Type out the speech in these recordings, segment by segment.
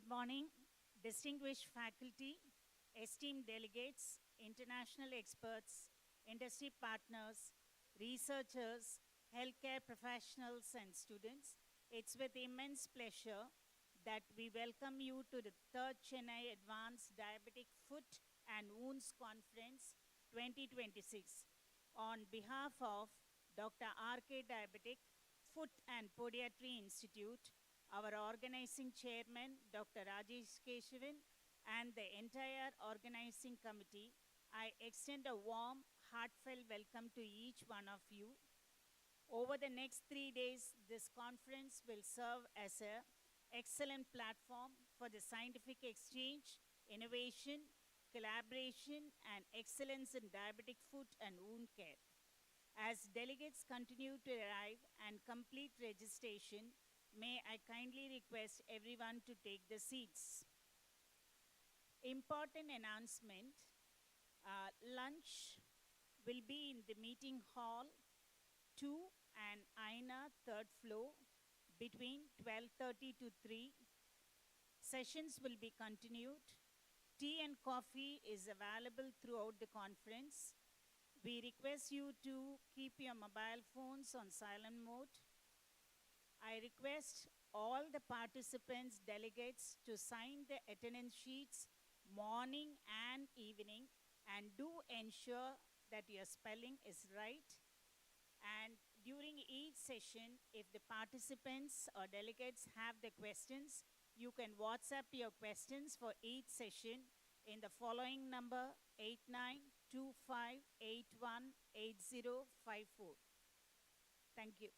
morning, distinguished faculty, esteemed delegates, international experts, industry partners, researchers, healthcare professionals, and students. It's with immense pleasure that we welcome you to the third Chennai Advanced Diabetic Foot and Wounds Conference 2026. On behalf of Dr. R.K. Diabetic Foot and Podiatry Institute, our organizing chairman, Dr. Rajesh Keshavan, and the entire organizing committee, I extend a warm, heartfelt welcome to each one of you. Over the next 3 days, this conference will serve as an excellent platform for the scientific exchange, innovation, collaboration, and excellence in diabetic foot and wound care. As delegates continue to arrive and complete registration, may I kindly request everyone to take the seats. Important announcement, lunch will be in the meeting hall 2 and Aina, third floor, between 12:30 to 3. Sessions will be continued. Tea and coffee is available throughout the conference. We request you to keep your mobile phones on silent mode. I request all the participants, delegates to sign the attendance sheets morning and evening, and do ensure that your spelling is right. And during each session, if the participants or delegates have the questions, you can WhatsApp your questions for each session in the following number 8925818054. Thank you.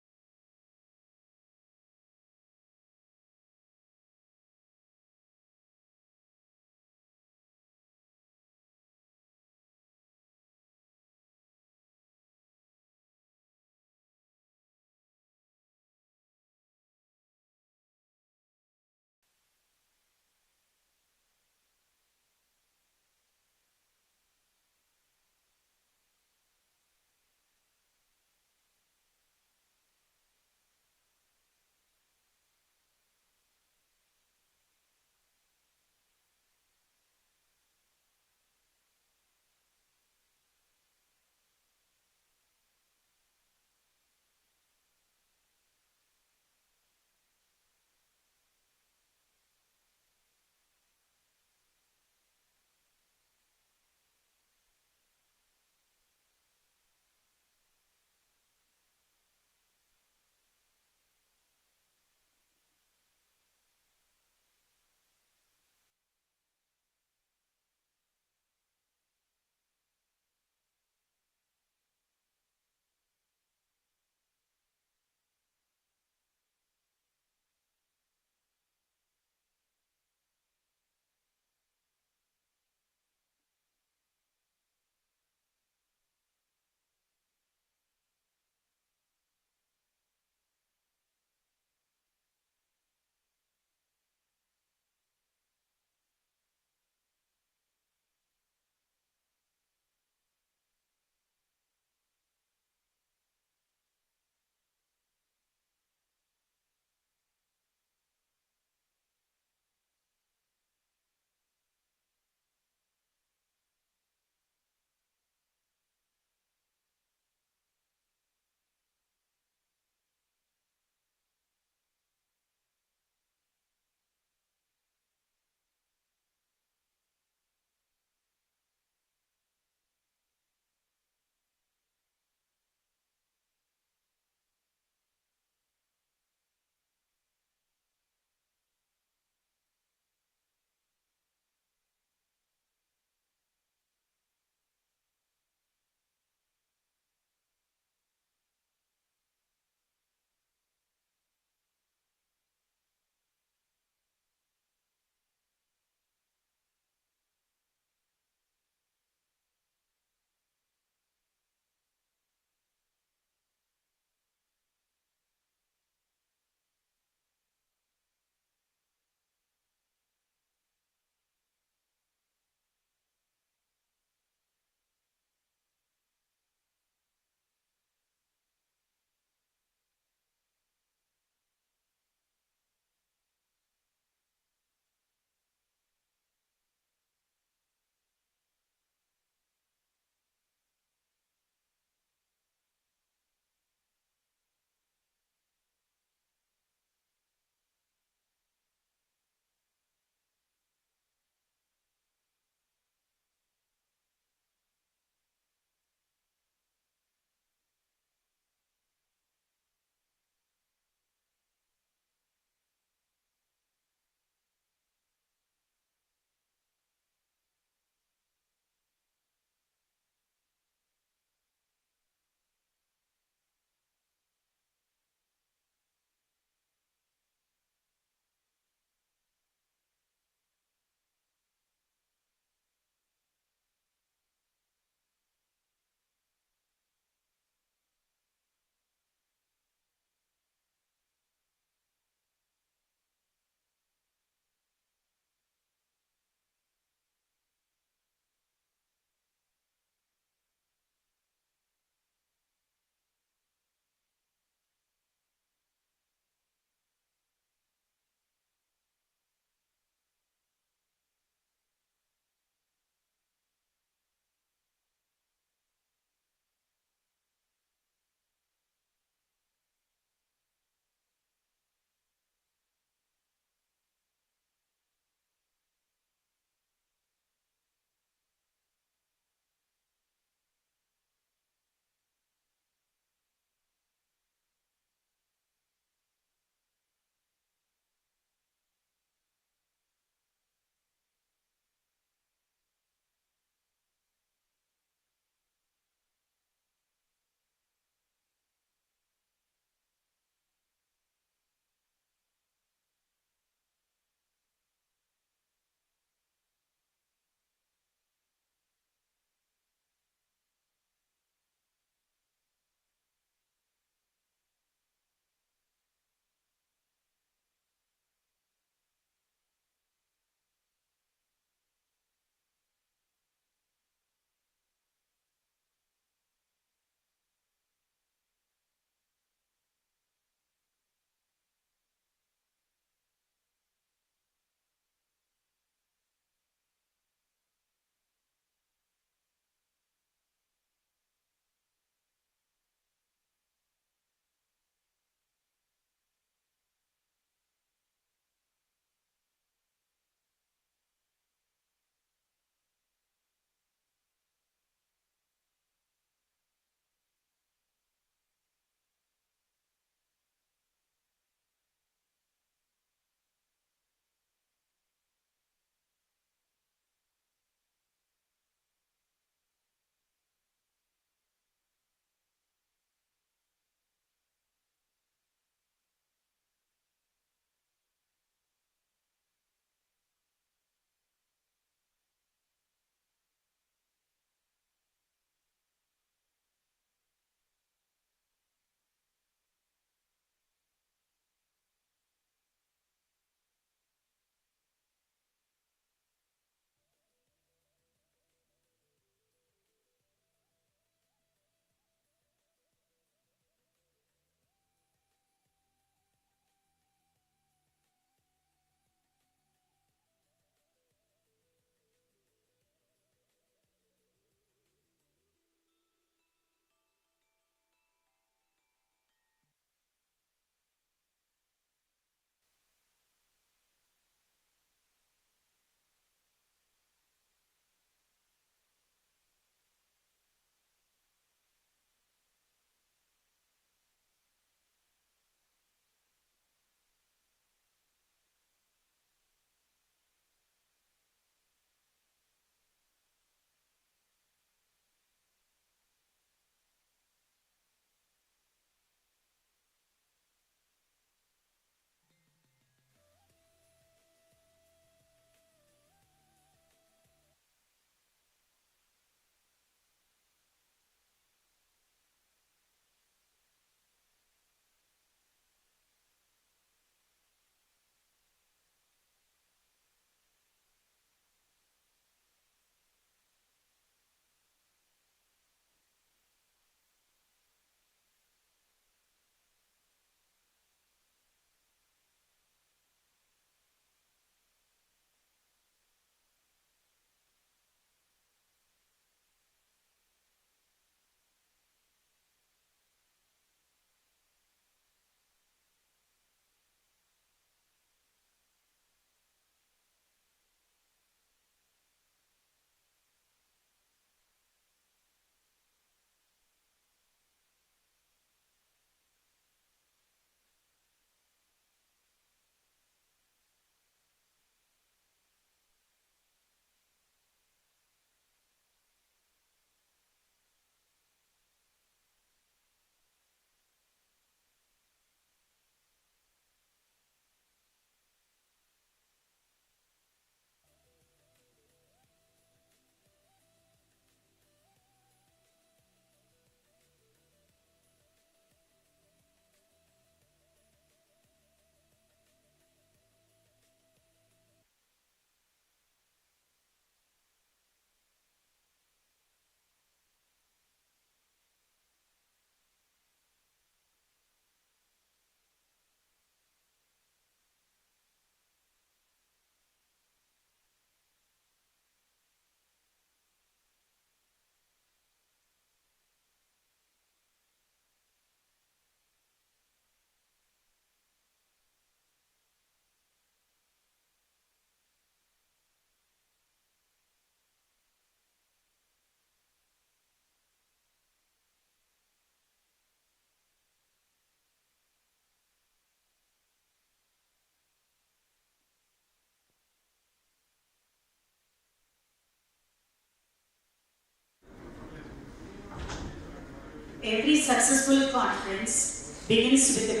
Every successful conference begins with a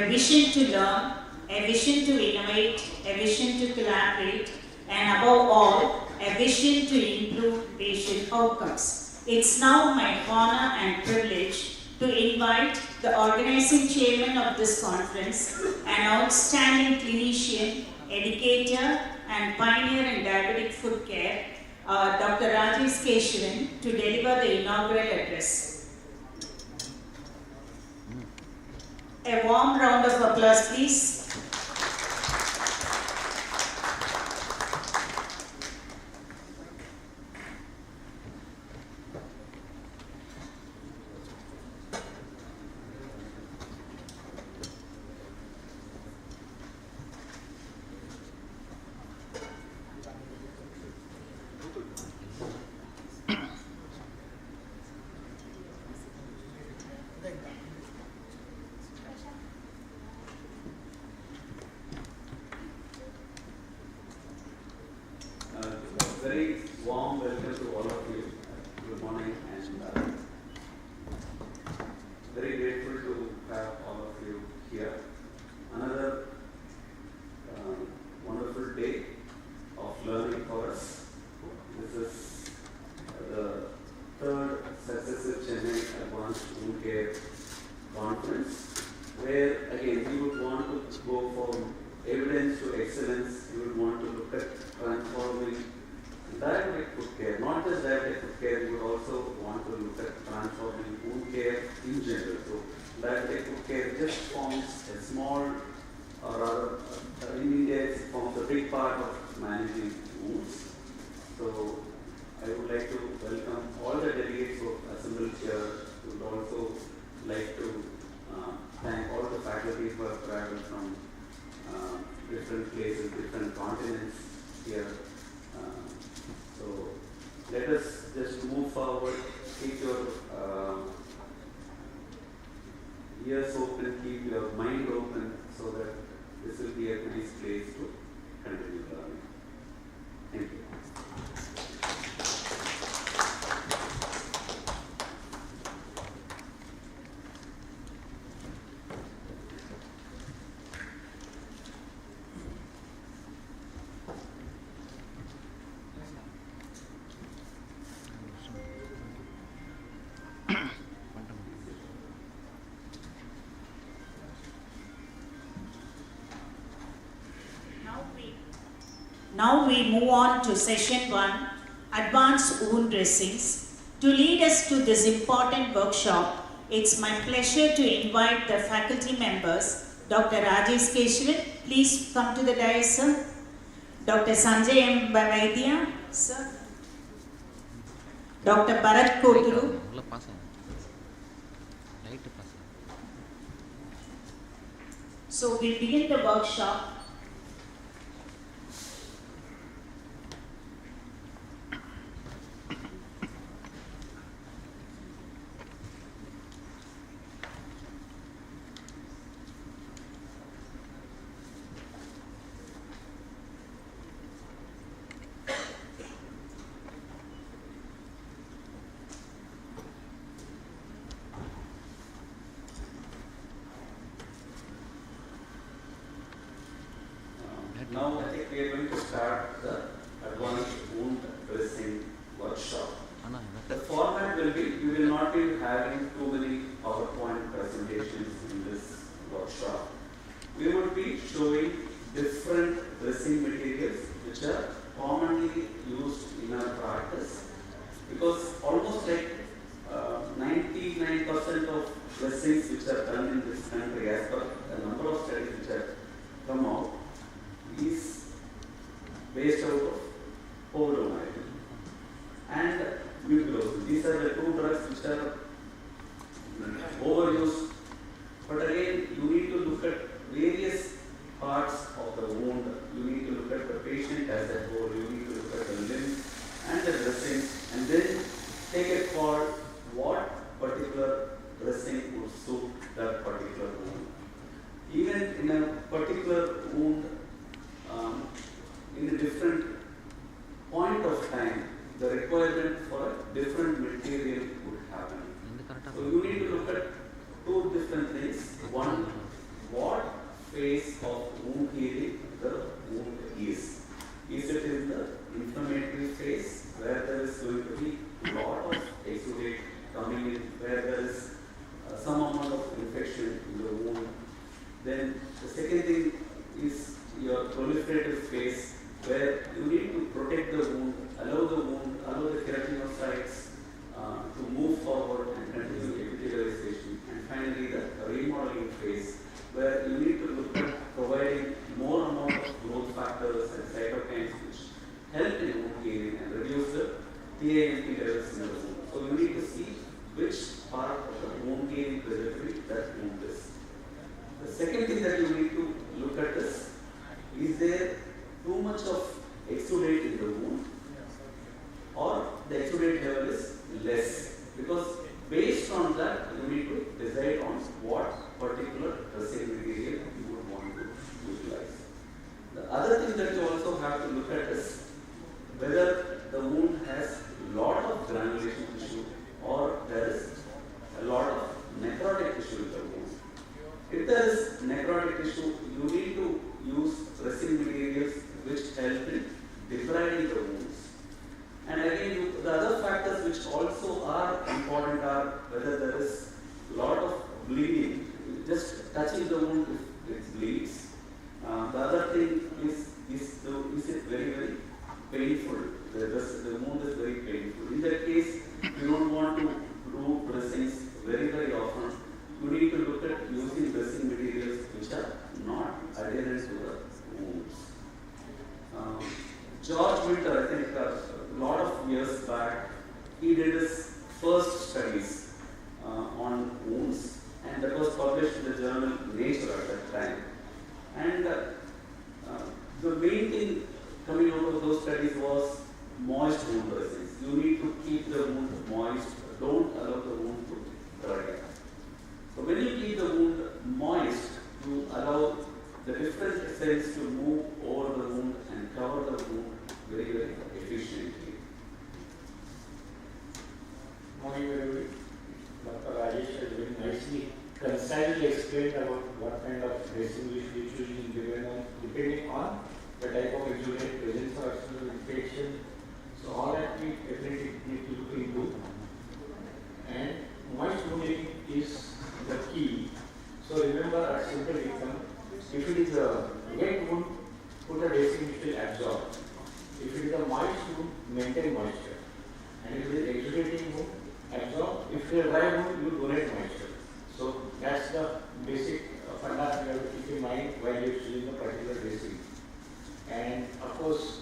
vision to learn, a vision to innovate, a vision to collaborate, and above all, a vision to improve patient outcomes. It's now my honor and privilege to invite the organizing chairman of this conference, an outstanding clinician, educator, and pioneer in diabetic food care, Dr. Rajesh Keshavan, to deliver the inaugural address. A warm round of applause, please. Very warm welcome to all of you. Good morning, and very grateful to have all of you here. Another wonderful day of learning for us. This is the third successive Chennai Advanced Wound Care Conference, where again we would want to go from evidence to excellence. We would want to look at transforming diabetic food care, not just diabetic food care, we would also want to look at transforming wound care in general. So, diabetic food care just forms a small, or rather, in India, it forms a big part of managing wounds. So, I would like to welcome all the delegates who have assembled here. We would also like to thank all the faculty who have traveled from different places, different continents here. So let us just move forward, keep your ears open, keep your mind open, so that this will be a nice place to continue learning. Thank you. Now we move on to session 1, Advanced Wound Dressings. To lead us to this important workshop, it's my pleasure to invite the faculty members. Dr. Rajesh Keshavan, please come to the dais, sir. Dr. Sanjay M. Vaidya, sir. Dr. Bharat Koturu. So we begin the workshop. Now I think we are going to start the Advanced Wound Dressing workshop. The format will be, we will not be having too many PowerPoint presentations in this workshop. We would be showing different dressing materials which are commonly used in our practice, because almost like 99% of dressings which are done in this country, as per the number of studies which have come out, is based out of povidone and buprenorphine. These are the two drugs which are overused. But again, you need to look at various parts of the wound. You need to look at the patient as a whole. You need to look at the limb and the dressing, and then take a call what particular dressing would suit that particular wound. Even in a particular wound, in a different point of time, the requirement for a different material would happen. So you need to look at two different things. One, what phase of wound healing the wound is. Is it in the inflammatory phase where there is going to be a lot of exudate coming in, where there is some amount of infection in the wound? Then the second thing is your proliferative phase, where you need to protect the wound, allow the keratinocytes to move forward and continue epithelialization. And finally, the remodeling phase, where you need to look at providing more amount of growth factors and cytokines which help in wound healing and reduce the TAMP levels in the wound. So you need to see which part of the wound healing trajectory that wound is. The second thing that you need to look at is there too much of exudate in the wound, or the exudate level is less? Because based on that, you need to decide on what particular dressing material you would want to utilize. The other thing that you also have to look at is whether the wound has a lot of granulation tissue or there is a lot of necrotic tissue in the wound. If there is necrotic tissue, you need to use dressing materials which help in debriding the wounds. And again, the other factors which also are important are whether there is a lot of bleeding. Just touching the wound, if it bleeds. The other thing is it very, very painful? The wound is very painful. In that case, you don't want to do dressings very, very often. You need to look at using dressing materials which are not adherent to the wounds. George Winter, I think a lot of years back, he did his first studies on wounds, and that was published in the journal Nature at that time. And the main thing coming out of those studies was moist wound dressings. You need to keep the wound moist. Don't allow the wound to dry. So when you keep the wound moist, you allow the different cells to move over the wound and cover the wound very, very efficiently. Dr. Rajesh has very nicely, concisely explained about what kind of dressing we should usually given on, depending on the type of exudate, presence of external infection. So all that we definitely need to look into. And moist wounding is the key. So remember our simple income. If it is a wet wound, put a dressing which will absorb. If it is a moist wound, maintain moisture. And if it is exudating wound, absorb. If it is a dry wound, you donate moisture. So that's the basic funda you have to keep in mind while you are choosing a particular dressing. And of course,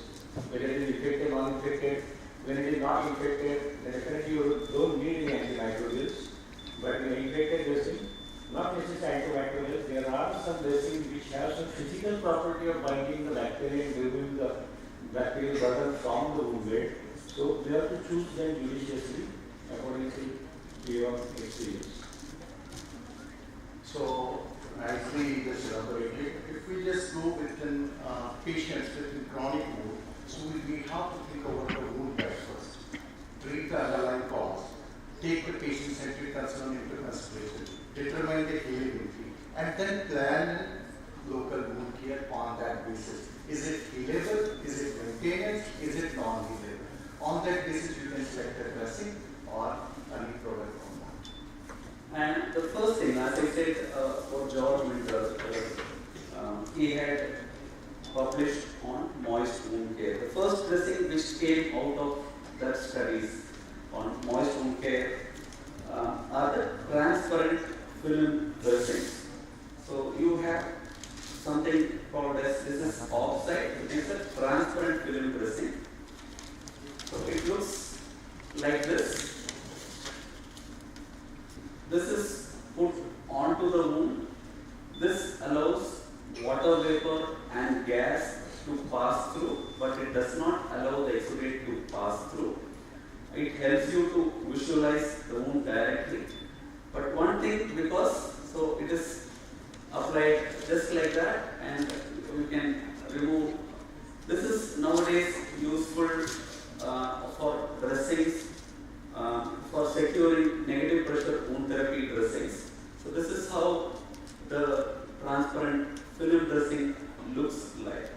whether it is infected or non-infected, when it is not infected, then definitely you don't need any antimicrobials. But in infected dressing, not necessarily antimicrobials, there are some dressings which have some physical property of binding the bacteria and removing the bacterial burden from the wound bed. So we have to choose them judiciously according to your experience. So, nicely just elaborated. If we just go within patients with chronic wound, so we have to think about the wound bed first. Treat the underlying cause. Take the patient-centric concern into consideration. Determine the healability. And then plan local wound care on that basis. Is it healable? Is it maintenance? Is it non-healable? On that basis, you can select a dressing or any product from that. And the first thing, as I said, for George Winter, he had published on moist wound care. The first dressing which came out of that studies on moist wound care are the transparent film dressings. So you have something called as, this is offside, it is a transparent film dressing. So it looks like this. This is put onto the wound. This allows water vapor and gas to pass through, but it does not allow the exudate to pass through. It helps you to visualize the wound directly. But one thing, because so it is applied just like that, and you can remove. This is nowadays useful for dressings, for securing negative pressure wound So this is how the transparent film dressing looks like.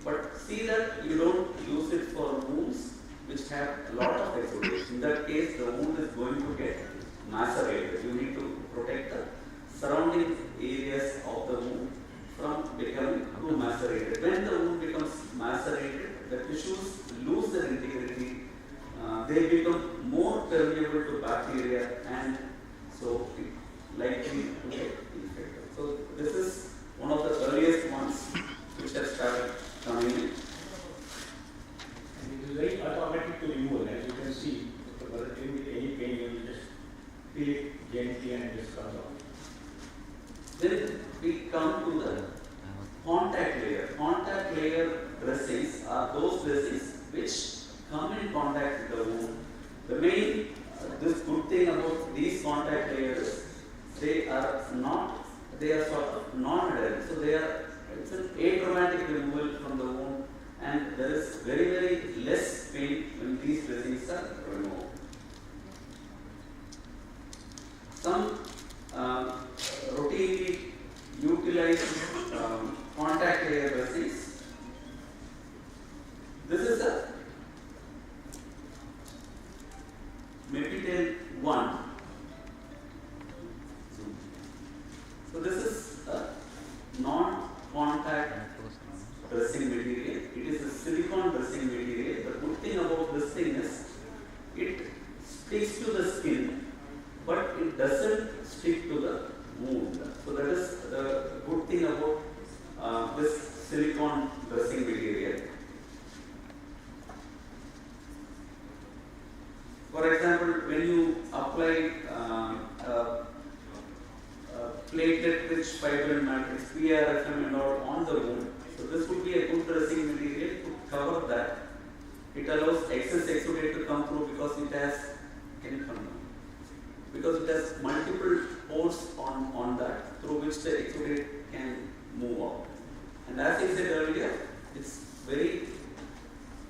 But see that you don't use it for wounds which have a lot of exudation. In that case, the wound is going to get macerated. You need to protect the surrounding areas of the wound from becoming too macerated. When the wound becomes macerated, the tissues lose their integrity. They become more permeable to bacteria, and so it likely to get infected. So this is one of the earliest ones which has started coming in. And it is very automatic to remove, as you can see. With any pain, you will just feel it gently and it just comes off. Then we come to the contact layer. Contact layer dressings are those dressings which come in contact with the wound. The main, this good thing about these contact layers, they are sort of non-adherent. So it's an atraumatic removal from the wound, and there is very, very less pain when these dressings are removed. Some routinely utilize contact layer dressings. This is a Mepitel 1. So this is a non-contact dressing material. It is a silicone dressing material. The good thing about this thing is it sticks to the skin, but it doesn't stick to the wound. So that is the good thing about this silicone dressing material. For example, when you apply platelet-rich fibrin matrix, PRFM and all on the wound, so this would be a good dressing material to cover that. It allows excess exudate to come through because it has multiple pores on that through which the exudate can move out. And as I said earlier, it's very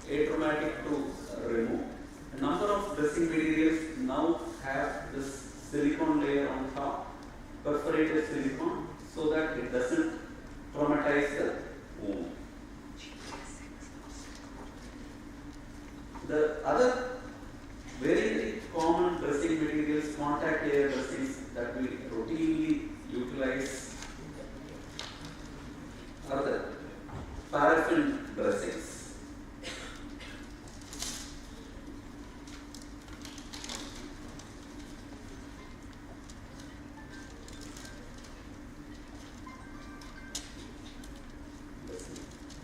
atraumatic to remove. A number of dressing materials now have this silicone layer on top, perforated silicone, so that it doesn't traumatize the wound. The other very, very common dressing materials, contact layer dressings that we routinely utilize are the paraffin dressings.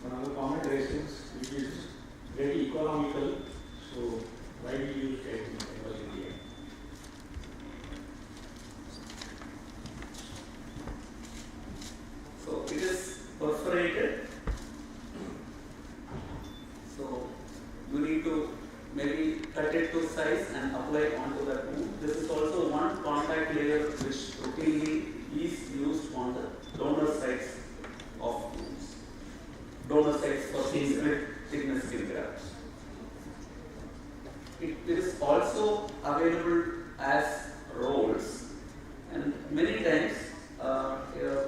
One of the common dressings which is very economical, so widely used in India. So it is perforated. So you need to maybe cut it to size and apply onto that wound. This is also one contact layer which routinely is used on the donor sites of wounds. Donor sites for thickness skin grafts. It is also available as rolls, and many times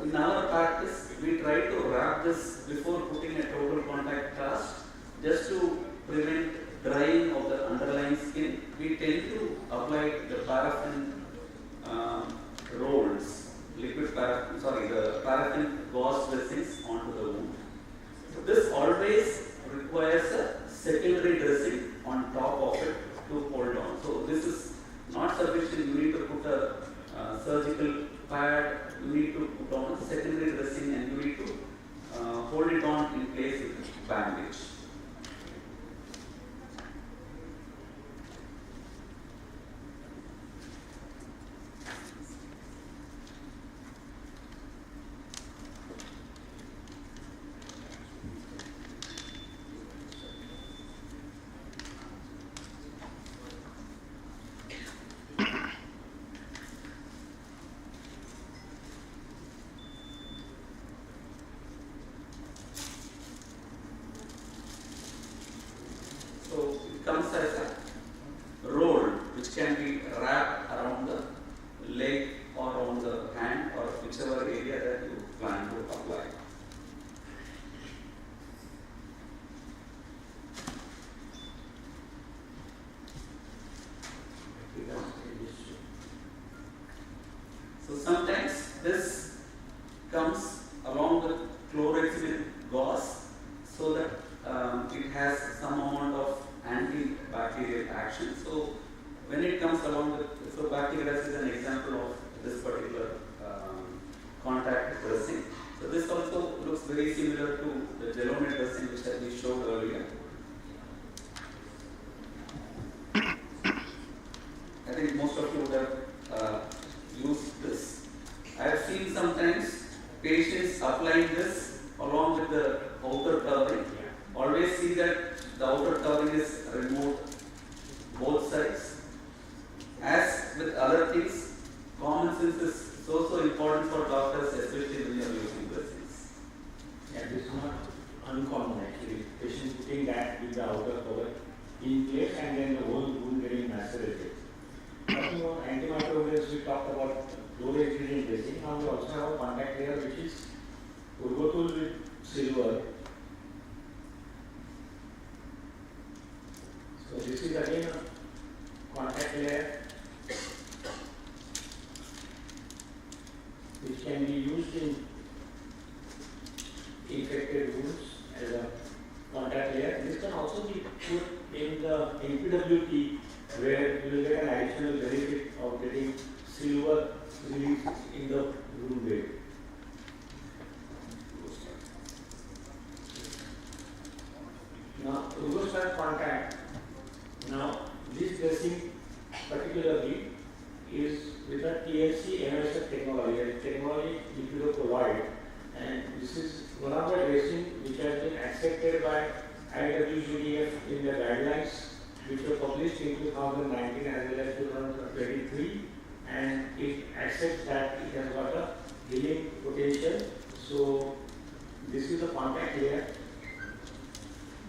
in our practice we try to wrap this before putting a total contact cast just to prevent drying of the underlying skin. We tend to apply the paraffin rolls, the paraffin gauze dressings onto the wound. So this always requires a secondary dressing on top of it to hold on. So this is not sufficient. You need to put a surgical pad, you need to put on a secondary dressing, and you need to hold it on in place with bandage. gauze so that it has some amount of antibacterial action. So when it comes along with, so bacterial is an example of this particular contact dressing. So this also looks very similar to the gelonate dressing which we showed earlier. I think most of you would have used this. I have seen sometimes patients applying this along with the outer covering. Always see that the outer covering is removed both sides. As with other things, common sense is so important for doctors, especially when you are using dressings. Yeah, this is not uncommon actually. Patient putting that with the outer cover in place and then the whole wound getting macerated. Talking about antimicrobials, we talked about fluoride dressing. Now we also have a contact layer which is urgotul with silver. So this is again a contact layer which can be used in infected wounds as a contact layer. This can also be put in the NPWT where you will get an additional benefit of getting silver release in the wound bed. Now, urgosul contact. Now, this dressing particularly is with a TLC MSF technology, a technology lipidocolloid, and this is one of the dressing which has been accepted by IWGDF in the guidelines which were published in 2019 as well as 2023, and it accepts that it has got a healing potential. So this is the contact layer.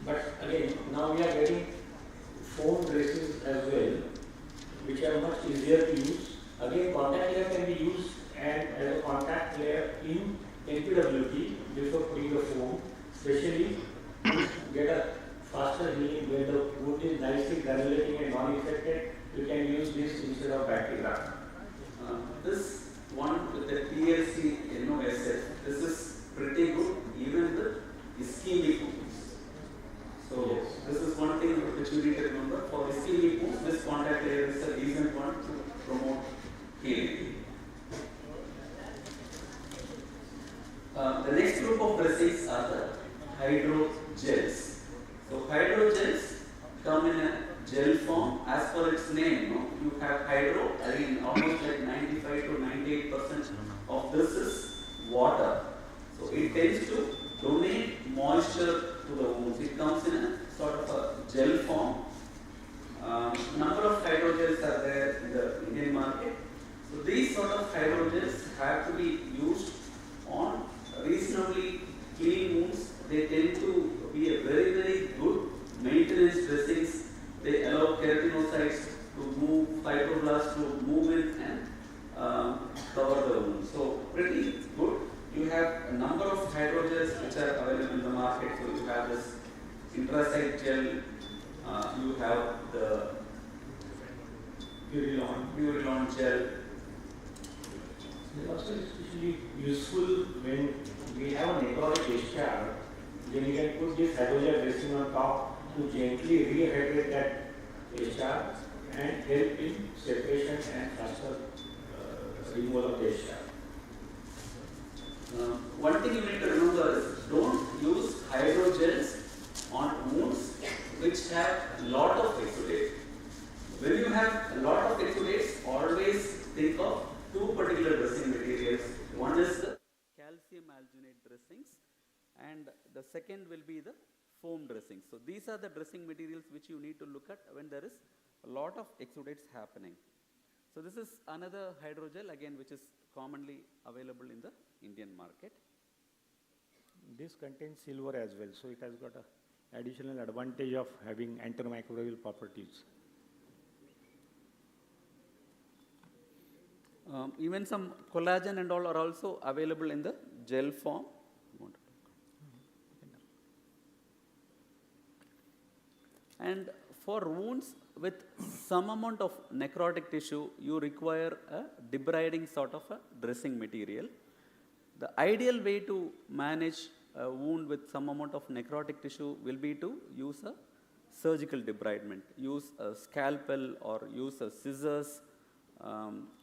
But again, now we are getting foam dressings as well, which are much easier to use. Again, contact layer can be used and as a contact layer in NPWT before putting the foam, especially to get a faster healing when the wound is nicely granulating and non-infected. You can use this instead of bacteria. This one with the TLC NOSF, this is pretty good even with ischemic wounds. So yes, this is one thing which you need to remember. For ischemic wounds, this contact layer is a decent one to promote healing. The next group of dressings are the hydrogels. So hydrogels come in a gel form. As per its name, you have hydro, again almost like 95 to 98% of this is water. So it tends to donate moisture to the wounds. It comes in a sort of a gel form. Number of hydrogels are there in the Indian market. So these sort of hydrogels have to be used on reasonably clean wounds. They tend to be a very good maintenance dressings. They allow keratinocytes to move, fibroblasts to move in and cover the wound. So pretty good. You have a number of hydrogels which are available in the market. So you have this intrasite gel, you have the Purilon gel. It also especially useful when we have a necrotic discharge. Then you can put this hydrogel dressing on top to gently rehydrate that discharge and help in separation and faster removal of discharge. One thing you need to remember is don't use hydrogels on wounds which have a lot of exudate. When you have a lot of exudates, always think of two particular dressing materials. One is the calcium alginate dressings and the second will be the foam dressings. So these are the dressing materials which you need to look at when there is a lot of exudates happening. So this is another hydrogel again which is commonly available in the Indian market. This contains silver as well, so it has got an additional advantage of having antimicrobial properties. Even some collagen and all are also available in the gel form. And for wounds with some amount of necrotic tissue, you require a debriding sort of a dressing material. The ideal way to manage a wound with some amount of necrotic tissue will be to use a surgical debridement, use a scalpel or use a scissors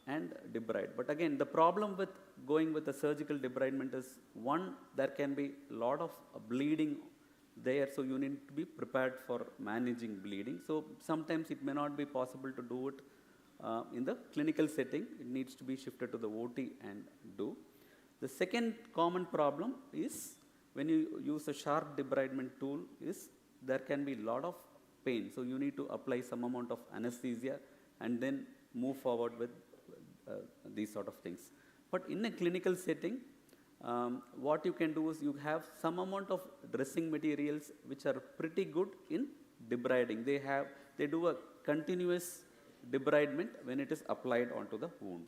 and debride. But again, the problem with going with a surgical debridement is, one, there can be a lot of bleeding there, so you need to be prepared for managing bleeding. So sometimes it may not be possible to do it in the clinical setting. It needs to be shifted to the OT and do. The second common problem is when you use a sharp debridement tool is there can be a lot of pain. So you need to apply some amount of anesthesia and then move forward with these sort of things. But in a clinical setting, what you can do is you have some amount of dressing materials which are pretty good in debriding. They do a continuous debridement when it is applied onto the wound.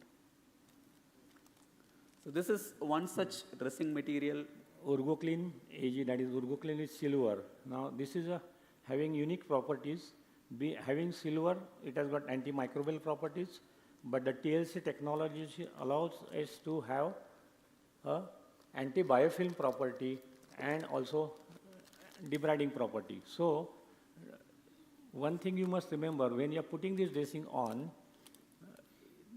So this is one such dressing material. Urgoclean AG, that is Urgoclean is silver. Now this is having unique properties. Having silver, it has got antimicrobial properties, but the TLC technology allows us to have a anti-biofilm property and also debriding property. So one thing you must remember, when you are putting this dressing on,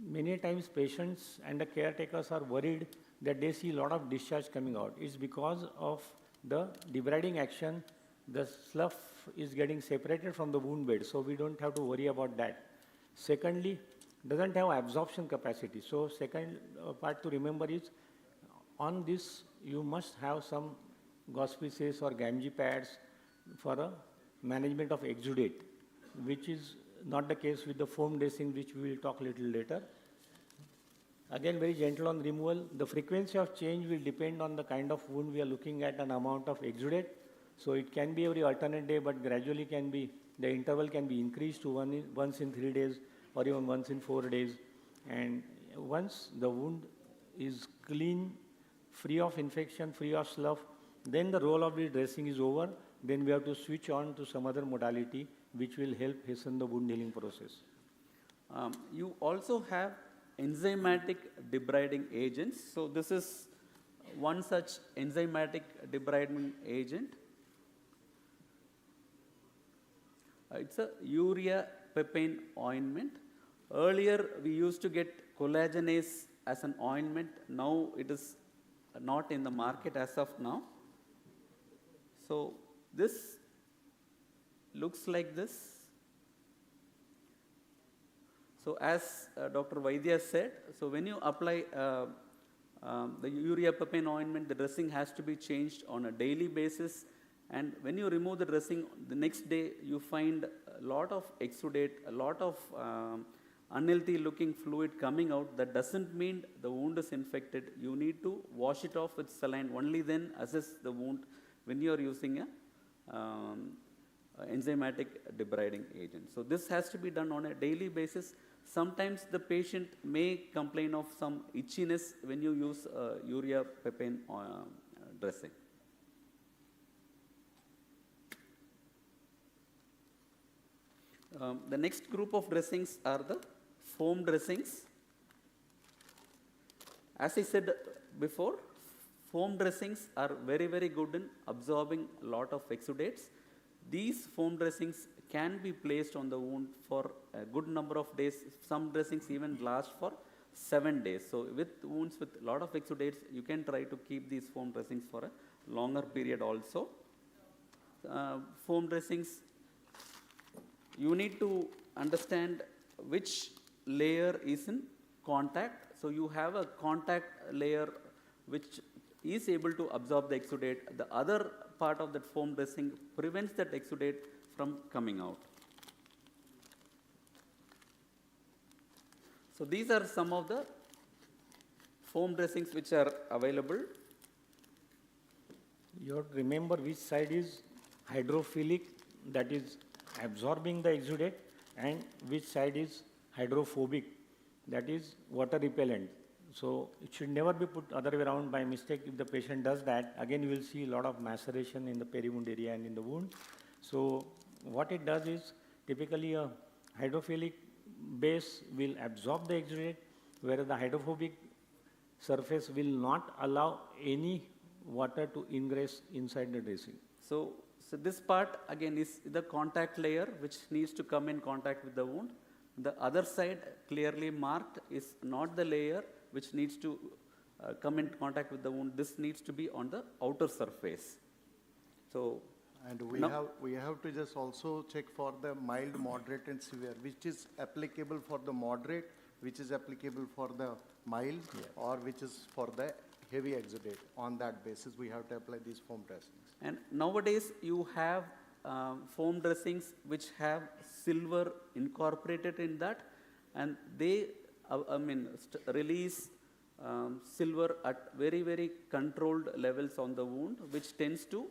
many times patients and the caretakers are worried that they see a lot of discharge coming out. It's because of the debriding action, the slough is getting separated from the wound bed, so we don't have to worry about that. Secondly, doesn't have absorption capacity. So second part to remember is, on this you must have some gauze pieces or Gamgee pads for a management of exudate, which is not the case with the foam dressing, which we will talk a little later. Again, very gentle on removal. The frequency of change will depend on the kind of wound we are looking at and amount of exudate. So it can be every alternate day, but gradually can be, the interval can be increased to once in 3 days or even once in 4 days. And once the wound is clean, free of infection, free of slough, then the role of the dressing is over. Then we have to switch on to some other modality which will help hasten the wound healing process. You also have enzymatic debriding agents. So this is one such enzymatic debriding agent. It's a urea papain ointment. Earlier we used to get collagenase as an ointment. Now it is not in the market as of now. So this looks like this. So as Dr. Vaidya said, so when you apply the urea papain ointment, the dressing has to be changed on a daily basis. And when you remove the dressing, the next day you find a lot of exudate, a lot of unhealthy looking fluid coming out. That doesn't mean the wound is infected. You need to wash it off with saline. Only then assess the wound when you are using a enzymatic debriding agent. So this has to be done on a daily basis. Sometimes the patient may complain of some itchiness when you use urea papain dressing. The next group of dressings are the foam dressings. As I said before, foam dressings are very, very good in absorbing a lot of exudates. These foam dressings can be placed on the wound for a good number of days. Some dressings even last for 7 days. So with wounds with a lot of exudates, you can try to keep these foam dressings for a longer period also. Foam dressings, you need to understand which layer is in contact. So you have a contact layer which is able to absorb the exudate. The other part of that foam dressing prevents that exudate from coming out. So these are some of the foam dressings which are available. You have to remember which side is hydrophilic, that is absorbing the exudate, and which side is hydrophobic, that is water repellent. So it should never be put other way around by mistake. If the patient does that, again you will see a lot of maceration in the peri-wound area and in the wound. So what it does is, typically a hydrophilic base will absorb the exudate, whereas the hydrophobic surface will not allow any water to ingress inside the dressing. So this part again is the contact layer which needs to come in contact with the wound. The other side clearly marked is not the layer which needs to come in contact with the wound. This needs to be on the outer surface. So, And now- we have to just also check for the mild, moderate and severe, which is applicable for the moderate, which is applicable for the mild, or which is for the heavy exudate. On that basis, we have to apply these foam dressings. And nowadays you have foam dressings which have silver incorporated in that, and they release silver at very, very controlled levels on the wound, which tends to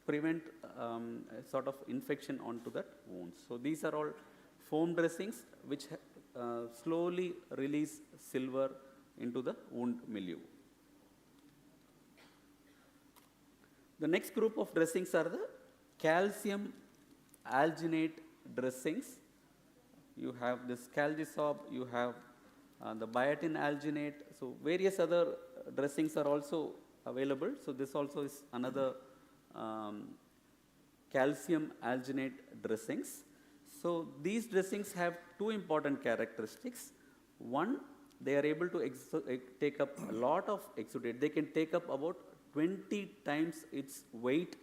prevent a sort of infection onto that wound. So these are all foam dressings which slowly release silver into the wound milieu. The next group of dressings are the calcium alginate dressings. You have this Calgisob, you have the biotin alginate. So various other dressings are also available. So this also is another calcium alginate dressings. So these dressings have two important characteristics. One, they are able to take up a lot of exudate. They can take up about 20 times its weight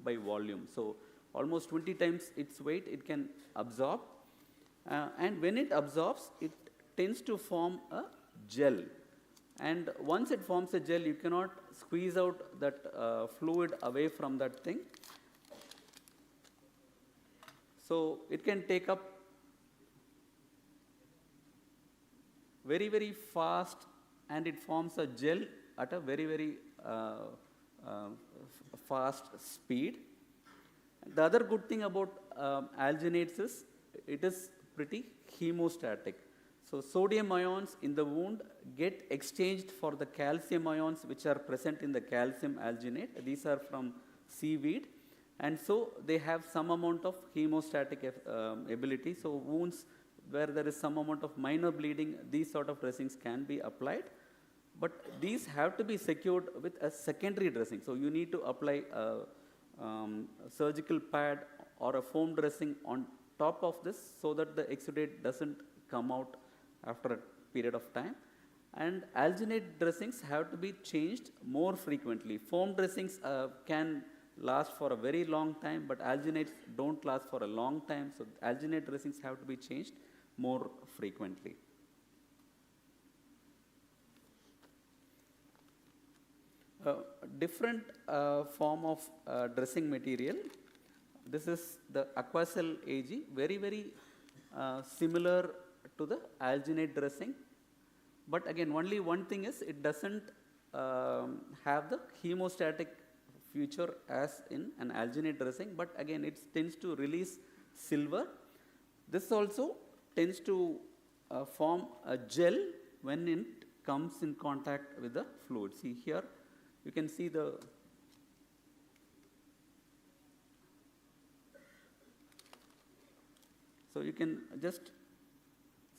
by volume. So almost 20 times its weight it can absorb. And when it absorbs, it tends to form a gel. And once it forms a gel, you cannot squeeze out that fluid away from that thing. So it can take up very, very fast, and it forms a gel at a very, very fast speed. The other good thing about alginates is it is pretty hemostatic. So sodium ions in the wound get exchanged for the calcium ions which are present in the calcium alginate. These are from seaweed, and so they have some amount of hemostatic ability. So wounds where there is some amount of minor bleeding, these sort of dressings can be applied. But these have to be secured with a secondary dressing. So you need to apply a surgical pad or a foam dressing on top of this so that the exudate doesn't come out after a period of time. And alginate dressings have to be changed more frequently. Foam dressings can last for a very long time, but alginates don't last for a long time. So alginate dressings have to be changed more frequently. Different form of dressing material. This is the Aquacel AG, very, very similar to the alginate dressing. But again, only one thing is it doesn't have the hemostatic feature as in an alginate dressing, but again it tends to release silver. This also tends to form a gel when it comes in contact with the fluid. See here, you can see the so you can just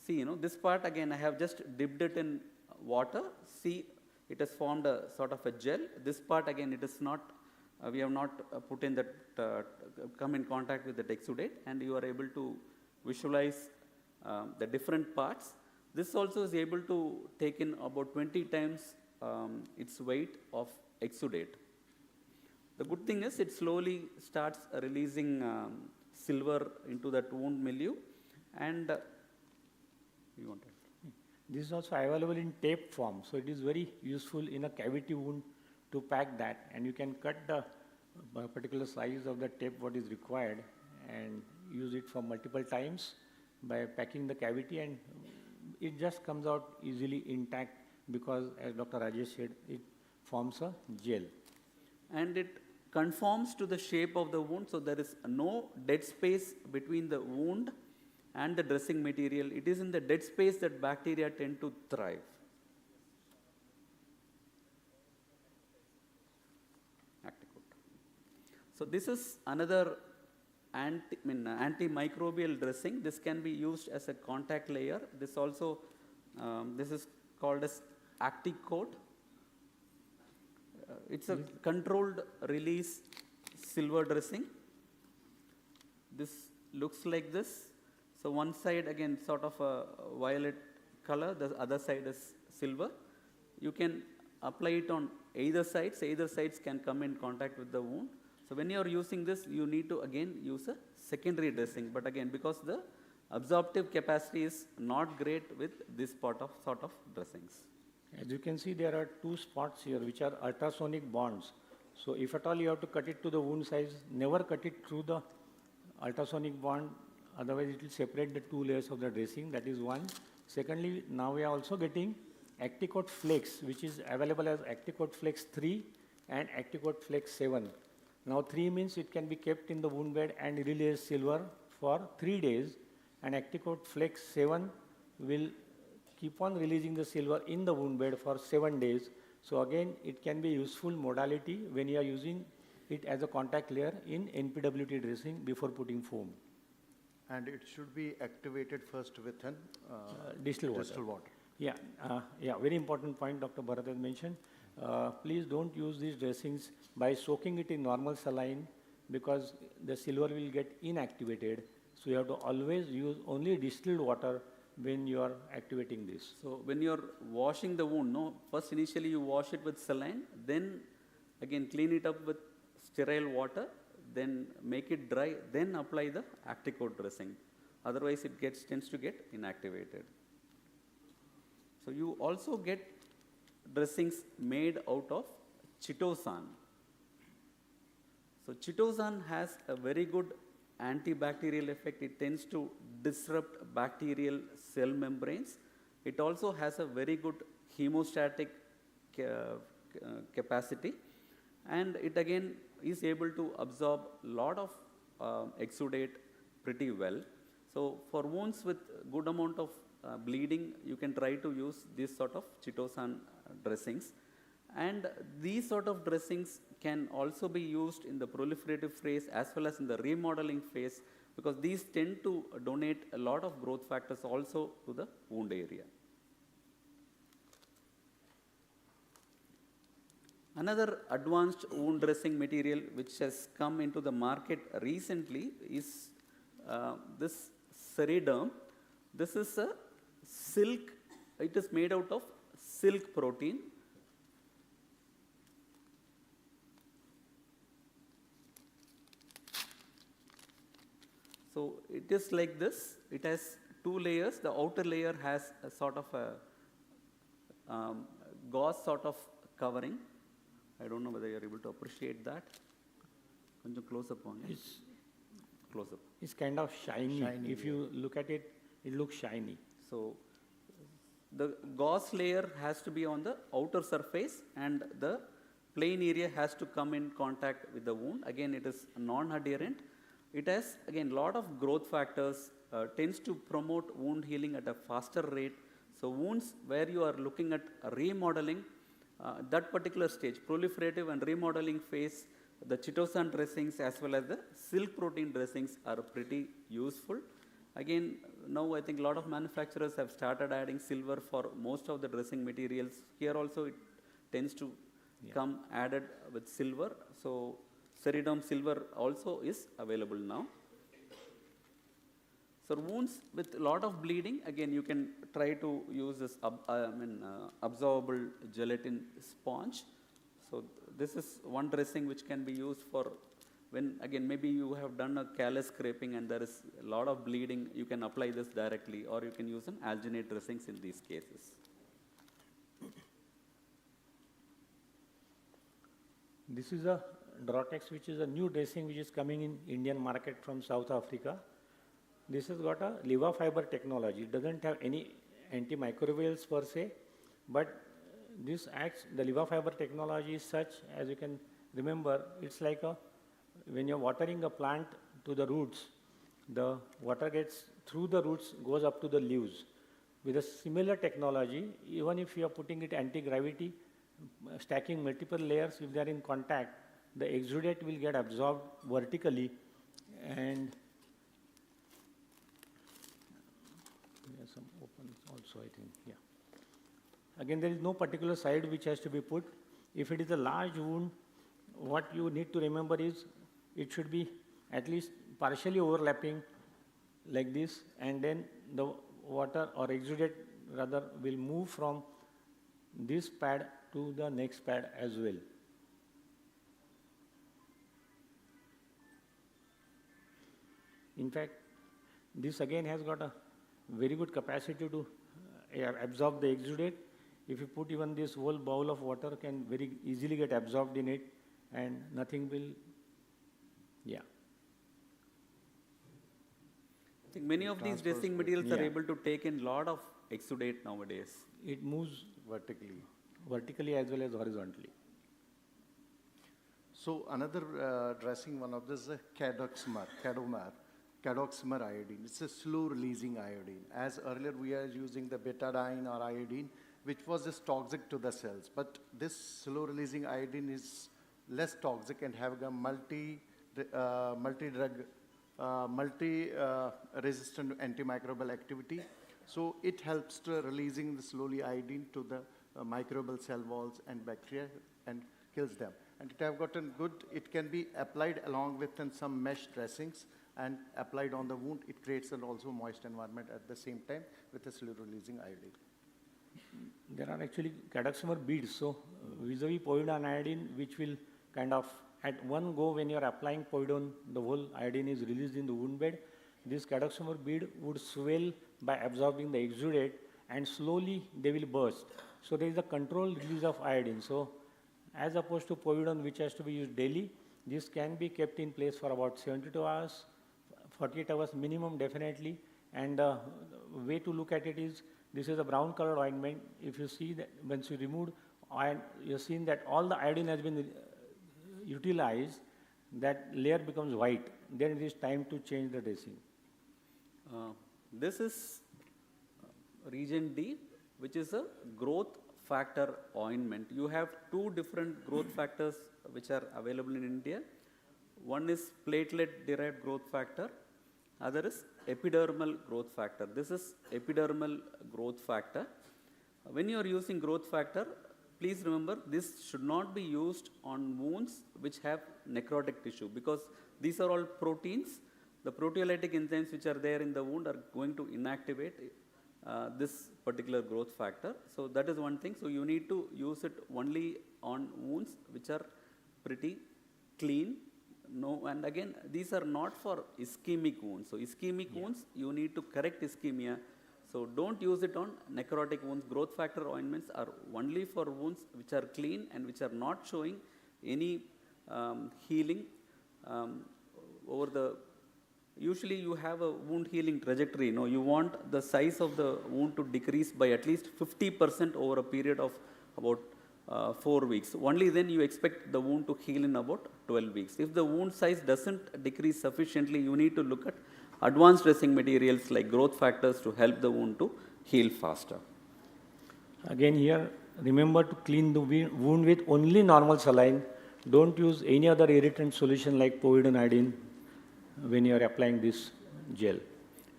see, this part again I have just dipped it in water. See, it has formed a sort of a gel. This part again it is not, we have not put in that, come in contact with the exudate, and you are able to visualize the different parts. This also is able to take in about 20 times its weight of exudate. The good thing is it slowly starts releasing silver into that wound milieu, and you want to. This is also available in tape form, so it is very useful in a cavity wound to pack that, and you can cut the particular size of the tape what is required and use it for multiple times by packing the cavity, and it just comes out easily intact because, as Dr. Rajesh said, it forms a gel. And it conforms to the shape of the wound, so there is no dead space between the wound and the dressing material. It is in the dead space that bacteria tend to thrive. So this is another antimicrobial dressing. This can be used as a contact layer. This also, this is called as ActiCoat. it's a controlled release silver dressing. This looks like this. So one side again sort of a violet color, the other side is silver. You can apply it on either sides can come in contact with the wound. So when you are using this, you need to again use a secondary dressing, but again because the absorptive capacity is not great with this sort of dressings. As you can see, there are two spots here which are ultrasonic bonds. So if at all you have to cut it to the wound size, never cut it through the ultrasonic bond, otherwise it will separate the two layers of the dressing. That is one. Secondly, now we are also getting Acticoat Flex, which is available as Acticoat Flex 3 and Acticoat Flex 7. Now 3 means it can be kept in the wound bed and release silver for 3 days, and Acticoat Flex 7 will keep on releasing the silver in the wound bed for 7 days. So again, it can be useful modality when you are using it as a contact layer in NPWT dressing before putting foam. And it should be activated first with an Distilled water. Yeah, very important point Dr. Bharat has mentioned. Please don't use these dressings by soaking it in normal saline, because the silver will get inactivated. So you have to always use only distilled water when you are activating this. So when you are washing the wound, first initially you wash it with saline, then again clean it up with sterile water, then make it dry, then apply the Acticoat dressing. Otherwise it tends to get inactivated. So you also get dressings made out of chitosan. So chitosan has a very good antibacterial effect. It tends to disrupt bacterial cell membranes. It also has a very good hemostatic capacity, and it again is able to absorb a lot of exudate pretty well. So for wounds with good amount of bleeding, you can try to use this sort of chitosan dressings. And these sort of dressings can also be used in the proliferative phase as well as in the remodeling phase, because these tend to donate a lot of growth factors also to the wound area. Another advanced wound dressing material which has come into the market recently is this Ceriderm. This is a silk, it is made out of silk protein. So it is like this. It has two layers. The outer layer has a sort of a gauze sort of covering. I don't know whether you are able to appreciate that. Close up on it. Close up. It's kind of shiny. If you look at it, it looks shiny. So the gauze layer has to be on the outer surface, and the plain area has to come in contact with the wound. Again, it is non-adherent. It has again lot of growth factors, tends to promote wound healing at a faster rate. So wounds where you are looking at remodeling, that particular stage, proliferative and remodeling phase, the chitosan dressings as well as the silk protein dressings are pretty useful. Again, now I think a lot of manufacturers have started adding silver for most of the dressing materials. Here also it tends to come added with silver. So Ceriderm silver also is available now. So wounds with a lot of bleeding, again you can try to use this absorbable gelatin sponge. So this is one dressing which can be used for when again maybe you have done a callus scraping and there is a lot of bleeding. You can apply this directly, or you can use an alginate dressings in these cases. This is a Drotex, which is a new dressing which is coming in Indian market from South Africa. This has got a liver fiber technology. It doesn't have any antimicrobials per se, but this acts, the liver fiber technology is such, as you can remember, it's like when you're watering a plant to the roots, the water gets through the roots, goes up to the leaves. With a similar technology, even if you are putting it anti-gravity, stacking multiple layers, if they are in contact, the exudate will get absorbed vertically, and there's some open also, I think, yeah. Again, there is no particular side which has to be put. If it is a large wound, what you need to remember is it should be at least partially overlapping like this, and then the water or exudate rather will move from this pad to the next pad as well. In fact, this again has got a very good capacity to absorb the exudate. If you put even this whole bowl of water can very easily get absorbed in it and nothing will, yeah. I think many of these dressing materials are Yeah. able to take in lot of exudate nowadays. It moves vertically as well as horizontally. So another dressing, one of this is a cadoxmer iodine. It's a slow-releasing iodine. As earlier we are using the betadine or iodine, which was just toxic to the cells. But this slow-releasing iodine is less toxic and have a multi-resistant antimicrobial activity. So it helps to releasing the slowly iodine to the microbial cell walls and bacteria and kills them. And it have gotten good, it can be applied along with some mesh dressings and applied on the wound. It creates an also moist environment at the same time with a slow releasing iodine. There are actually cadoxmer beads, so vis-a-vis povidone iodine, which will kind of at one go when you are applying povidone, the whole iodine is released in the wound bed. This cadoxmer bead would swell by absorbing the exudate and slowly they will burst. So there is a controlled release of iodine. So as opposed to povidone, which has to be used daily, this can be kept in place for about 72 hours, 48 hours minimum definitely. And the way to look at it is, this is a brown colored ointment. If you see that once you removed, you've seen that all the iodine has been utilized, that layer becomes white. Then it is time to change the dressing. This is region D, which is a growth factor ointment. You have two different growth factors which are available in India. One is platelet derived growth factor, other is epidermal growth factor. This is epidermal growth factor. When you are using growth factor, please remember this should not be used on wounds which have necrotic tissue, because these are all proteins. The proteolytic enzymes which are there in the wound are going to inactivate this particular growth factor. So that is one thing. So you need to use it only on wounds which are pretty clean. No, and again, these are not for ischemic wounds. So ischemic wounds, you need to correct ischemia. So don't use it on necrotic wounds. Growth factor ointments are only for wounds which are clean and which are not showing any healing over the. Usually you have a wound healing trajectory. No, you want the size of the wound to decrease by at least 50% over a period of about 4 weeks. Only then you expect the wound to heal in about 12 weeks. If the wound size doesn't decrease sufficiently, you need to look at advanced dressing materials like growth factors to help the wound to heal faster. Again here, remember to clean the wound with only normal saline. Don't use any other irritant solution like povidone iodine when you are applying this gel.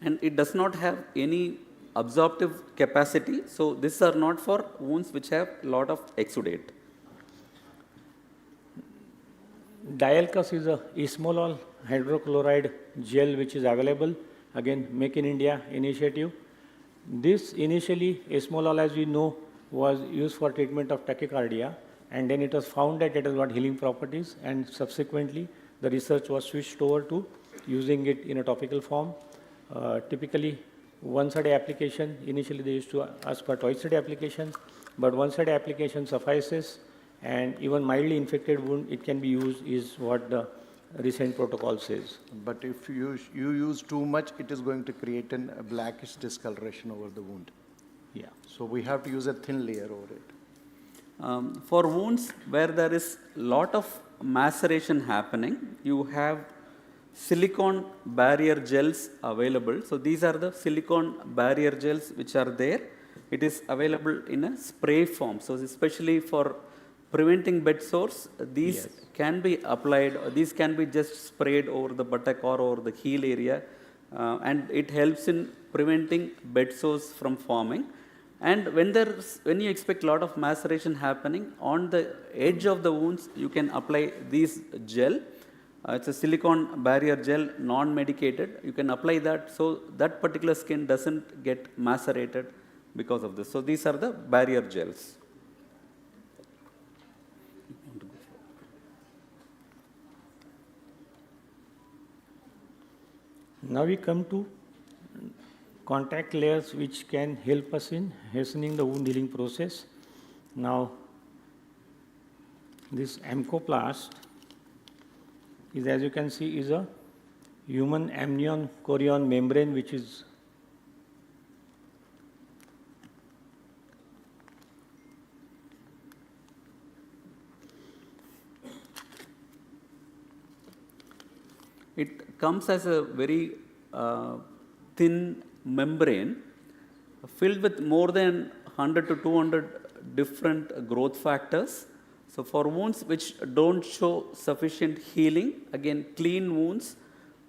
And it does not have any absorptive capacity, so these are not for wounds which have lot of exudate. Dialcus is a esmolol hydrochloride gel which is available, again Make in India initiative. This initially, esmolol as we know was used for treatment of tachycardia, and then it was found that it has got healing properties, and subsequently the research was switched over to using it in a topical form. Typically once a day application. Initially they used to ask for twice a day application, but once a day application suffices, and even mildly infected wound it can be used is what the recent protocol says. But if you use too much, it is going to create a blackish discoloration over the wound. Yeah. So we have to use a thin layer over it. For wounds where there is lot of maceration happening, you have silicone barrier gels available. So these are the silicone barrier gels which are there. It is available in a spray form. So especially for preventing bed sores, these can be applied, these can be just sprayed over the buttock or over the heel area, and it helps in preventing bed sores from forming. And when you expect a lot of maceration happening, on the edge of the wounds, you can apply this gel. It's a silicone barrier gel, non-medicated. You can apply that so that particular skin doesn't get macerated because of this. So these are the barrier gels. Now we come to contact layers which can help us in hastening the wound healing process. Now, this amcoplast is, as you can see, is a human amnion chorion membrane which is It comes as a very thin membrane filled with more than 100 to 200 different growth factors. So for wounds which don't show sufficient healing, again clean wounds,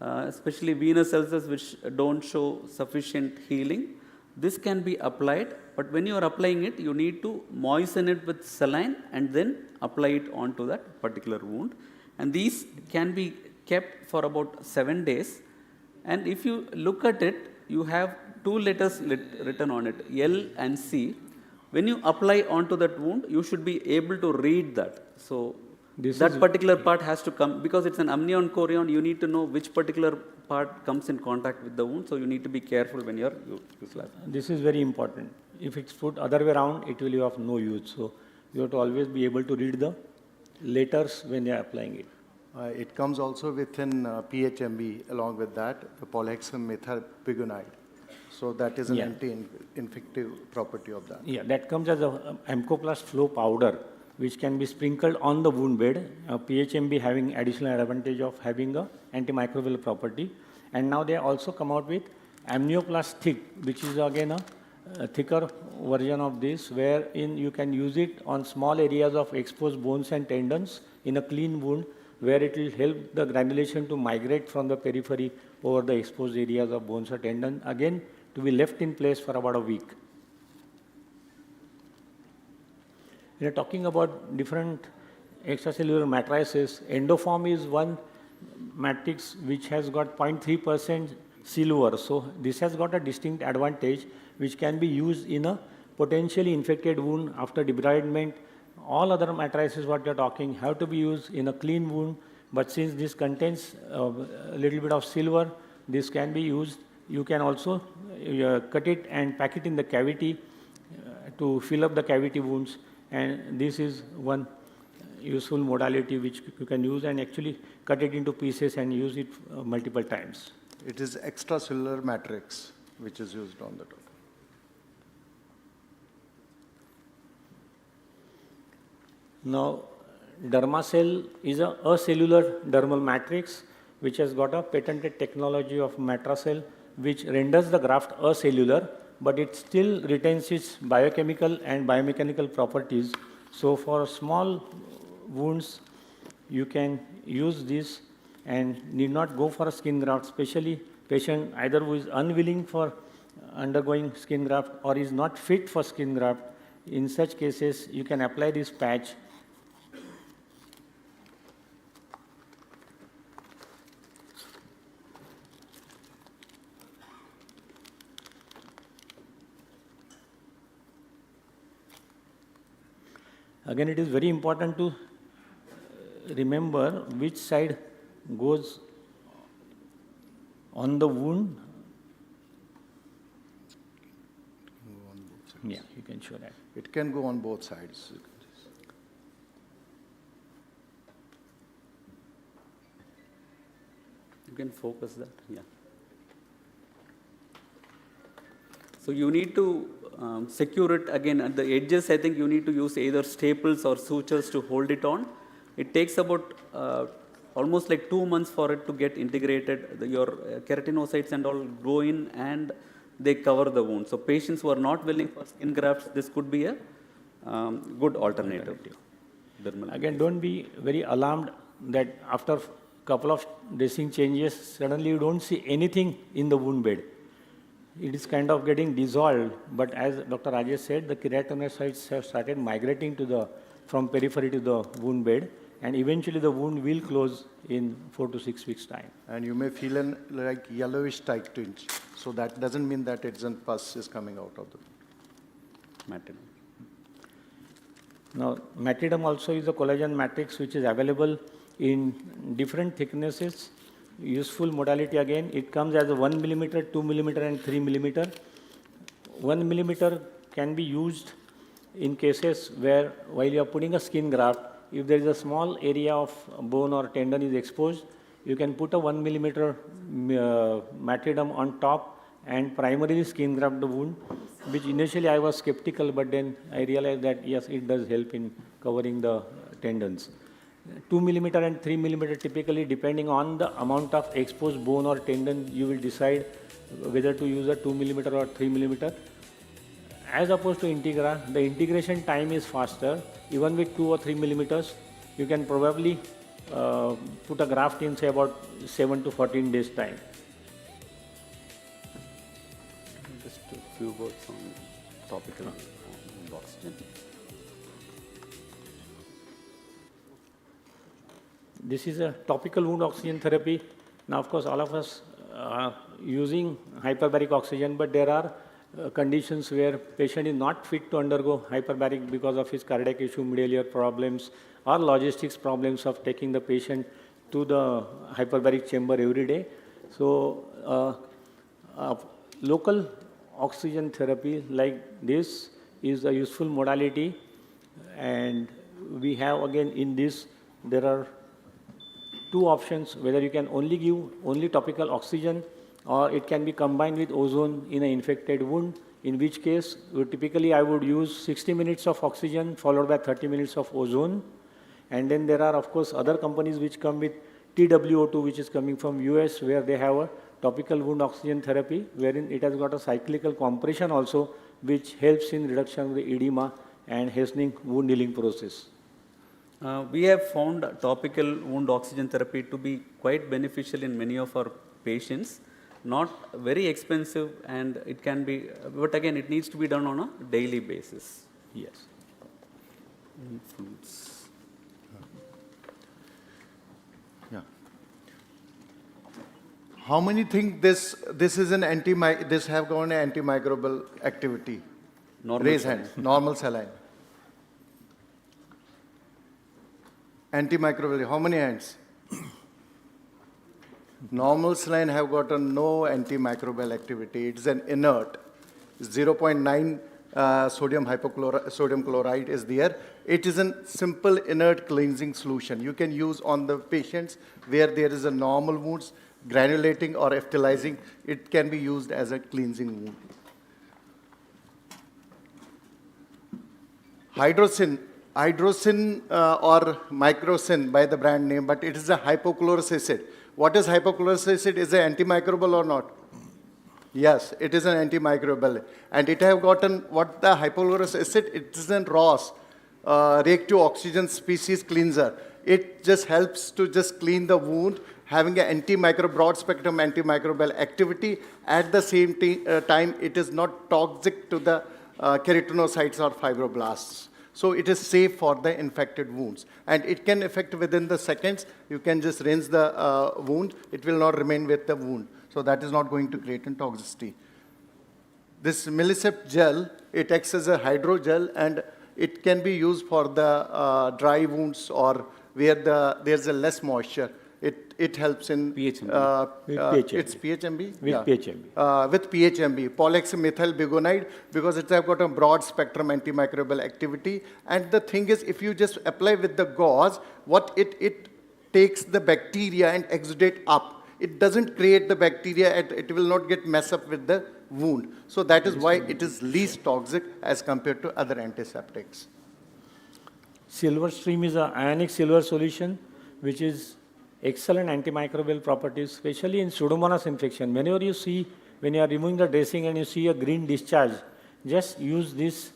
especially venous ulcers which don't show sufficient healing, this can be applied. But when you are applying it, you need to moisten it with saline and then apply it onto that particular wound. And these can be kept for about 7 days. And if you look at it, you have two letters written on it, L and C. When you apply onto that wound, you should be able to read that. So that particular part has to come, because it's an amnion chorion, you need to know which particular part comes in contact with the wound. So you need to be careful when you're using it. This is very important. If it's put other way around, it will be of no use. So you have to always be able to read the letters when you are applying it. It comes also within PHMB along with that, the polhexamethylpigunide. So that is an anti-infective property of that. Yeah, that comes as a amcoplast flow powder, which can be sprinkled on the wound bed. PHMB having additional advantage of having a antimicrobial property. And now they also come out with amnioplast thick, which is again a thicker version of this, wherein you can use it on small areas of exposed bones and tendons in a clean wound, where it will help the granulation to migrate from the periphery over the exposed areas of bones or tendon, again to be left in place for about a week. We are talking about different extracellular matrices. Endoform is one matrix which has got 0.3% silver. So this has got a distinct advantage which can be used in a potentially infected wound after debridement. All other matrices what you are talking have to be used in a clean wound, but since this contains a little bit of silver, this can be used. You can also cut it and pack it in the cavity to fill up the cavity wounds, and this is one useful modality which you can use and actually cut it into pieces and use it multiple times. It is extracellular matrix which is used on the top. Now, Dermacell is a acellular dermal matrix which has got a patented technology of Matracell which renders the graft acellular, but it still retains its biochemical and biomechanical properties. So for small wounds, you can use this and need not go for a skin graft, especially patient either who is unwilling for undergoing skin graft or is not fit for skin graft. In such cases, you can apply this patch. Again, it is very important to remember which side goes on the wound. Yeah, you can show that. It can go on both sides. You can focus that, yeah. So you need to secure it again at the edges. I think you need to use either staples or sutures to hold it on. It takes about almost like 2 months for it to get integrated. Your keratinocytes and all go in and they cover the wound. So patients who are not willing for skin grafts, this could be a good alternative. Again, don't be very alarmed that after a couple of dressing changes, suddenly you don't see anything in the wound bed. it is kind of getting dissolved. But as Dr. Rajesh said, the keratinocytes have started migrating from periphery to the wound bed, and eventually the wound will close in 4 to 6 weeks' time. And you may feel an like yellowish tight tinge. So that doesn't mean that it's a pus is coming out of the Maternal. Now, matidum also is a collagen matrix which is available in different thicknesses. Useful modality again, it comes as a 1 millimeter, 2 millimeter and 3 millimeter. 1 millimeter can be used in cases where while you are putting a skin graft, if there is a small area of bone or tendon is exposed, you can put a 1 millimeter matidum on top and primarily skin graft the wound, which initially I was skeptical, but then I realized that yes, it does help in covering the tendons. 2 millimeter and 3 millimeter typically, depending on the amount of exposed bone or tendon, you will decide whether to use a 2 millimeter or 3 millimeter. As opposed to Integra, the integration time is faster. Even with 2 or 3 millimeters, you can probably put a graft in, say, about 7 to 14 days time. Just a few words on topical oxygen. This is a topical wound oxygen therapy. Now, of course, all of us are using hyperbaric oxygen, but there are conditions where patient is not fit to undergo hyperbaric because of his cardiac issue, middle ear problems, or logistics problems of taking the patient to the hyperbaric chamber every day. So, local oxygen therapy like this is a useful modality, and we have again in this, there are two options, whether you can only give only topical oxygen or it can be combined with ozone in an infected wound, in which case typically I would use 60 minutes of oxygen followed by 30 minutes of ozone. And then there are of course other companies which come with TWO2, which is coming from US, where they have a topical wound oxygen therapy wherein it has got a cyclical compression also, which helps in reduction of the edema and hastening wound healing process. We have found topical wound oxygen therapy to be quite beneficial in many of our patients. Not very expensive, and it can be, but again, it needs to be done on a daily basis. Yes. Foods. Yeah. How many think this is an this have got an antimicrobial activity? Normal Raise saline. hand. Normal saline. Antimicrobial. How many hands? Normal saline have got a no antimicrobial activity. It's an inert. 0.9 sodium chloride is there. It is a simple inert cleansing solution. You can use on the patients where there is a normal wounds, granulating or epithelializing. It can be used as a cleansing wound. Hydrocin or microcin by the brand name, but it is a hypochlorous acid. What is hypochlorous acid? Is it antimicrobial or not? Yes, it is an antimicrobial. And it have gotten, what the hypochlorous acid, it is a ROS, reactive oxygen species cleanser. It just helps to just clean the wound, having an broad spectrum antimicrobial activity. At the same time, it is not toxic to the keratinocytes or fibroblasts. So it is safe for the infected wounds. And it can affect within the seconds. You can just rinse the wound. It will not remain with the wound. So that is not going to create a toxicity. This Millicept gel, it acts as a hydrogel, and it can be used for the dry wounds or where there's a less moisture. It helps in PHMB. With PHMB. It's PHMB? With Yeah. PHMB. With PHMB, polyoxymethyl because it's got a broad spectrum antimicrobial activity. And the thing is, if you just apply with the gauze, what it takes the bacteria and exudate up. It doesn't create the bacteria, it will not get messed up with the wound. So that is why it is least toxic as compared to other antiseptics. Silver stream is an ionic silver solution, which is excellent antimicrobial properties, especially in Pseudomonas infection. Whenever you see, when you are removing the dressing and you see a green discharge, just use this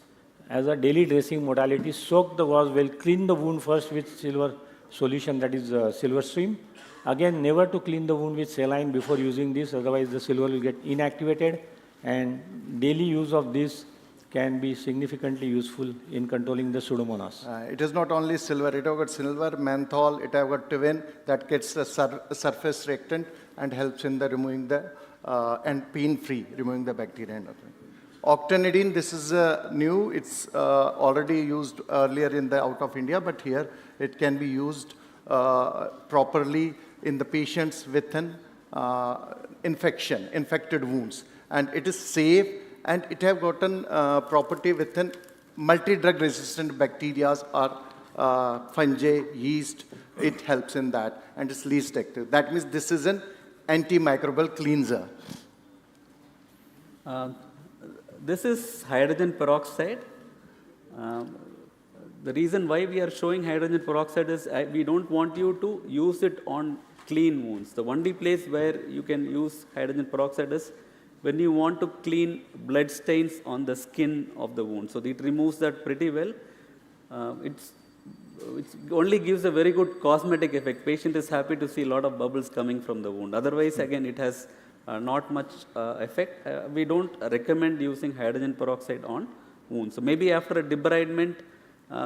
as a daily dressing modality. Soak the gauze well, clean the wound first with silver solution, that is silver stream. Again, never to clean the wound with saline before using this, otherwise the silver will get inactivated. And daily use of this can be significantly useful in controlling the Pseudomonas. It is not only silver, it have got silver, menthol, it have got twin that gets the surface reactant and helps in the removing the, and pain-free, removing the bacteria and other. Octanidine, this is new, it's already used earlier in the out of India, but here it can be used properly in the patients with an infected wounds. And it is safe, and it have gotten property within multi-drug resistant bacteria or fungi, yeast. It helps in that, and it's least active. That means this is an antimicrobial cleanser. This is hydrogen peroxide. The reason why we are showing hydrogen peroxide is we don't want you to use it on clean wounds. The only place where you can use hydrogen peroxide is when you want to clean blood stains on the skin of the wound. So it removes that pretty well. It only gives a very good cosmetic effect. Patient is happy to see a lot of bubbles coming from the wound. Otherwise, again, it has not much effect. We don't recommend using hydrogen peroxide on wounds. So maybe after a debridement,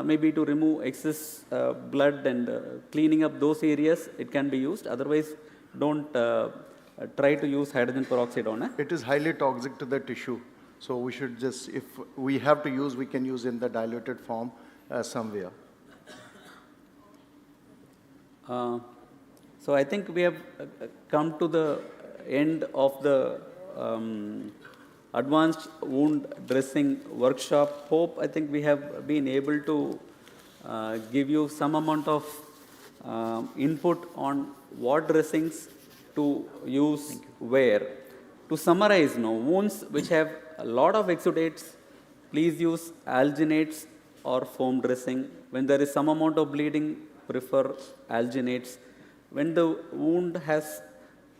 maybe to remove excess blood and cleaning up those areas, it can be used. Otherwise, don't try to use hydrogen peroxide on it. It is highly toxic to the tissue. So we should just, if we have to use, we can use in the diluted form somewhere. So I think we have come to the end of the advanced wound dressing workshop. I think we have been able to give you some amount of input on what dressings to use where. To summarize now, wounds which have a lot of exudates, please use alginates or foam dressing. When there is some amount of bleeding, prefer alginates. When the wound has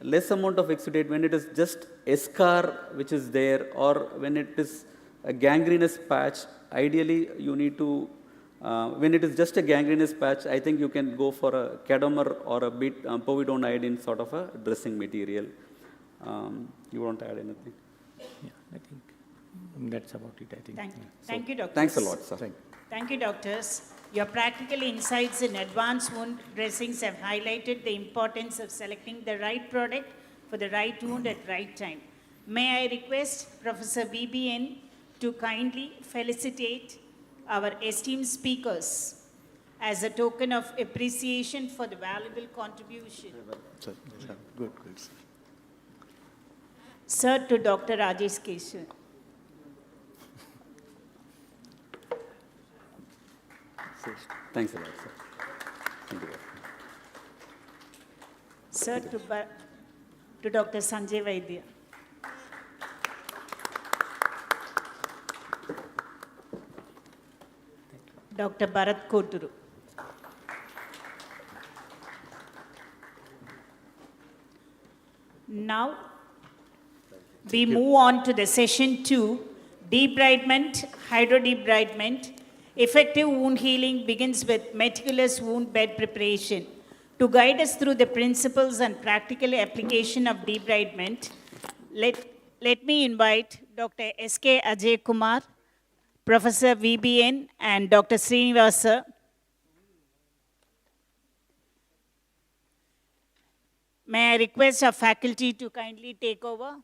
less amount of exudate, when it is just a scar which is there, or when it is a gangrenous patch, ideally you need to, when it is just a gangrenous patch, I think you can go for a cadomer or a bit povidone iodine sort of a dressing material. You want to add anything? Yeah, I think that's about it, I think. Thank you, doctors. Thanks a lot, sir. Thank you, doctors. Your practical insights in advanced wound dressings have highlighted the importance of selecting the right product for the right wound at right time. May I request Professor VBN to kindly felicitate our esteemed speakers as a token of appreciation for the valuable contribution. Sir, good. Sir, to Dr. Rajesh Keshav. Thanks a lot, sir. Thank you. Sir, to Dr. Sanjay Vaidya. Dr. Bharat Koturu. Now, we move on to the session 2, debridement, hydrodebridement. Effective wound healing begins with meticulous wound bed preparation. To guide us through the principles and practical application of debridement, let me invite Dr. S.K. Ajay Kumar, Professor VBN, and Dr. Srinivasa. May I request our faculty to kindly take over?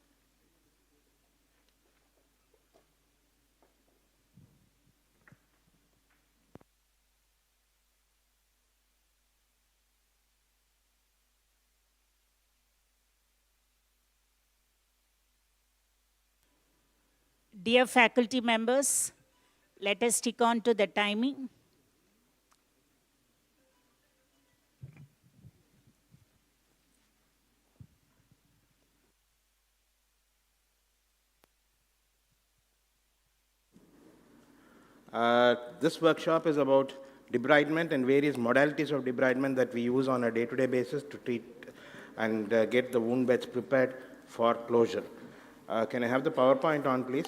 Dear faculty members, let us stick on to the timing. This workshop is about debridement and various modalities of debridement that we use on a day-to-day basis to treat and get the wound beds prepared for closure. Can I have the PowerPoint on, please?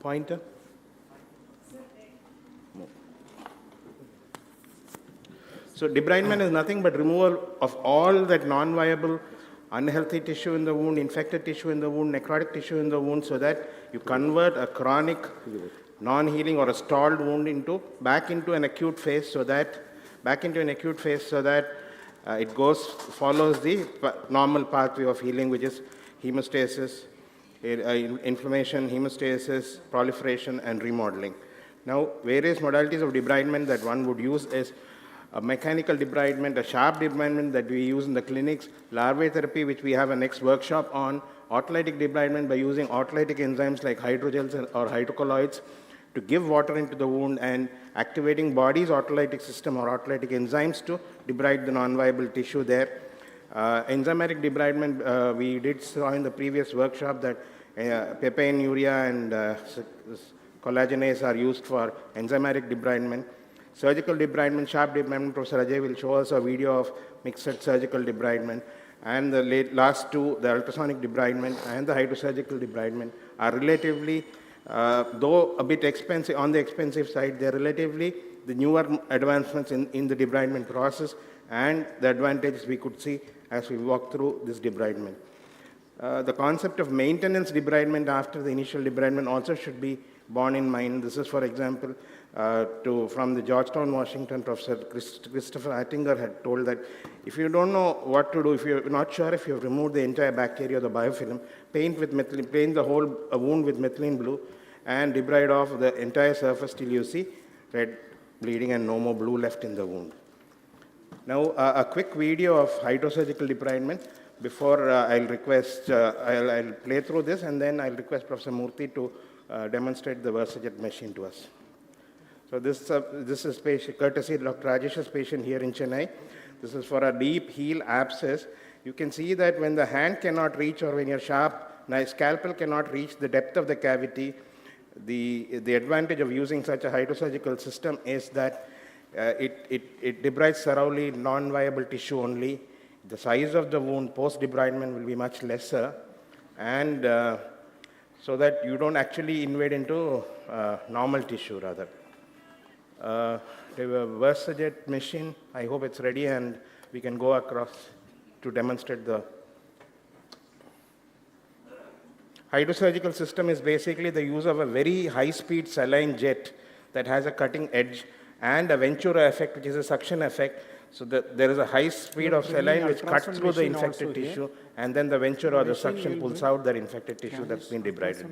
Pointer? No. So debridement is nothing but removal of all that non-viable, unhealthy tissue in the wound, infected tissue in the wound, necrotic tissue in the wound, so that you convert a chronic, non-healing or a stalled wound back into an acute phase, so that it follows the normal pathway of healing, which is hemostasis, inflammation, hemostasis, proliferation, and remodeling. Now, various modalities of debridement that one would use is a mechanical debridement, a sharp debridement that we use in the clinics, larvae therapy, which we have a next workshop on, autolytic debridement by using autolytic enzymes like hydrogels or hydrocolloids to give water into the wound and activating body's autolytic system or autolytic enzymes to debride the non-viable tissue there. Enzymatic debridement, we did saw in the previous workshop that papain, urea, and collagenase are used for enzymatic debridement. Surgical debridement, sharp debridement, Professor Ajay will show us a video of mixed surgical debridement. And the last two, the ultrasonic debridement and the hydrosurgical debridement, are relatively, though a bit expensive, on the expensive side, they're relatively the newer advancements in the debridement process and the advantages we could see as we walk through this debridement. The concept of maintenance debridement after the initial debridement also should be borne in mind. This is, for example, from the Georgetown, Washington, Professor Christopher Attinger had told that if you don't know what to do, if you're not sure if you've removed the entire bacteria or the biofilm, paint the whole wound with methylene blue and debride off the entire surface till you see red bleeding and no more blue left in the wound. Now, a quick video of hydrosurgical debridement before I'll request, I'll play through this, and then I'll request Professor Murthy to demonstrate the Versajet machine to us. So this is patient, courtesy Dr. Rajesh's patient here in Chennai. This is for a deep heel abscess. You can see that when the hand cannot reach, or when your scalpel cannot reach the depth of the cavity, the advantage of using such a hydrosurgical system is that it debrides thoroughly non-viable tissue only. The size of the wound post-debridement will be much lesser, and so that you don't actually invade into normal tissue rather. The Versajet machine, I hope it's ready and we can go across to demonstrate the hydrosurgical system. Is basically the use of a very high-speed saline jet that has a cutting edge and a Ventura effect, which is a suction effect. So there is a high speed of saline which cuts through the infected tissue, and then the Ventura or the suction pulls out that infected tissue that's been debrided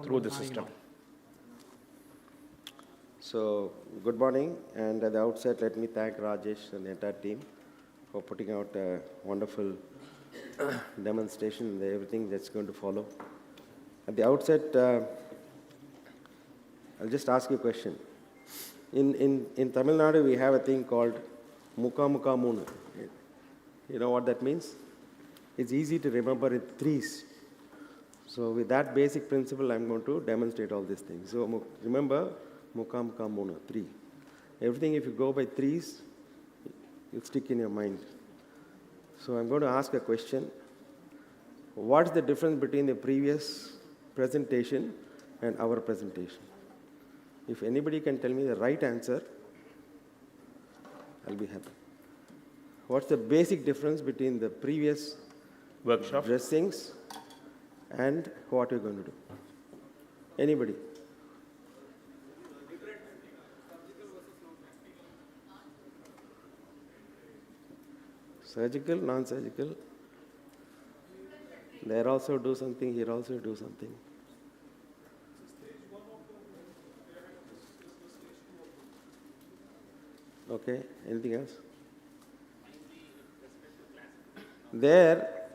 through the system. So, good morning, and at the outset, let me thank Rajesh and the entire team for putting out a wonderful demonstration and everything that's going to follow. At the outset, I'll just ask you a question. In Tamil Nadu, we have a thing called Muka Muka Moonu. You know what that means? It's easy to remember in threes. So with that basic principle, I'm going to demonstrate all these things. So remember, Muka Muka Moonu, 3. Everything, if you go by threes, it'll stick in your mind. So I'm going to ask a question. What's the difference between the previous presentation and our presentation? If anybody can tell me the right answer, I'll be happy. What's the basic difference between the previous Workshop dressings and what you're going to do? Anybody? Surgical, non-surgical. There also do something, here also do something. Okay, anything else? There,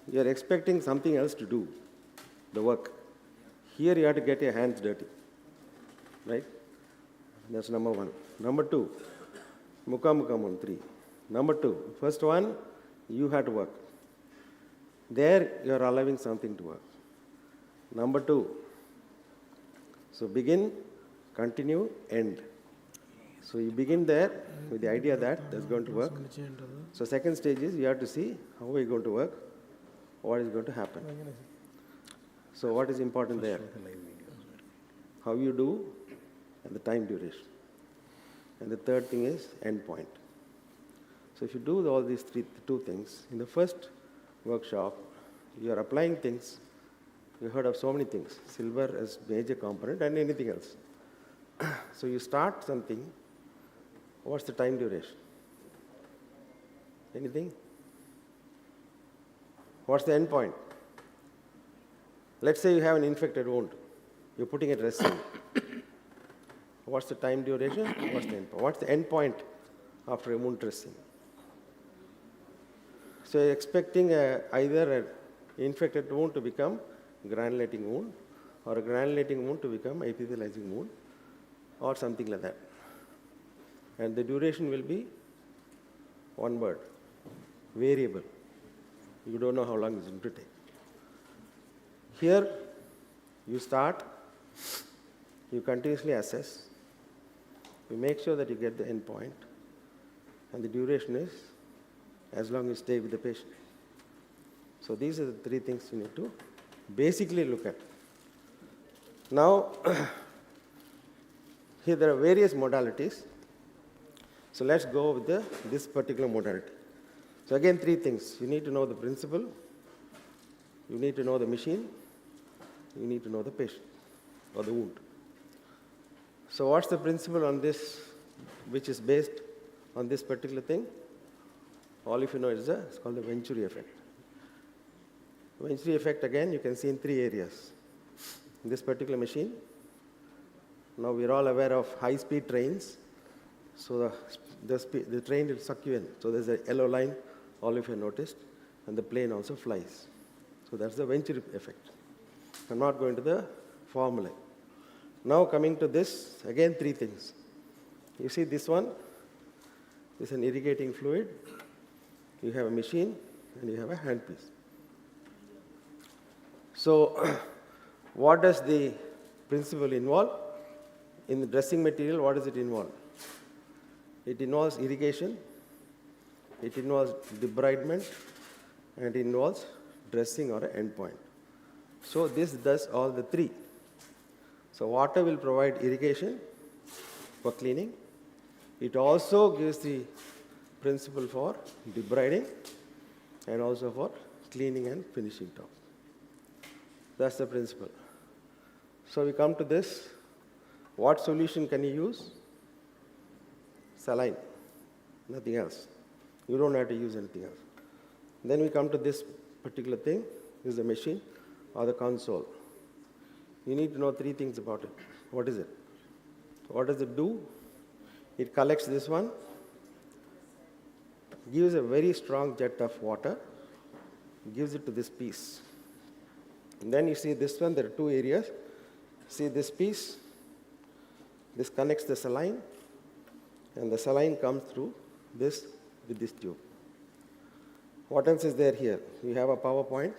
you are expecting something else to do, the work. Here you have to get your hands dirty, right? That's number 1. Number 2, Muka Muka Moonu, 3. Number 2, first one, you have to work. There, you are allowing something to work. Number 2, so begin, continue, end. So you begin there with the idea that that's going to work. So second stage is you have to see how are you going to work, what is going to happen. So what is important there? how you do, and the time duration. And the third thing is endpoint. So if you do all these two things, in the first workshop, you are applying things. You heard of so many things, silver as major component and anything else. So you start something, what's the time duration? Anything? What's the end point? Let's say you have an infected wound. You're putting a dressing. What's the time duration? What's the end point? What's the end point after a wound dressing? So you're expecting either an infected wound to become granulating wound, or a granulating wound to become epithelializing wound, or something like that. And the duration will be one word, variable. You don't know how long it's going to take. Here, you start, you continuously assess, you make sure that you get the end point, and the duration is as long as you stay with the patient. So these are the three things you need to basically look at. Now, here there are various modalities. So let's go with this particular modality. So again, three things. You need to know the principle, you need to know the machine, you need to know the patient or the wound. So what's the principle on this, which is based on this particular thing? All of you know it's called the Venturi effect. Venturi effect, again, you can see in three areas. In this particular machine, now we're all aware of high-speed trains. So the train will suck you in. So there's a yellow line, all of you noticed, and the plane also flies. So that's the Venturi effect. I'm not going to the formula. Now coming to this, again, three things. You see this one, this is an irrigating fluid. You have a machine, and you have a handpiece. So what does the principle involve? In the dressing material, what does it involve? It involves irrigation, it involves debridement, and it involves dressing or an endpoint. So this does all the three. So water will provide irrigation for cleaning. It also gives the principle for debriding and also for cleaning and finishing top. That's the principle. So we come to this. What solution can you use? Saline, nothing else. You don't have to use anything else. Then we come to this particular thing. This is the machine or the console. You need to know three things about it. What is it? What does it do? It collects this one, gives a very strong jet of water, gives it to this piece. And then you see this one, there are two areas. See this piece? This connects the saline, and the saline comes through this with this tube. What else is there here? You have a power point,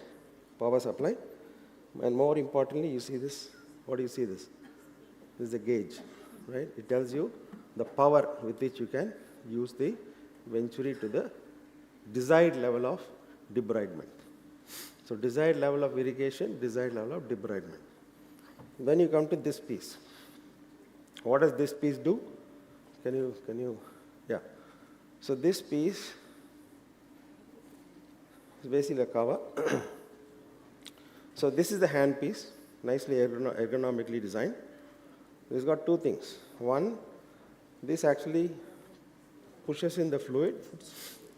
power supply, and more importantly, you see this. What do you see this? This is a gauge, right? It tells you the power with which you can use the Venturi to the desired level of debridement. So desired level of irrigation, desired level of debridement. Then you come to this piece. What does this piece do? Can you, yeah. So this piece is basically a cover. So this is the hand piece, nicely ergonomically designed. It's got two things. One, this actually pushes in the fluid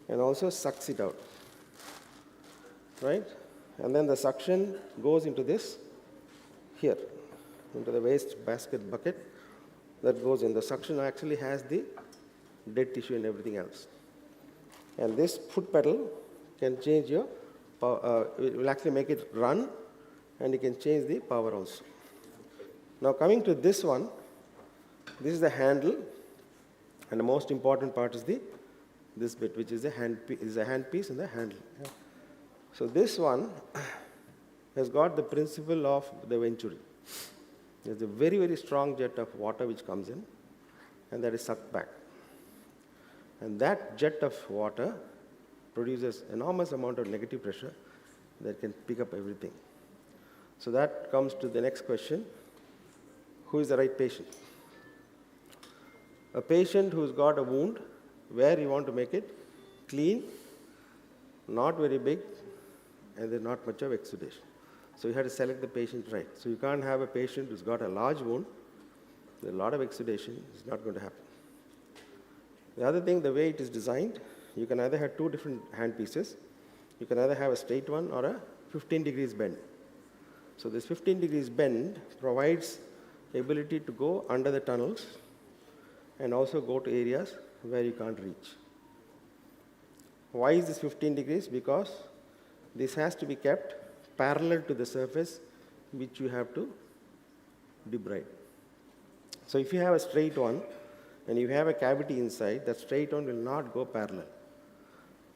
and also sucks it out, right? And then the suction goes into this here, into the waste basket bucket that goes in. The suction actually has the dead tissue and everything else. And this foot pedal can change your power, it will actually make it run, and you can change the power also. Now coming to this one, this is the handle, and the most important part is this bit, which is the handpiece and the handle. Yeah. So this one has got the principle of the Venturi. There's a very, very strong jet of water which comes in, and that is sucked back. And that jet of water produces enormous amount of negative pressure that can pick up everything. So that comes to the next question. who is the right patient? A patient who's got a wound where you want to make it clean, not very big, and there's not much of exudation. So you have to select the patient right. So you can't have a patient who's got a large wound, there's a lot of exudation, it's not going to happen. The other thing, the way it is designed, you can either have two different hand pieces. You can either have a straight one or a 15 degrees bend. So this 15 degrees bend provides the ability to go under the tunnels and also go to areas where you can't reach. Why is this 15 degrees? Because this has to be kept parallel to the surface which you have to debride. So if you have a straight one and you have a cavity inside, that straight one will not go parallel.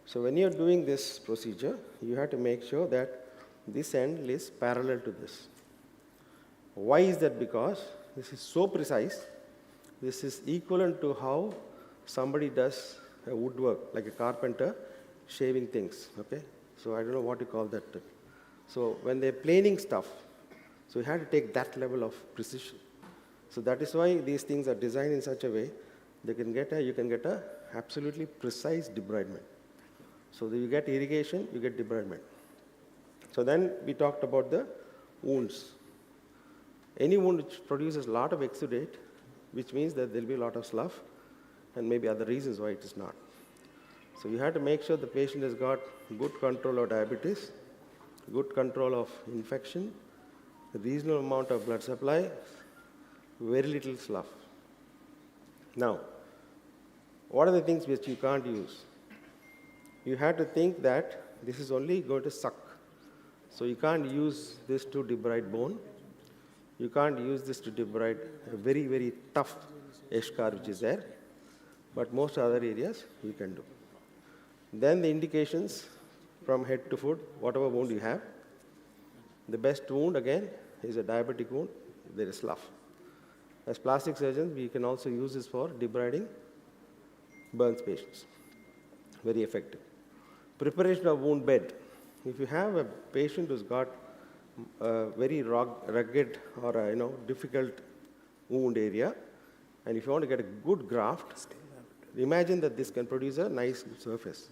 So when you're doing this procedure, you have to make sure that this end is parallel to this. Why is that? Because this is so precise. This is equivalent to how somebody does a woodwork, like a carpenter shaving things, okay? So I don't know what you call that. So when they're planing stuff, so you have to take that level of precision. So that is why these things are designed in such a way you can get a absolutely precise debridement. So you get irrigation, you get debridement. So then we talked about the wounds. Any wound which produces a lot of exudate, which means that there will be a lot of slough and maybe other reasons why it is not. So you have to make sure the patient has got good control of diabetes, good control of infection, a reasonable amount of blood supply, very little slough. Now, what are the things which you can't use? You have to think that this is only going to suck. So you can't use this to debride bone. You can't use this to debride a very, very tough eschar which is there. But most other areas you can do. Then the indications from head to foot, whatever wound you have. The best wound again is a diabetic wound. There is slough. As plastic surgeons, we can also use this for debriding burns patients. Very effective. Preparation of wound bed. If you have a patient who's got a very rugged or a, difficult wound area, and if you want to get a good graft, imagine that this can produce a nice surface.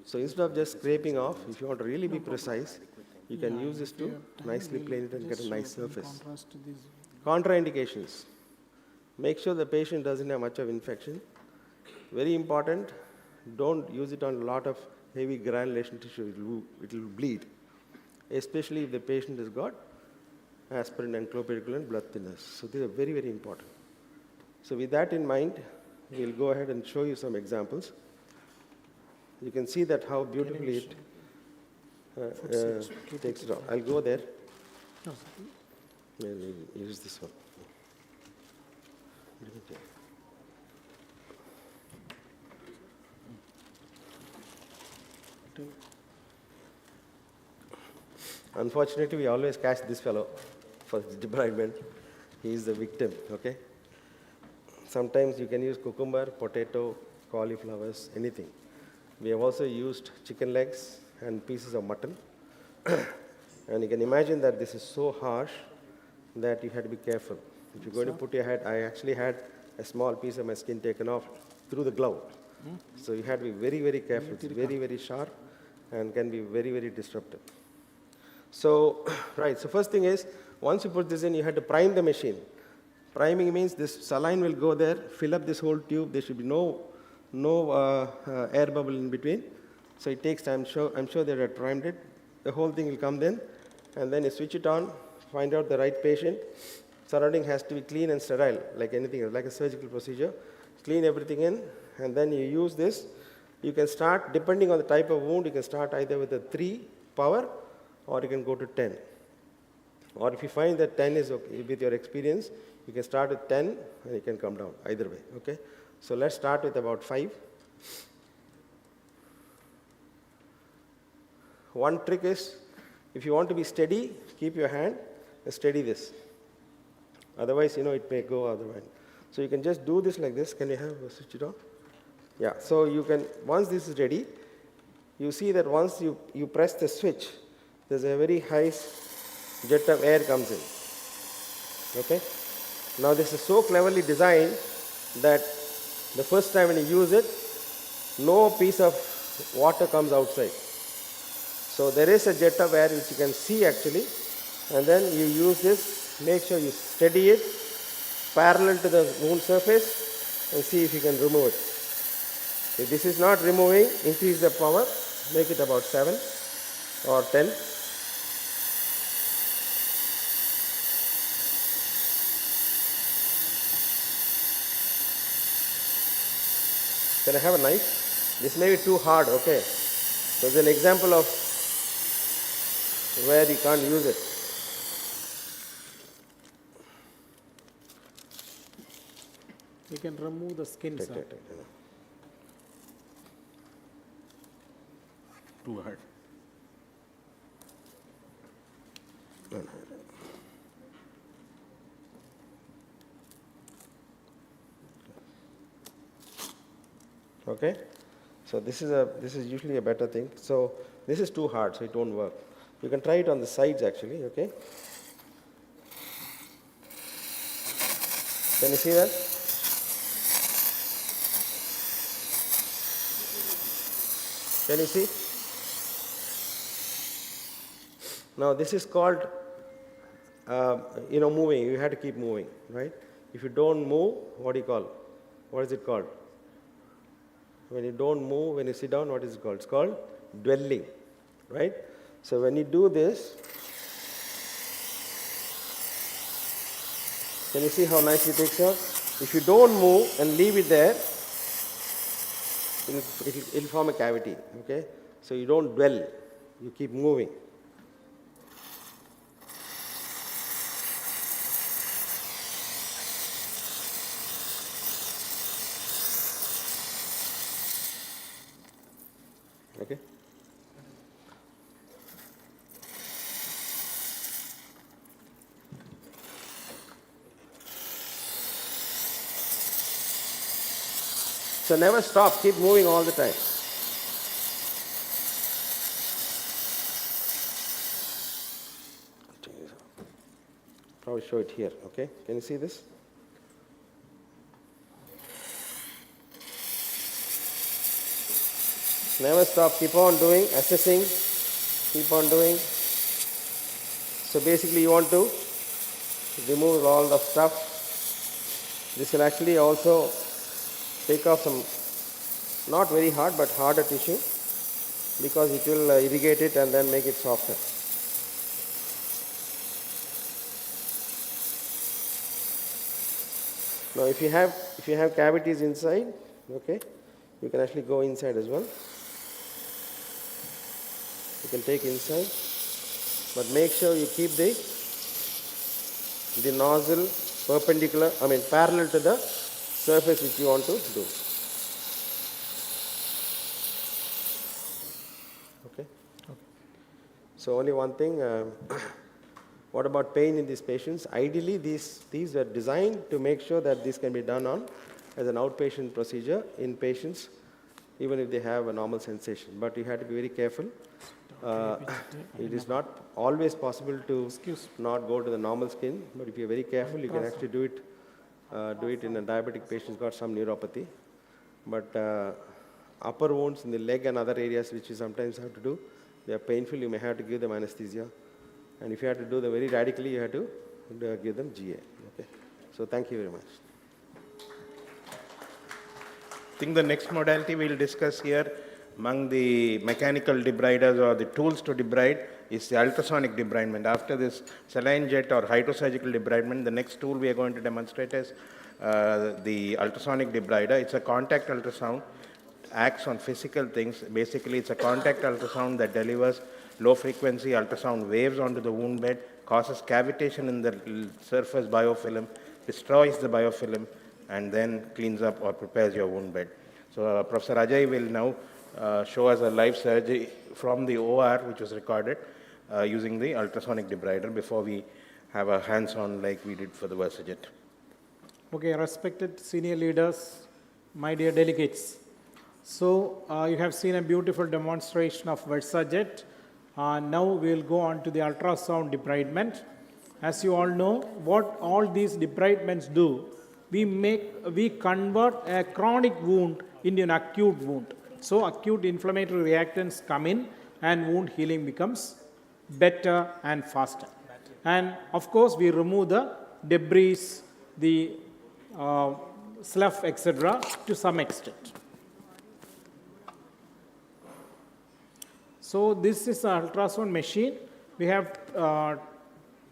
So instead of just scraping off, if you want to really be precise, you can use this to nicely plane it and get a nice surface. Contraindications. Make sure the patient doesn't have much of infection. Very important, don't use it on a lot of heavy granulation tissue, it will bleed, especially if the patient has got aspirin and clopidogrel blood thinners. So these are very, very important. So with that in mind, we'll go ahead and show you some examples. You can see that how beautifully it takes it off. I'll go there. We'll use this one. Unfortunately, we always catch this fellow for debridement. He is the victim, okay? Sometimes you can use cucumber, potato, cauliflowers, anything. We have also used chicken legs and pieces of mutton. And you can imagine that this is so harsh that you have to be careful. If you're going to put your head, I actually had a small piece of my skin taken off through the glove. So you have to be very, very careful. It's very, very sharp and can be very, very disruptive. So, right, so first thing is, once you put this in, you have to prime the machine. Priming means this saline will go there, fill up this whole tube. There should be no air bubble in between. So it takes time. I'm sure they had primed it. The whole thing will come then, and then you switch it on, find out the right patient. Surrounding has to be clean and sterile, like anything else, like a surgical procedure. Clean everything in, and then you use this. You can start, depending on the type of wound, you can start either with a 3 power, or you can go to 10. Or if you find that 10 is okay, with your experience, you can start with 10, and you can come down, either way, okay? So let's start with about 5. One trick is, if you want to be steady, keep your hand and steady this. Otherwise, it may go otherwise. So you can just do this like this. Can you have switch it on? Yeah, so you can, once this is ready, you see that once you press the switch, there's a very high jet of air comes in. Okay? Now this is so cleverly designed that the first time when you use it, no piece of water comes outside. So there is a jet of air which you can see actually, and then you use this, make sure you steady it parallel to the wound surface and see if you can remove it. If this is not removing, increase the power, make it about 7 or 10. Can I have a knife? This may be too hard, okay. So it's an example of where you can't use it. You can remove the skin, sir. Too hard. Okay, so this is usually a better thing. So this is too hard, so it won't work. You can try it on the sides actually. Okay, can you see that? Can you see? Now this is called, moving. You have to keep moving, right? If you don't move, what do you call? What is it called? When you don't move, when you sit down, what is it called? It's called dwelling, right? So when you do this, can you see how nicely it takes out? If you don't move and leave it there, it'll form a cavity, okay? So you don't dwell, you keep moving. Okay. So never stop, keep moving all the time. Probably show it here, okay? Can you see this? Never stop, keep on doing, assessing, keep on doing. So basically you want to remove all the stuff. This will actually also take off some, not very hard, but harder tissue, because it will irrigate it and then make it softer. Now if you have cavities inside, okay, you can actually go inside as well. You can take inside, but make sure you keep the nozzle parallel to the surface which you want to do. Okay. So only one thing. What about pain in these patients? Ideally, these were designed to make sure that this can be done as an outpatient procedure in patients, even if they have a normal sensation. But you have to be very careful. It is not always possible to not go to the normal skin, but if you're very careful, you can actually do it in a diabetic patient who's got some neuropathy. But upper wounds in the leg and other areas which you sometimes have to do, they are painful, you may have to give them anesthesia. And if you have to do them very radically, you have to give them GA. Okay. So thank you very much. I think the next modality we'll discuss here among the mechanical debriders or the tools to debride is the ultrasonic debridement. After this saline jet or hydrosurgical debridement, the next tool we are going to demonstrate is the ultrasonic debrider. It's a contact ultrasound, acts on physical things. Basically, it's a contact ultrasound that delivers low-frequency ultrasound waves onto the wound bed, causes cavitation in the surface biofilm, destroys the biofilm, and then cleans up or prepares your wound bed. So Professor Ajay will now show us a live surgery from the OR, which was recorded using the ultrasonic debrider before we have a hands-on like we did for the VersaJet. Okay, respected senior leaders, my dear delegates. So you have seen a beautiful demonstration of VersaJet. Now we will go on to the ultrasound debridement. as you all know, what all these debridements do, we convert a chronic wound into an acute wound. So acute inflammatory reactants come in and wound healing becomes better and faster. And of course, we remove the debris, the slough, etc. to some extent. So this is an ultrasound machine. We have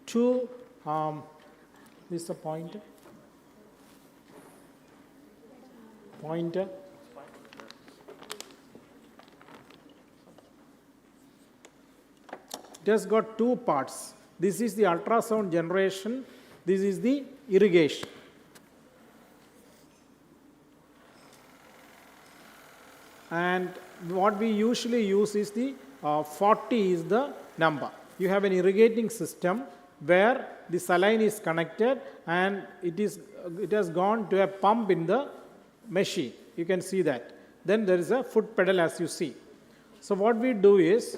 two, this is a pointer. It has got two parts. This is the ultrasound generation. This is the irrigation. And what we usually use is the 40 is the number. You have an irrigating system where the saline is connected and it has gone to a pump in the machine. You can see that. Then there is a foot pedal as you see. So what we do is,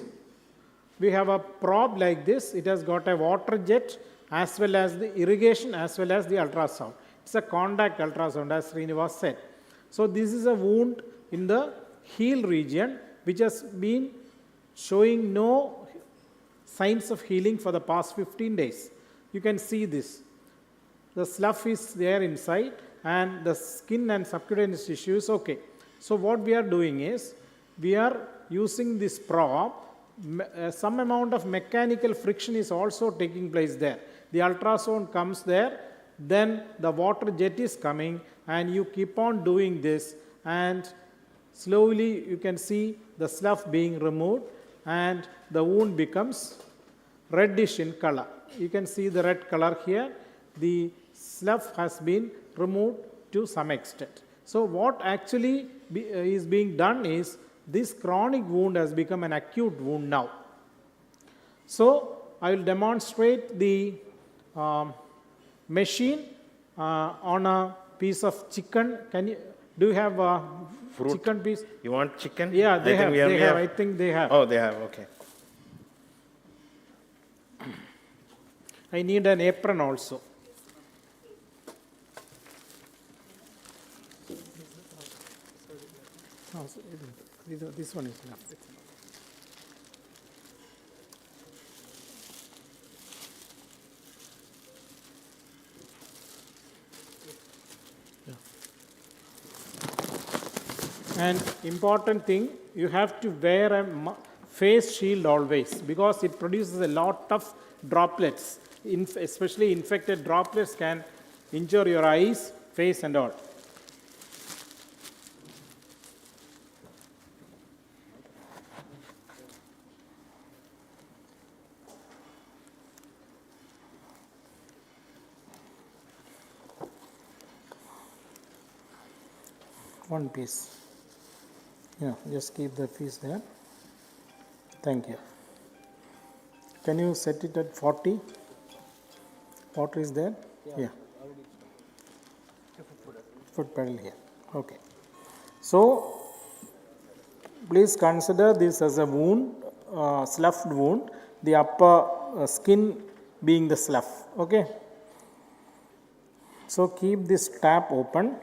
we have a probe like this. It has got a water jet as well as the irrigation as well as the ultrasound. It's a contact ultrasound, as Srinivas said. So this is a wound in the heel region which has been showing no signs of healing for the past 15 days. You can see this. The slough is there inside and the skin and subcutaneous tissue is okay. So what we are doing is, we are using this probe. Some amount of mechanical friction is also taking place there. The ultrasound comes there, then the water jet is coming, and you keep on doing this, and slowly you can see the slough being removed and the wound becomes reddish in color. You can see the red color here. The slough has been removed to some extent. So what actually is being done is, this chronic wound has become an acute wound now. So I will demonstrate the machine on a piece of chicken. Do you have a chicken piece? You want chicken? Yeah, I think they have. Oh, they have, okay. I need an apron also. Oh, so this one is enough. And important thing, you have to wear a face shield always, because it produces a lot of droplets. Especially infected droplets can injure your eyes, face and all. One piece. Yeah, just keep the piece there. Thank you. Can you set it at 40? Water is there? Yeah. Foot pedal here. Okay. So, please consider this as a wound, sloughed wound, the upper skin being the slough. Okay. So, keep this tap open.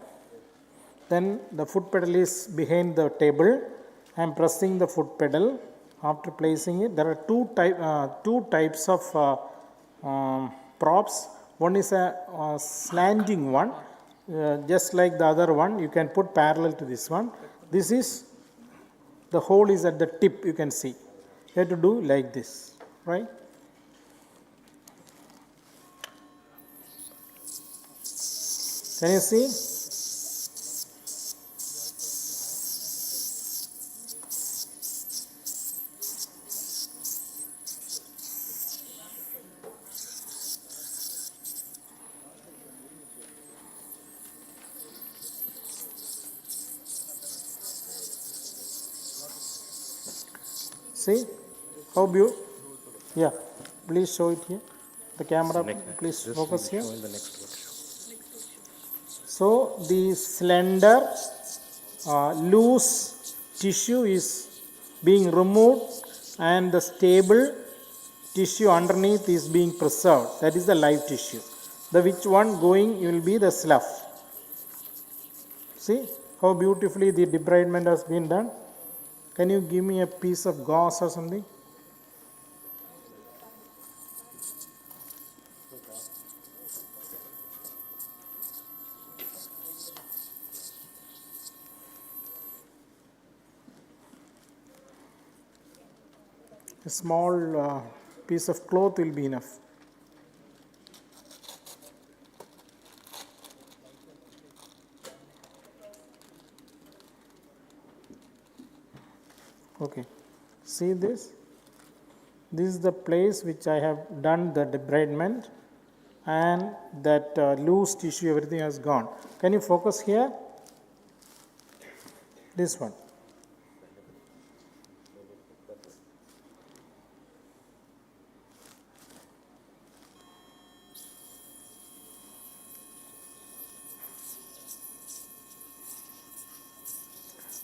Then the foot pedal is behind the table. I am pressing the foot pedal. After placing it, there are two types of props. One is a slanting one, just like the other one. You can put parallel to this one. This is, the hole is at the tip, you can see. You have to do like this, right? Can you see? See how beautiful? Yeah, please show it here. The camera, please focus here. So the slender, loose tissue is being removed, and the stable tissue underneath is being preserved. That is the live tissue. The which one going will be the slough. See how beautifully the debridement has been done. Can you give me a piece of gauze or something? A small piece of cloth will be enough. Okay, see this? This is the place which I have done the debridement, and that loose tissue, everything has gone. Can you focus here? This one.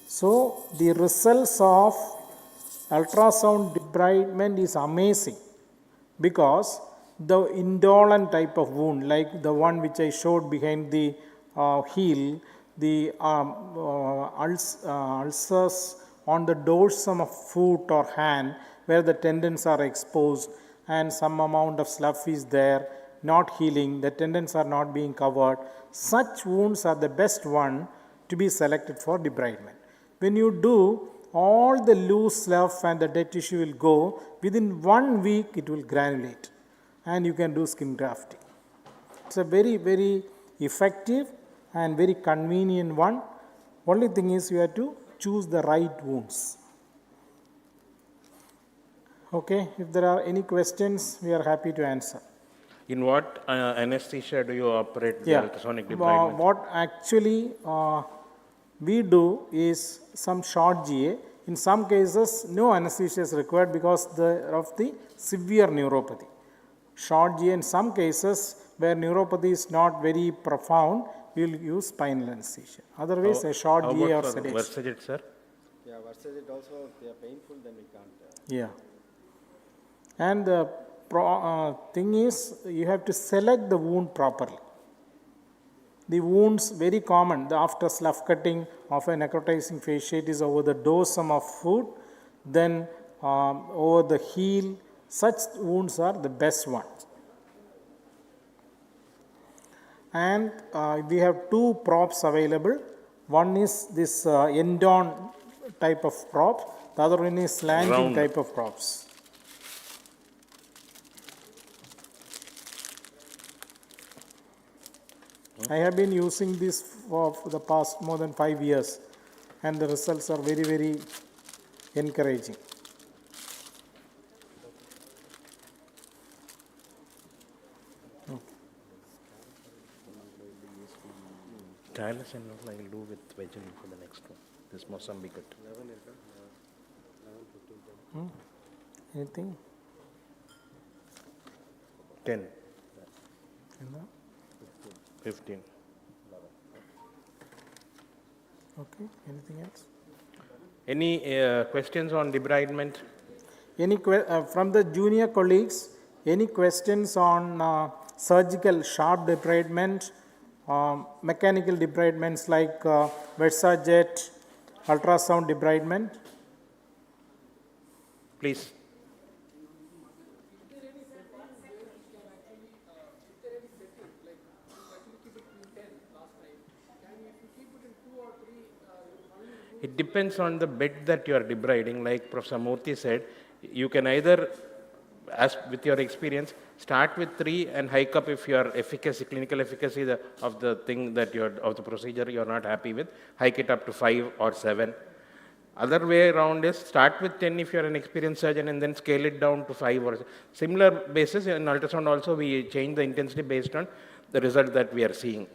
So the results of ultrasound debridement is amazing, because the indolent type of wound, like the one which I showed behind the heel, the ulcers on the dorsum of foot or hand where the tendons are exposed and some amount of slough is there, not healing, the tendons are not being covered, such wounds are the best one to be selected for debridement. When you do, all the loose slough and the dead tissue will go. Within 1 week, it will granulate, and you can do skin grafting. It's a very, very effective and very convenient one. Only thing is you have to choose the right wounds. Okay, if there are any questions, we are happy to answer. In what anesthesia do you operate the ultrasonic debridement? What actually we do is some short GA. In some cases, no anesthesia is required because of the severe neuropathy. Short GA, in some cases where neuropathy is not very profound, we will use spinal anesthesia. Otherwise, a short GA or sedation. Versagit, sir? Yeah, Versagit also, if they are painful, then we can't. Yeah. And the thing is, you have to select the wound properly. The wounds, very common, after slough cutting of a necrotizing fasciite is over the dorsum of foot, then over the heel. Such wounds are the best ones. And we have two props available. One is this end-on type of prop, the other one is slanting type of props. I have been using this for the past more than 5 years, and the results are very, very encouraging. Stylus and all I will do with Vegin for the next one. This Mozambique. Anything? 10. 15. Okay, anything else? Any questions on debridement? Any from the junior colleagues, any questions on surgical sharp debridement, mechanical debridements like Versajet, ultrasound debridement? Please. It depends on the bed that you are debriding. Like Professor Murthy said, you can either, as with your experience, start with 3 and hike up if your efficacy, clinical efficacy of the thing that of the procedure you're not happy with, hike it up to 5 or 7. Other way around is start with 10 if you're an experienced surgeon and then scale it down to 5 or similar basis. In ultrasound also we change the intensity based on the result that we are seeing.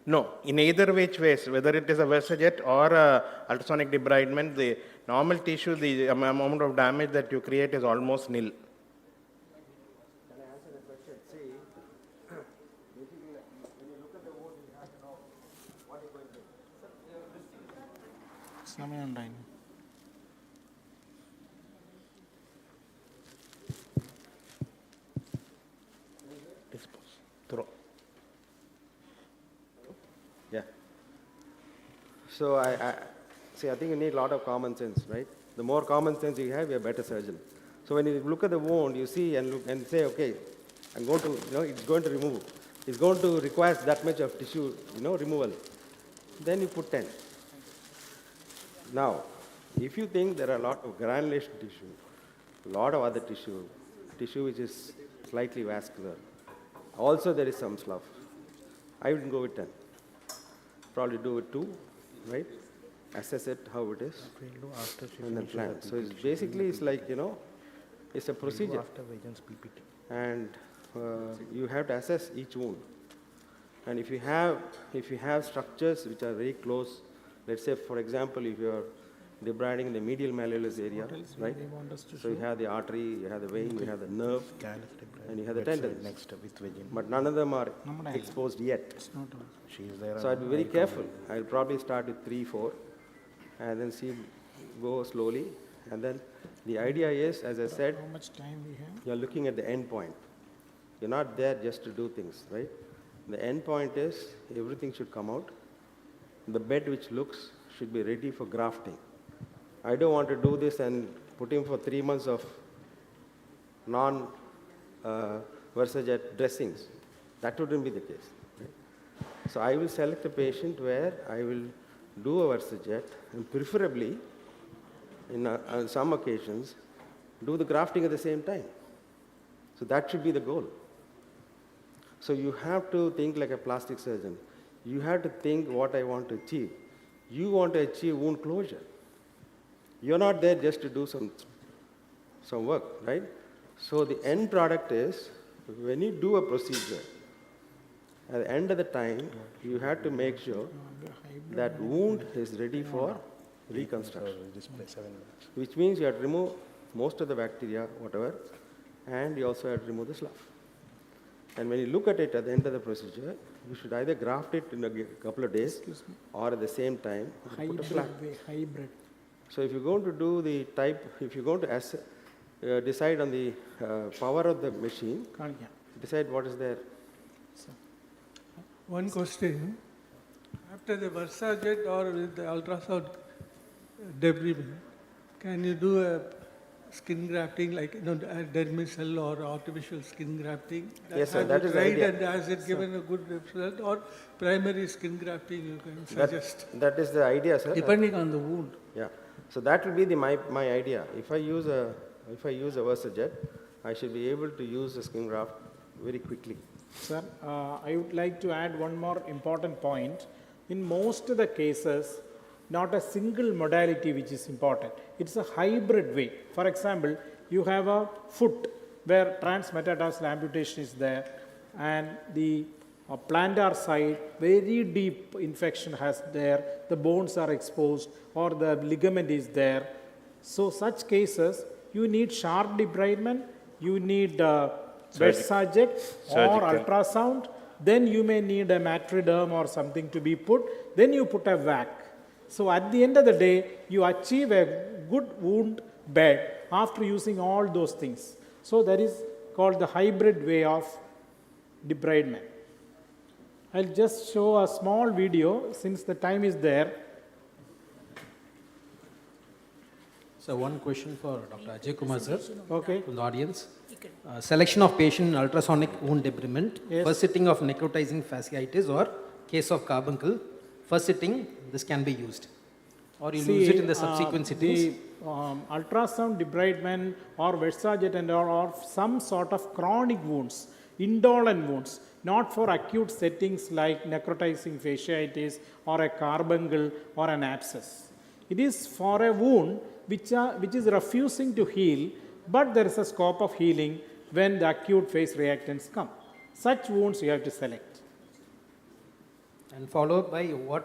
No, in either which ways, whether it is a Versajet or a ultrasonic debridement, the normal tissue, the amount of damage that you create is almost nil. Can I answer the question? See, basically, when you look at the wound, you have to know what is going to. Dispose. Throw. Yeah. So I think you need a lot of common sense, right? The more common sense you have, you're a better surgeon. So when you look at the wound, you see and look and say, okay, I'm going to, it's going to remove. It's going to require that much of tissue, removal. Then you put 10. Now, if you think there are a lot of granulation tissue, a lot of other tissue which is slightly vascular, also there is some slough, I would go with 10. Probably do it 2, right? Assess it, how it is, and then plan. So it's basically, it's like, it's a procedure. And you have to assess each wound. And if you have structures which are very close, let's say, for example, if you are debriding the medial malleolus area, right? So you have the artery, you have the vein, you have the nerve, and you have the tendons. But none of them are exposed yet. So I'd be very careful. I'll probably start with 3, 4, and then go slowly. And then the idea is, as I said, How much time we have? you're looking at the end point. You're not there just to do things, right? The end point is everything should come out. The bed which looks should be ready for grafting. I don't want to do this and put him for 3 months of non-Versajet dressings. That wouldn't be the case. Right? So I will select a patient where I will do a Versajet and preferably, on some occasions, do the grafting at the same time. So that should be the goal. So you have to think like a plastic surgeon. You have to think what I want to achieve. You want to achieve wound closure. You're not there just to do some work, right? So the end product is, when you do a procedure, at the end of the time, you have to make sure that wound is ready for reconstruction. Which means you have to remove most of the bacteria, whatever, and you also have to remove the slough. And when you look at it at the end of the procedure, you should either graft it in a couple of days or at the same time put a flap. Hybrid. So if you're going to do the type, if you're going to decide on the power of the machine, decide what is there. One question. After the Versajet or with the ultrasound debridement, can you do a skin grafting like a dermis cell or artificial skin grafting? Yes, sir, has that it is the right idea. and has it given a good result, or primary skin grafting you can suggest? That is the idea, sir. Depending on the wound. Yeah. So that will be my idea. If I use a Versajet, I should be able to use the skin graft very quickly. Sir, I would like to add one more important point. In most of the cases, not a single modality which is important. It's a hybrid way. For example, you have a foot where transmetatarsal amputation is there, and the plantar side, very deep infection has there, the bones are exposed, or the ligament is there. So such cases, you need sharp debridement, you need Versajet or ultrasound, then you may need a matriderm or something to be put, then you put a vac. So at the end of the day, you achieve a good wound bed after using all those things. So that is called the hybrid way of debridement. I'll just show a small video since the time is there. So one question for Dr. Ajay Kumar sir, Okay. from the audience. Selection of patient in ultrasonic wound debridement, Yes. first sitting of necrotizing fasciitis or case of carbuncle, first sitting this can be used, or you use it in the subsequent sittings. The ultrasound debridement or Versajet and or some sort of chronic wounds, indolent wounds, not for acute settings like necrotizing fasciitis or a carbuncle or an abscess. It is for a wound which is refusing to heal, but there is a scope of healing when the acute phase reactants come. Such wounds you have to select. And followed by what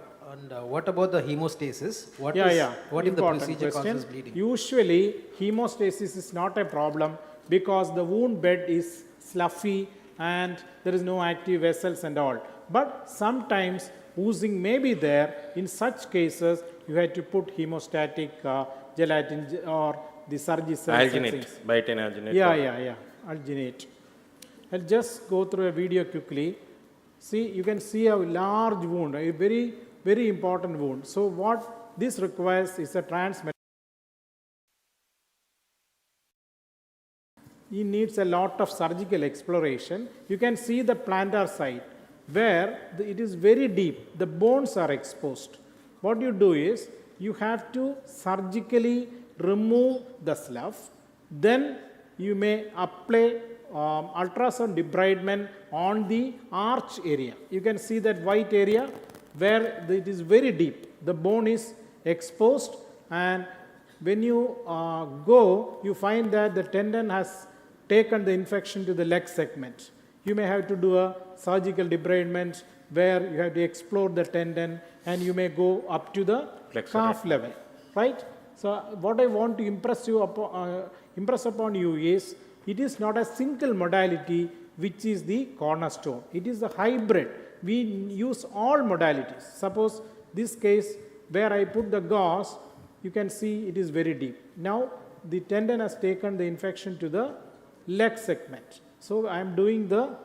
about the hemostasis? What if the Important procedure question. causes bleeding? Usually, hemostasis is not a problem because the wound bed is sloughy and there is no active vessels and all. But sometimes oozing may be there. In such cases, you had to put hemostatic gelatin or the Surgi cells. Alginate, biotin alginate. Yeah, alginate. I'll just go through a video quickly. See, you can see a large wound, a very, very important wound. So what this requires is a transmet. It needs a lot of surgical exploration. You can see the plantar site where it is very deep. The bones are exposed. What you do is you have to surgically remove the slough. Then you may apply ultrasound debridement on the arch area. You can see that white area where it is very deep. The bone is exposed, and when you go, you find that the tendon has taken the infection to the leg segment. You may have to do a surgical debridement where you have to explore the tendon, and you may go up to the calf level, right? So what I want to impress upon you is, it is not a single modality which is the cornerstone. It is a hybrid. We use all modalities. Suppose this case where I put the gauze, you can see it is very deep. Now the tendon has taken the infection to the leg segment. So I am doing the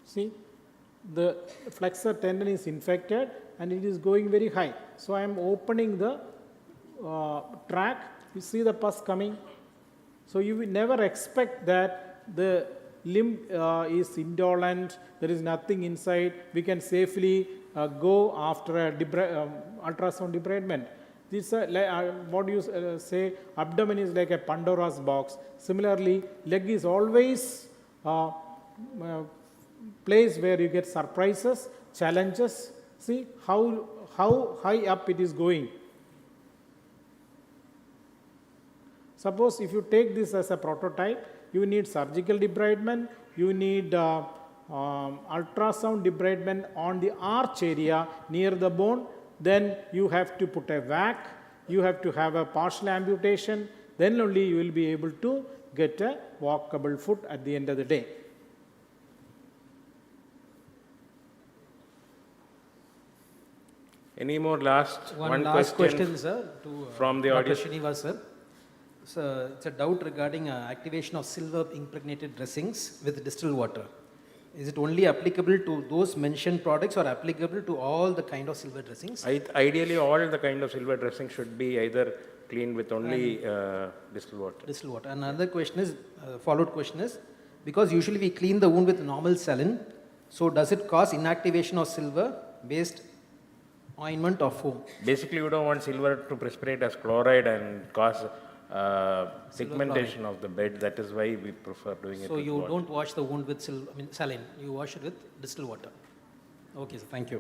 see, the flexor tendon is infected and it is going very high. So I am opening the track. You see the pus coming. So you will never expect that the limb is indolent, there is nothing inside. We can safely go after a ultrasound debridement. This what you say, abdomen is like a Pandora's box. Similarly, leg is always place where you get surprises, challenges. See how high up it is going. Suppose if you take this as a prototype, you need surgical debridement, you need ultrasound debridement on the arch area near the bone, then you have to put a vac, you have to have a partial amputation, then only you will be able to get a walkable foot at the end of the day. Any more last One last question, sir, to from the Dr. audience? Srinivas, sir. So it's a doubt regarding activation of silver impregnated dressings with distilled water. Is it only applicable to those mentioned products or applicable to all the kind of silver dressings? Ideally, all the kind of silver dressing should be either cleaned with only distilled water. Distilled water. Another question is, followed question is, because usually we clean the wound with normal saline, so does it cause inactivation of silver based ointment or foam? Basically, you don't want silver to precipitate as chloride and cause pigmentation of the bed. That is why we prefer doing it. So with you water. don't wash the wound with saline, you wash it with distilled water. Okay, sir, thank you.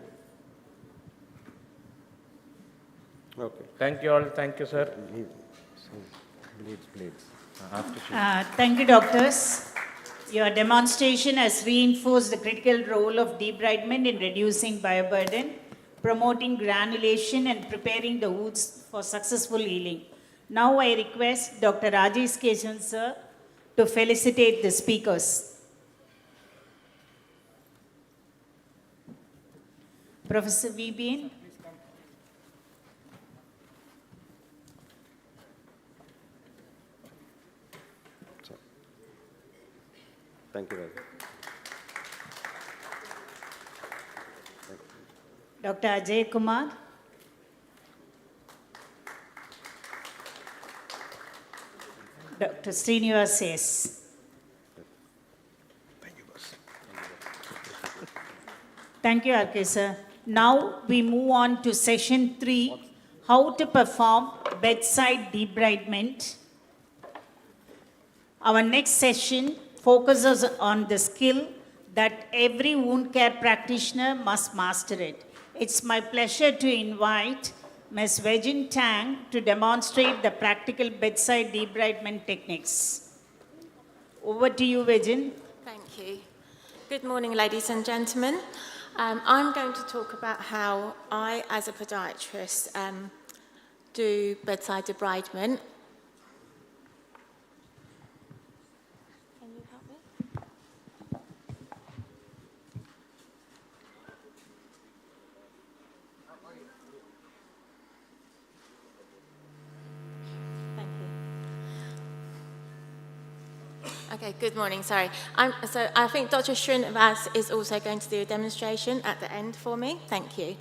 Okay. Thank you all. Thank you, sir. Bleeds. Thank you, doctors. Your demonstration has reinforced the critical role of debridement in reducing bioburden, promoting granulation and preparing the wounds for successful healing. Now I request Dr. Rajesh Keshan sir to felicitate the speakers. Professor Vivian. Thank you, Ravi. Dr. Ajay Kumar. Dr. Srinivas S. Thank you, boss. Thank you, RK sir. Now we move on to session 3, how to perform bedside debridement. Our next session focuses on the skill that every wound care practitioner must master it. It's my pleasure to invite Ms. Vejin Tang to demonstrate the practical bedside debridement techniques. Over to you, Vejin. Thank you. Good morning, ladies and gentlemen. I'm going to talk about how I, as a podiatrist, do bedside debridement. Can you help me? Thank you. Okay, good morning, sorry. So I think Dr. Srinivas is also going to do a demonstration at the end for me. Thank you.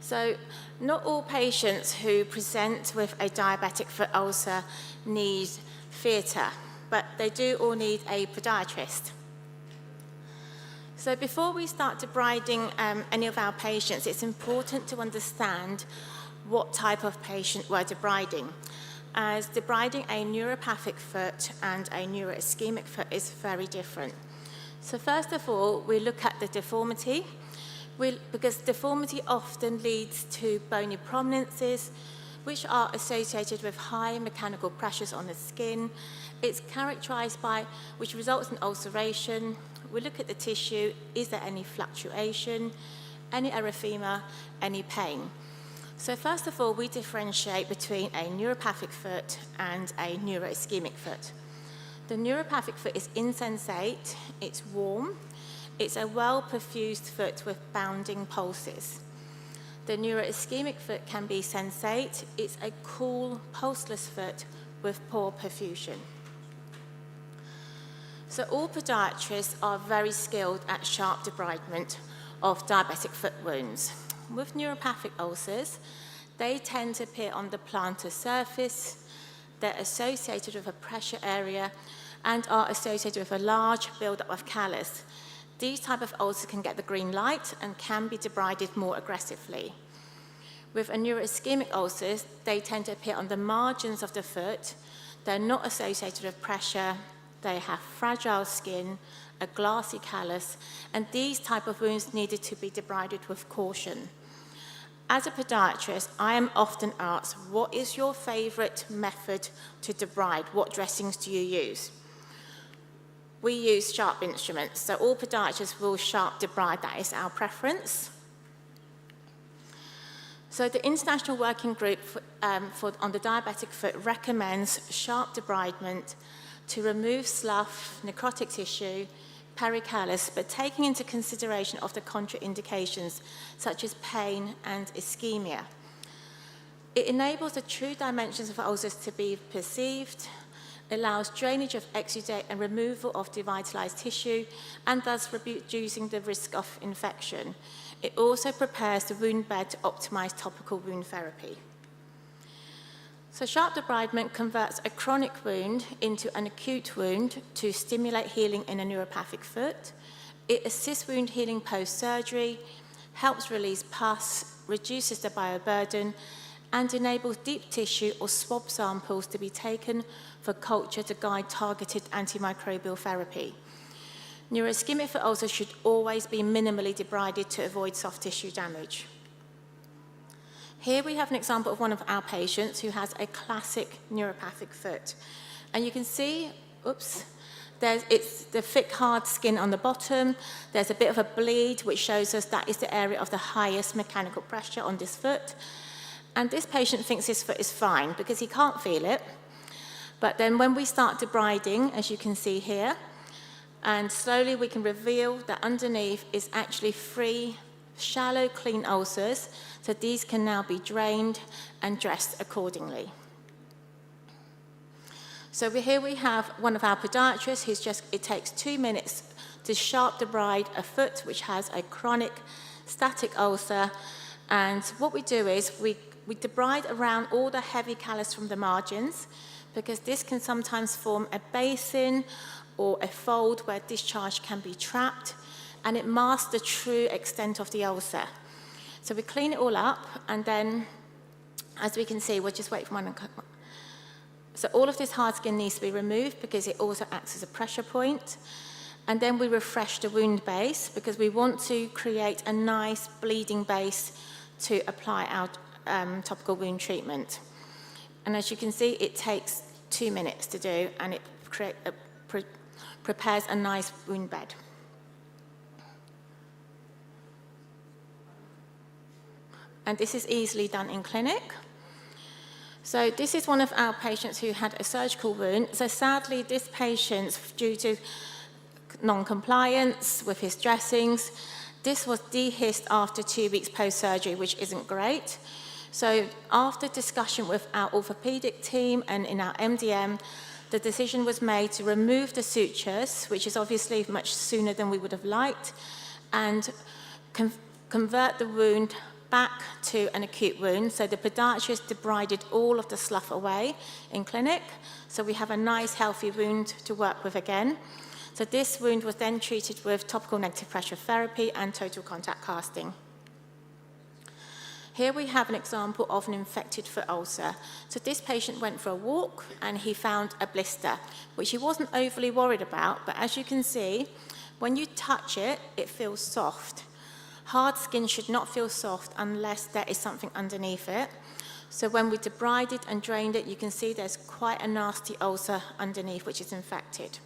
So not all patients who present with a diabetic foot ulcer need theatre, but they do all need a podiatrist. So before we start debriding any of our patients, it's important to understand what type of patient we're debriding, as debriding a neuropathic foot and a neuroischemic foot is very different. So first of all, we look at the deformity, because deformity often leads to bony prominences, which are associated with high mechanical pressures on the skin. It's characterized by, which results in ulceration. We look at the tissue, is there any fluctuation, any erythema, any pain? So first of all, we differentiate between a neuropathic foot and a neuroischemic foot. The neuropathic foot is insensate, it's warm, it's a well-perfused foot with bounding pulses. The neuroischemic foot can be sensate, it's a cool, pulseless foot with poor perfusion. So all podiatrists are very skilled at sharp debridement of diabetic foot wounds. With neuropathic ulcers, they tend to appear on the plantar surface, they're associated with a pressure area, and are associated with a large buildup of callus. These type of ulcers can get the green light and can be debrided more aggressively. With a neuroischemic ulcers, they tend to appear on the margins of the foot, they're not associated with pressure, they have fragile skin, a glassy callus, and these type of wounds needed to be debrided with caution. As a podiatrist, I am often asked, what is your favorite method to debride? What dressings do you use? We use sharp instruments, so all podiatrists will sharp debride, that is our preference. So the International Working Group on the diabetic foot recommends sharp debridement to remove slough, necrotic tissue, pericallus, but taking into consideration of the contraindications such as pain and ischemia. It enables the true dimensions of ulcers to be perceived, allows drainage of exudate and removal of devitalized tissue, and thus reducing the risk of infection. It also prepares the wound bed to optimize topical wound therapy. So sharp debridement converts a chronic wound into an acute wound to stimulate healing in a neuropathic foot. It assists wound healing post-surgery, helps release pus, reduces the bioburden, and enables deep tissue or swab samples to be taken for culture to guide targeted antimicrobial therapy. Neuroischemic foot ulcers should always be minimally debrided to avoid soft tissue damage. Here we have an example of one of our patients who has a classic neuropathic foot. And you can see, it's the thick, hard skin on the bottom. There's a bit of a bleed, which shows us that is the area of the highest mechanical pressure on this foot. And this patient thinks his foot is fine because he can't feel it. But then when we start debriding, as you can see here, and slowly we can reveal that underneath is actually 3 shallow, clean ulcers, so these can now be drained and dressed accordingly. So here we have one of our podiatrists who's it takes 2 minutes to sharp debride a foot which has a chronic static ulcer, and what we do is we debride around all the heavy callus from the margins, because this can sometimes form a basin or a fold where discharge can be trapped, and it masks the true extent of the ulcer. So we clean it all up, and then, as we can see, we'll just wait for one. So all of this hard skin needs to be removed because it also acts as a pressure point. And then we refresh the wound base because we want to create a nice bleeding base to apply our topical wound treatment. And as you can see, it takes 2 minutes to do, and it prepares a nice wound bed. And this is easily done in clinic. So this is one of our patients who had a surgical wound. So sadly, this patient, due to non-compliance with his dressings, this was dehisced after 2 weeks post-surgery, which isn't great. So after discussion with our orthopedic team and in our MDM, the decision was made to remove the sutures, which is obviously much sooner than we would have liked, and convert the wound back to an acute wound. So the podiatrist debrided all of the slough away in clinic. So we have a nice healthy wound to work with again. So this wound was then treated with topical negative pressure therapy and total contact casting. Here we have an example of an infected foot ulcer. So this patient went for a walk and he found a blister, which he wasn't overly worried about, but as you can see, when you touch it, it feels soft. Hard skin should not feel soft unless there is something underneath it. So when we debrided and drained it, you can see there's quite a nasty ulcer underneath, which is infected.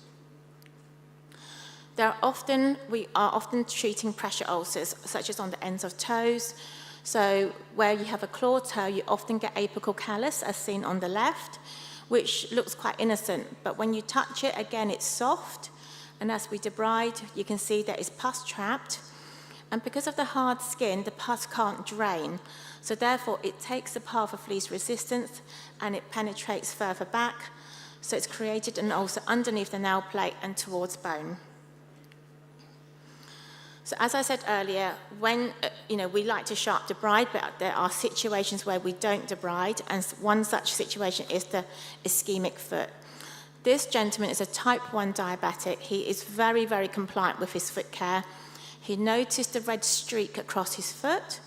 We are often treating pressure ulcers, such as on the ends of toes. So where you have a claw toe, you often get apical callus, as seen on the left, which looks quite innocent. But when you touch it, again, it's soft. And as we debride, you can see there is pus trapped. And because of the hard skin, the pus can't drain. So therefore, it takes the path of least resistance and it penetrates further back. So it's created an ulcer underneath the nail plate and towards bone. So as I said earlier, when we like to sharp debride, but there are situations where we don't debride, and one such situation is the ischemic foot. This gentleman is a type 1 diabetic. He is very, very compliant with his foot care. He noticed a red streak across his foot,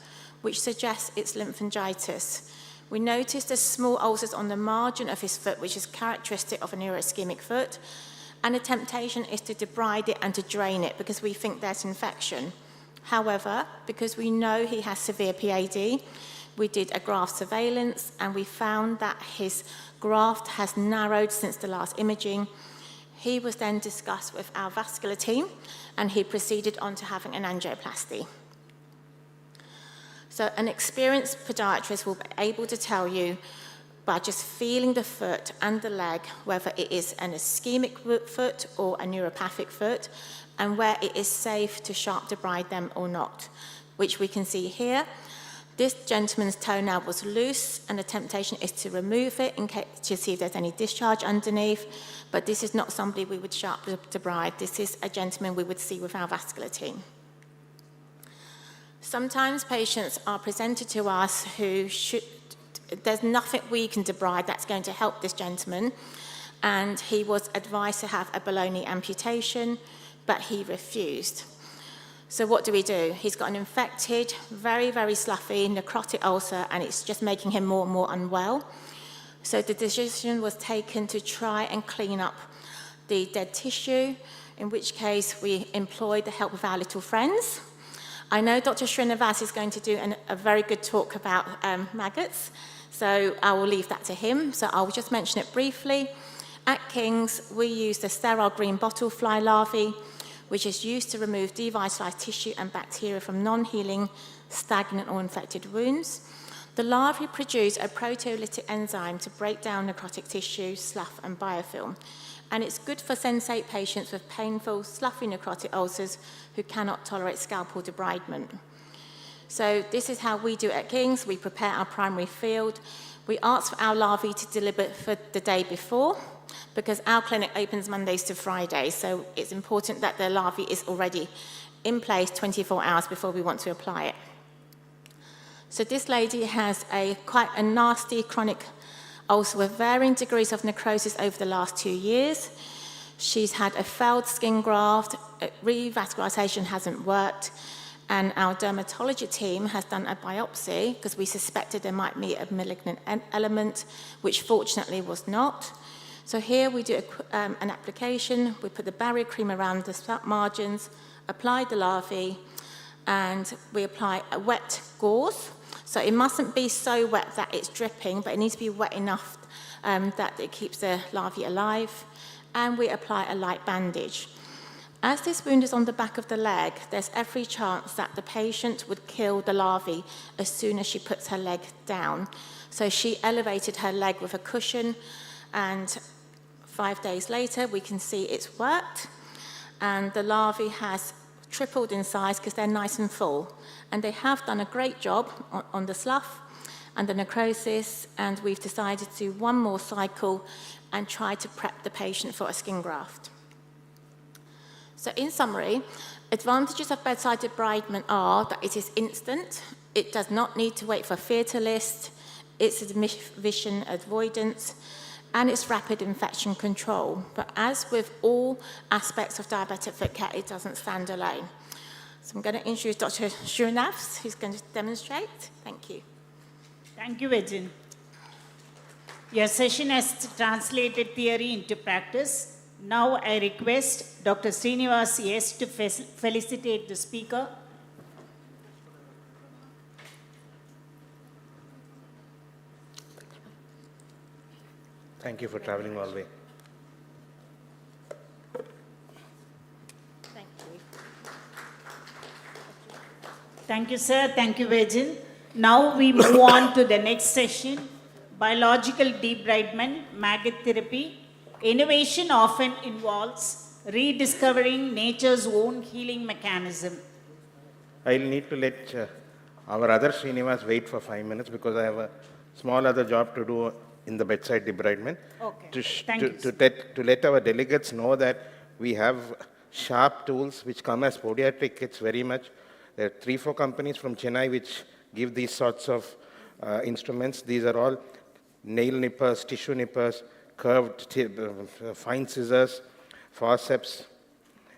which suggests it's lymphangitis. We noticed the small ulcers on the margin of his foot, which is characteristic of a neuroischemic foot. And the temptation is to debride it and to drain it because we think there's infection. However, because we know he has severe PAD, we did a graft surveillance and we found that his graft has narrowed since the last imaging. He was then discussed with our vascular team and he proceeded on to having an angioplasty. So an experienced podiatrist will be able to tell you by just feeling the foot and the leg, whether it is an ischemic foot or a neuropathic foot, and where it is safe to sharp debride them or not, which we can see here. This gentleman's toenail was loose, and the temptation is to remove it in case to see if there's any discharge underneath, but this is not somebody we would sharp debride. This is a gentleman we would see with our vascular team. Sometimes patients are presented to us who there's nothing we can debride that's going to help this gentleman, and he was advised to have a below knee amputation, but he refused. So what do? He's got an infected, very, very sloughy necrotic ulcer, and it's just making him more and more unwell. So the decision was taken to try and clean up the dead tissue, in which case we employed the help of our little friends. I know Dr. Srinivas is going to do a very good talk about maggots, so I will leave that to him. So I'll just mention it briefly. At King's, we use the sterile green bottle fly larvae, which is used to remove devitalized tissue and bacteria from non-healing, stagnant or infected wounds. The larvae produce a proteolytic enzyme to break down necrotic tissue, slough and biofilm. And it's good for sensate patients with painful, sloughy necrotic ulcers who cannot tolerate scalpel debridement. So this is how we do it at King's. We prepare our primary field. We ask for our larvae to deliver for the day before, because our clinic opens Mondays to Fridays, so it's important that the larvae is already in place 24 hours before we want to apply it. So this lady has quite a nasty chronic ulcer with varying degrees of necrosis over the last 2 years. She's had a failed skin graft, revascularization hasn't worked, and our dermatology team has done a biopsy because we suspected there might be a malignant element, which fortunately was not. So here we do an application, we put the barrier cream around the margins, apply the larvae, and we apply a wet gauze. So it mustn't be so wet that it's dripping, but it needs to be wet enough that it keeps the larvae alive. And we apply a light bandage. As this wound is on the back of the leg, there's every chance that the patient would kill the larvae as soon as she puts her leg down. So she elevated her leg with a cushion, and 5 days later we can see it's worked, and the larvae has tripled in size because they're nice and full. And they have done a great job on the slough and the necrosis, and we've decided to do one more cycle and try to prep the patient for a skin graft. So in summary, advantages of bedside debridement are that it is instant, it does not need to wait for fear to list, it's admission avoidance, and it's rapid infection control. But as with all aspects of diabetic foot care, it doesn't stand alone. So I'm going to introduce Dr. Srinivas, who's going to demonstrate. Thank you. Thank you, Vijin. Your session has translated theory into practice. Now I request Dr. Srinivas S to felicitate the speaker. Thank you for traveling all the way. Thank you. Thank you, sir. Thank you, Vijin. Now we move on to the next session, biological debridement, maggot therapy. Innovation often involves rediscovering nature's own healing mechanism. I'll need to let our other Srinivas wait for 5 minutes because I have a small other job to do in the bedside debridement. Okay. To let our delegates know that we have sharp tools which come as podiatric kits very much. There are 3-4 companies from Chennai which give these sorts of instruments. These are all nail nippers, tissue nippers, curved fine scissors, forceps,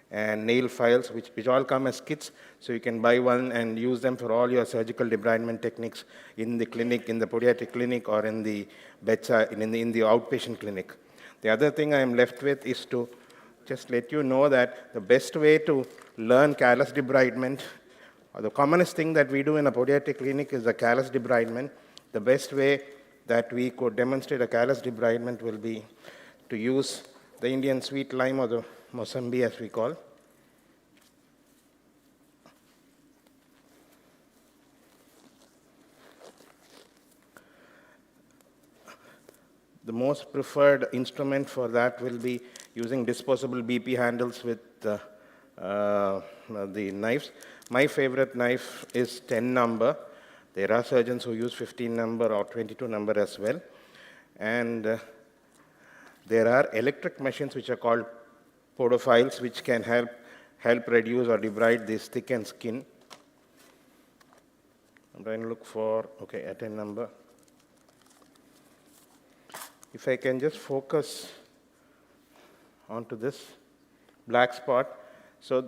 and nail files, which all come as kits. So you can buy one and use them for all your surgical debridement techniques in the clinic, in the podiatric clinic, or in the bedside, in the outpatient clinic. The other thing I am left with is to just let you know that the best way to learn callus debridement, or the commonest thing that we do in a podiatric clinic is the callus debridement. The best way that we could demonstrate a callus debridement will be to use the Indian sweet lime, or the Mosambi as we call. The most preferred instrument for that will be using disposable BP handles with the knives. My favorite knife is 10 number. There are surgeons who use 15 number or 22 number as well. And there are electric machines which are called podophiles, which can help reduce or debride this thickened skin. I'm trying to look for, okay, a 10 number. If I can just focus onto this black spot. So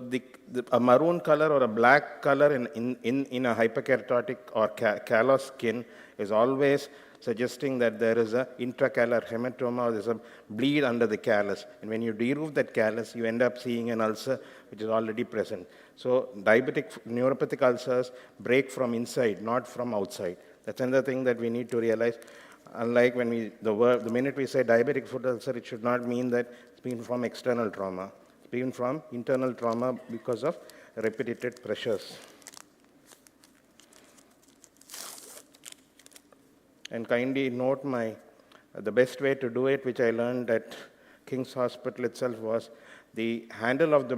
a maroon color or a black color in a hyperkeratotic or callous skin is always suggesting that there is an intracallar hematoma, or there's a bleed under the callus. And when you deroof that callus, you end up seeing an ulcer which is already present. So diabetic neuropathic ulcers break from inside, not from outside. That's another thing that we need to realize. Unlike when the minute we say diabetic foot ulcer, it should not mean that it's been from external trauma. It's been from internal trauma because of repeated pressures. And kindly note the best way to do it, which I learned at King's Hospital itself, was the handle of the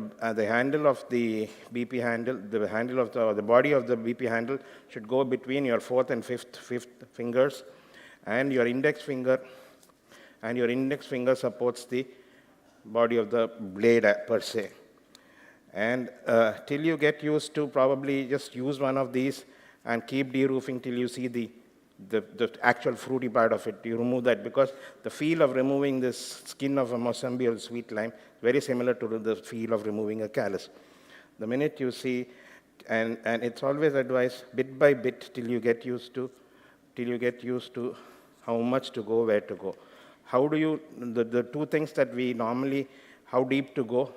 BP handle, the body of the BP handle should go between your 4th and 5th fingers, and your index finger supports the body of the blade per se. And till you get used to, probably just use one of these and keep deroofing till you see the actual fruity part of it. You remove that, because the feel of removing this skin of a Mosambi or sweet lime very similar to the feel of removing a callus. The minute you see, and it's always advised bit by bit till you get used to how much to go, where to go. How do you, the two things that we normally, how deep to go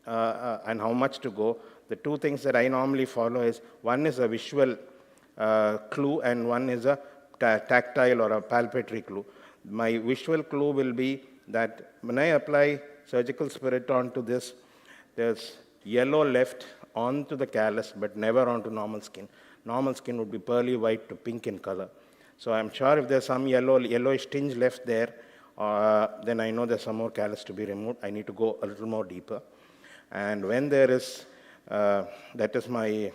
and how much to go, the two things that I normally follow is, one is a visual clue and one is a tactile or a palpatory clue. My visual clue will be that when I apply surgical spirit onto this, there's yellow left onto the callus, but never onto normal skin. Normal skin would be pearly white to pink in color. So I'm sure if there's some yellowish tinge left there, then I know there's some more callus to be removed. I need to go a little more deeper. And when there is, that is my,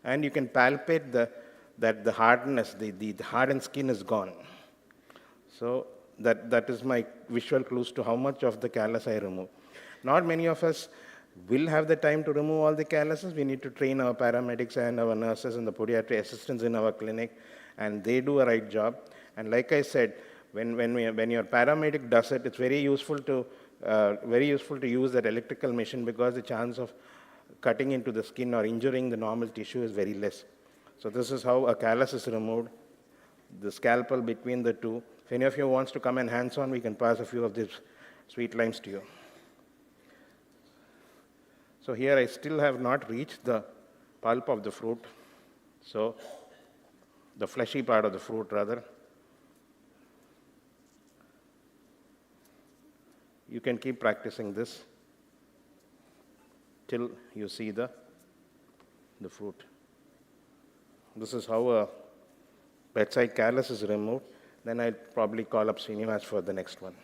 and you can palpate that the hardness, the hardened skin is gone. So that is my visual clues to how much of the callus I remove. Not many of us will have the time to remove all the calluses. We need to train our paramedics and our nurses and the podiatry assistants in our clinic, and they do a right job. And like I said, when your paramedic does it, it's very useful to use that electrical machine, because the chance of cutting into the skin or injuring the normal tissue is very less. So this is how a callus is removed, the scalpel between the two. If any of you wants to come and hands-on, we can pass a few of these sweet limes to you. So here I still have not reached the pulp of the fruit, so the fleshy part of the fruit rather. You can keep practicing this till you see the fruit. This is how a bedside callus is removed. Then I'll probably call up Srinivas for the next one.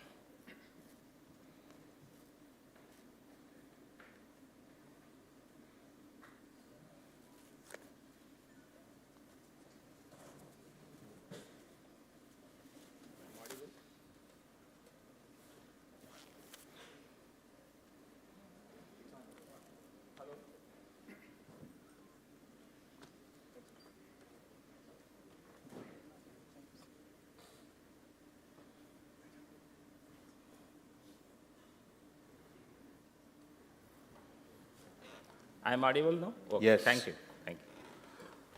I'm audible now? Okay. Yes. Thank you. Thank you.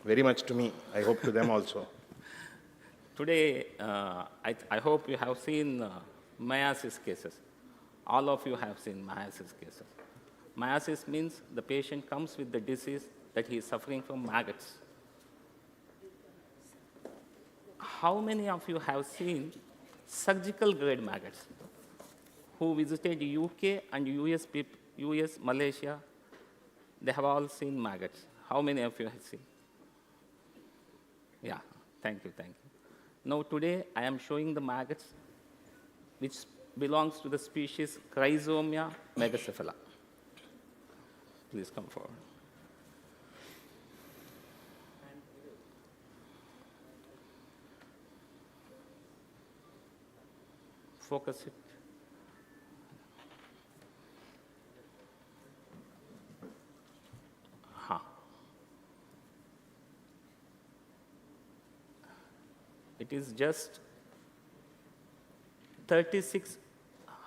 Very much to me. I hope to them also. Today, I hope you have seen meiosis cases. All of you have seen meiosis cases. Meiosis means the patient comes with the disease that he is suffering from maggots. How many of you have seen surgical grade maggots who visited UK and US, Malaysia? They have all seen maggots. How many of you have seen? Yeah, thank you. Now today I am showing the maggots which belongs to the species Chrysomia megacephala. Please come forward. Focus it. It is just 36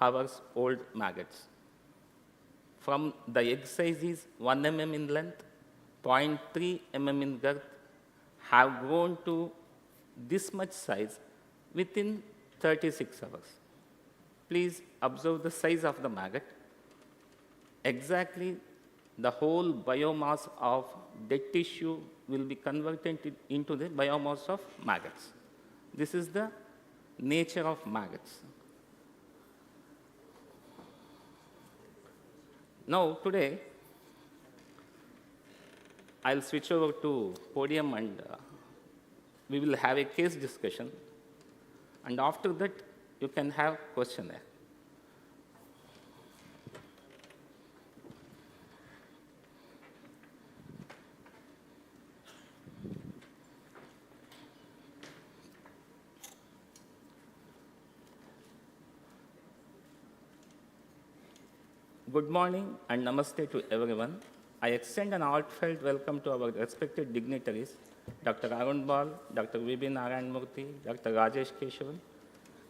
hours old maggots. From the egg size is 1 mm in length, 0.3 mm in girth, have grown to this much size within 36 hours. Please observe the size of the maggot. Exactly the whole biomass of dead tissue will be converted into the biomass of maggots. This is the nature of maggots. Now, today, I'll switch over to podium and we will have a case discussion. And after that, you can have questionnaire. Good morning and namaste to everyone. I extend an heartfelt welcome to our respected dignitaries, Dr. Arun Bal, Dr. V.B. Narayan Murthy, Dr. Rajesh Keshavan,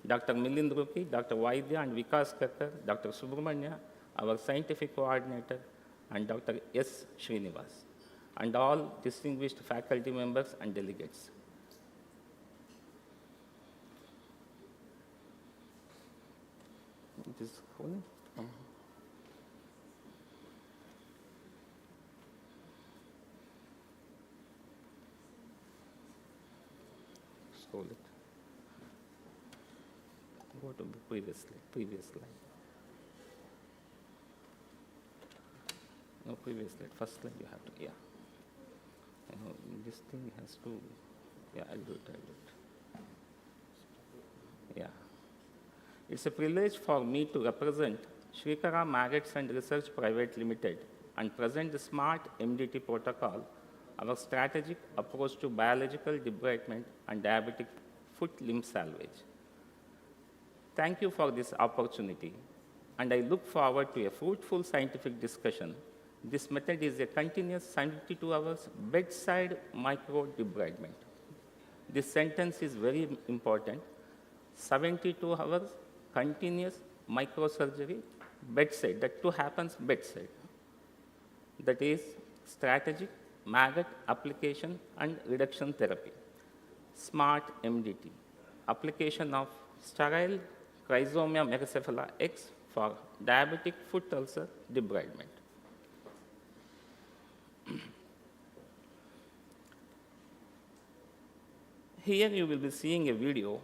Dr. Milind Ruki, Dr. Vaidya and Vikas Kakkar, Dr. Subramanya, our scientific coordinator, and Dr. S. Srinivas, and all distinguished faculty members and delegates. It is holding? Scroll it. Go to the previous slide. No, previous slide. First slide you have to, yeah. I know this thing has to, yeah, I'll do it. Yeah. It's a privilege for me to represent Shrikara Maggots and Research Private Limited and present the SMART MDT protocol, our strategic approach to biological debridement and diabetic foot limb salvage. Thank you for this opportunity, and I look forward to a fruitful scientific discussion. This method is a continuous 72 hours bedside micro debridement. This sentence is very important. 72 hours continuous microsurgery bedside. That too happens bedside. That is strategic maggot application and reduction therapy. SMART MDT, application of sterile Chrysomia megacephala X for diabetic foot ulcer debridement. Here you will be seeing a video.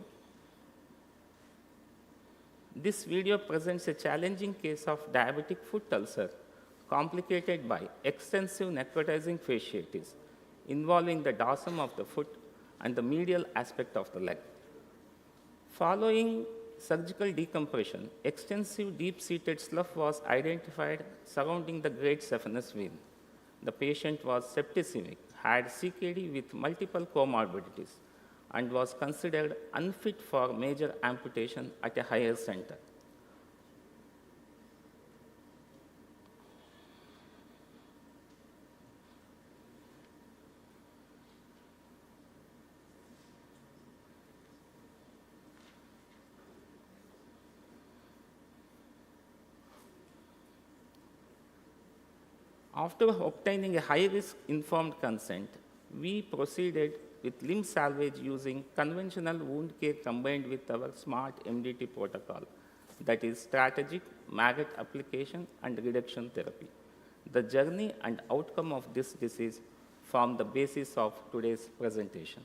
This video presents a challenging case of diabetic foot ulcer complicated by extensive necrotizing fasciitis involving the dorsum of the foot and the medial aspect of the leg. Following surgical decompression, extensive deep-seated slough was identified surrounding the great saphenous vein. The patient was septicemic, had CKD with multiple comorbidities, and was considered unfit for major amputation at a higher center. After obtaining a high-risk informed consent, we proceeded with limb salvage using conventional wound care combined with our SMART MDT protocol, that is strategic maggot application and reduction therapy. The journey and outcome of this disease form the basis of today's presentation.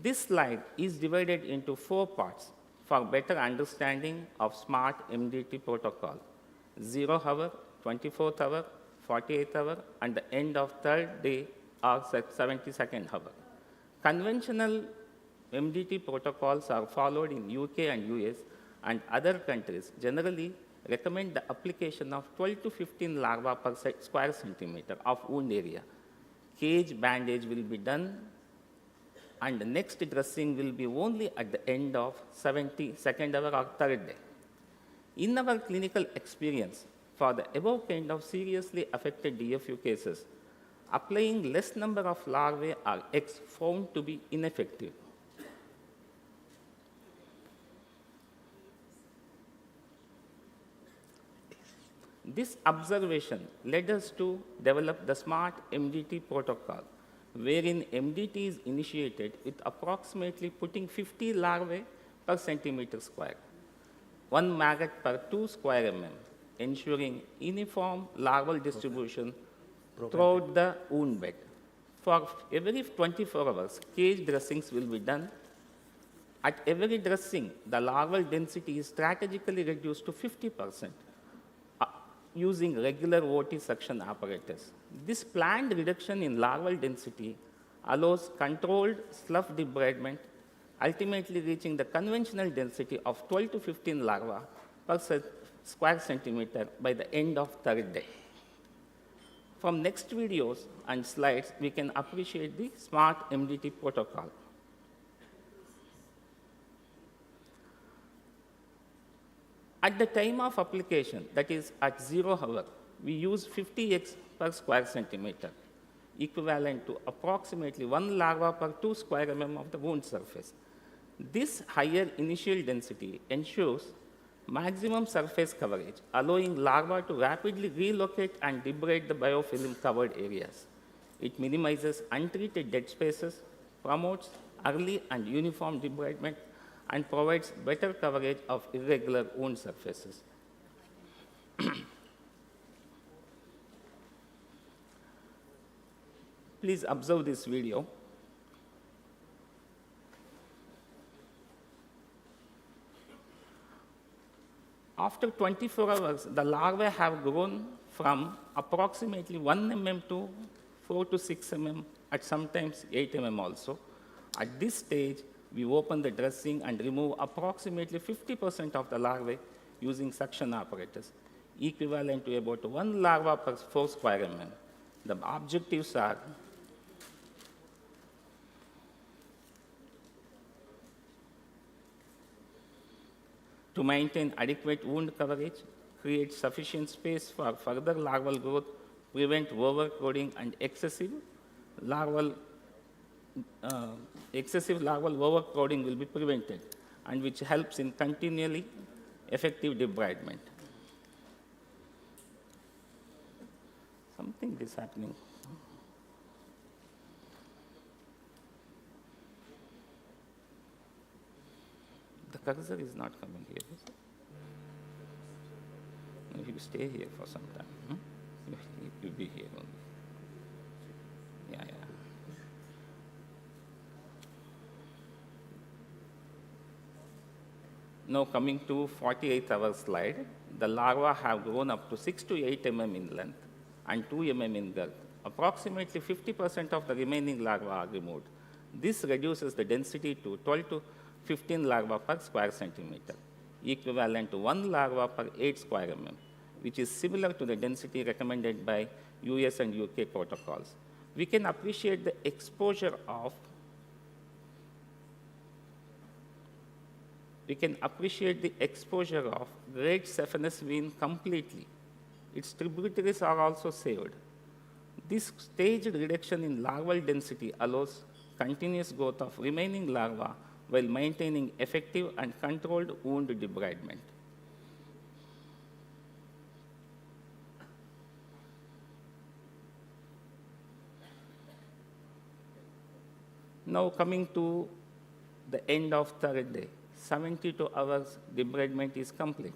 This slide is divided into 4 parts for better understanding of SMART MDT protocol: 0 hour, 24th hour, 48th hour, and the end of 3rd day or 72nd hour. Conventional MDT protocols are followed in UK and US, and other countries generally recommend the application of 12 to 15 larvae per square centimeter of wound area. Cage bandage will be done, and the next dressing will be only at the end of 72nd hour or 3rd day. In our clinical experience, for the above kind of seriously affected DFU cases, applying less number of larvae or eggs found to be ineffective. This observation led us to develop the SMART MDT protocol, wherein MDT is initiated with approximately putting 50 larvae per centimeter square, 1 maggot per 2 square mm, ensuring uniform larval distribution throughout the wound bed. For every 24 hours, cage dressings will be done. At every dressing, the larval density is strategically reduced to 50% using regular OT suction apparatus. This planned reduction in larval density allows controlled slough debridement, ultimately reaching the conventional density of 12 to 15 larvae per square centimeter by the end of 3rd day. From next videos and slides, we can appreciate the SMART MDT protocol. At the time of application, that is at 0 hour, we use 50 eggs per square centimeter, equivalent to approximately 1 larva per 2 square mm of the wound surface. This higher initial density ensures maximum surface coverage, allowing larvae to rapidly relocate and debride the biofilm covered areas. It minimizes untreated dead spaces, promotes early and uniform debridement, and provides better coverage of irregular wound surfaces. Please observe this video. After 24 hours, the larvae have grown from approximately 1 mm to 4 to 6 mm, at sometimes 8 mm also. At this stage, we open the dressing and remove approximately 50% of the larvae using suction apparatus, equivalent to about 1 larva per 4 square mm. The objectives are to maintain adequate wound coverage, create sufficient space for further larval growth, prevent overcrowding and larval overcrowding will be prevented, and which helps in continually effective debridement. Something is happening. The cursor is not coming here. Is it? No, if you stay here for some time, you'll be here only. Yeah. Now coming to 48-hour slide, the larvae have grown up to 6 to 8 mm in length and 2 mm in girth. Approximately 50% of the remaining larvae are removed. This reduces the density to 12 to 15 larvae per square centimeter, equivalent to 1 larva per 8 square mm, which is similar to the density recommended by US and UK protocols. We can appreciate the exposure of great Cephalus vein completely. Its tributaries are also saved. This staged reduction in larval density allows continuous growth of remaining larvae while maintaining effective and controlled wound debridement. Now coming to the end of third day, 72 hours debridement is complete.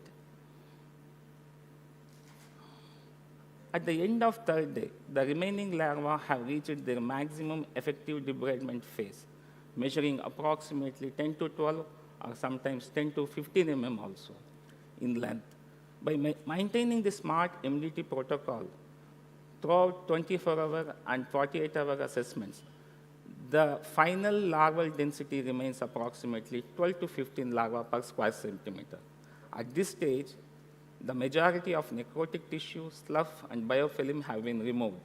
At the end of third day, the remaining larvae have reached their maximum effective debridement phase, measuring approximately 10 to 12 or sometimes 10 to 15 mm also in length. By maintaining the smart MDT protocol throughout 24-hour and 48-hour assessments, the final larval density remains approximately 12 to 15 larvae per square centimeter. At this stage, the majority of necrotic tissue, slough, and biofilm have been removed,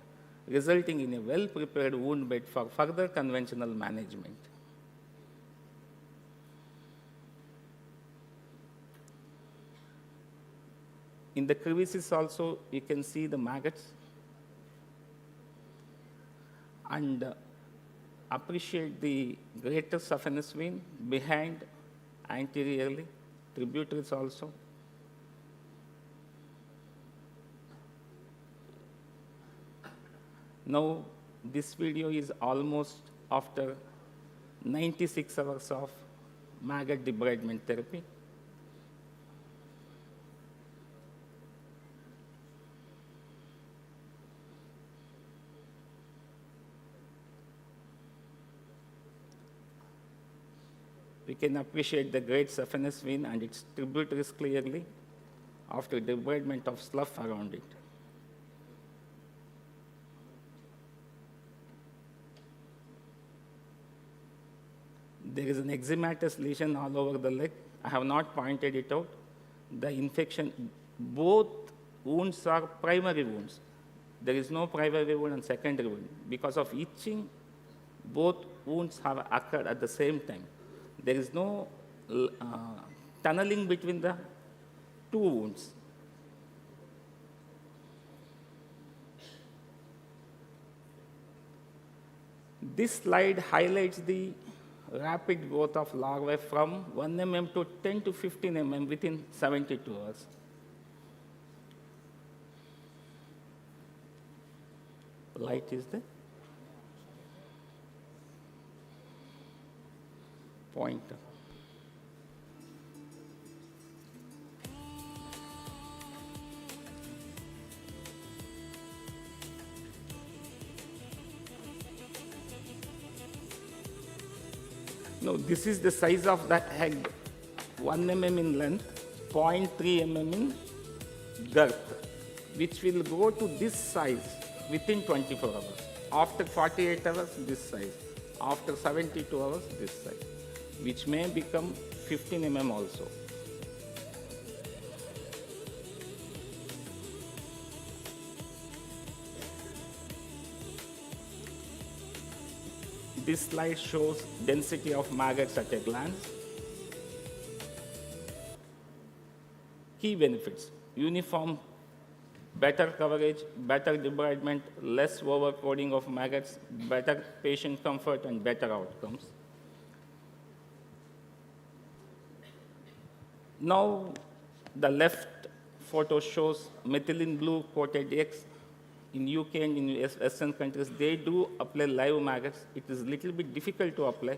resulting in a well-prepared wound bed for further conventional management. In the crevices also, you can see the maggots and appreciate the greater saphenous vein behind anteriorly, tributaries also. Now, this video is almost after 96 hours of maggot debridement therapy. We can appreciate the great saphenous vein and its tributaries clearly after debridement of slough around it. There is an eczematous lesion all over the leg. I have not pointed it out. The infection, both wounds are primary wounds. There is no primary wound and secondary wound. Because of itching, both wounds have occurred at the same time. There is no tunneling between the two wounds. This slide highlights the rapid growth of larvae from 1 mm to 10 to 15 mm within 72 hours. Light is there. Pointer. No, this is the size of that egg, 1 mm in length, 0.3 mm in girth, which will go to this size within 24 hours. After 48 hours, this size. After 72 hours, this size, which may become 15 mm also. This slide shows density of maggots at a glance. Key benefits: uniform, better coverage, better debridement, less overcrowding of maggots, better patient comfort, and better outcomes. Now, the left photo shows methylene blue coated eggs. In UK and in Western countries, they do apply live maggots. It is a little bit difficult to apply.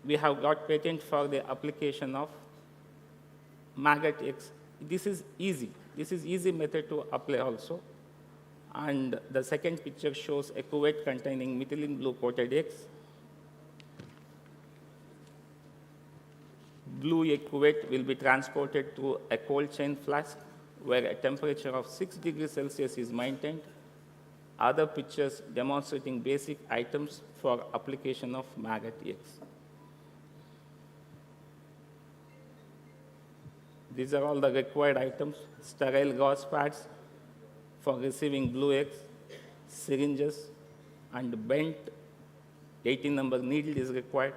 We have got patent for the application of maggot eggs. This is easy. This is easy method to apply also. And the second picture shows a cuvette containing methylene blue coated eggs. Blue egg cuvette will be transported to a cold chain flask where a temperature of 6 degrees Celsius is maintained. Other pictures demonstrating basic items for application of maggot eggs. These are all the required items: sterile gauze pads for receiving blue eggs, syringes, and bent 18 number needle is required.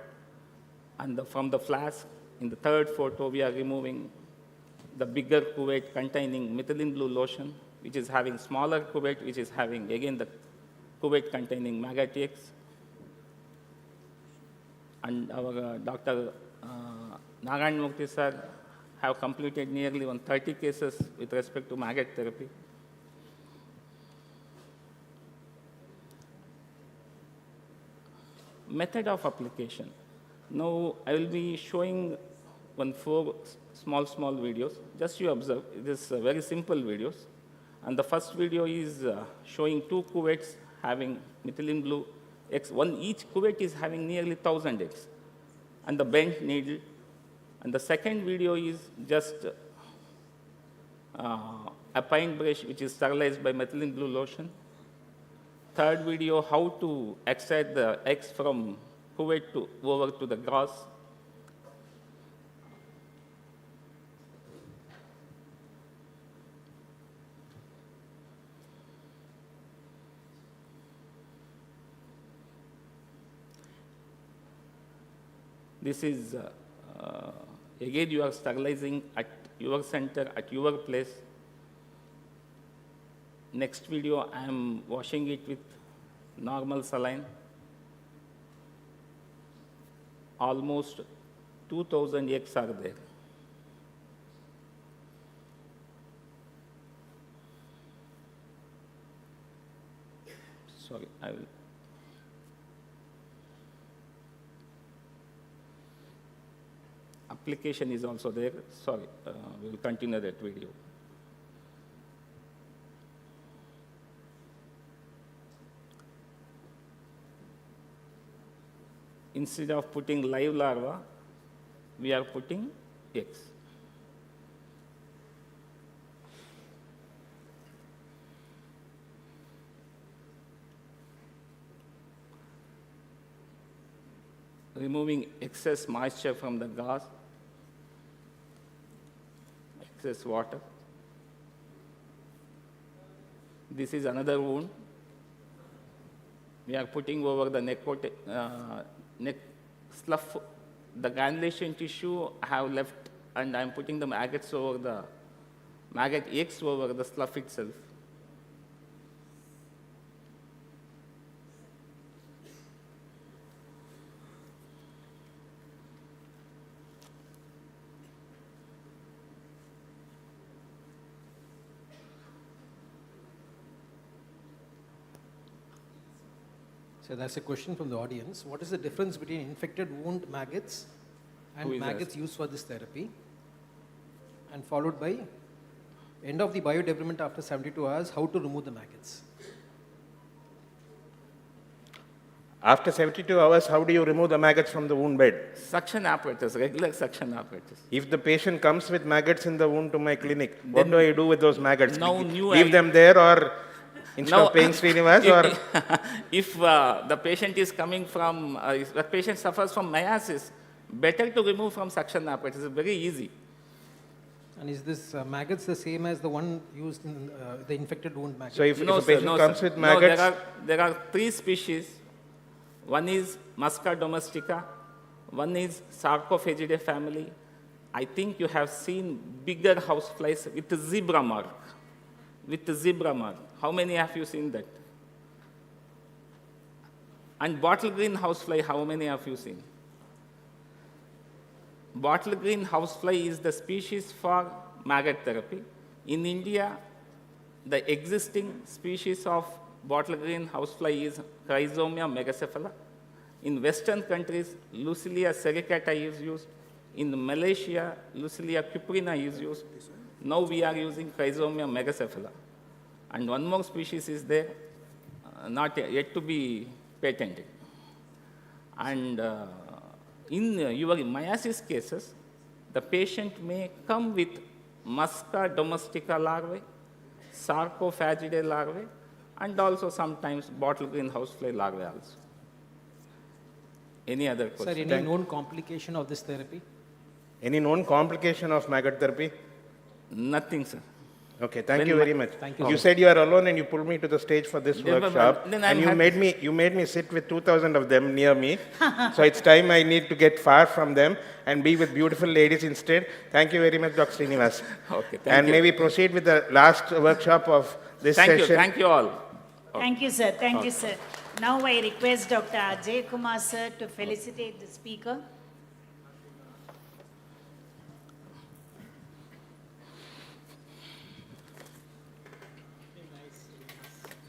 And from the flask, in the third photo, we are removing the bigger cuvette containing methylene blue lotion, which is having smaller cuvette, which is having, again, the cuvette containing maggot eggs. And our Dr. Narayan Murthy sir have completed nearly 130 cases with respect to maggot therapy. Method of application. Now, I will be showing 4 small videos. Just you observe, it is very simple videos. And the first video is showing 2 cuvettes having methylene blue eggs. Each cuvette is having nearly 1,000 eggs. And the bent needle. And the second video is just a pint brush which is sterilized by methylene blue lotion. Third video, how to extract the eggs from cuvette over to the gauze. This is, again, you are sterilizing at your center, at your place. Next video, I am washing it with normal saline. Almost 2,000 eggs are there. Sorry, I will. Application is also there. Sorry, we will continue that video. Instead of putting live larva, we are putting eggs. Removing excess moisture from the gauze, excess water. This is another wound. We are putting over the neck slough. The granulation tissue I have left, and I am putting the maggot eggs over the slough itself. So that's a question from the audience. What is the difference between infected wound maggots and maggots used for this therapy? And followed by end of the biodebridement after 72 hours, how to remove the maggots? After 72 hours, how do you remove the maggots from the wound bed? Suction apparatus, regular suction apparatus. If the patient comes with maggots in the wound to my clinic, what do I do with those maggots? Now Leave them there, or instead of paying Srinivas, or? If the patient is coming from, if the patient suffers from meiosis, better to remove from suction apparatus. It's very easy. And is this maggots the same as the one used in the infected wound maggot? So if No, a sir, patient no, comes sir. with No, maggots, there are 3 species. One is Musca domestica, one is Sarcophagidae family. I think you have seen bigger houseflies with a zebra mark. With a zebra mark. How many have you seen that? And bottle green housefly, how many have you seen? Bottle green housefly is the species for maggot therapy. In India, the existing species of bottle green housefly is Chrysomia megacephala. In Western countries, Lucilia sericata is used. In Malaysia, Lucilia cuprina is used. Now we are using Chrysomia megacephala. And one more species is there, not yet to be patented. And in your meiosis cases, the patient may come with Musca domestica larvae, Sarcophagidae larvae, and also sometimes bottle green housefly larvae also. Any other question? Sir, any known complication of this therapy? any known complication of maggot therapy? Nothing, sir. Okay, thank you very much. Thank you. You said you are alone and you pulled me to the stage for this Never workshop, mind. Then and I'm you made me sit with 2,000 of them near me. So it's time I need to get far from them and be with beautiful ladies instead. Thank you very much, Dr. Srinivas. Okay, thank and you. may we proceed with the last workshop of this session. Thank you all. Thank you, sir. Thank you, sir. Now I request Dr. Ajay Kumar, sir, to felicitate the speaker.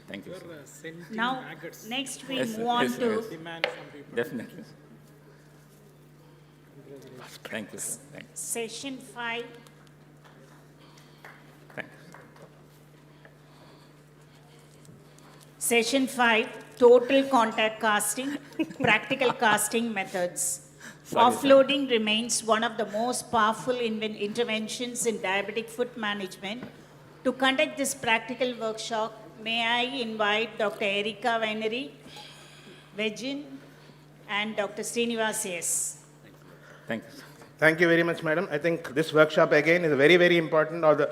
Thank you, sir. Now, next we Yes, move on yes, to yes. Definitely. Thank you, sir. Thank you. session 5. Thank you. Session 5, total contact casting, practical casting methods. Sorry, sir. Offloading remains one of the most powerful interventions in diabetic foot management. To conduct this practical workshop, may I invite Dr. Erika Weineri, Vegin, and Dr. Srinivas S. Thank you, sir. Thank you very much, madam. I think this workshop again is very, very important, or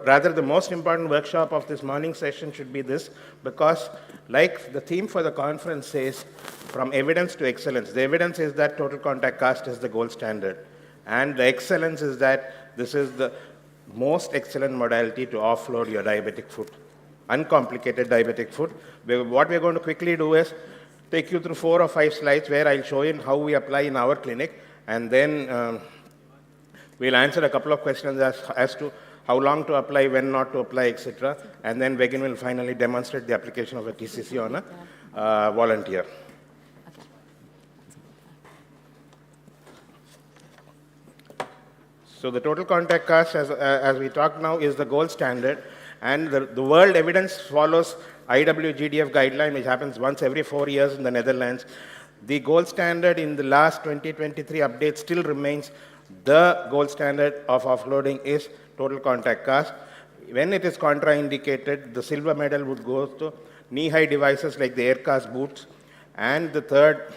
rather the most important workshop of this morning session should be this, because like the theme for the conference says, from evidence to excellence. The evidence is that total contact cast is the gold standard. And the excellence is that this is the most excellent modality to offload your diabetic foot, uncomplicated diabetic foot. What we're going to quickly do is take you through 4 or 5 slides where I'll show you how we apply in our clinic. And then we'll answer a couple of questions as to how long to apply, when not to apply, etc. And then Vegin will finally demonstrate the application of a TCC on a volunteer. So the total contact cast, as we talk now, is the gold standard. And the world evidence follows IWGDF guideline, which happens once every 4 years in the Netherlands. The gold standard in the last 2023 update still remains the gold standard of offloading is total contact cast. When it is contraindicated, the silver medal would go to knee-high devices like the air-cast boots, and the third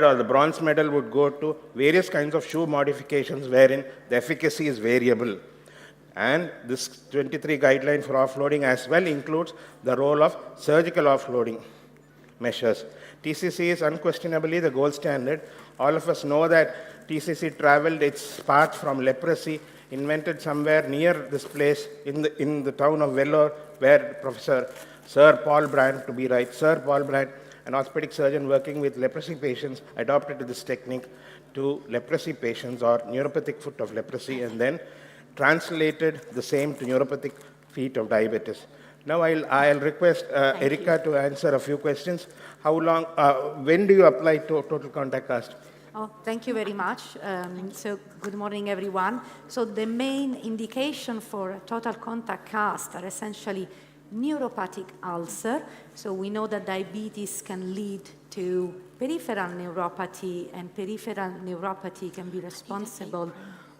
or the bronze medal would go to various kinds of shoe modifications wherein the efficacy is variable. And this 23 guideline for offloading as well includes the role of surgical offloading measures. TCC is unquestionably the gold standard. All of us know that TCC traveled its path from leprosy, invented somewhere near this place in the town of Vellore, where Sir Paul Brand, to be right, Sir Paul Brand, an orthopedic surgeon working with leprosy patients, adopted this technique to leprosy patients or neuropathic foot of leprosy, and then translated the same to neuropathic feet of diabetes. Now I'll request Erika to answer a few questions. How long, when do you apply total contact cast? Oh, thank you very much. So good morning, everyone. So the main indication for total contact cast are essentially neuropathic ulcer. So we know that diabetes can lead to peripheral neuropathy, and peripheral neuropathy can be responsible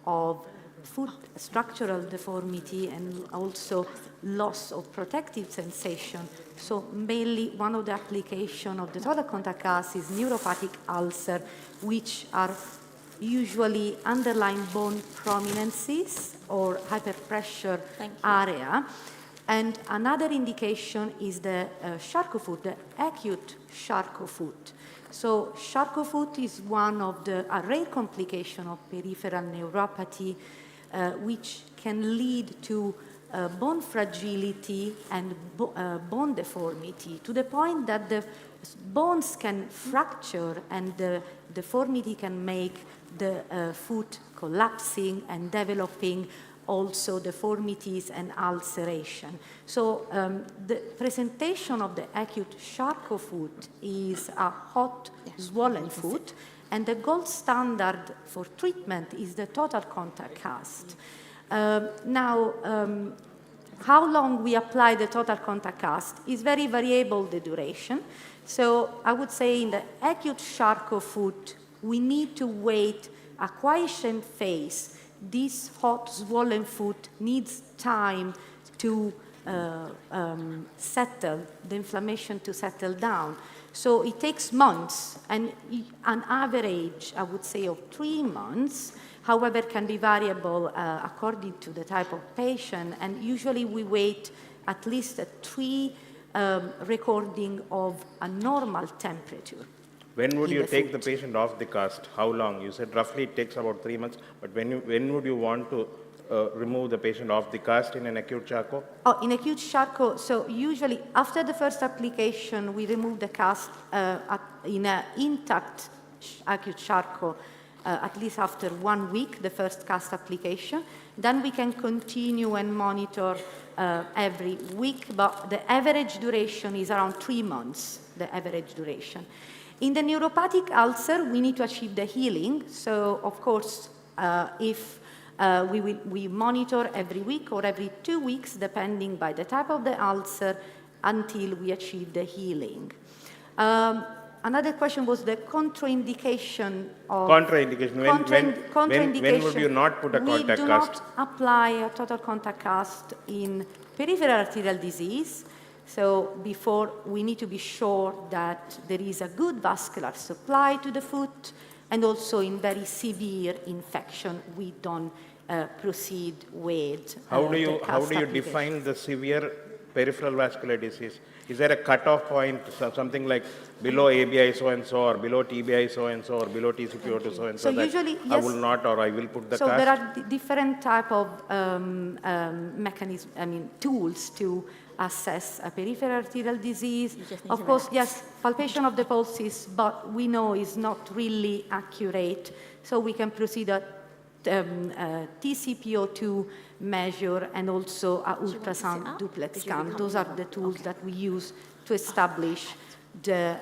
of foot structural deformity and also loss of protective sensation. So mainly one of the applications of the total contact cast is neuropathic ulcer, which are usually underlying bone prominences or hyperpressure area. And another indication is the Charcot foot, the acute Charcot foot. So Charcot foot is one of the rare complications of peripheral neuropathy, which can lead to bone fragility and bone deformity, to the point that the bones can fracture and the deformity can make the foot collapsing and developing also deformities and ulceration. So the presentation of the acute Charcot foot is a hot, swollen foot, and the gold standard for treatment is the total contact cast. Now, how long we apply the total contact cast is very variable, the duration. So I would say in the acute Charcot foot, we need to wait a quiescent phase. This hot, swollen foot needs time to settle, the inflammation to settle down. So it takes months, and an average, I would say, of 3 months, however, can be variable according to the type of patient, and usually we wait at least 3 recording of a normal temperature. When would you take the patient off the cast? How long? You said roughly it takes about 3 months, but when would you want to remove the patient off the cast in an acute Charcot? Oh, in acute Charcot, so usually after the first application, we remove the cast in an intact acute Charcot, at least after 1 week, the first cast application. Then we can continue and monitor every week, but the average duration is around 3 months, the average duration. In the neuropathic ulcer, we need to achieve the healing. So, of course, if we monitor every week or every 2 weeks, depending by the type of the ulcer, until we achieve the healing. Another question was the contraindication of... Contraindication. When would you not put a contact cast? We do not apply a total contact cast in peripheral arterial disease. So before, we need to be sure that there is a good vascular supply to the foot, and also in very severe infection, we don't proceed with How do you define the severe peripheral vascular disease? Is there a cutoff point, something like below ABI so-and-so, or below TBI so-and-so, or below TCPO2 so-and-so, so usually, yes, I will not, or I will put the so cast? There are different type of tools to assess a peripheral arterial disease. Of course, yes, palpation of the pulses, but we know is not really accurate. So we can proceed at TCPO2 measure and a ultrasound duplex scan. Those are the tools that we use to establish the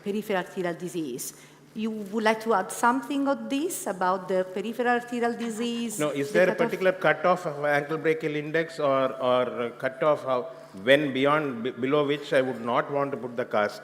peripheral arterial disease. You would like to add something on this about the peripheral arterial disease? No, is there a particular cutoff of ankle brachial index or cutoff below which I would not want to put the cast?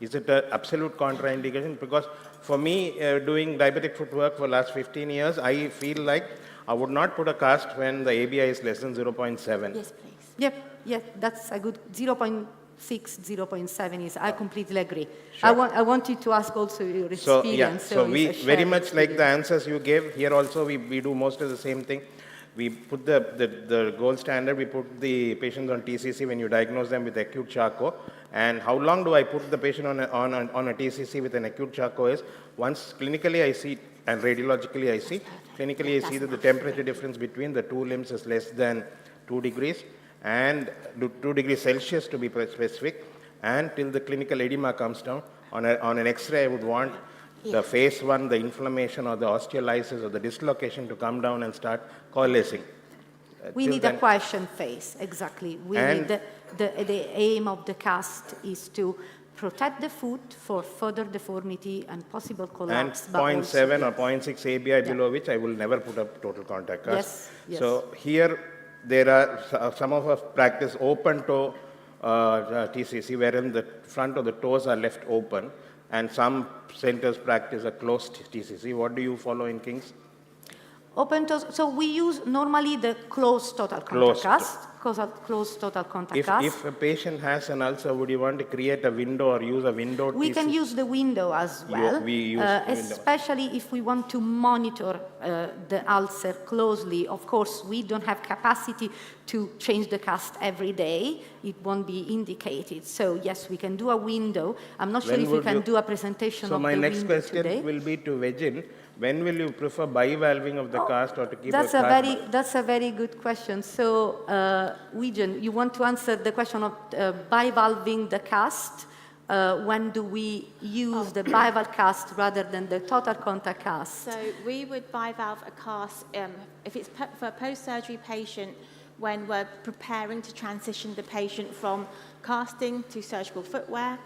Is it an absolute contraindication? Because for me, doing diabetic footwork for the last 15 years, I feel like I would not put a cast when the ABI is less than 0.7. Yes, please. Yep, that's a good 0.6, 0.7 is, I completely agree. Sure. I want you to ask also your experience. So we very much like the answers you gave. Here also we do most of the same thing. We put the gold standard, we put the patients on TCC when you diagnose them with acute Charcot. And how long do I put the patient on a TCC with an acute Charcot is, once clinically I see and radiologically I see, clinically I see that the temperature difference between the two limbs is less than 2 degrees and 2 degrees Celsius to be specific, and till the clinical edema comes down. On an X-ray I would want the phase 1, the inflammation or the osteolysis or the dislocation to come down and start coalescing. We need a quiescent phase, exactly. The aim of the cast is to protect the foot for further deformity and possible collapse. And 0.7 or 0.6 ABI below which I will never put a total contact cast. Yes. So here there are some of us practice open toe TCC, wherein the front of the toes are left open, and some centers practice a closed TCC. What do you follow in King's? Open toes, so we use normally the closed total contact cast. Closed total contact cast. If a patient has an ulcer, would you want to create a window or use a window? We can use the window as well, we use the window. especially if we want to monitor the ulcer closely. Of course, we don't have capacity to change the cast every day. It won't be indicated. So yes, we can do a window. I'm not sure if we can do a presentation of the window today. So my next question will be to Vegin. When will you prefer bivalving of the cast or to keep that's a cast? That's a very good question. So, Wijan, you want to answer the question of bivalving the cast? When do we use the bivalve cast rather than the total contact cast? So we would bivalve a cast if it's for a post-surgery patient when we're preparing to transition the patient from casting to surgical footwear,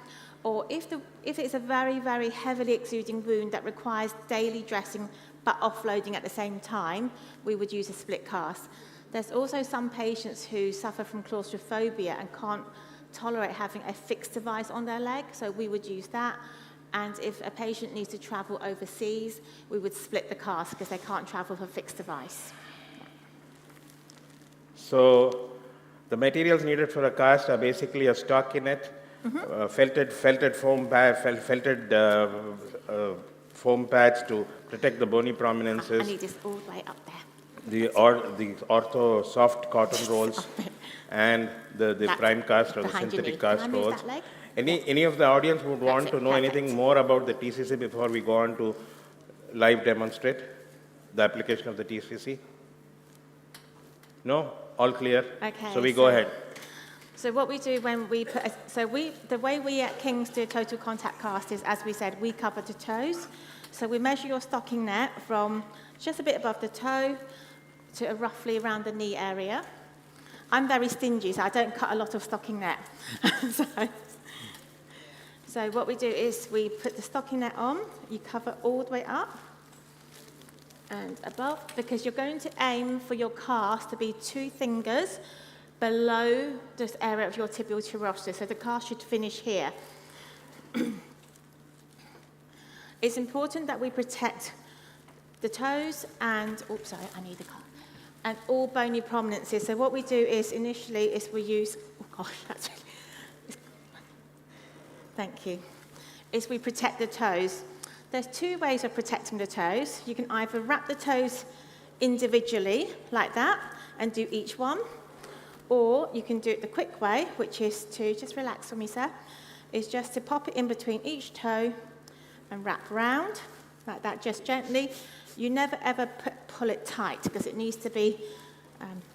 or if it's a very, very heavily exuding wound that requires daily dressing but offloading at the same time, we would use a split cast. There's also some patients who suffer from claustrophobia and can't tolerate having a fixed device on their leg, so we would use that. And if a patient needs to travel overseas, we would split the cast because they can't travel with a fixed device. So the materials needed for a cast are basically a stockinette, felted foam foam pads to protect the bony prominences. I need this all the way up there. The ortho soft cotton rolls and the prime cast or the synthetic cast rolls. Any of the audience would want to know anything more about the TCC before we go on to live demonstrate the application of the TCC? No? All clear? Okay. So we go ahead. So what we do when we put, the way we at King's do a total contact cast is, as we said, we cover the toes. So we measure your stocking net from just a bit above the toe to roughly around the knee area. I'm very stingy, so I don't cut a lot of stocking net. So what we do is we put the stocking net on, you cover all the way up and above, because you're going to aim for your cast to be 2 fingers below this area of your tibial tuberosity, so the cast should finish here. It's important that we protect the toes and, oops, sorry, I need the cast, and all bony prominences. So what we do is initially we use, oh gosh, that's really, thank you, is we protect the toes. There's 2 ways of protecting the toes. You can either wrap the toes individually, like that, and do each one, or you can do it the quick way, which is to, just relax for me, sir, is just to pop it in between each toe and wrap round, like that, just gently. You never ever pull it tight, because it needs to be,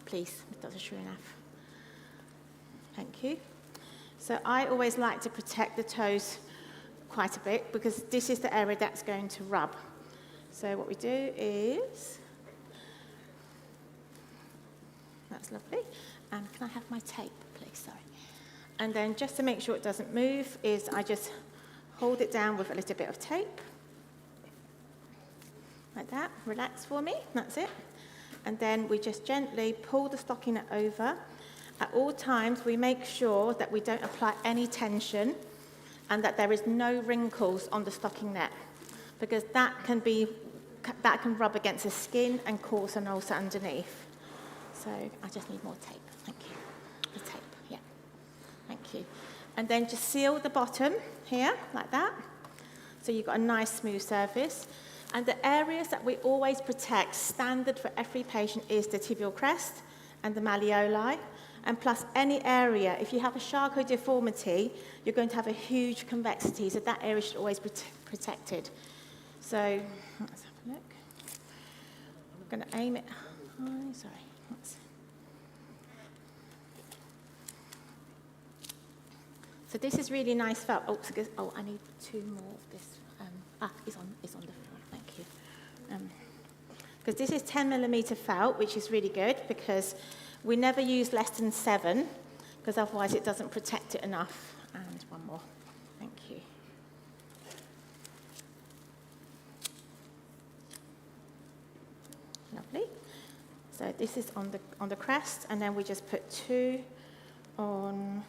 please, Dr. Shrinath. Thank you. So I always like to protect the toes quite a bit, because this is the area that's going to rub. So what we do is, that's lovely. And can I have my tape, please? Sorry. And then just to make sure it doesn't move is I just hold it down with a little bit of tape. Like that. Relax for me. That's it. And then we just gently pull the stockinette over. At all times, we make sure that we don't apply any tension and that there is no wrinkles on the stockinette, because that can rub against the skin and cause an ulcer underneath. So I just need more tape. Thank you. The tape, yeah. Thank you. And then just seal the bottom here, like that. So you've got a nice smooth surface. And the areas that we always protect, standard for every patient, is the tibial crest and the malleoli. And plus any area, if you have a Charcot deformity, you're going to have a huge convexity, so that area should always be protected. So let's have a look. I'm going to aim it high, sorry. So this is really nice felt. Oh, I need 2 more of this. It's on the floor. Thank you. Because this is 10 millimeter felt, which is really good, because we never use less than 7, because otherwise it doesn't protect it enough. And 1 more. Thank you. Lovely. So this is on the crest, and then we just put 2 on.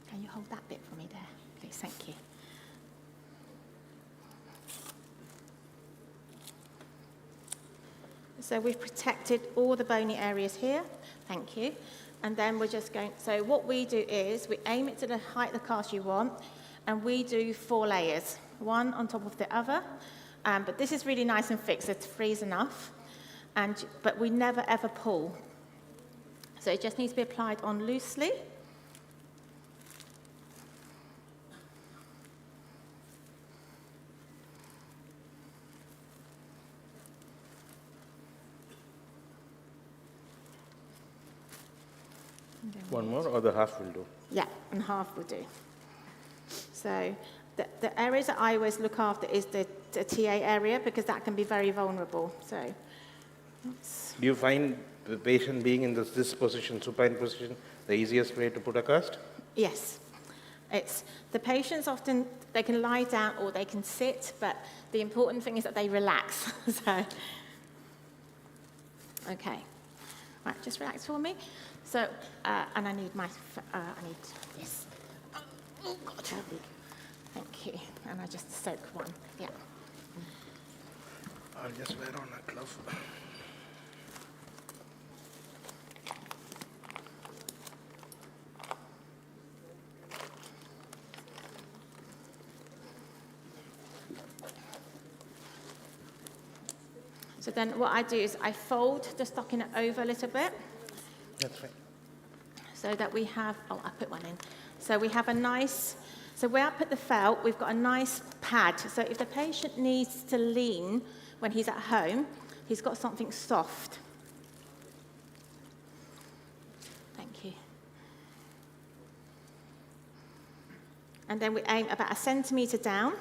Can you hold that bit for me there, please? Thank you. So we've protected all the bony areas here. Thank you. And then we're just going, so what we do is we aim it to the height of the cast you want, and we do 4 layers, one on top of the other. But this is really nice and fixed, so it's freeze enough. But we never ever pull. So it just needs to be applied on loosely. One more, or the half will do? Yeah, and half will do. So the areas that I always look after is the TA area, because that can be very vulnerable. So, Do you find the patient being in this position, supine position, the easiest way to put a cast? yes, it's the patients often, they can lie down or they can sit, but the important thing is that they relax. So, okay, right, just relax for me. So, and I need I need this. Oh God, how big? Thank you. And I just soak one. Yeah. I'll just wear on a glove. So then what I do is I fold the stocking over a little bit. That's right. So that we have, I put one in. So we have a nice, so where I put the felt, we've got a nice pad. So if the patient needs to lean when he's at home, he's got something soft. Thank you. And then we aim about 1 centimetre down.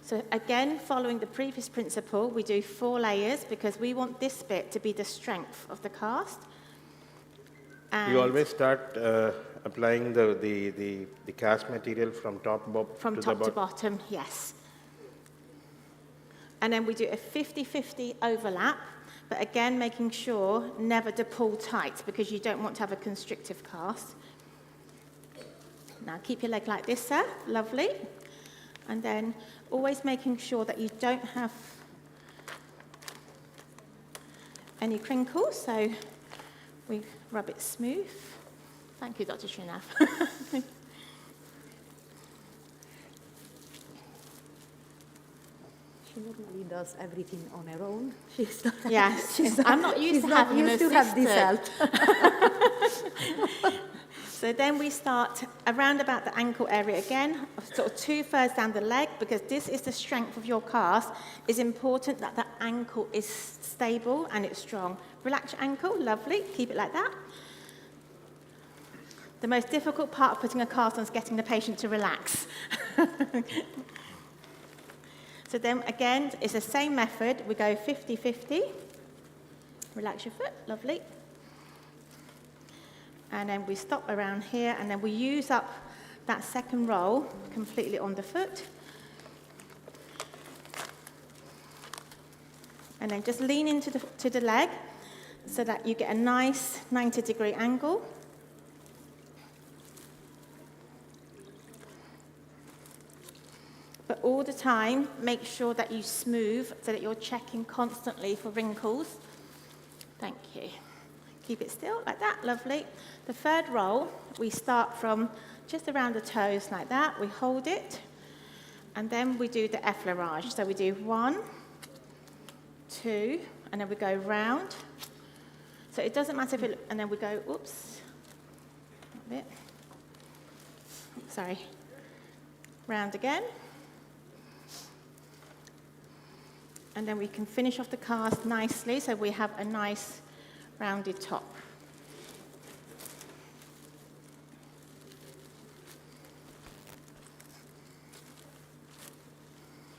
So again, following the previous principle, we do 4 layers because we want this bit to be the strength of the cast. And you always start applying the cast material from top to bottom, yes. And then we do a 50-50 overlap, but again, making sure never to pull tight because you don't want to have a constrictive cast. Now keep your leg like this, sir. Lovely. And then always making sure that you don't have any crinkles, so we rub it smooth. Thank you, Dr. Srinath. She normally does everything on her own. She's not, yes, I'm not used to having an assistant. Have this help. So then we start around about the ankle area again, sort of 2/3 down the leg, because this is the strength of your cast. It's important that the ankle is stable and it's strong. Relax your ankle, lovely, keep it like that. The most difficult part of putting a cast on is getting the patient to relax. So then again, it's the same method. We go 50-50. Relax your foot, lovely. And then we stop around here, and then we use up that second roll completely on the foot. And then just lean into the leg so that you get a nice 90-degree angle. But all the time, make sure that you smooth so that you're checking constantly for wrinkles. Thank you. Keep it still, like that, lovely. The third roll, we start from just around the toes like that. We hold it, and then we do the effleurage. So we do 1, 2, and then we go round. So it doesn't matter if it, and then we go, oops, a bit. Sorry. Round again. And then we can finish off the cast nicely, so we have a nice rounded top.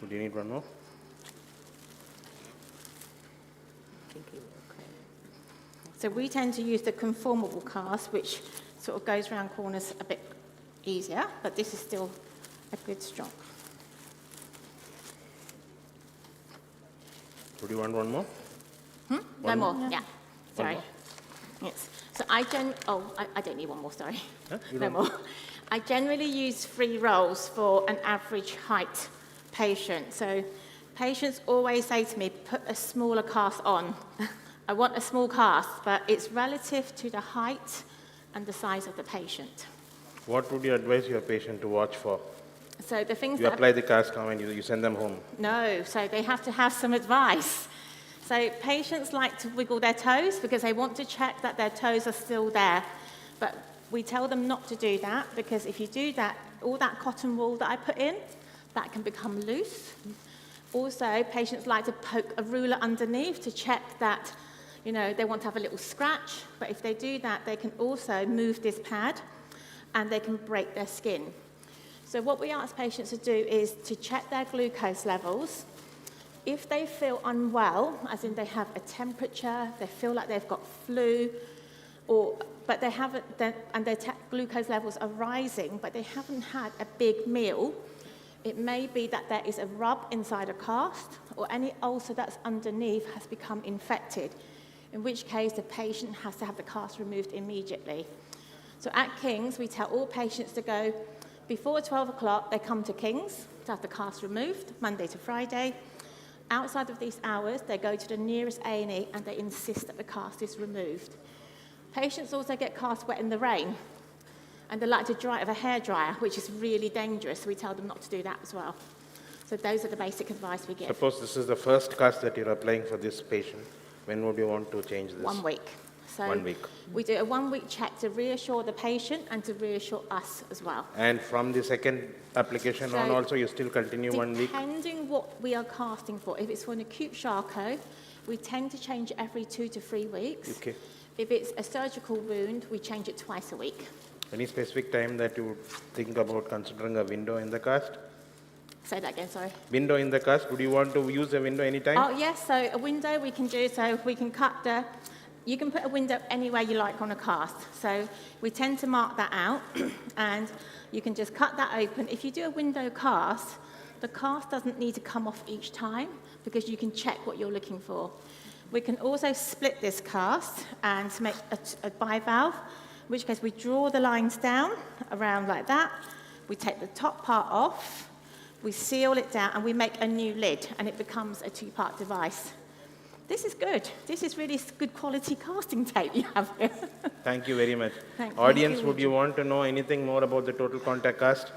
Do you need one more? So we tend to use the conformable cast, which sort of goes around corners a bit easier, but this is still a good stroke. Would you want one more? No One more, more? yeah. Sorry. more. Yes. So I don't need one more, sorry. Huh? You No don't- more. I generally use 3 rolls for an average height patient. So patients always say to me, put a smaller cast on. I want a small cast, but it's relative to the height and the size of the patient. What would you advise your patient to watch for? So the things You that apply the cast now and you send them home. No, so they have to have some advice. So patients like to wiggle their toes because they want to check that their toes are still there. But we tell them not to do that because if you do that, all that cotton wool that I put in, that can become loose. Also, patients like to poke a ruler underneath to check that, they want to have a little scratch. But if they do that, they can also move this pad and they can break their skin. So what we ask patients to do is to check their glucose levels. If they feel unwell, as in they have a temperature, they feel like they've got flu, but they haven't, and their glucose levels are rising, but they haven't had a big meal, it may be that there is a rub inside a cast, or any ulcer that's underneath has become infected, in which case the patient has to have the cast removed immediately. So at King's, we tell all patients to go, before 12 o'clock, they come to King's to have the cast removed, Monday to Friday. Outside of these hours, they go to the nearest A&E and they insist that the cast is removed. Patients also get cast wet in the rain, and they like to dry it with a hairdryer, which is really dangerous, so we tell them not to do that as well. So those are the basic advice we give. Suppose this is the first cast that you're applying for this patient. When would you want to change this? 1 week. So 1 week. we do a 1-week check to reassure the patient and to reassure us as well. And from the second application on So also, you still continue 1 week? Depending what we are casting for, if it's for an acute Charcot, we tend to change it every 2 to 3 weeks. Okay. If it's a surgical wound, we change it twice a week. Any specific time that you would think about considering a window in the cast? Say that again, sorry. Window in the cast, would you want to use a window anytime? Oh, yes, so a window we can do, so we can you can put a window anywhere you like on a cast. So we tend to mark that out, and you can just cut that open. If you do a window cast, the cast doesn't need to come off each time because you can check what you're looking for. We can also split this cast and make a bivalve, in which case we draw the lines down around like that. We take the top part off, we seal it down, and we make a new lid, and it becomes a 2-part device. This is good. This is really good quality casting tape you have here. Thank you very much. Thank Audience, you. would you want to know anything more about the total contact cast?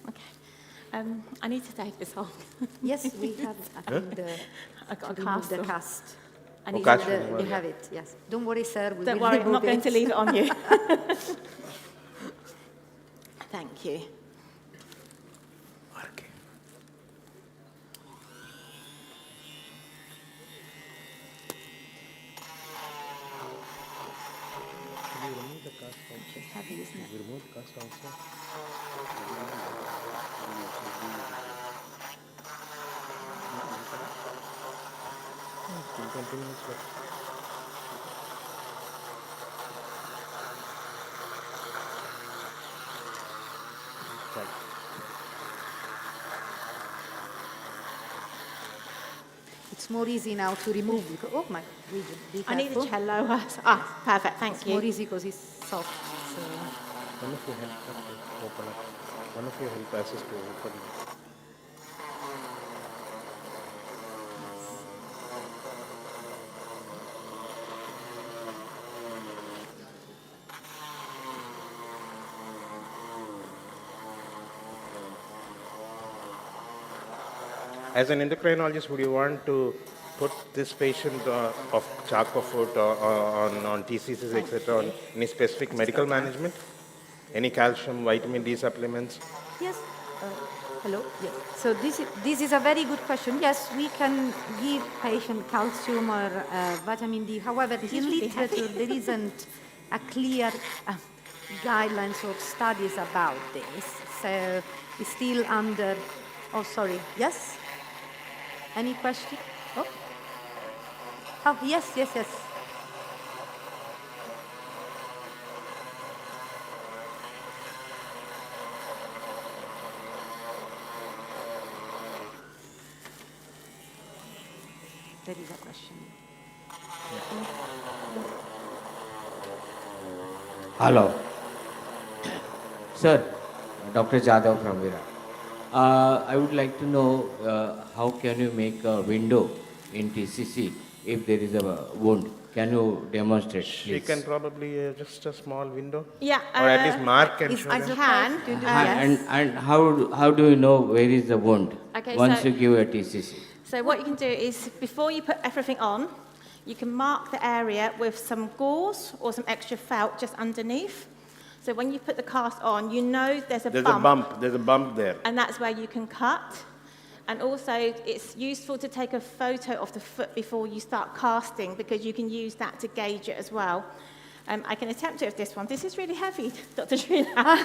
Okay. I need to take this off. Yes, we have I got a to remove cast the off. cast. I Oh, need cast to- removal, You have it, yes. Don't worry, sir. We Don't will worry, I'm remove not going it. to leave it on you. Thank you. Okay. Can you remove the cast also? Heavy, isn't it? You remove the cast also? Still continues, but right. It's more easy now to remove because, oh my, be I need a careful. cello. Perfect, thank It's you. more easy because it's soft. So. One of you help us to open up. One of you help us to open it. As an endocrinologist, would you want to put this patient of Charcot foot on TCCs, etc., on any specific medical management? Any calcium, vitamin D supplements? Yes. Hello. Yes. So this is a very good question. Yes, we can give patient calcium or vitamin D. However, in literature there isn't a clear guidelines or studies about this. So it's still under. Oh, sorry. Yes. Any question? Oh. Oh, yes, yes, yes. there is a question. Hello. Sir, Dr. Jadhav from Vira. I would like to know how can you make a window in TCC if there is a wound? Can you demonstrate, please? She can probably just a small window. Yeah. Or at least Mark can show I them. can. And how do you know where is the wound Okay, once so- you give a TCC? So what you can do is, before you put everything on, you can mark the area with some gauze or some extra felt just underneath. So when you put the cast on, you know there's a bump. There's a bump there. And that's where you can cut. And also, it's useful to take a photo of the foot before you start casting, because you can use that to gauge it as well. I can attempt it with this one. This is really heavy, Dr. Trina.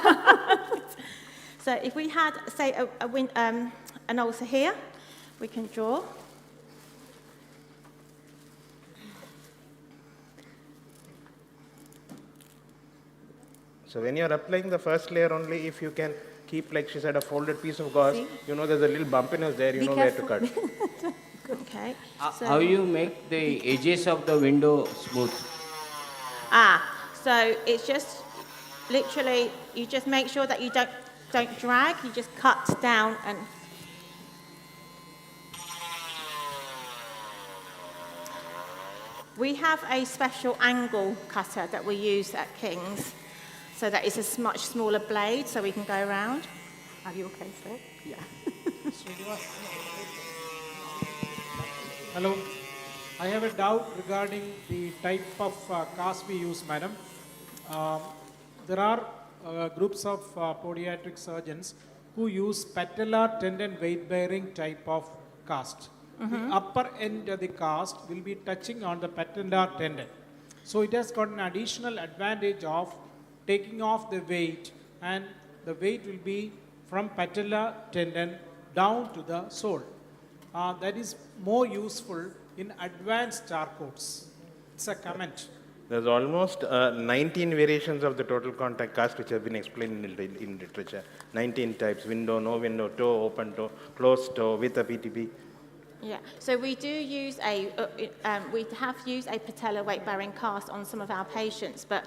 So if we had, say, an ulcer here, we can draw. So when you're applying the first layer only, if you can keep, like she said, a folded piece of gauze, you know there's a little bumpiness there, you know where to cut. Okay. How you make the edges of the window smooth? So it's just literally, you just make sure that you don't drag, you just cut down and... We have a special angle cutter that we use at King's, so that it's a much smaller blade, so we can go around. Are you okay, sir? Yeah. Hello. I have a doubt regarding the type of cast we use, madam. There are groups of podiatric surgeons who use patellar tendon weight-bearing type of cast. The upper end of the cast will be touching on the patellar tendon. So it has got an additional advantage of taking off the weight, and the weight will be from patellar tendon down to the sole. That is more useful in advanced Charcots. It's a comment. There's almost 19 variations of the total contact cast which have been explained in literature. 19 types: window, no window, toe, open toe, closed toe, with a PTP. Yeah, so we do use we have used a patella weight-bearing cast on some of our patients, but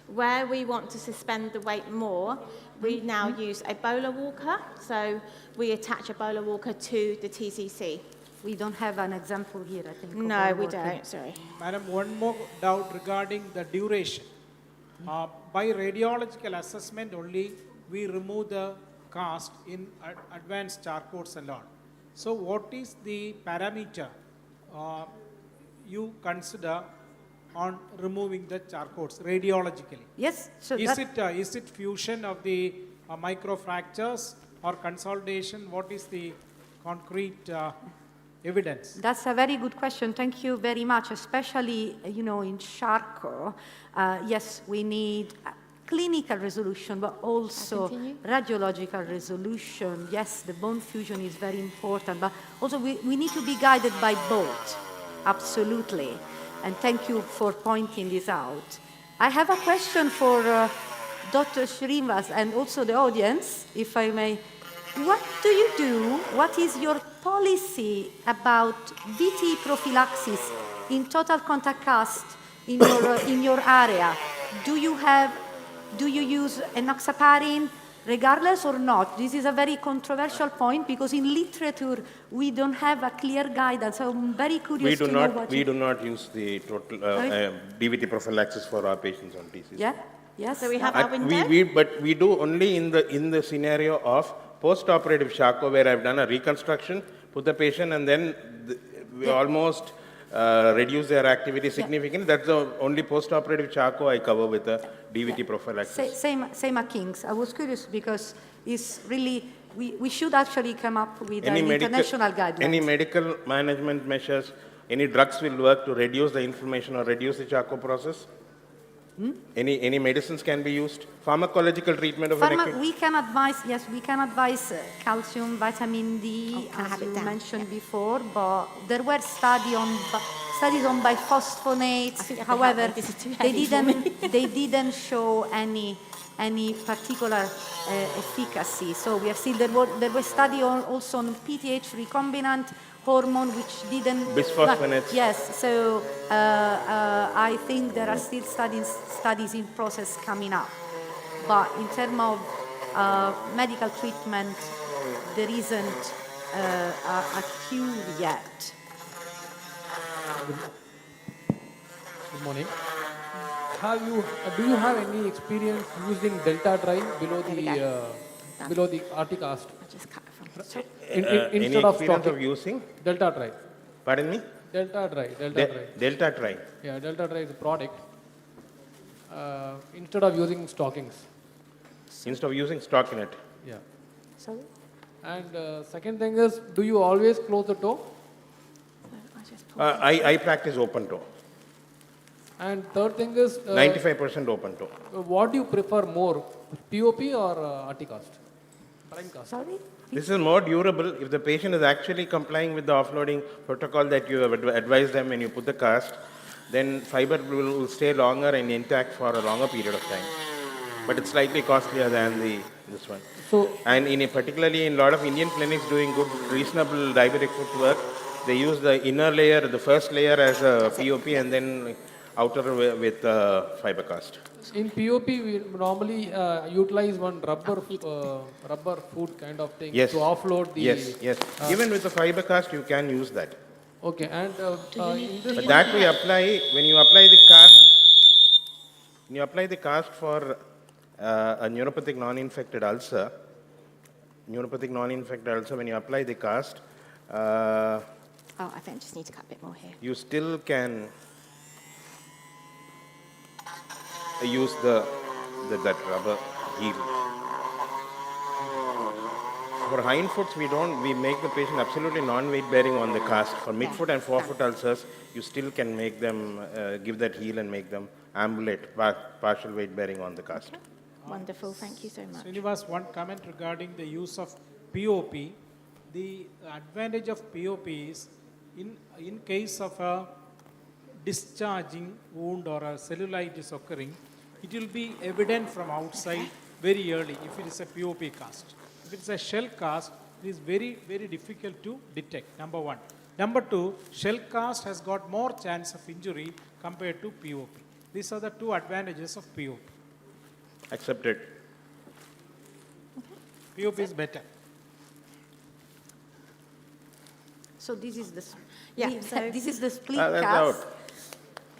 where we want to suspend the weight more, we now use a bowler walker. So we attach a bowler walker to the TCC. We don't have an example here, I think. No, we don't, sorry. Madam, one more doubt regarding the duration. By radiological assessment only, we remove the cast in advanced Charcots and all. So what is the parameter you consider on removing the Charcots radiologically? Yes. So is it fusion of the microfractures or consolidation? What is the concrete evidence? That's a very good question. Thank you very much. Especially, in Charcot, yes, we need clinical resolution, but also radiological resolution. Yes, the bone fusion is very important, but also we need to be guided by both. Absolutely. And thank you for pointing this out. I have a question for Dr. Srinivas and also the audience, if I may. What do you do? What is your policy about VT prophylaxis in total contact cast in your area? Do you use enoxaparin regardless or not? This is a very controversial point because in literature we don't have a clear guidance. So I'm very curious to know what we do not use the total DVT prophylaxis for our patients on TCC. Yeah. Yes. So we have our window. But we do only in the scenario of post-operative Charcot, where I've done a reconstruction, put the patient, and then we almost reduce their activity significantly. That's the only post-operative Charcot I cover with a DVT prophylaxis. Same at King's. I was curious because it's really, we should actually come up with an international guideline. Any medical management measures, any drugs will work to reduce the inflammation or reduce the Charcot process? Any medicines can be used? Pharmacological treatment of we can advise calcium, vitamin D, as you mentioned before, but there were studies on biphosphonates. However, they didn't show any particular efficacy. So we have seen there were studies also on PTH recombinant hormone which didn't... Bisphosphonates. Yes, so I think there are still studies in process coming up. But in terms of medical treatment, there isn't a cure yet. Good morning. Do you have any experience using delta drive below the RT cast? Any Instead of experience stocking of using? delta drive. Pardon me? Delta drive. Delta drive. Yeah, delta drive is a product. Instead of using stockings. Instead of using stock in it. Yeah. Sorry? And second thing is, do you always close the toe? I practice open toe. And third thing is... 95% open toe. What do you prefer more, POP or RT cast? Sorry? This is more durable if the patient is actually complying with the offloading protocol that you have advised them when you put the cast, then fiber will stay longer and intact for a longer period of time. But it's slightly costlier than this one. So, and particularly in a lot of Indian clinics doing good, reasonable diabetic foot work, they use the inner layer, the first layer as a POP and then outer with fiber cast. In POP, we normally utilize one rubber foot kind of thing to offload the... Yes. Even with the fiber cast, you can use that. Okay, and... but that we apply, when you apply the cast for a neuropathic non-infected ulcer, when you apply the cast, I think I just need to cut a bit more here. You still can use that rubber heel. For hindfoots, we make the patient absolutely non-weight bearing on the cast. For midfoot and forefoot ulcers, you still can make them, give that heel and make them ambulate, partial weight bearing on the cast. Wonderful, thank you so much. Srinivas, one comment regarding the use of POP. The advantage of POP is in case of a discharging wound or a cellulite is occurring, it will be evident from outside very early if it is a POP cast. If it is a shell cast, it is very, very difficult to detect, number one. Number two, shell cast has got more chance of injury compared to POP. These are the two advantages of POP. Accepted. POP is better. So this is the this is the split That's cast. out.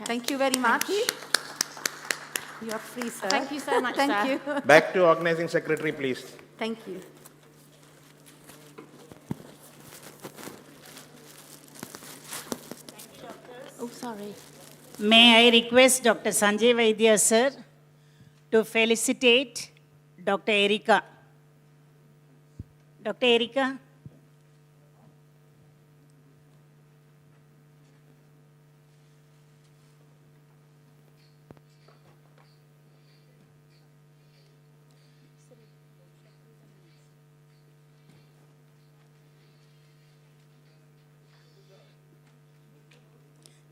Thank you very much. You are free, sir. Thank you so much, Thank sir. you. Back to organizing secretary, please. Thank you. Oh, sorry. May I request Dr. Sanjay Vaidya, sir, to felicitate Dr. Erika. Dr. Erika?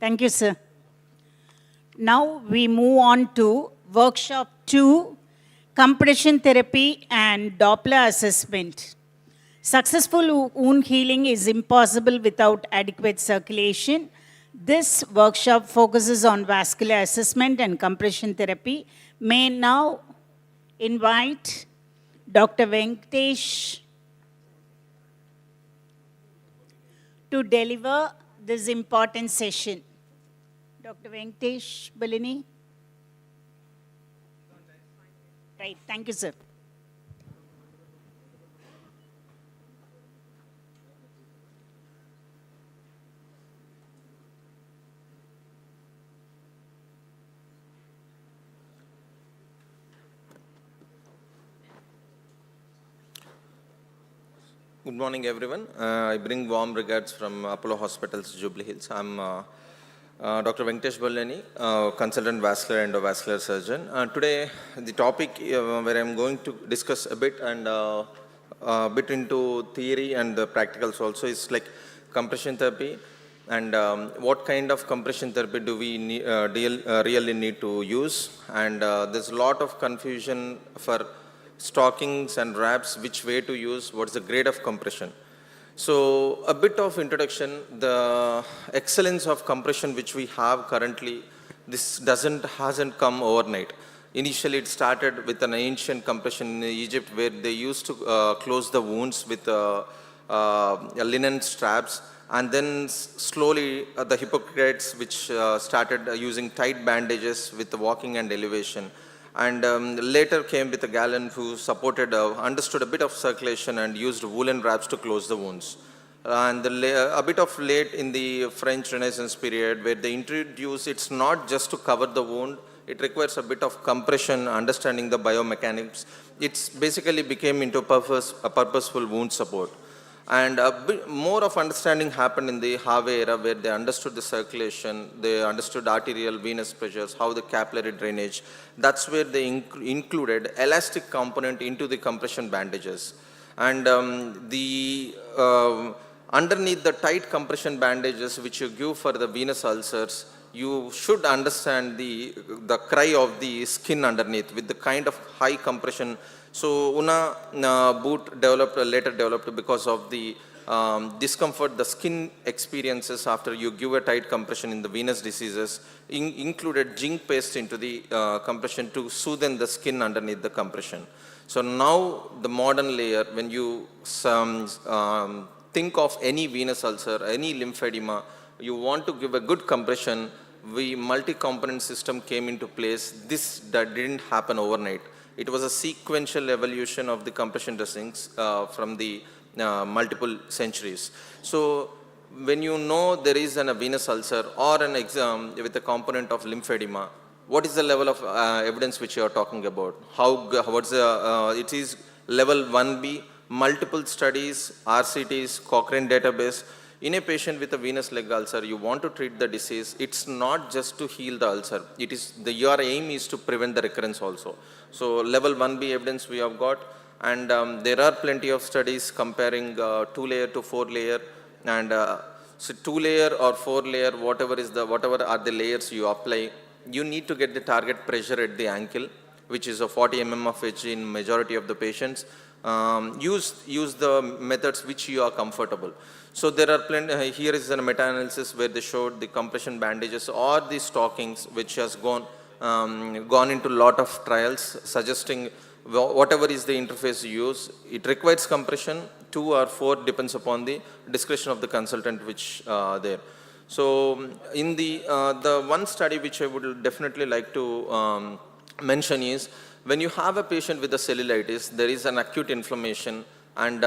Thank you, sir. Now we move on to workshop 2, compression therapy and Doppler assessment. Successful wound healing is impossible without adequate circulation. This workshop focuses on vascular assessment and compression therapy. May now invite Dr. Venkatesh to deliver this important session. Dr. Venkatesh Balini. Right, thank you, sir. Good morning, everyone. I bring warm regards from Apollo Hospitals, Jubilee Hills. I'm Dr. Venkatesh Ballani, consultant vascular endovascular surgeon. Today, the topic where I'm going to discuss a bit and a bit into theory and the practicals also is like compression therapy and what kind of compression therapy do we really need to use. And there's a lot of confusion for stockings and wraps, which way to use, what's the grade of compression. So a bit of introduction, the excellence of compression which we have currently, this hasn't come overnight. Initially it started with an ancient compression in Egypt where they used to close the wounds with linen straps, and then slowly the Hippocrates which started using tight bandages with the walking and elevation. And later came with a Galen who supported, understood a bit of circulation and used woolen wraps to close the wounds. And a bit of late in the French Renaissance period where they introduced, it's not just to cover the wound, it requires a bit of compression, understanding the biomechanics. It's basically became into a purposeful wound support. And a bit more of understanding happened in the Harvey era where they understood the circulation, they understood arterial venous pressures, how the capillary drainage. That's where they included elastic component into the compression bandages. And underneath the tight compression bandages which you give for the venous ulcers, you should understand the cry of the skin underneath with the kind of high compression. So Una boot later developed because of the discomfort the skin experiences after you give a tight compression in the venous diseases, included zinc paste into the compression to soothe the skin underneath the compression. So now the modern layer, when you think of any venous ulcer, any lymphedema, you want to give a good compression, multi-component system came into place. That didn't happen overnight. It was a sequential evolution of the compression dressings from the multiple centuries. So when you know there is a venous ulcer or an exam with a component of lymphedema, what is the level of evidence which you are talking about? It is level 1B, multiple studies, RCTs, Cochrane database. In a patient with a venous leg ulcer, you want to treat the disease. It's not just to heal the ulcer. Your aim is to prevent the recurrence also. So level 1B evidence we have got, and there are plenty of studies comparing 2-layer to 4-layer, and so 2-layer or 4-layer, whatever are the layers you apply, you need to get the target pressure at the ankle, which is a 40 mm of Hg in majority of the patients. Use the methods which you are comfortable. So there are plenty. Here is a meta-analysis where they showed the compression bandages or the stockings, which has gone into a lot of trials, suggesting whatever is the interface you use, it requires compression. 2 or 4 depends upon the discretion of the consultant, which there. So in the one study which I would definitely like to mention is, when you have a patient with a cellulitis, there is an acute inflammation, and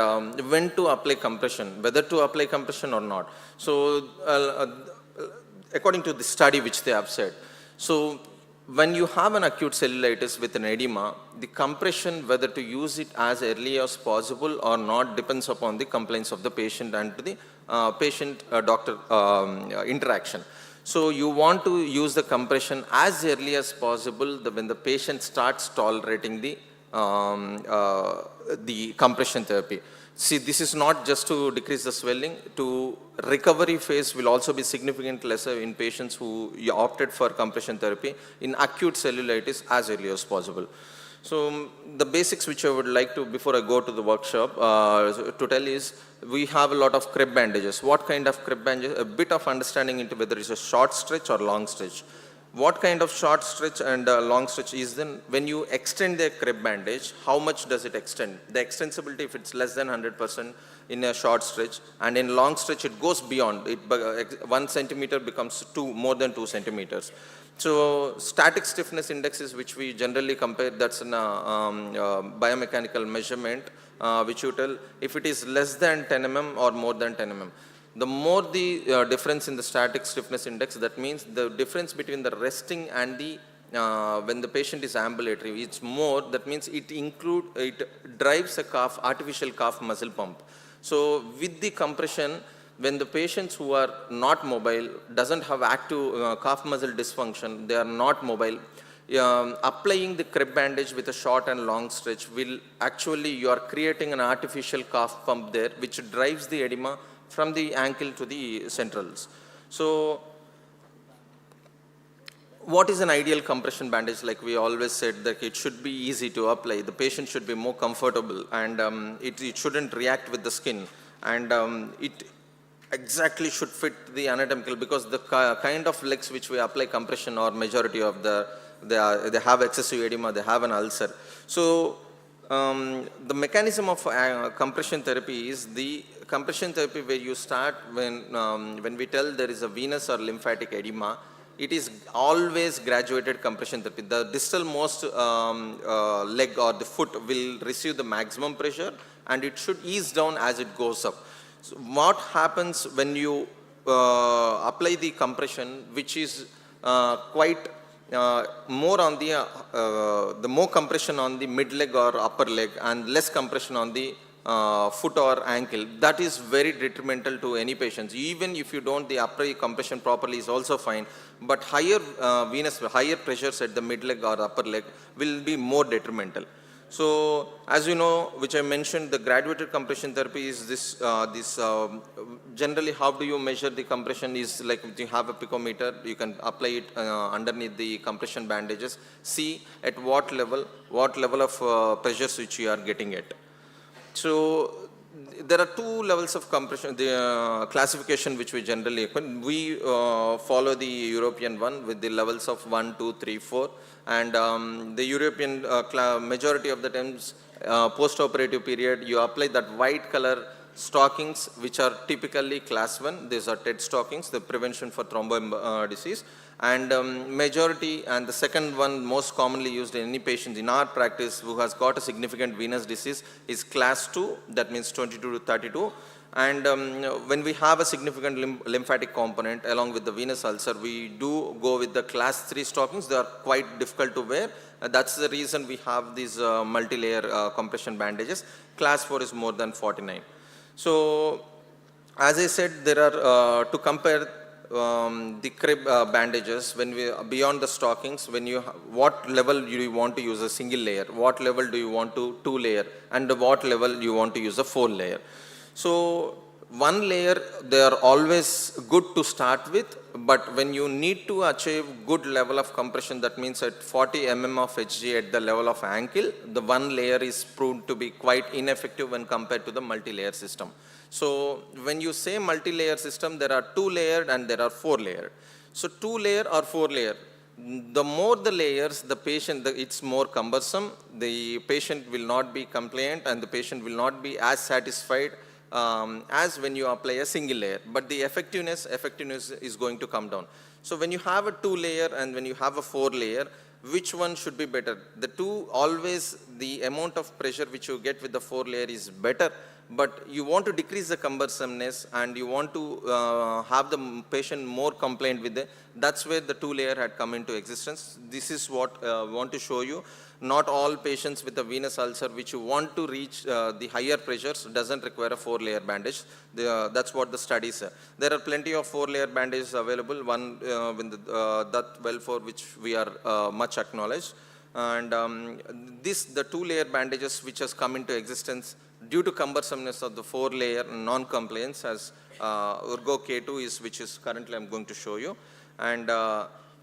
when to apply compression, whether to apply compression or not. So according to the study which they have said, so when you have an acute cellulitis with an edema, the compression, whether to use it as early as possible or not, depends upon the complaints of the patient and the patient-doctor interaction. So you want to use the compression as early as possible when the patient starts tolerating the compression therapy. See, this is not just to decrease the swelling. To recovery phase will also be significantly lesser in patients who opted for compression therapy in acute cellulitis as early as possible. So the basics which I would like to, before I go to the workshop, to tell is, we have a lot of crib bandages. What kind of crib bandages? A bit of understanding into whether it's a short stretch or long stretch. What kind of short stretch and long stretch is then when you extend the crib bandage, how much does it extend? The extensibility, if it's less than 100% in a short stretch, and in long stretch it goes beyond. 1 centimeter becomes more than 2 centimeters. So static stiffness index is which we generally compare, that's a biomechanical measurement which you tell if it is less than 10 mm or more than 10 mm. The more the difference in the static stiffness index, that means the difference between the resting and the when the patient is ambulatory, it's more, that means it drives a artificial calf muscle pump. So with the compression, when the patients who are not mobile, doesn't have active calf muscle dysfunction, they are not mobile, applying the crib bandage with a short and long stretch will actually, you are creating an artificial calf pump there, which drives the edema from the ankle to the centrals. So what is an ideal compression bandage? Like we always said, that it should be easy to apply. The patient should be more comfortable, and it shouldn't react with the skin. and it exactly should fit the anatomical, because the kind of legs which we apply compression, or majority of they have excessive edema, they have an ulcer. So the mechanism of compression therapy is the compression therapy where you start when we tell there is a venous or lymphatic edema. It is always graduated compression therapy. The distal most leg or the foot will receive the maximum pressure, and it should ease down as it goes up. So what happens when you apply the compression, which is quite more on the more compression on the mid leg or upper leg and less compression on the foot or ankle, that is very detrimental to any patients. Even if you don't, the upper compression properly is also fine, but higher higher pressures at the mid leg or upper leg will be more detrimental. So, as you know, which I mentioned, the graduated compression therapy is this, generally how do you measure the compression is like if you have a picometer, you can apply it underneath the compression bandages, see at what level of pressures which you are getting at. So, there are two levels of compression, the classification which we generally, we follow the European one with the levels of 1, 2, 3, 4. And the European majority of the times post-operative period, you apply that white color stockings which are typically class 1. These are TED stockings, the prevention for thromboembolic disease. And majority, and the second one most commonly used in any patient in our practice who has got a significant venous disease is class 2, that means 22 to 32. And when we have a significant lymphatic component along with the venous ulcer, we do go with the class 3 stockings. They are quite difficult to wear. That's the reason we have these multi-layer compression bandages. Class 4 is more than 49. So, as I said, there are, to compare the crib bandages, when we beyond the stockings, when you what level do you want to use a single layer, what level do you want to 2 layer, and what level you want to use a 4 layer. So, one layer, they are always good to start with, but when you need to achieve good level of compression, that means at 40 mm of Hg at the level of ankle, the one layer is proved to be quite ineffective when compared to the multi-layer system. So, when you say multi-layer system, there are 2 layered and there are 4 layered. So, 2 layer or 4 layer, the more the layers, the patient, it's more cumbersome, the patient will not be compliant and the patient will not be as satisfied as when you apply a single layer, but the effectiveness is going to come down. So when you have a 2 layer and when you have a 4 layer, which one should be better? The 2, always the amount of pressure which you get with the 4 layer is better, but you want to decrease the cumbersomeness and you want to have the patient more compliant with it. That's where the 2 layer had come into existence. This is what I want to show you. Not all patients with a venous ulcer which you want to reach the higher pressures doesn't require a 4 layer bandage. That's what the studies say. There are plenty of 4 layer bandages available, one with that well for which we are much acknowledged. And the 2 layer bandages which has come into existence due to cumbersomeness of the 4 layer non-compliance as Urgo K2 is, which is currently I'm going to show you. And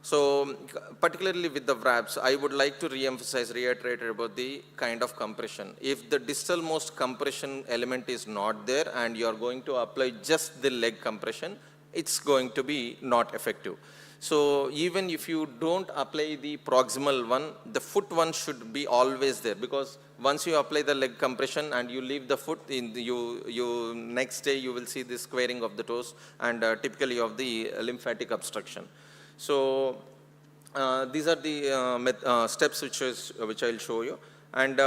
so particularly with the wraps, I would like to reiterate about the kind of compression. If the distal most compression element is not there and you are going to apply just the leg compression, it's going to be not effective. So even if you don't apply the proximal one, the foot one should be always there, because once you apply the leg compression and you leave the foot, you next day you will see the squaring of the toes and typically of the lymphatic obstruction. So these are the steps which I will show you. And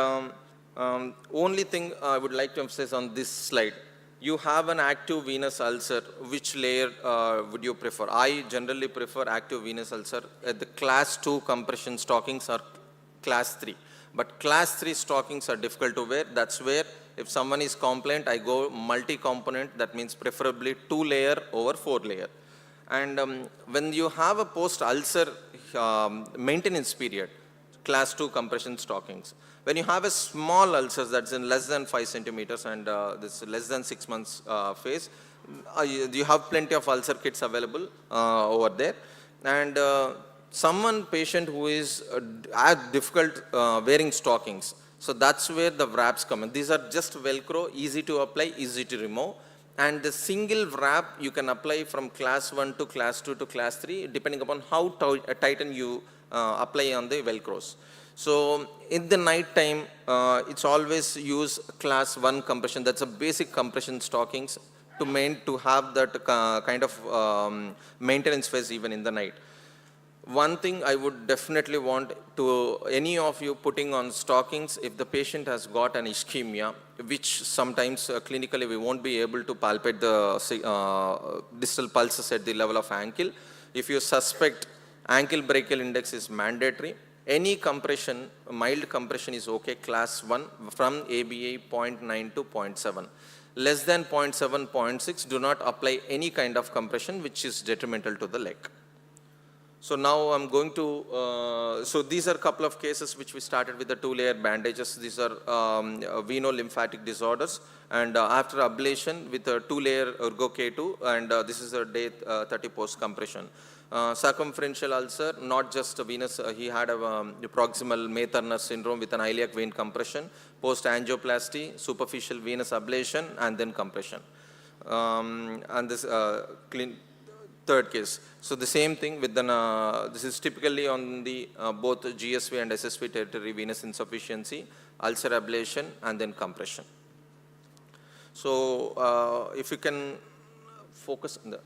only thing I would like to emphasize on this slide, you have an active venous ulcer, which layer would you prefer? I generally prefer active venous ulcer. The class 2 compression stockings are class 3. But class 3 stockings are difficult to wear. That's where if someone is compliant, I go multi-component, that means preferably 2 layer over 4 layer. And when you have a post-ulcer maintenance period, class 2 compression stockings. When you have a small ulcer that's in less than 5 centimeters and this less than 6 months phase, you have plenty of ulcer kits available over there. And patient who is as difficult wearing stockings. So that's where the wraps come in. These are just Velcro, easy to apply, easy to remove. And the single wrap you can apply from class 1 to class 2 to class 3, depending upon how tighten you apply on the Velcros. So in the night time, it's always use class 1 compression. That's a basic compression stockings to have that kind of maintenance phase even in the night. One thing I would definitely want to any of you putting on stockings, if the patient has got an ischemia, which sometimes clinically we won't be able to palpate the distal pulses at the level of ankle. If you suspect ankle brachial index is mandatory, any compression, mild compression is okay, class 1 from ABA 0.9 to 0.7. Less than 0.7, 0.6, do not apply any kind of compression which is detrimental to the leg. So now I'm going to, so these are a couple of cases which we started with the 2-layer bandages. These are veno-lymphatic disorders, and after ablation with a 2-layer ergo K2, and this is a day 30 post compression. Circumferential ulcer, not just venous, he had a proximal May-Turner syndrome with an iliac vein compression, post angioplasty, superficial venous ablation, and then compression. And this third case. So the same thing with this is typically on the both GSV and SSV territory venous insufficiency, ulcer ablation, and then compression. So if you can focus on the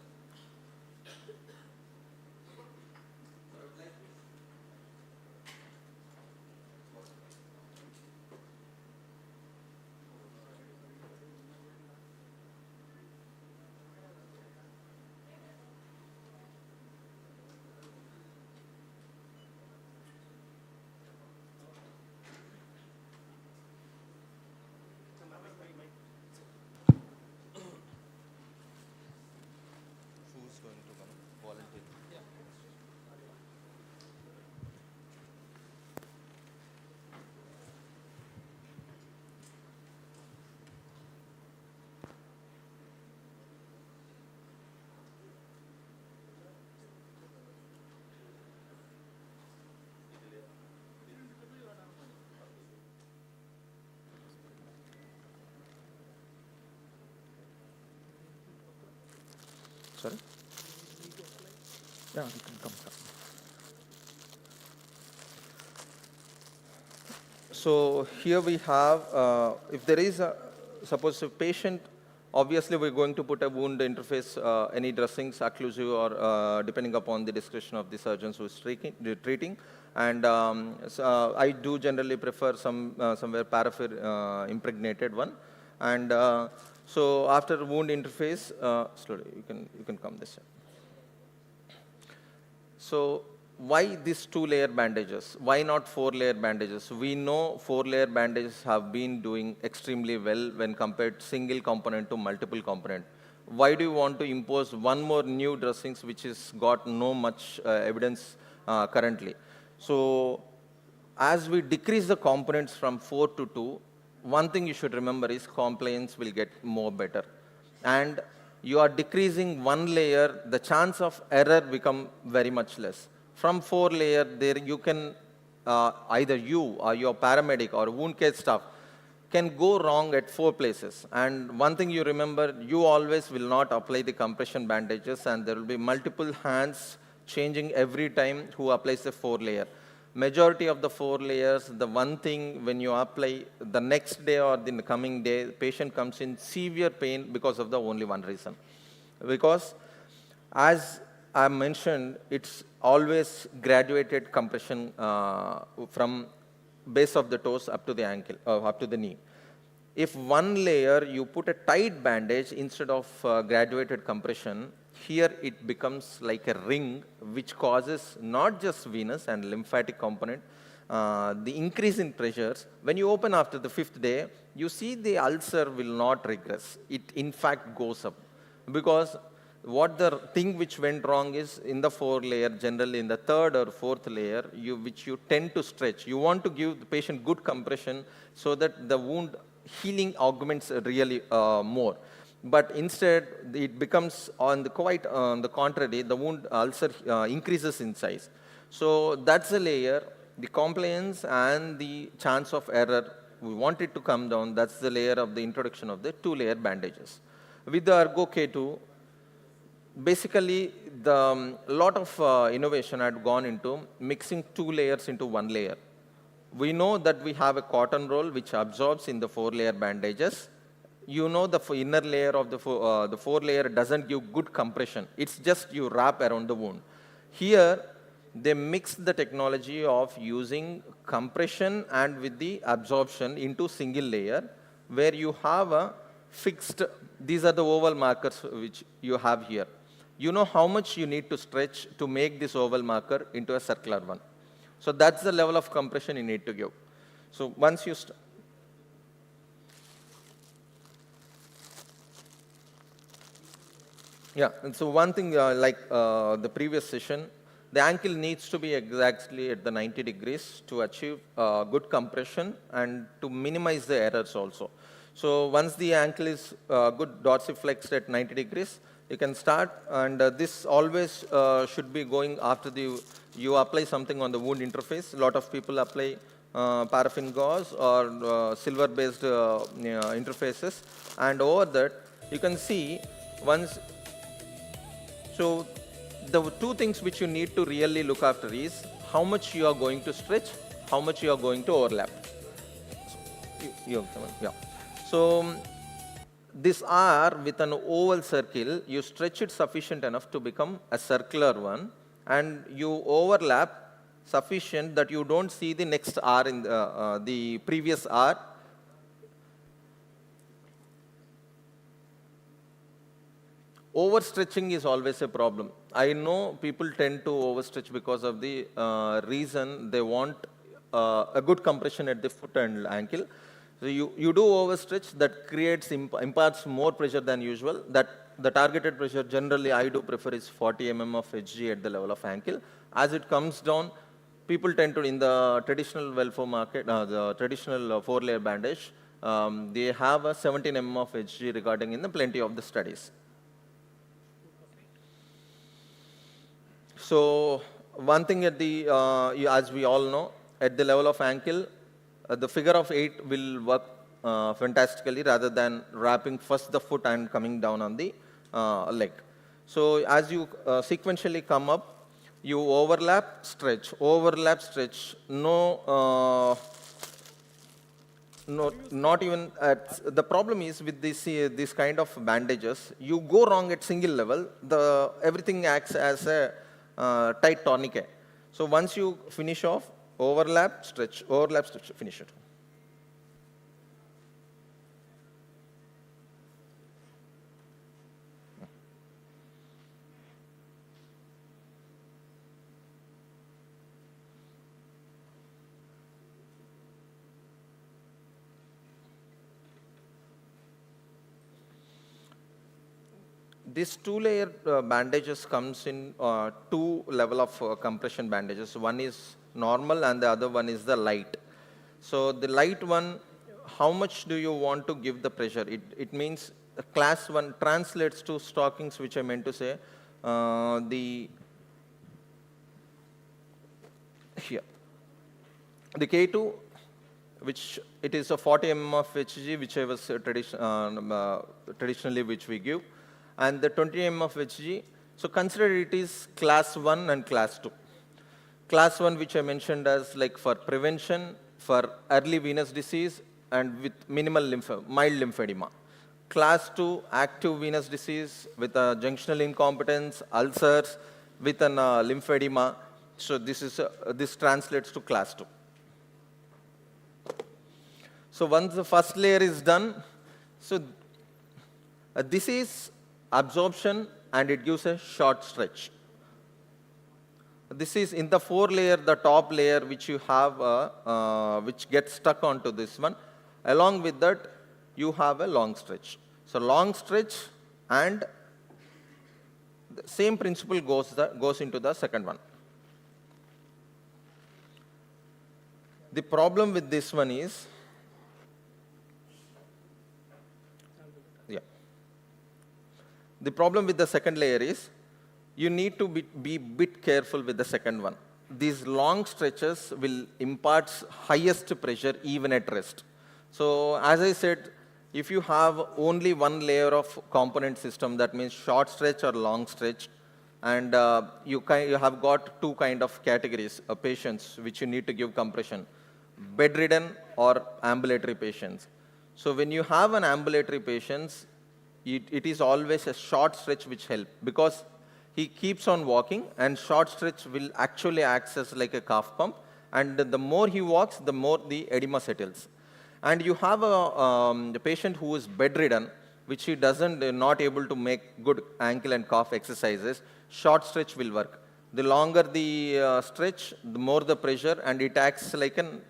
sorry? Yeah, you can come. So here we have, if there is a, suppose a patient, obviously we're going to put a wound interface, any dressings, occlusive or depending upon the discretion of the surgeons who is treating. And so, I do generally prefer somewhere paraffin impregnated one. And so after wound interface, slowly you can come this way. So why these 2-layer bandages? Why not 4-layer bandages? We know 4-layer bandages have been doing extremely well when compared single component to multiple component. Why do you want to impose one more new dressings which has got no much evidence currently? So as we decrease the components from 4 to 2, one thing you should remember is compliance will get more better. And you are decreasing 1 layer, the chance of error become very much less. From 4-layer, there you can, either you or your paramedic or wound care staff can go wrong at 4 places. And one thing you remember, you always will not apply the compression bandages, and there will be multiple hands changing every time who applies the 4-layer. Majority of the 4 layers, the one thing when you apply the next day or the coming day, the patient comes in severe pain because of the only one reason. Because as I mentioned, it's always graduated compression from base of the toes up to the ankle, up to the knee. If 1 layer you put a tight bandage instead of graduated compression, here it becomes like a ring which causes not just venous and lymphatic component, the increase in pressures. When you open after the 5th day, you see the ulcer will not regress. It in fact goes up, because what the thing which went wrong is in the 4-layer, generally in the 3rd or 4th layer, which you tend to stretch. You want to give the patient good compression so that the wound healing augments really more. But instead, it becomes quite on the contrary, the wound ulcer increases in size. So that's a layer. The compliance and the chance of error we want it to come down, that's the layer of the introduction of the 2-layer bandages. With the Ergo K2, basically the lot of innovation had gone into mixing 2 layers into 1 layer. We know that we have a cotton roll which absorbs in the 4-layer bandages. You know the inner layer of the 4-layer doesn't give good compression. It's just you wrap around the wound. Here, they mix the technology of using compression and with the absorption into single layer, where you have a fixed, these are the oval markers which you have here. You know how much you need to stretch to make this oval marker into a circular one. So that's the level of compression you need to give. So once you yeah, and so one thing like the previous session, the ankle needs to be exactly at the 90 degrees to achieve good compression and to minimize the errors also. So once the ankle is good dorsiflexed at 90 degrees, you can start, and this always should be going after you apply something on the wound interface. A lot of people apply paraffin gauze or silver-based interfaces, and over that you can see once. So the 2 things which you need to really look after is how much you are going to stretch, how much you are going to overlap. Yeah. So this R with an oval circle, you stretch it sufficient enough to become a circular one, and you overlap sufficient that you don't see the next R in the previous R. Overstretching is always a problem. I know people tend to overstretch because of the reason they want a good compression at the foot and ankle. So you do overstretch, that creates, imparts more pressure than usual. The targeted pressure generally I do prefer is 40 mm of Hg at the level of ankle. As it comes down, people tend to, in the traditional welfare market, the traditional 4-layer bandage, they have a 17 mm of Hg regarding in the plenty of the studies. So one thing at the, as we all know, at the level of ankle, the figure of 8 will work fantastically rather than wrapping first the foot and coming down on the leg. So as you sequentially come up, you overlap, stretch, no, not even, the problem is with this kind of bandages, you go wrong at single level, everything acts as a tight tourniquet. So once you finish off, overlap, stretch, finish it. This 2-layer bandages comes in 2 level of compression bandages. One is normal and the other one is the light. So the light one, how much do you want to give the pressure? It means class 1 translates to stockings, which I meant to say. Here. The K2, which it is a 40 mm of Hg, which I was traditionally which we give. And the 20 mm of Hg, so consider it is class 1 and class 2. Class 1, which I mentioned as like for prevention, for early venous disease, and with minimal mild lymphedema. Class 2, active venous disease with a junctional incompetence, ulcers, with an lymphedema. So this translates to class 2. So once the first layer is done, so this is absorption and it gives a short stretch. This is in the 4-layer, the top layer which you have, which gets stuck onto this one. Along with that, you have a long stretch. So long stretch, and the same principle goes into the second one. The problem with this one is, the problem with the second layer is, you need to be bit careful with the second one. These long stretches will impart highest pressure even at rest. So as I said, if you have only one layer of component system, that means short stretch or long stretch, and you have got two kind of categories of patients which you need to give compression, bedridden or ambulatory patients. So when you have an ambulatory patient, it is always a short stretch which help, because he keeps on walking and short stretch will actually act as like a calf pump, and the more he walks, the more the edema settles. And you have a patient who is bedridden, which he not able to make good ankle and calf exercises, short stretch will work. The longer the stretch, the more the pressure, and it acts like an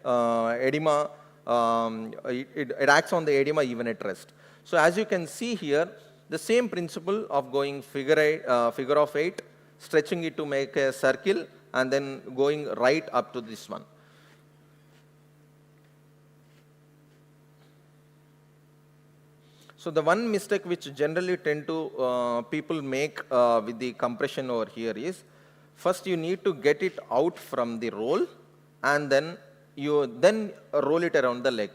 edema, it acts on the edema even at rest. So as you can see here, the same principle of going figure of 8, stretching it to make a circle, and then going right up to this one. So the one mistake which generally tend to people make with the compression over here is, first you need to get it out from the roll, and then you roll it around the leg.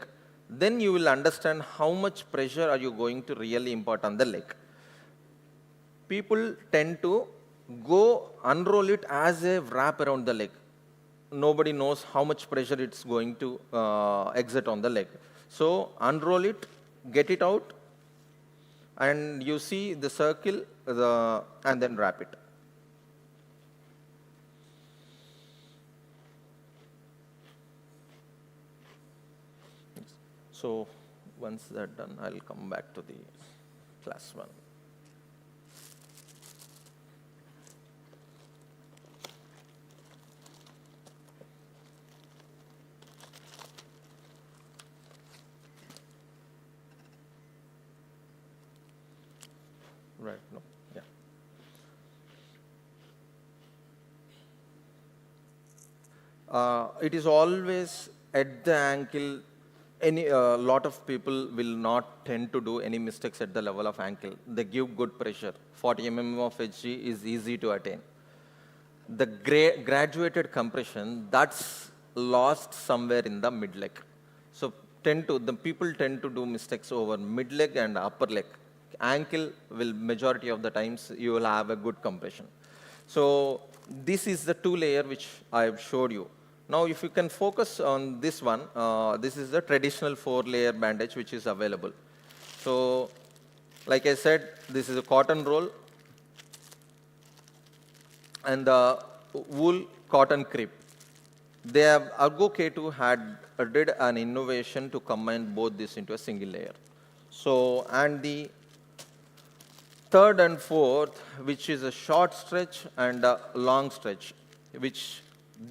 Then you will understand how much pressure are you going to really impart on the leg. People tend to go unroll it as a wrap around the leg. Nobody knows how much pressure it's going to exert on the leg. So unroll it, get it out, and you see the circle, and then wrap it. So once that's done, I'll come back to the class 1. Right, no, yeah. It is always at the ankle. A lot of people will not tend to do any mistakes at the level of ankle. They give good pressure. 40 mm of Hg is easy to attain. The graduated compression, that's lost somewhere in the mid leg. So the people tend to do mistakes over mid leg and upper leg. Ankle will majority of the times you will have a good compression. So this is the 2 layer which I have showed you. Now if you can focus on this one, this is the traditional 4-layer bandage which is available. So like I said, this is a cotton roll and the wool cotton crepe. They have, Argo K2 did an innovation to combine both this into a single layer. So, and the 3rd and 4th, which is a short stretch and a long stretch, which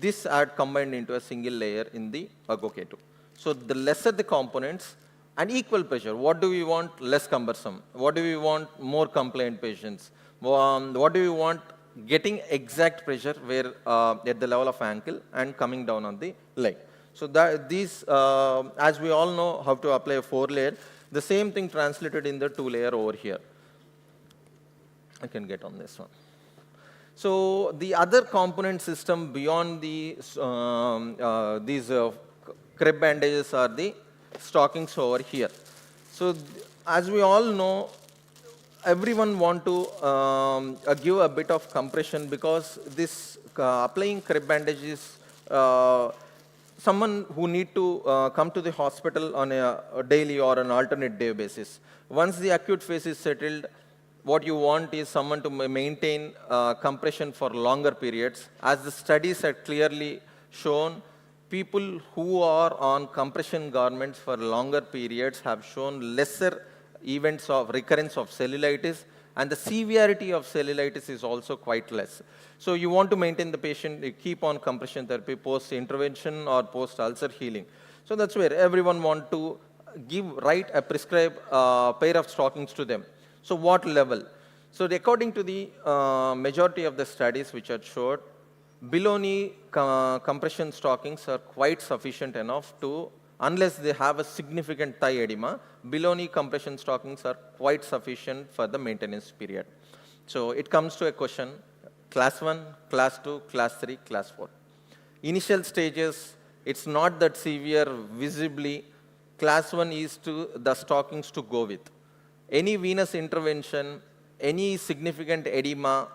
this had combined into a single layer in the Argo K2. So the lesser the components and equal pressure. What do we want? Less cumbersome. What do we want? More compliant patients. What do we want? Getting exact pressure where at the level of ankle and coming down on the leg. So that these, as we all know how to apply a 4-layer, the same thing translated in the 2-layer over here. I can get on this one. So the other component system beyond the these crib bandages are the stockings over here. So as we all know, everyone want to give a bit of compression, because this applying crib bandages, someone who need to come to the hospital on a daily or an alternate day basis. Once the acute phase is settled, what you want is someone to maintain compression for longer periods. As the studies have clearly shown, people who are on compression garments for longer periods have shown lesser events of recurrence of cellulitis, and the severity of cellulitis is also quite less. So you want to maintain the patient, you keep on compression therapy post-intervention or post-ulcer healing. So that's where everyone want to write a prescribed pair of stockings to them. So what level? So according to the majority of the studies which are showed, below knee compression stockings are quite sufficient enough to, unless they have a significant thigh edema, below knee compression stockings are quite sufficient for the maintenance period. So it comes to a question, class 1, class 2, class 3, class 4. Initial stages, it's not that severe visibly, class 1 is the stockings to go with. Any venous intervention, any significant edema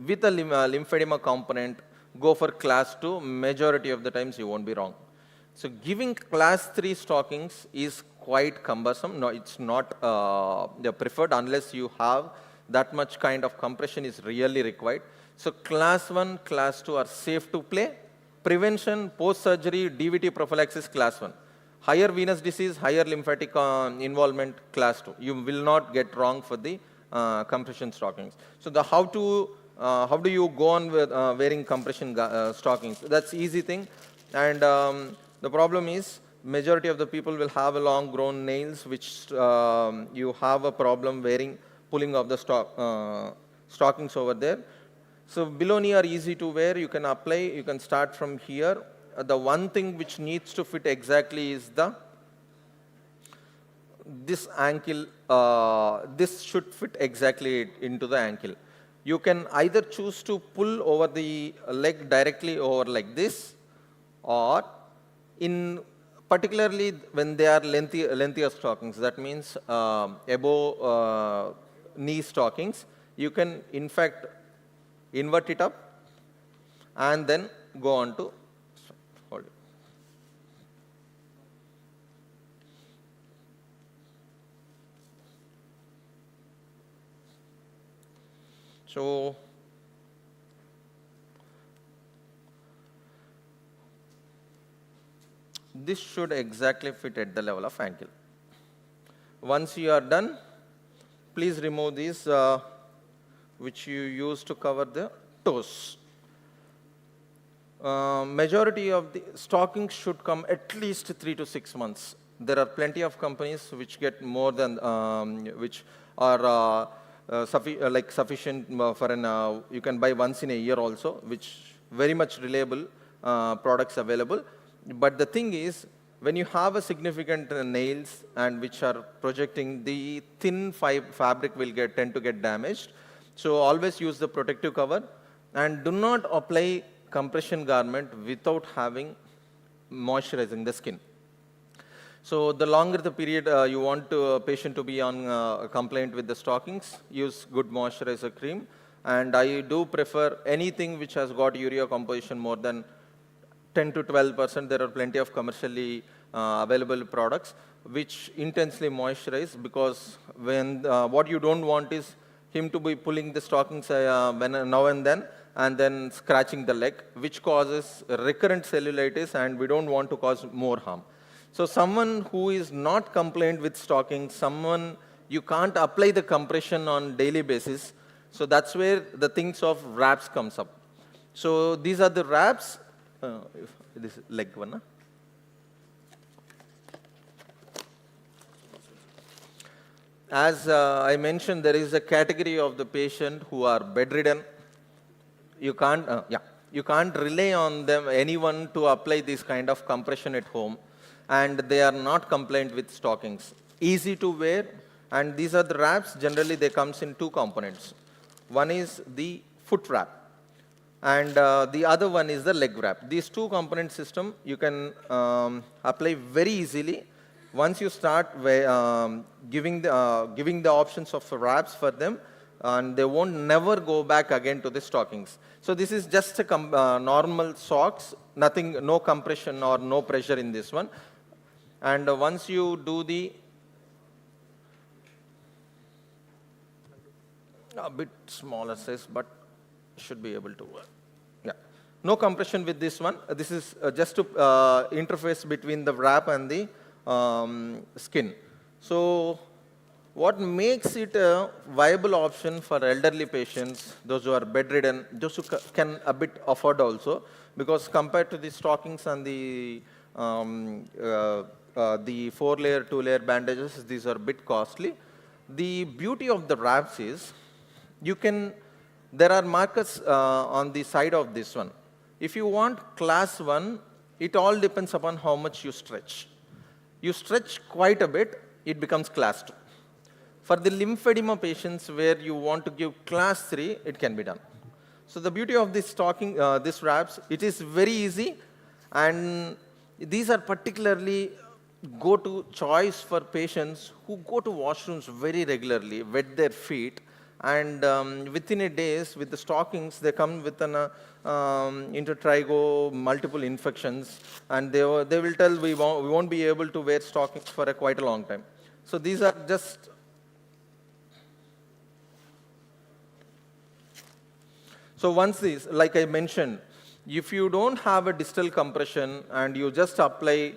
with a lymphedema component, go for class 2. Majority of the times you won't be wrong. So giving class 3 stockings is quite cumbersome. No, it's not preferred unless you have that much kind of compression is really required. So class 1, class 2 are safe to play. Prevention, post-surgery, DVT prophylaxis, class 1. Higher venous disease, higher lymphatic involvement, class 2. You will not get wrong for the compression stockings. So how do you go on with wearing compression stockings? That's easy thing. And the problem is majority of the people will have a long grown nails, which you have a problem pulling off the stockings over there. So below knee are easy to wear. You can apply. You can start from here. The one thing which needs to fit exactly is this ankle. This should fit exactly into the ankle. You can either choose to pull over the leg directly over like this, or in particularly when they are lengthier stockings, that means above knee stockings, you can in fact invert it up and then go on to hold it. So this should exactly fit at the level of ankle. Once you are done, please remove these which you use to cover the toes. Majority of the stockings should come at least 3 to 6 months. There are plenty of companies which get more than, which are sufficient for an, you can buy once in a year also, which very much reliable products available. But the thing is, when you have a significant nails and which are projecting, the thin fabric will tend to get damaged. So always use the protective cover and do not apply compression garment without having moisturizing the skin. So the longer the period you want a patient to be on compliant with the stockings, use good moisturizer cream. And I do prefer anything which has got urea composition more than 10 to 12%. There are plenty of commercially available products which intensely moisturize, because when what you don't want is him to be pulling the stockings now and then scratching the leg, which causes recurrent cellulitis, and we don't want to cause more harm. So someone who is not compliant with stockings, you can't apply the compression on daily basis. So that's where the things of wraps comes up. So these are the wraps. This leg one. As I mentioned, there is a category of the patient who are bedridden. You can't rely on anyone to apply this kind of compression at home, and they are not compliant with stockings. Easy to wear, and these are the wraps. Generally, they comes in 2 components. One is the foot wrap, and the other one is the leg wrap. These 2 component system you can apply very easily. Once you start giving the options of wraps for them, and they won't never go back again to the stockings. So this is just a normal socks, nothing, no compression or no pressure in this one. And once you do a bit smaller size, but should be able to work. Yeah, no compression with this one. This is just to interface between the wrap and the skin. So what makes it a viable option for elderly patients, those who are bedridden, those who can a bit afford also, because compared to the stockings and the 4-layer, 2-layer bandages, these are a bit costly. The beauty of the wraps is, there are markers on the side of this one. If you want class 1, it all depends upon how much you stretch. You stretch quite a bit, it becomes class 2. For the lymphedema patients where you want to give class 3, it can be done. So the beauty of this wraps, it is very easy, and these are particularly go-to choice for patients who go to washrooms very regularly, wet their feet, and within a days with the stockings, they come with an intertrigo, multiple infections, and they will tell we won't be able to wear stockings for quite a long time. So these are just so once these, like I mentioned, if you don't have a distal compression and you just apply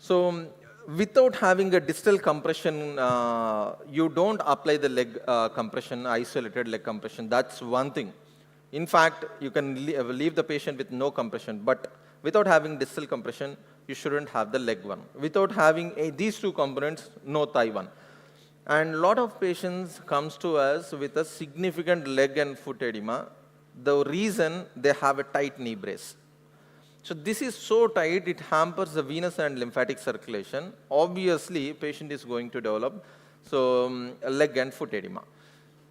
So without having a distal compression, you don't apply the leg compression, isolated leg compression. That's one thing. In fact, you can leave the patient with no compression, but without having distal compression, you shouldn't have the leg one. Without having these two components, no thigh one. And a lot of patients comes to us with a significant leg and foot edema. The reason they have a tight knee brace. So this is so tight, it hampers the venous and lymphatic circulation. Obviously, patient is going to develop leg and foot edema.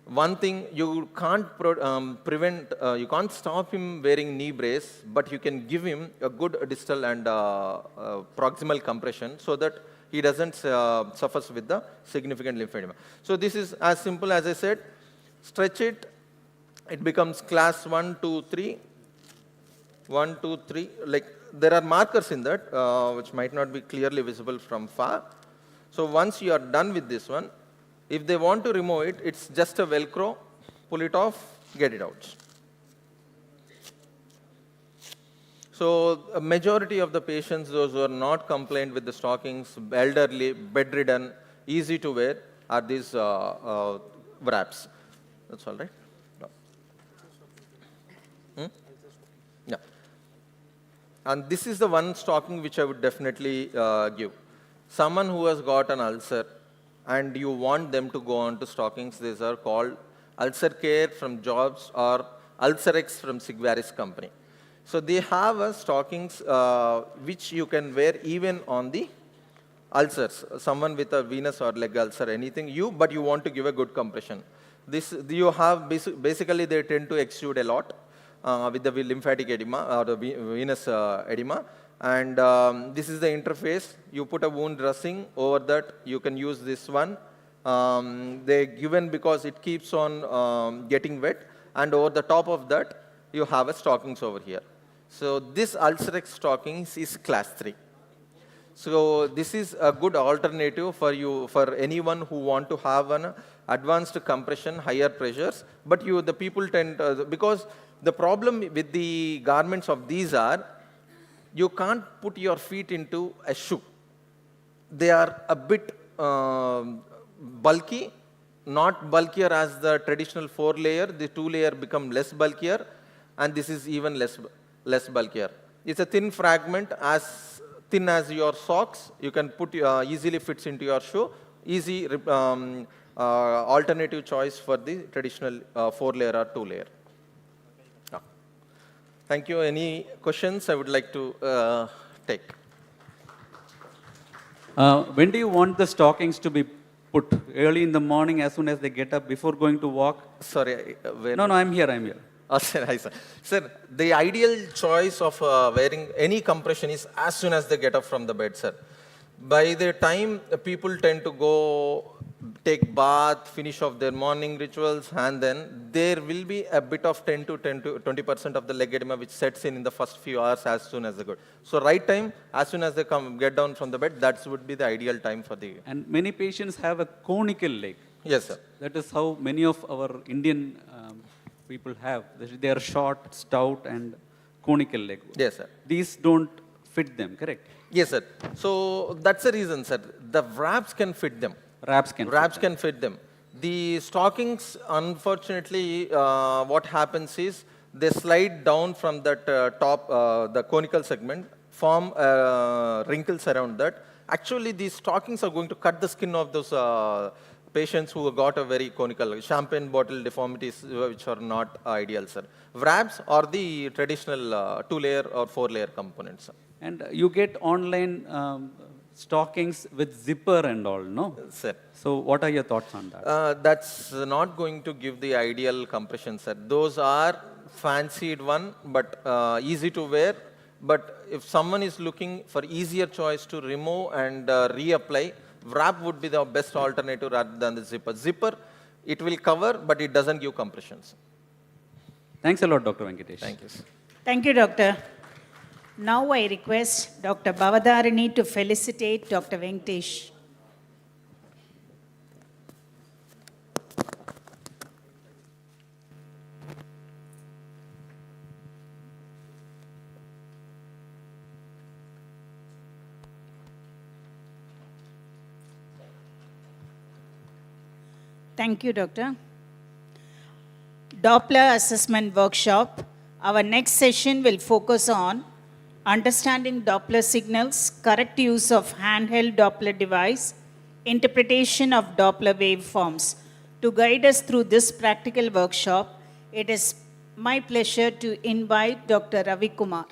One thing, you can't you can't stop him wearing knee brace, but you can give him a good distal and proximal compression so that he doesn't suffer with the significant lymphedema. So this is as simple as I said. Stretch it, it becomes class 1, 2, 3. 1, 2, 3, like there are markers in that which might not be clearly visible from far. So once you are done with this one, if they want to remove it, it's just a Velcro, pull it off, get it out. So a majority of the patients, those who are not compliant with the stockings, elderly, bedridden, easy to wear, are these wraps. That's all right? No. Yeah. And this is the one stocking which I would definitely give. Someone who has got an ulcer and you want them to go on to stockings, these are called Ulcer Care from Jobs or Ulcerex from Sigvaris company. So they have stockings which you can wear even on the ulcers. Someone with a venous or leg ulcer, anything, but you want to give a good compression. This you have basically they tend to exude a lot. With the lymphatic edema or the venous edema, and this is the interface. You put a wound dressing over that. You can use this one. They given because it keeps on getting wet, and over the top of that you have a stockings over here. So this Ulcerex stockings is class 3. So this is a good alternative for anyone who want to have an advanced compression, higher pressures. But the people tend because the problem with the garments of these are, you can't put your feet into a shoe. They are a bit bulky, not bulkier as the traditional 4-layer. The 2-layer become less bulkier, and this is even less bulkier. It's a thin fragment, as thin as your socks. You can put easily fits into your shoe. Easy alternative choice for the traditional 4-layer or 2-layer. Thank you. Any questions I would like to take? When do you want the stockings to be put? Early in the morning, as soon as they get up, before going to walk? Sorry. No, I'm here. Oh, sir, hi, sir. Sir, the ideal choice of wearing any compression is as soon as they get up from the bed, sir. By the time people tend to go take bath, finish off their morning rituals, and then there will be a bit of 10 to 20% of the leg edema which sets in the first few hours as soon as they go. So right time, as soon as they get down from the bed, that would be the ideal time for the... And many patients have a conical leg. Yes, sir. That is how many of our Indian people have. They are short, stout, and conical leg. Yes, sir. These don't fit them, correct? Yes, sir. So that's the reason, sir. The wraps can fit them. Wraps can fit them. The stockings, unfortunately, what happens is they slide down from that top, the conical segment, form wrinkles around that. Actually, these stockings are going to cut the skin of those patients who got a very conical champagne bottle deformities, which are not ideal, sir. Wraps are the traditional 2-layer or 4-layer components, sir. And you get online stockings with zipper and all, no? Sir. So what are your thoughts on that? That's not going to give the ideal compression, sir. Those are fancied one, but easy to wear. But if someone is looking for easier choice to remove and reapply, wrap would be the best alternative rather than the zipper. Zipper, it will cover, but it doesn't give compressions. Thanks a lot, Dr. Venkatesh. Thank you, sir. Thank you, Doctor. Now I request Dr. Bhavadharini to felicitate Dr. Venkatesh. Thank you, Doctor. Doppler Assessment Workshop. Our next session will focus on understanding Doppler signals, correct use of handheld Doppler device, interpretation of Doppler waveforms. To guide us through this practical workshop, it is my pleasure to invite Dr. Ravi Kumar.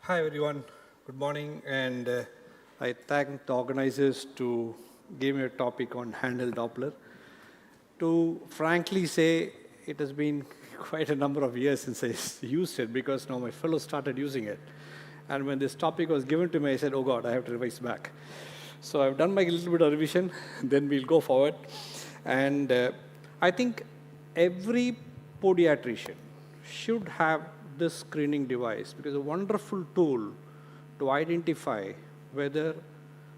Hi everyone, good morning, and I thank the organizers to give me a topic on handheld Doppler. To frankly say, it has been quite a number of years since I used it because now my fellows started using it. And when this topic was given to me, I said, oh God, I have to revise back. So I've done my little bit of revision, then we'll go forward. And I think every podiatrician should have this screening device because it's a wonderful tool to identify whether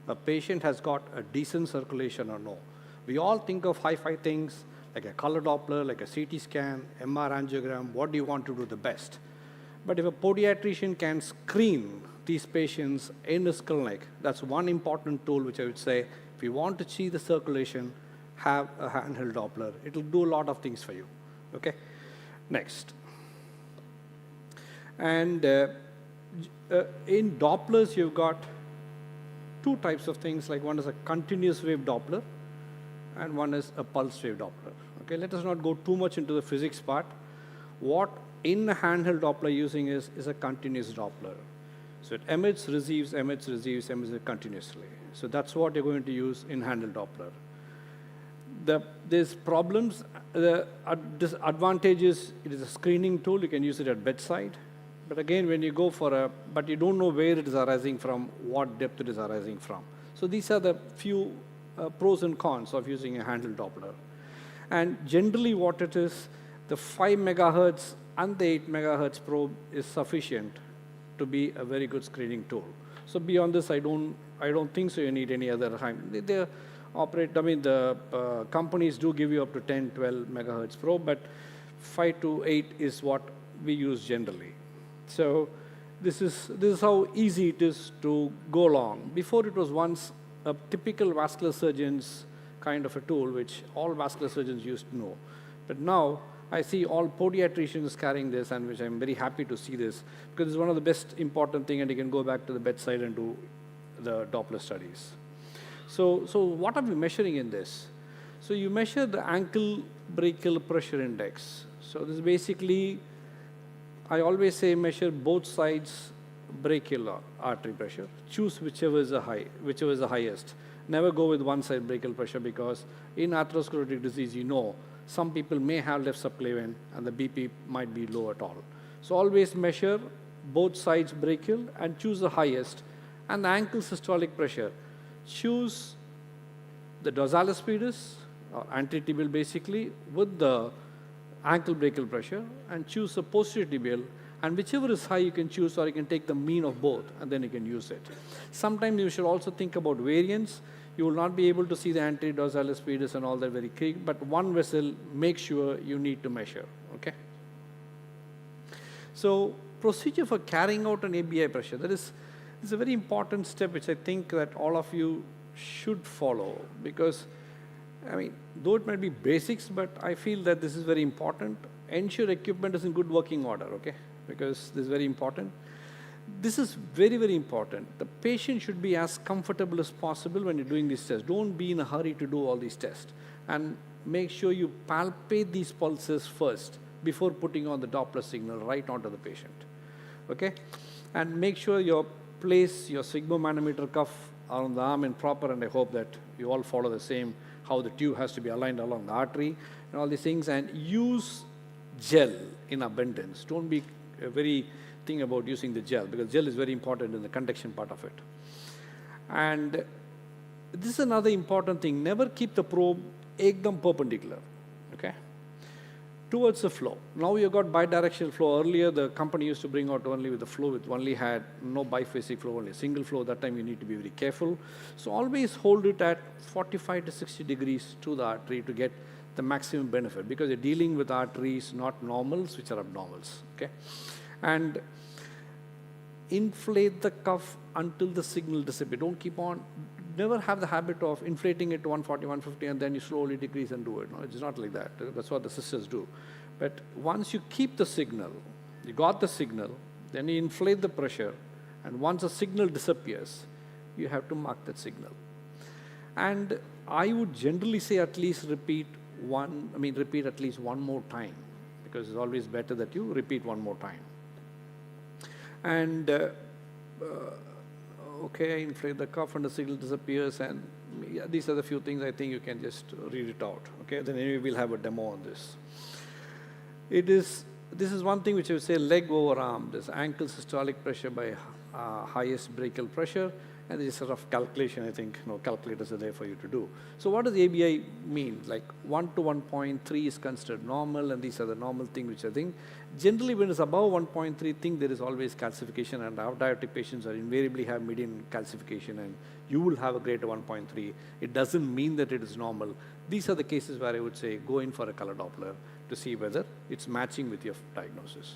a patient has got a decent circulation or no. We all think of hi-fi things like a color Doppler, like a CT scan, MR angiogram, what do you want to do the best? But if a podiatrician can screen these patients in his clinic, that's one important tool which I would say, if you want to see the circulation, have a handheld Doppler. It will do a lot of things for you, okay? Next. And in Dopplers, you've got two types of things, like one is a continuous wave Doppler and one is a pulse wave Doppler. Okay, let us not go too much into the physics part. What in a handheld Doppler using is a continuous Doppler. So it emits, receives, emits, receives, emits continuously. So that's what you're going to use in handheld Doppler. There's problems. The disadvantage is it is a screening tool. You can use it at bedside. But again, when you go but you don't know where it is arising from, what depth it is arising from. So these are the few pros and cons of using a handheld Doppler. And generally what it is, the 5 megahertz and the 8 megahertz probe is sufficient to be a very good screening tool. So beyond this, I don't think so you need any other time. The companies do give you up to 10, 12 megahertz probe, but 5 to 8 is what we use generally. So this is how easy it is to go along. Before it was once a typical vascular surgeon's kind of a tool, which all vascular surgeons used to know. But now I see all podiatricians carrying this, and which I'm very happy to see this, because it's one of the best important thing, and you can go back to the bedside and do the Doppler studies. So what are we measuring in this? So you measure the ankle brachial pressure index. So this is basically, I always say measure both sides brachial artery pressure. Choose whichever is the highest. Never go with one side brachial pressure, because in atherosclerotic disease, some people may have left subclavian and the BP might be low at all. So always measure both sides brachial and choose the highest. And the ankle systolic pressure, choose the dorsalis pedis or anteritibial basically with the ankle brachial pressure, and choose the posterior tibial, and whichever is high you can choose, or you can take the mean of both and then you can use it. Sometimes you should also think about variance. You will not be able to see the anterior dorsalis pedis and all that very quick, but one vessel, make sure you need to measure, okay? So procedure for carrying out an ABI pressure, that is a very important step which I think that all of you should follow, because though it might be basics, but I feel that this is very important. Ensure equipment is in good working order, okay? Because this is very important. This is very, very important. The patient should be as comfortable as possible when you're doing these tests. Don't be in a hurry to do all these tests. And make sure you palpate these pulses first before putting on the Doppler signal right onto the patient. Okay? And make sure you place your sphygmomanometer cuff on the arm in proper, and I hope that you all follow the same, how the tube has to be aligned along the artery and all these things, and use gel in abundance. Don't be very thing about using the gel, because gel is very important in the conduction part of it. And this is another important thing. Never keep the probe ekdam perpendicular, okay, towards the flow. Now you've got bidirectional flow. Earlier, the company used to bring out only with the flow, with only had no biphasic flow, only single flow. That time you need to be very careful. So always hold it at 45 to 60 degrees to the artery to get the maximum benefit, because you're dealing with arteries, not normals, which are abnormals, okay? And inflate the cuff until the signal dissipates. Don't keep on, never have the habit of inflating it to 140, 150, and then you slowly decrease and do it. No, it's not like that. That's what the sisters do. But once you keep the signal, you got the signal, then you inflate the pressure, and once the signal disappears, you have to mark that signal. And I would generally say at least repeat at least one more time, because it's always better that you repeat one more time. And okay, inflate the cuff and the signal disappears, and yeah, these are the few things I think you can just read it out. Okay, then anyway we'll have a demo on this. This is one thing which I would say, leg over arm. This ankle systolic pressure by highest brachial pressure, and this is a rough calculation. I think calculators are there for you to do. So what does ABI mean? Like 1 to 1.3 is considered normal, and these are the normal things which I think. Generally, when it's above 1.3, think there is always calcification, and our diabetic patients are invariably have median calcification, and you will have a greater 1.3. It doesn't mean that it is normal. These are the cases where I would say go in for a color Doppler to see whether it's matching with your diagnosis.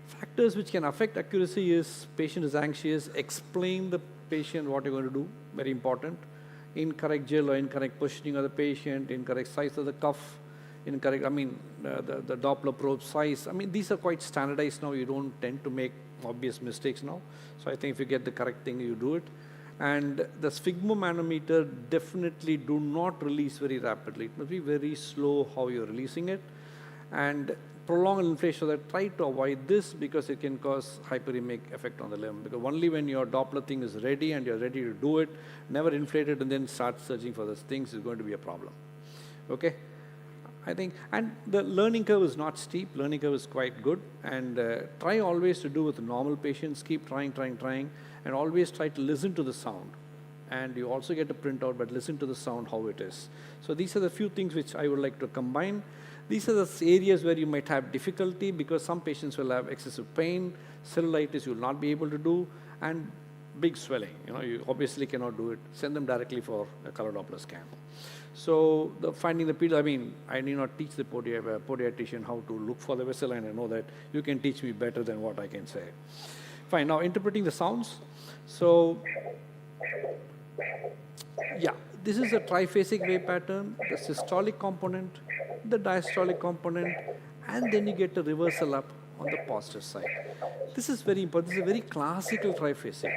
Factors which can affect accuracy is patient is anxious, explain the patient what you're going to do, very important. Incorrect gel or incorrect positioning of the patient, incorrect size of the cuff, incorrect, the Doppler probe size. These are quite standardized now. You don't tend to make obvious mistakes now. So I think if you get the correct thing, you do it. And the sphygmomanometer, definitely do not release very rapidly. It must be very slow how you're releasing it. And prolonged inflation, so that try to avoid this, because it can cause hyperemic effect on the limb. Because only when your Doppler thing is ready and you're ready to do it, never inflate it and then start searching for those things is going to be a problem. Okay? I think, and the learning curve is not steep, learning curve is quite good, and try always to do with normal patients, keep trying, and always try to listen to the sound. And you also get a printout, but listen to the sound, how it is. So these are the few things which I would like to combine. These are the areas where you might have difficulty, because some patients will have excessive pain, cellulitis you will not be able to do, and big swelling. You obviously cannot do it. Send them directly for a color Doppler scan. So finding the pedal, I need not teach the podiatrician how to look for the vessel, and I know that you can teach me better than what I can say. Fine, now interpreting the sounds. So, yeah, this is a triphasic wave pattern, the systolic component, the diastolic component, and then you get a reversal up on the positive side. This is very important. This is a very classical triphasic.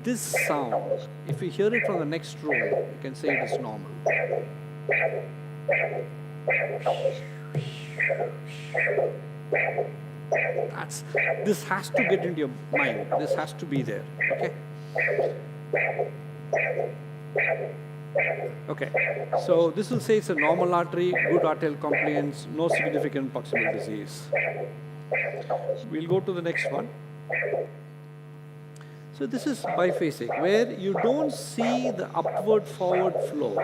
This sound, if you hear it from the next row, you can say it is normal. This has to get into your mind. This has to be there. Okay? Okay. So this will say it's a normal artery, good arterial compliance, no significant proximal disease. We'll go to the next one. So this is biphasic, where you don't see the upward-forward flow,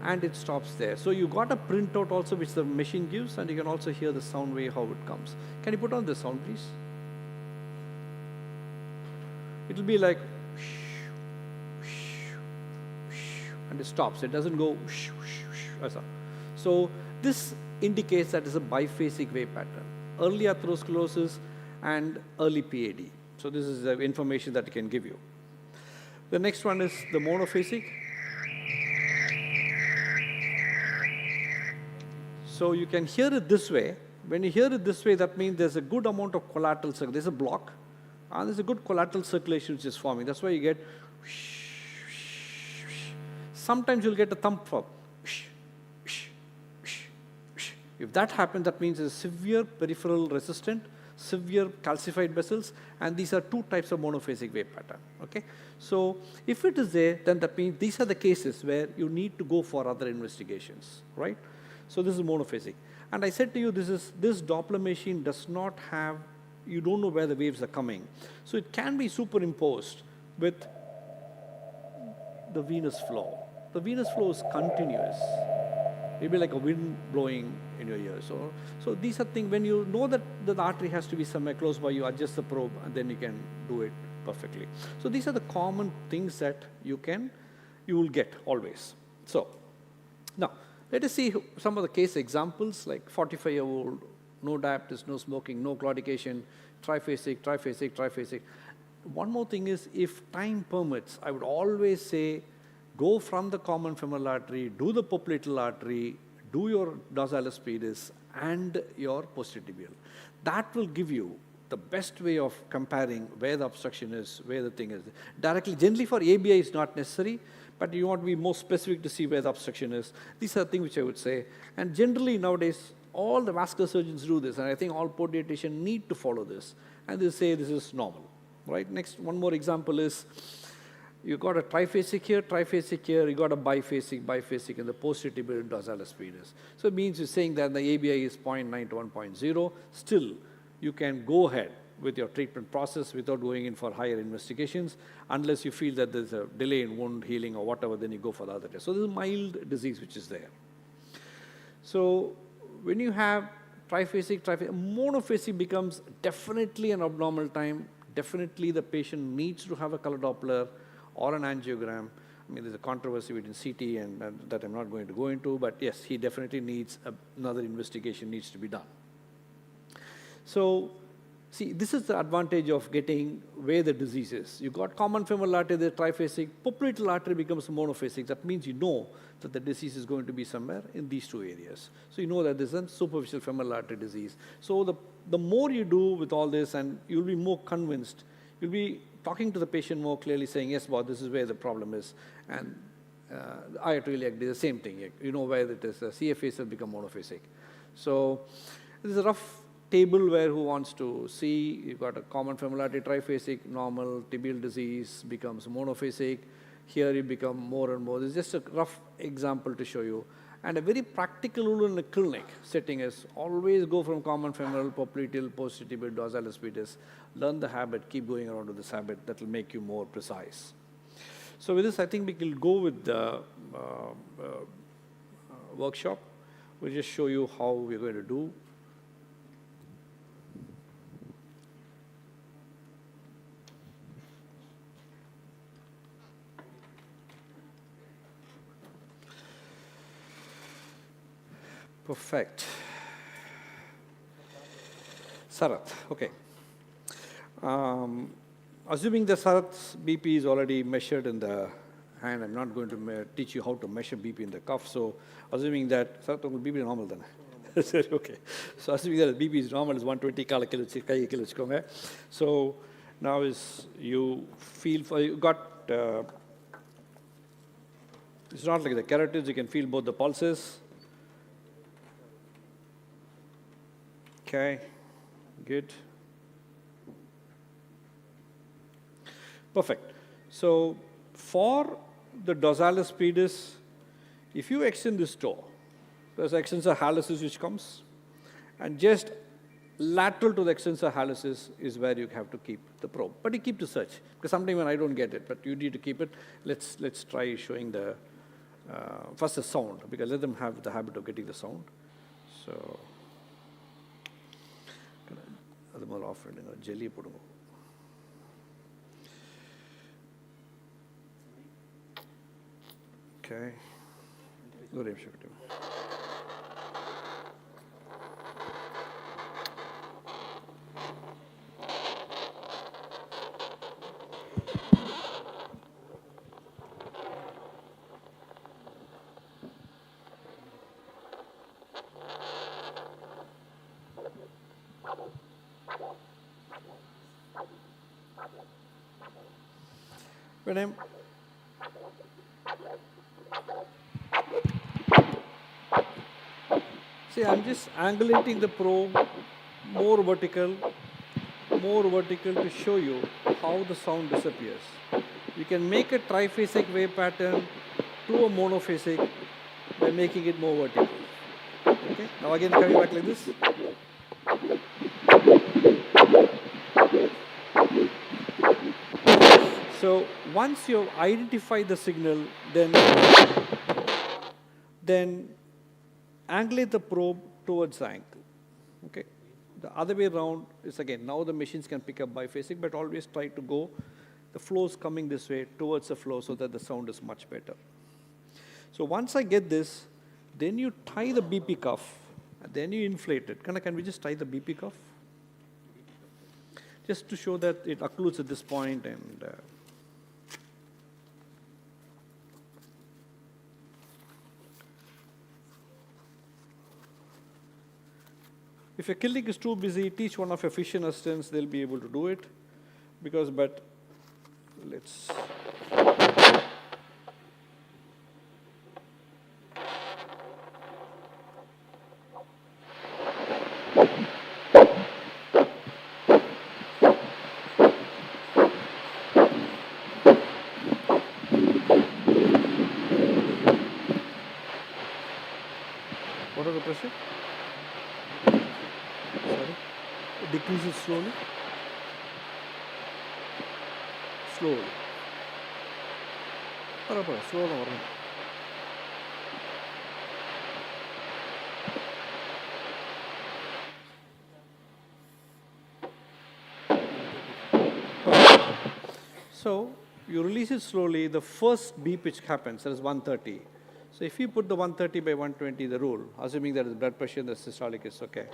and it stops there. So you got a printout also which the machine gives, and you can also hear the sound wave, how it comes. Can you put on the sound, please? It will be like, and it stops. It doesn't go, so this indicates that it's a biphasic wave pattern. Early atherosclerosis and early PAD. So this is the information that it can give you. The next one is the monophasic. So you can hear it this way. When you hear it this way, that means there's a good amount of collateral circulation. There's a block, and there's a good collateral circulation which is forming. That's why you get. Sometimes you'll get a thump up. If that happens, that means there's severe peripheral resistant, severe calcified vessels, and these are two types of monophasic wave pattern. Okay, so if it is there, then that means these are the cases where you need to go for other investigations, right? So this is monophasic, and I said to you, this Doppler machine does not have, you don't know where the waves are coming, so it can be superimposed with the venous flow. The venous flow is continuous. It'll be like a wind blowing in your ear. So these are things, when you know that the artery has to be somewhere close by, you adjust the probe and then you can do it perfectly. So these are the common things that you will get always. So now let us see some of the case examples, like 45-year-old, no diabetes, no smoking, no claudication, triphasic. One more thing is, if time permits, I would always say, go from the common femoral artery, do the popliteal artery, do your dorsalis pedis and your posterior. That will give you the best way of comparing where the obstruction is, where the thing is. Directly, generally for ABI is not necessary, but you want to be more specific to see where the obstruction is. These are things which I would say. And generally nowadays, all the vascular surgeons do this, and I think all port dietitians need to follow this. And they say this is normal, right? Next, one more example is, you got a triphasic here, you got a biphasic in the posterior dorsalis pedis. So it means you're saying that the ABI is 0.9 to 1.0. Still, you can go ahead with your treatment process without going in for higher investigations, unless you feel that there's a delay in wound healing or whatever, then you go for the other test. So this is a mild disease which is there. So when you have triphasic, monophasic becomes definitely an abnormal time. Definitely the patient needs to have a color Doppler or an angiogram. I mean, there's a controversy between CT and that I'm not going to go into, but yes, he definitely needs another investigation needs to be done. So, see, this is the advantage of getting where the disease is. You got common femoral artery, the triphasic, popliteal artery becomes monophasic. That means you know that the disease is going to be somewhere in these two areas. So you know that this is a superficial femoral artery disease. So the more you do with all this, and you'll be more convinced, you'll be talking to the patient more clearly, saying, yes, Bob, this is where the problem is. And I really agree, the same thing. You know where it is. CFAs have become monophasic. So this is a rough table where who wants to see, you've got a common femoral artery triphasic, normal, tibial disease becomes monophasic. Here you become more and more. This is just a rough example to show you. And a very practical rule in the clinic setting is always go from common femoral, popliteal, posterior, dorsalis pedis. Learn the habit, keep going around with this habit. That will make you more precise. So with this, I think we will go with the workshop. We'll just show you how we're going to do. Perfect. Sarath, okay. Assuming the Sarath's BP is already measured in the hand, I'm not going to teach you how to measure BP in the cuff. So assuming that Sarath, BP is normal then. Okay. So assuming that BP is normal, is 120 kilo. So now is you feel for, you got, it's not like the carotids, you can feel both the pulses. Okay, good. Perfect. So for the dorsalis pedis, if you extend this toe, there's extensor hallucis which comes, and just lateral to the extensor hallucis is where you have to keep the probe. But you keep to search, because sometimes when I don't get it, but you need to keep it. Let's try showing the, first the sound, because let them have the habit of getting the sound. So, அது முதல்ல of பண்ணிடுங்க, ஜெல்லியை போடுங்க. Okay. ஒரு நிமிஷம் விட்டு. When I'm see, I'm just angulating the probe more vertical to show you how the sound disappears. You can make a triphasic wave pattern to a monophasic by making it more vertical. Okay. Now again coming back like this. So once you have identified the signal, then angulate the probe towards the angle. Okay. The other way around is again, now the machines can pick up biphasic, but always try to go, the flow is coming this way towards the flow so that the sound is much better. So once I get this, then you tie the BP cuff, and then you inflate it. Can we just tie the BP cuff? Just to show that it occludes at this point and if your clinic is too busy, teach one of your physician assistants, they'll be able to do it. But let's. What are the pressure? Sorry. It decreases slowly. Slowly. Slow. So you release it slowly. The first beep which happens, that is 130. So if you put the 130 by 120, the rule, assuming that the blood pressure and the systolic is okay,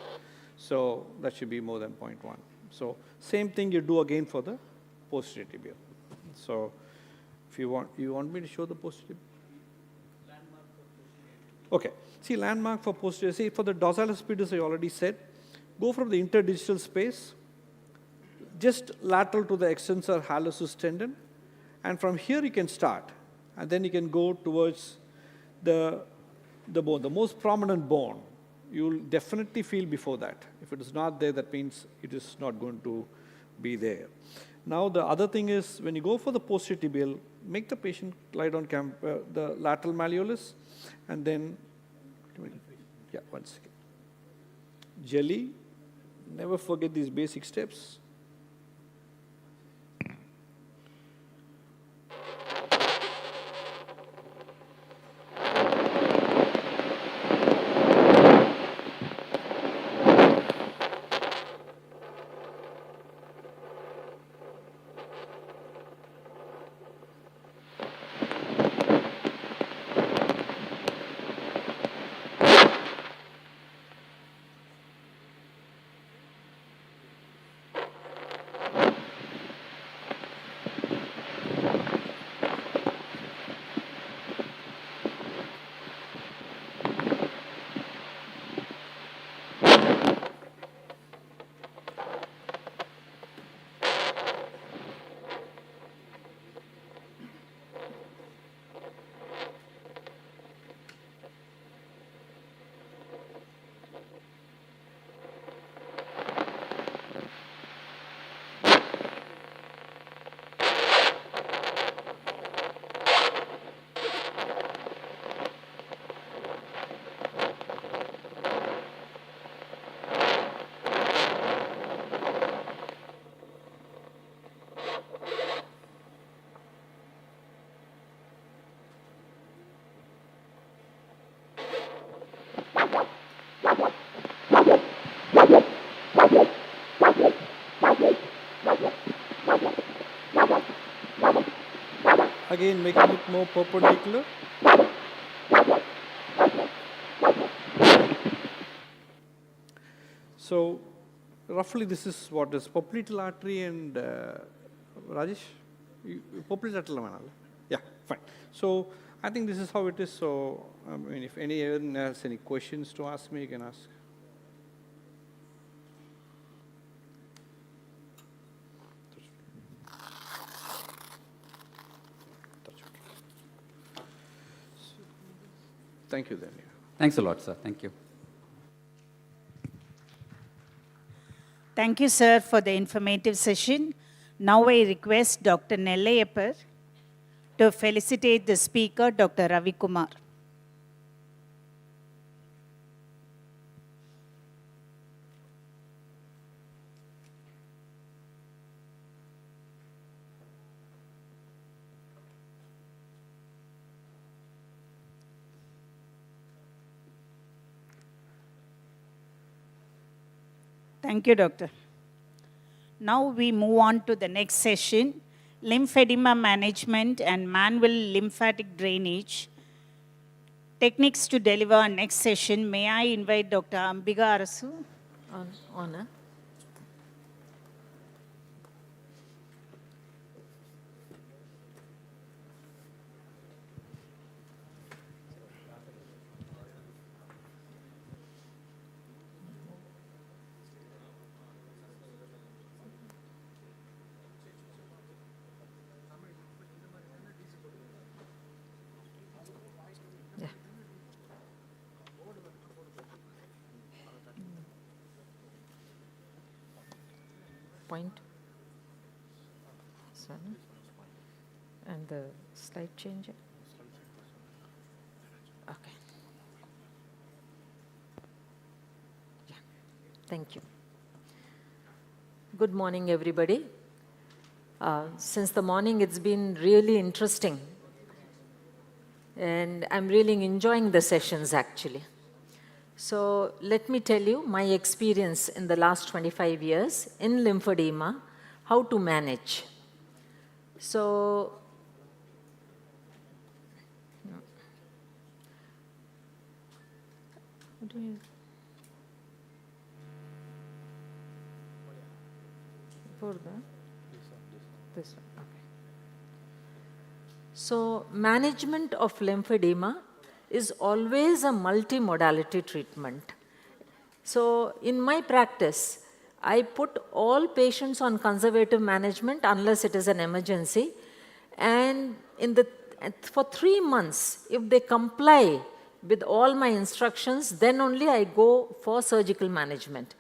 so that should be more than 0.1. So same thing you do again for the posterior tibial. So if you want me to show the posterior? Okay. See, landmark for posterior. See, for the dorsalis pedis, I already said, go from the interdigital space, just lateral to the extensor hallucis tendon, and from here you can start, and then you can go towards the bone, the most prominent bone. You'll definitely feel before that. If it is not there, that means it is not going to be there. Now the other thing is, when you go for the posterior tibial, make the patient lie down the lateral malleolus, and then, yeah, one second. Jelly, never forget these basic steps. Again, making it more perpendicular. So, roughly this is what is popliteal artery and Rajesh, popliteal, yeah, fine. So, I think this is how it is. So, I mean, if anyone has any questions to ask me, you can ask. Thank you then. Yeah. Thanks a lot, sir. Thank you. Thank you, sir, for the informative session. Now I request Dr. Nellayapar to felicitate the speaker, Dr. Ravi Kumar. Thank you, Doctor. Now we move on to the next session, lymphedema management and manual lymphatic drainage. Techniques to deliver our next session. May I invite Dr. Ambiga Arasu? Honor. Point. So, and the slide changer. Okay. Yeah. Thank you. Good morning, everybody. Since the morning, it's been really interesting. And I'm really enjoying the sessions, actually. So let me tell you my experience in the last 25 years in lymphedema, how to manage. So, this one, okay. So management of lymphedema is always a multimodality treatment. So in my practice, I put all patients on conservative management unless it is an emergency. And for 3 months, if they comply with all my instructions, then only I go for surgical management.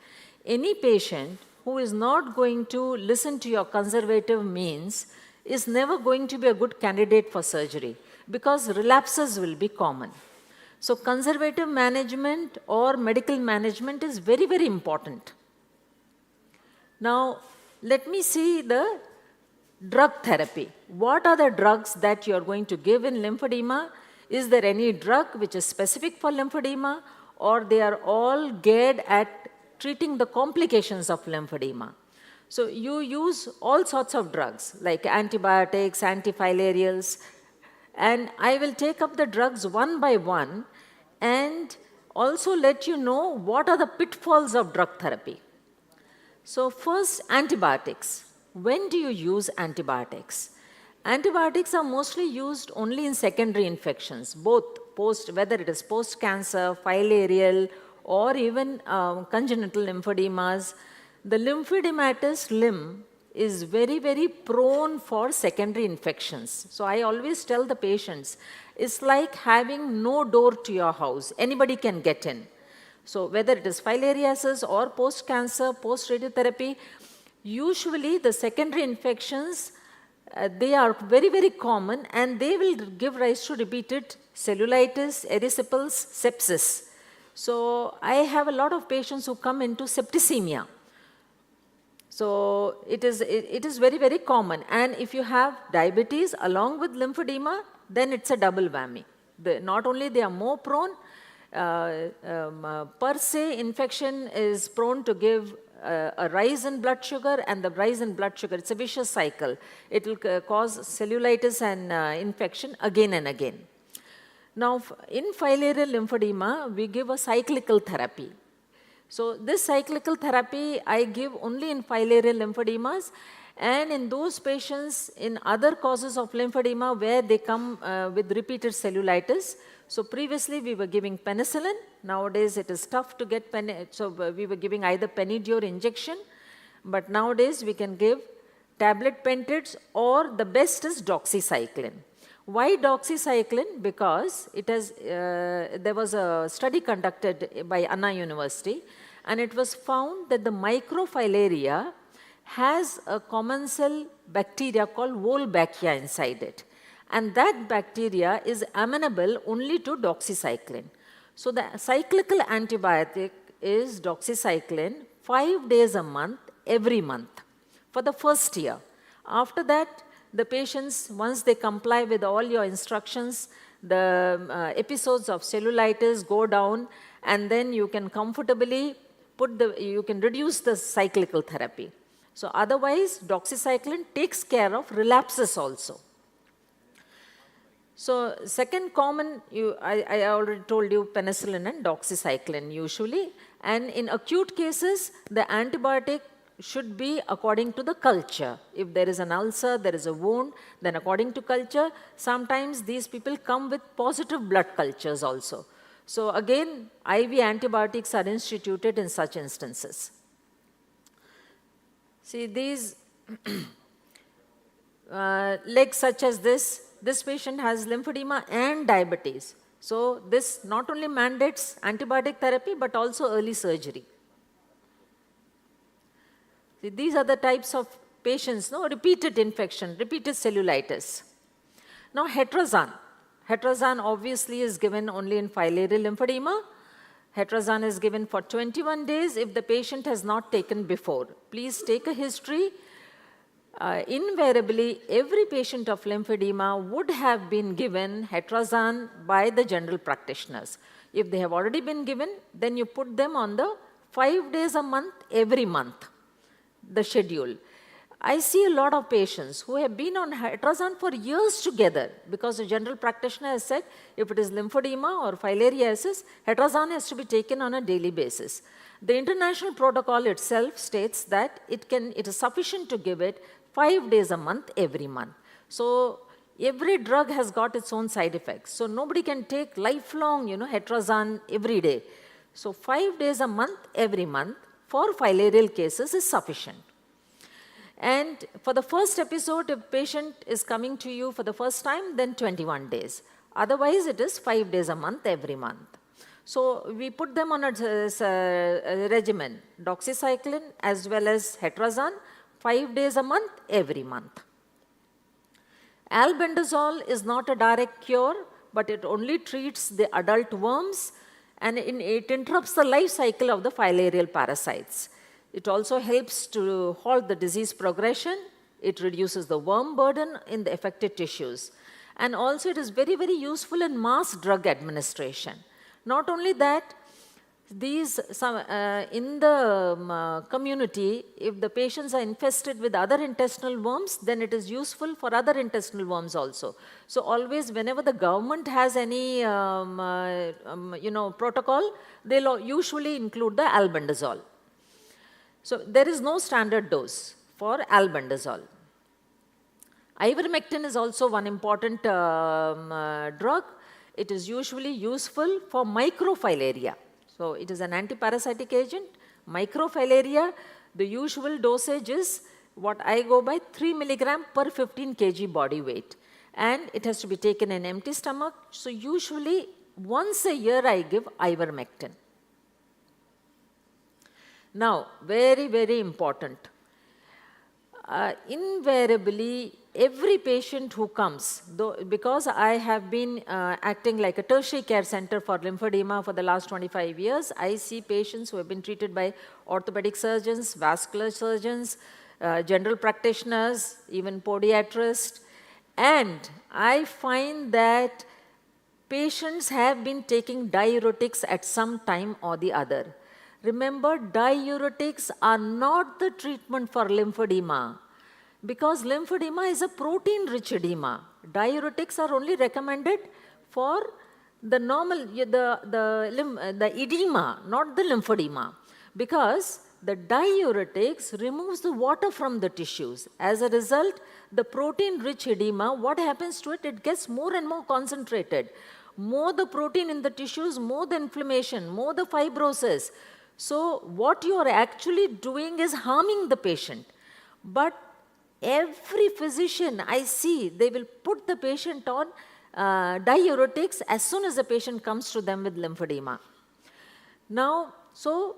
Any patient who is not going to listen to your conservative means is never going to be a good candidate for surgery, because relapses will be common. So conservative management or medical management is very, very important. Now, let me see the drug therapy. What are the drugs that you are going to give in lymphedema? Is there any drug which is specific for lymphedema, or they are all geared at treating the complications of lymphedema? So you use all sorts of drugs like antibiotics, antifilarials, and I will take up the drugs one by one and also let you know what are the pitfalls of drug therapy. So first, antibiotics. When do you use antibiotics? Antibiotics are mostly used only in secondary infections, both whether it is post-cancer, filarial, or even congenital lymphodemas. The lymphodematous limb is very, very prone for secondary infections. So I always tell the patients, it's like having no door to your house. Anybody can get in. So whether it is filariasis or post-cancer, post-radiotherapy, usually the secondary infections, they are very, very common, and they will give rise to repeated cellulitis, erysipelas, sepsis. So I have a lot of patients who come into septicemia. So it is very, very common. And if you have diabetes along with lymphedema, then it's a double whammy. Not only they are more prone, per se infection is prone to give a rise in blood sugar, and the rise in blood sugar, it's a vicious cycle. It will cause cellulitis and infection again and again. Now, in filarial lymphedema, we give a cyclical therapy. So this cyclical therapy I give only in filarial lymphodemas, and in those patients in other causes of lymphedema where they come with repeated cellulitis. So previously we were giving penicillin. Nowadays it is tough to get so we were giving either Penidior injection, but nowadays we can give tablet pentids, or the best is doxycycline. Why doxycycline? Because it has, there was a study conducted by Anna University, and it was found that the microfilaria has a commensal bacteria called Wolbachia inside it. And that bacteria is amenable only to doxycycline. So the cyclical antibiotic is doxycycline 5 days a month, every month, for the first year. After that, the patients, once they comply with all your instructions, the episodes of cellulitis go down, and then you can comfortably you can reduce the cyclical therapy. So otherwise, doxycycline takes care of relapses also. So second common, I already told you penicillin and doxycycline usually. And in acute cases, the antibiotic should be according to the culture. If there is an ulcer, there is a wound, then according to culture, sometimes these people come with positive blood cultures also. So again, IV antibiotics are instituted in such instances. See these legs such as this patient has lymphedema and diabetes. So this not only mandates antibiotic therapy, but also early surgery. See, these are the types of patients, no, repeated infection, repeated cellulitis. Now hetrazan. Hetrazan obviously is given only in filarial lymphedema. Hetrazan is given for 21 days if the patient has not taken before. Please take a history. Invariably, every patient of lymphedema would have been given hetrazan by the general practitioners. If they have already been given, then you put them on the 5 days a month, every month, the schedule. I see a lot of patients who have been on hetrazan for years together because the general practitioner has said if it is lymphedema or filariasis, hetrazan has to be taken on a daily basis. The international protocol itself states that it is sufficient to give it 5 days a month, every month. So every drug has got its own side effects. So nobody can take lifelong, hetrazan every day. So 5 days a month, every month for filarial cases is sufficient. And for the first episode, if patient is coming to you for the first time, then 21 days. Otherwise, it is 5 days a month, every month. So we put them on a regimen, doxycycline as well as hetrazan, 5 days a month, every month. Albendazole is not a direct cure, but it only treats the adult worms, and it interrupts the life cycle of the filarial parasites. It also helps to halt the disease progression. It reduces the worm burden in the affected tissues. And also it is very, very useful in mass drug administration. Not only that, in the community, if the patients are infested with other intestinal worms, then it is useful for other intestinal worms also. So always, whenever the government has any protocol, they'll usually include the albendazole. So there is no standard dose for albendazole. Ivermectin is also one important drug. It is usually useful for microfilaria. So it is an antiparasitic agent. Microfilaria, the usual dosage is what I go by 3 milligram per 15 kg body weight. And it has to be taken in empty stomach. So usually once a year I give ivermectin. Now, very, very important. Invariably, every patient who comes, because I have been acting like a tertiary care center for lymphedema for the last 25 years, I see patients who have been treated by orthopedic surgeons, vascular surgeons, general practitioners, even podiatrists, and I find that patients have been taking diuretics at some time or the other. Remember, diuretics are not the treatment for lymphedema because lymphedema is a protein-rich edema. Diuretics are only recommended for the normal, the edema, not the lymphedema, because the diuretics removes the water from the tissues. As a result, the protein-rich edema, what happens to it? It gets more and more concentrated. More the protein in the tissues, more the inflammation, more the fibrosis. So what you are actually doing is harming the patient. But Every physician I see, they will put the patient on diuretics as soon as the patient comes to them with lymphedema. Now, so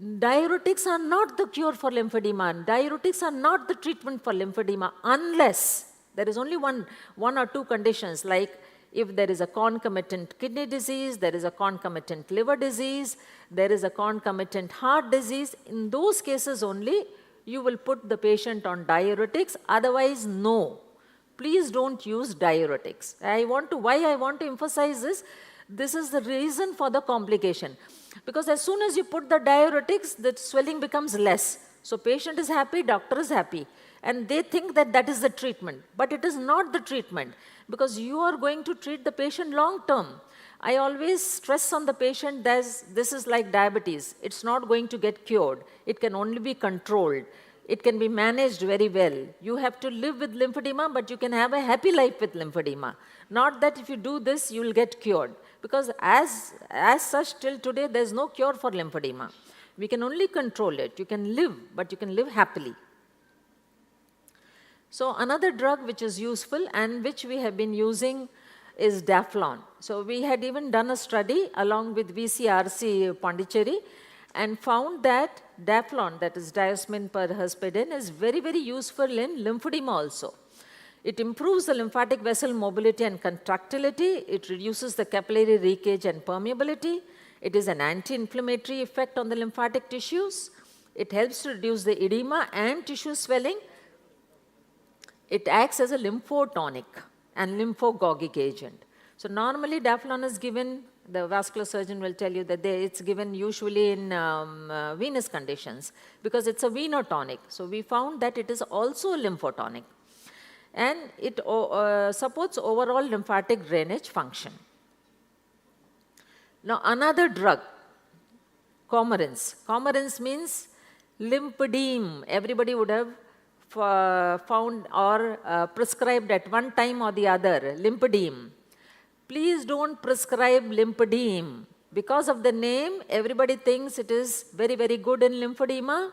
diuretics are not the cure for lymphedema. Diuretics are not the treatment for lymphedema unless there is only one or two conditions, like if there is a concomitant kidney disease, there is a concomitant liver disease, there is a concomitant heart disease. In those cases only, you will put the patient on diuretics, otherwise no. Please don't use diuretics. Why I want to emphasize this is the reason for the complication. Because as soon as you put the diuretics, the swelling becomes less. So patient is happy, doctor is happy. And they think that that is the treatment. But it is not the treatment, because you are going to treat the patient long term. I always stress on the patient that this is like diabetes. It's not going to get cured. It can only be controlled. It can be managed very well. You have to live with lymphedema, but you can have a happy life with lymphedema. Not that if you do this, you will get cured. Because as such, till today, there is no cure for lymphedema. We can only control it. You can live, but you can live happily. So another drug which is useful and which we have been using is Daflon. So we had even done a study along with VCRC Pondicherry and found that Daflon, that is diosmin perhespedin, is very, very useful in lymphedema also. It improves the lymphatic vessel mobility and contractility. It reduces the capillary leakage and permeability. It is an anti-inflammatory effect on the lymphatic tissues. It helps to reduce the edema and tissue swelling. It acts as a lymphotonic and lymphagogic agent. So normally Daflon is given, the vascular surgeon will tell you that it's given usually in venous conditions because it's a venotonic. So we found that it is also a lymphotonic. And it supports overall lymphatic drainage function. Now another drug, Comarins. Comarins means lymphedeme. Everybody would have found or prescribed at one time or the other, lymphedeme. Please don't prescribe lymphedeme. Because of the name, everybody thinks it is very, very good in lymphedema.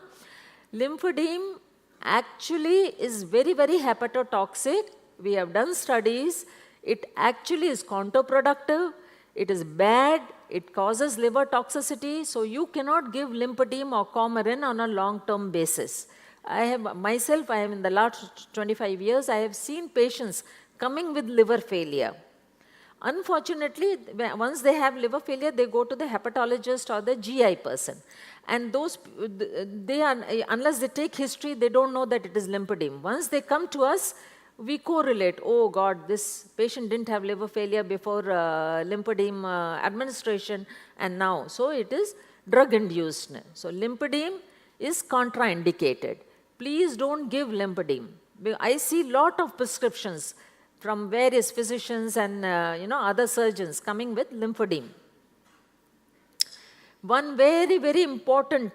Lymphedeme actually is very, very hepatotoxic. We have done studies. It actually is counterproductive. It is bad. It causes liver toxicity. So you cannot give lymphedeme or Comarin on a long-term basis. I have in the last 25 years, I have seen patients coming with liver failure. Unfortunately, once they have liver failure, they go to the hepatologist or the GI person. And unless they take history, they don't know that it is lymphedeme. Once they come to us, we correlate, oh God, this patient didn't have liver failure before lymphedeme administration, and now. So it is drug-induced. So lymphedeme is contraindicated. Please don't give lymphedeme. I see lot of prescriptions from various physicians and other surgeons coming with lymphedeme. One very, very important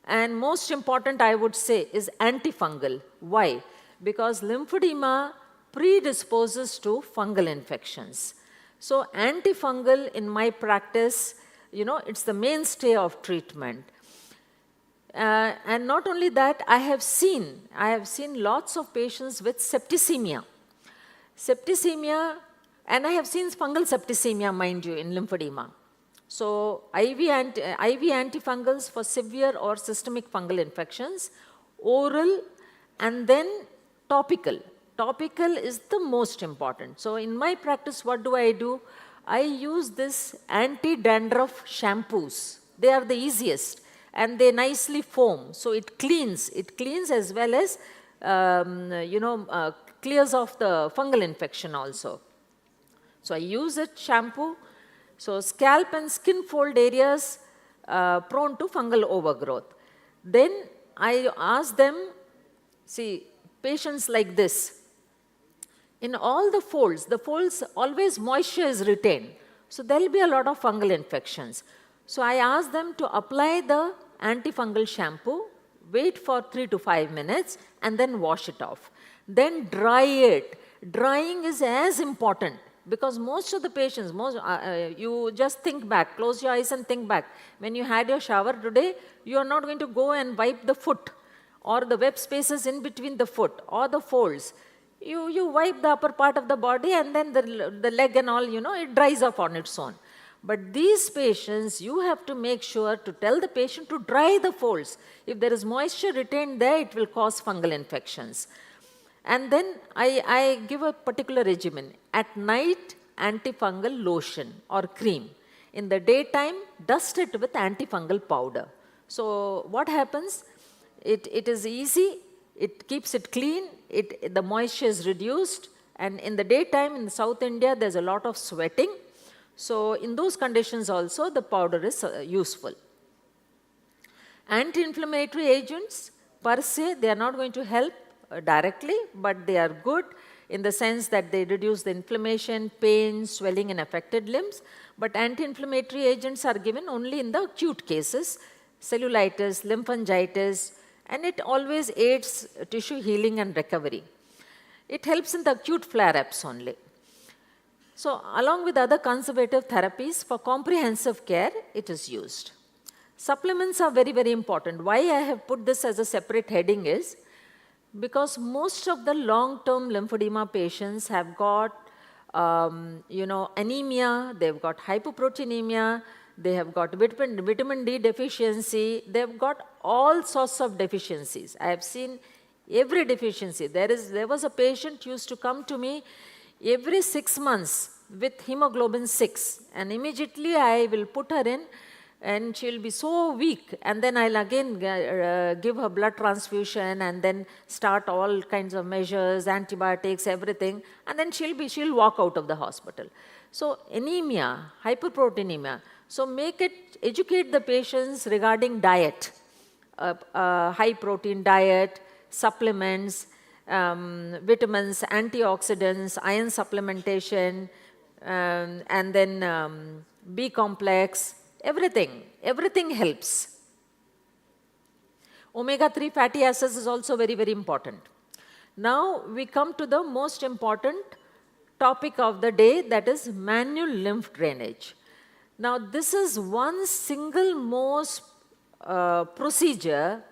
and most important, I would say, is antifungal. Why? Because lymphedema predisposes to fungal infections. So antifungal in my practice, it's the mainstay of treatment. And not only that, I have seen lots of patients with septicemia. And I have seen fungal septicemia, mind you, in lymphedema. So IV antifungals for severe or systemic fungal infections, oral, and then topical. Topical is the most important. So in my practice, what do? I use this anti-dandruff shampoos. They are the easiest. And they nicely foam, so it cleans as well as clears off the fungal infection also. So I use it shampoo. So scalp and skin fold areas prone to fungal overgrowth. Then I ask them, see, patients like this, in all the folds always moisture is retained. So there will be a lot of fungal infections. So I ask them to apply the antifungal shampoo, wait for 3 to 5 minutes, and then wash it off. Then dry it. Drying is as important because most of the patients, you just think back, close your eyes and think back. When you had your shower today, you are not going to go and wipe the foot or the web spaces in between the foot or the folds, you wipe the upper part of the body and then the leg and all, it dries up on its own. But these patients, you have to make sure to tell the patient to dry the folds. If there is moisture retained there, it will cause fungal infections. And then I give a particular regimen. At night, antifungal lotion or cream. In the daytime, dust it with antifungal powder. So what happens? It is easy, it keeps it clean, the moisture is reduced, and in the daytime in South India, there's a lot of sweating. So in those conditions also, the powder is useful. Anti-inflammatory agents, per se, they are not going to help directly, but they are good in the sense that they reduce the inflammation, pain, swelling in affected limbs. But anti-inflammatory agents are given only in the acute cases, cellulitis, lymphangitis, and it always aids tissue healing and recovery. It helps in the acute flare-ups only. So along with other conservative therapies, for comprehensive care, it is used. Supplements are very, very important. Why I have put this as a separate heading is because most of the long-term lymphedema patients have got anemia, they've got hypoproteinemia, they have got vitamin D deficiency, they've got all sorts of deficiencies. I have seen every deficiency. There was a patient who used to come to me every 6 months with hemoglobin 6, and immediately I will put her in and she'll be so weak, and then I'll again give her blood transfusion and then start all kinds of measures, antibiotics, everything, and then she'll walk out of the hospital. So anemia, hyperproteinemia, so educate the patients regarding diet, high protein diet, supplements, vitamins, antioxidants, iron supplementation, and then B complex, everything helps. Omega-3 fatty acids is also very, very important. Now we come to the most important topic of the day, that is manual lymph drainage. Now this is one single most procedure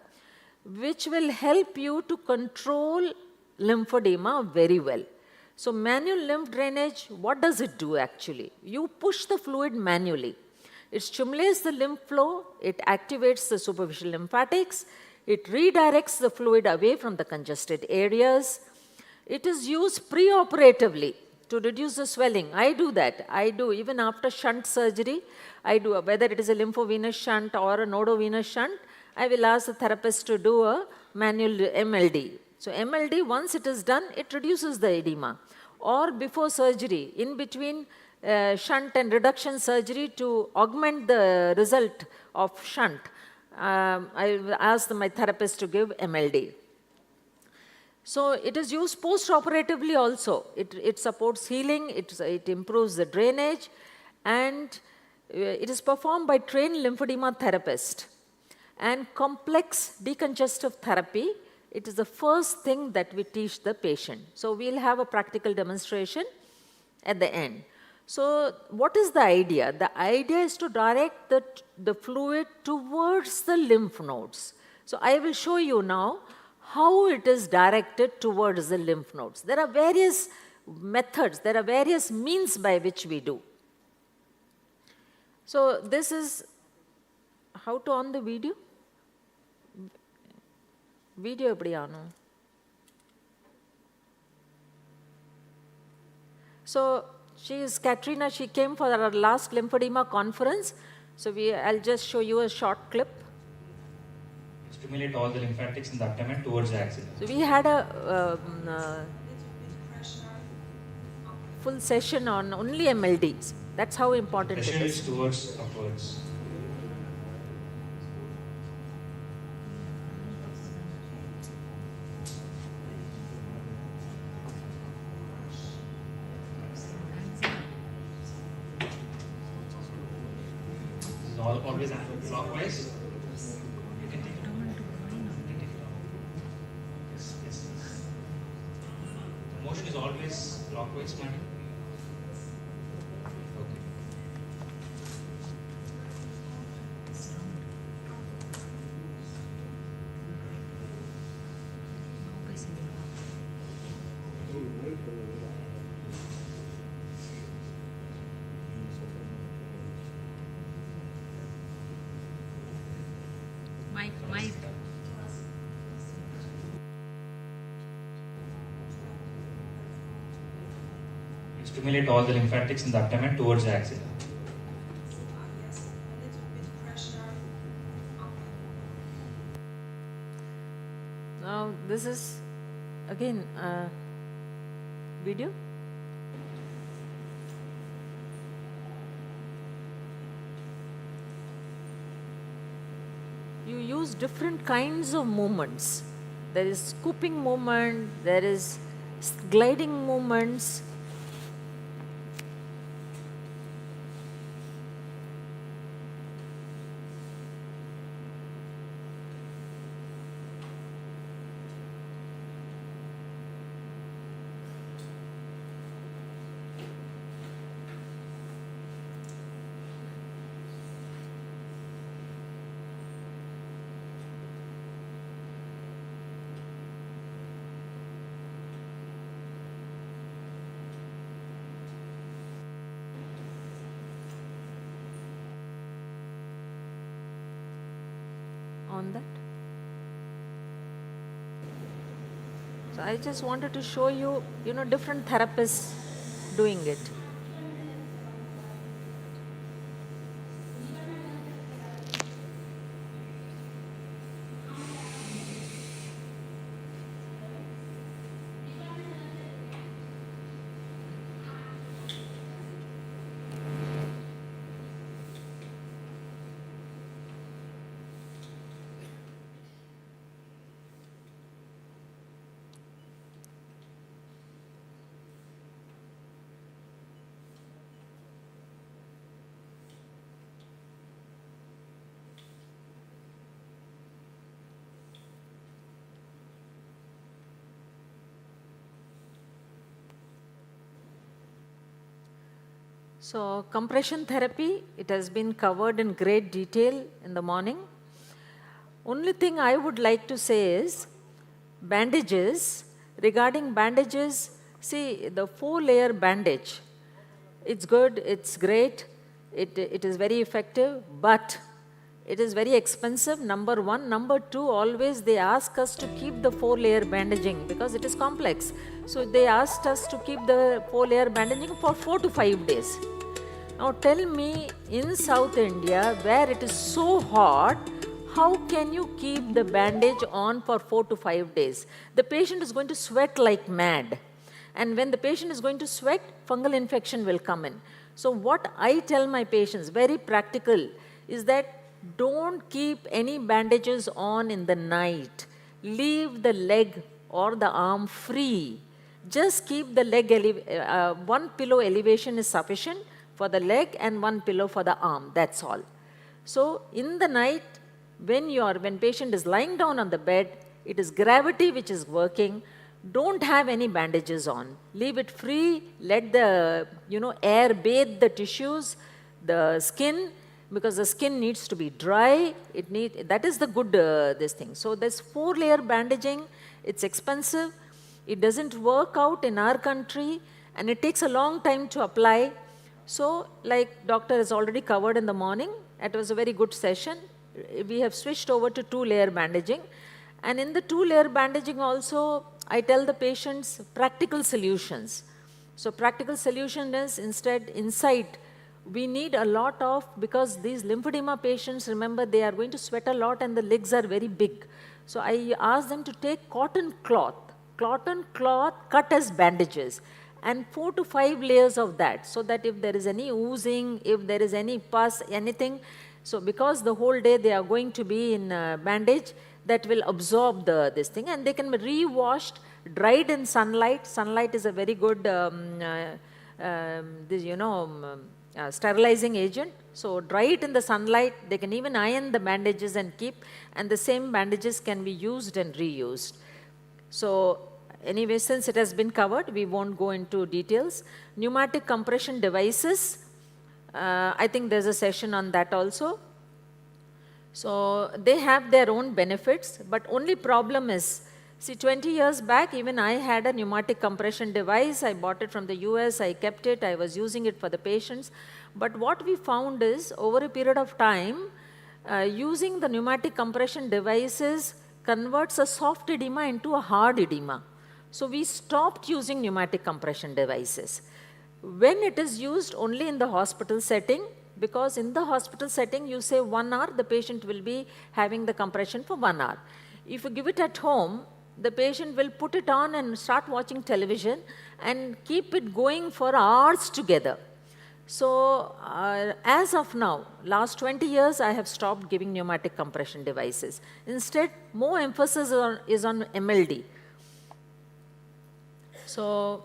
which will help you to control lymphedema very well. So manual lymph drainage, what does it do actually? You push the fluid manually. It stimulates the lymph flow, it activates the superficial lymphatics, it redirects the fluid away from the congested areas. It is used preoperatively to reduce the swelling. I do that. I do even after shunt surgery. I do, whether it is a lymphovenous shunt or a nodovenous shunt, I will ask the therapist to do a manual MLD. So MLD, once it is done, it reduces the edema. Or before surgery, in between shunt and reduction surgery, to augment the result of shunt, I will ask my therapist to give MLD. So it is used post-operatively also. It supports healing, it improves the drainage, and it is performed by trained lymphedema therapists. And complex decongestive therapy, it is the first thing that we teach the patient. So we'll have a practical demonstration at the end. So what is the idea? The idea is to direct the fluid towards the lymph nodes. So I will show you now how it is directed towards the lymph nodes. There are various methods, there are various means by which we do. So this is how to on the video. Video eppadi aanum. So she is Katrina, she came for our last lymphedema conference. So I'll just show you a short clip. Stimulate all the lymphatics in the abdomen towards the axilla. So we had a full session on only MLDs. That's how important Pressure it is. is towards upwards. This is always clockwise. You can take it over. Yes. The motion is always clockwise, madam. Okay. stimulate all the lymphatics in the abdomen towards the axilla. Now this is again a video. You use different kinds of movements. There is scooping movement, there is gliding movements. On that. So I just wanted to show you, different therapists doing it. So compression therapy, it has been covered in great detail in the morning. Only thing I would like to say is bandages. Regarding bandages, see the 4-layer bandage, it's good, it's great, it is very effective, but it is very expensive, number one. Number two, always they ask us to keep the 4-layer bandaging because it is complex. So they asked us to keep the 4-layer bandaging for 4 to 5 days. Now tell me, in South India where it is so hot, how can you keep the bandage on for 4 to 5 days? The patient is going to sweat like mad. And when the patient is going to sweat, fungal infection will come in. So what I tell my patients, very practical, is that don't keep any bandages on in the night. Leave the leg or the arm free. Just keep the leg, one pillow elevation is sufficient for the leg and one pillow for the arm, that's all. So in the night, when patient is lying down on the bed, it is gravity which is working. Don't have any bandages on. Leave it free, let the air bathe the tissues, the skin, because the skin needs to be dry. That is the good this thing. So this 4-layer bandaging, it's expensive. It doesn't work out in our country and it takes a long time to apply. So like doctor has already covered in the morning, it was a very good session. We have switched over to 2-layer bandaging. And in the 2-layer bandaging also, I tell the patients practical solutions. So practical solution is instead inside, we need a lot of, because these lymphedema patients, remember, they are going to sweat a lot and the legs are very big. So I ask them to take cotton cloth cut as bandages, and 4 to 5 layers of that, so that if there is any oozing, if there is any pus, anything, so because the whole day they are going to be in bandage, that will absorb this thing, and they can be re-washed, dried in sunlight. Sunlight is a very good sterilizing agent. So dry it in the sunlight. They can even iron the bandages and keep, and the same bandages can be used and reused. So anyway, since it has been covered, we won't go into details. Pneumatic compression devices, I think there's a session on that also. So they have their own benefits, but only problem is, see 20 years back, even I had a pneumatic compression device. I bought it from the US, I kept it, I was using it for the patients. But what we found is, over a period of time, using the pneumatic compression devices converts a soft edema into a hard edema. So we stopped using pneumatic compression devices. When it is used only in the hospital setting, because in the hospital setting you say 1 hour, the patient will be having the compression for 1 hour. If you give it at home, the patient will put it on and start watching television and keep it going for hours together. So as of now, last 20 years, I have stopped giving pneumatic compression devices. Instead, more emphasis is on MLD. So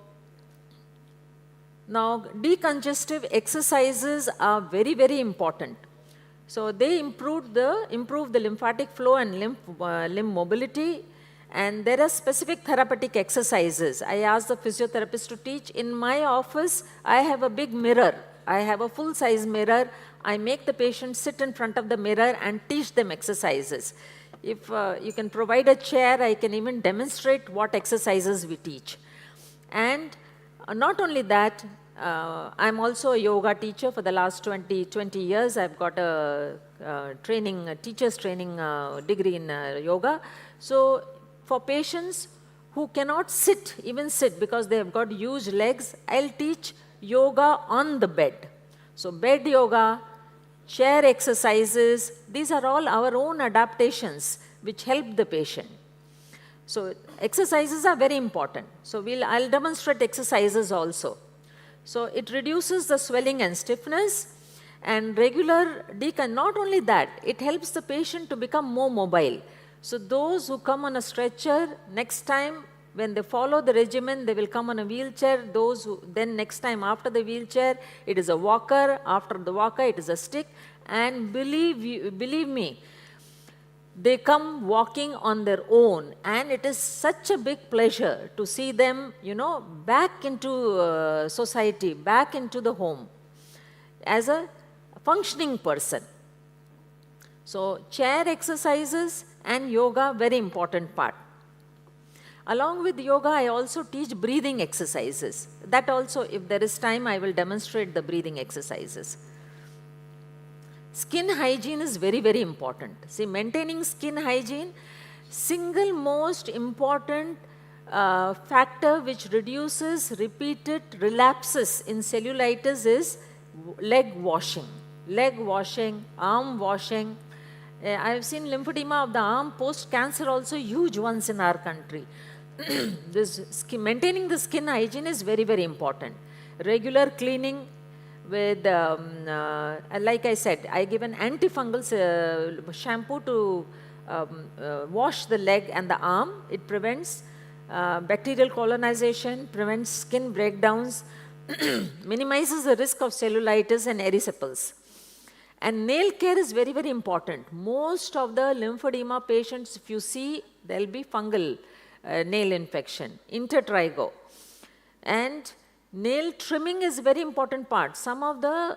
now decongestive exercises are very, very important. So they improve the lymphatic flow and limb mobility. And there are specific therapeutic exercises. I asked the physiotherapist to teach. In my office, I have a big mirror. I have a full-size mirror. I make the patient sit in front of the mirror and teach them exercises. If you can provide a chair, I can even demonstrate what exercises we teach. And not only that, I'm also a yoga teacher for the last 20 years. I've got a teacher's training degree in yoga. So for patients who cannot even sit because they have got huge legs, I'll teach yoga on the bed. So bed yoga, chair exercises, these are all our own adaptations which help the patient. So exercises are very important. So I'll demonstrate exercises also. So it reduces the swelling and stiffness, and regular not only that, it helps the patient to become more mobile. So those who come on a stretcher, next time when they follow the regimen, they will come on a wheelchair. Those who, then next time after the wheelchair, it is a walker. After the walker, it is a stick. And believe me, they come walking on their own, and it is such a big pleasure to see them, back into society, back into the home as a functioning person. So chair exercises and yoga, very important part. Along with yoga, I also teach breathing exercises. That also, if there is time, I will demonstrate the breathing exercises. Skin hygiene is very, very important. See, maintaining skin hygiene, single most important factor which reduces repeated relapses in cellulitis is leg washing, arm washing. I have seen lymphedema of the arm post-cancer also huge ones in our country. Maintaining the skin hygiene is very, very important. Regular cleaning with, like I said, I give an antifungal shampoo to wash the leg and the arm. It prevents bacterial colonization, prevents skin breakdowns, minimizes the risk of cellulitis and erysipelas. And nail care is very, very important. Most of the lymphedema patients, if you see, there will be fungal nail infection, intertrigo. And nail trimming is a very important part. Some of the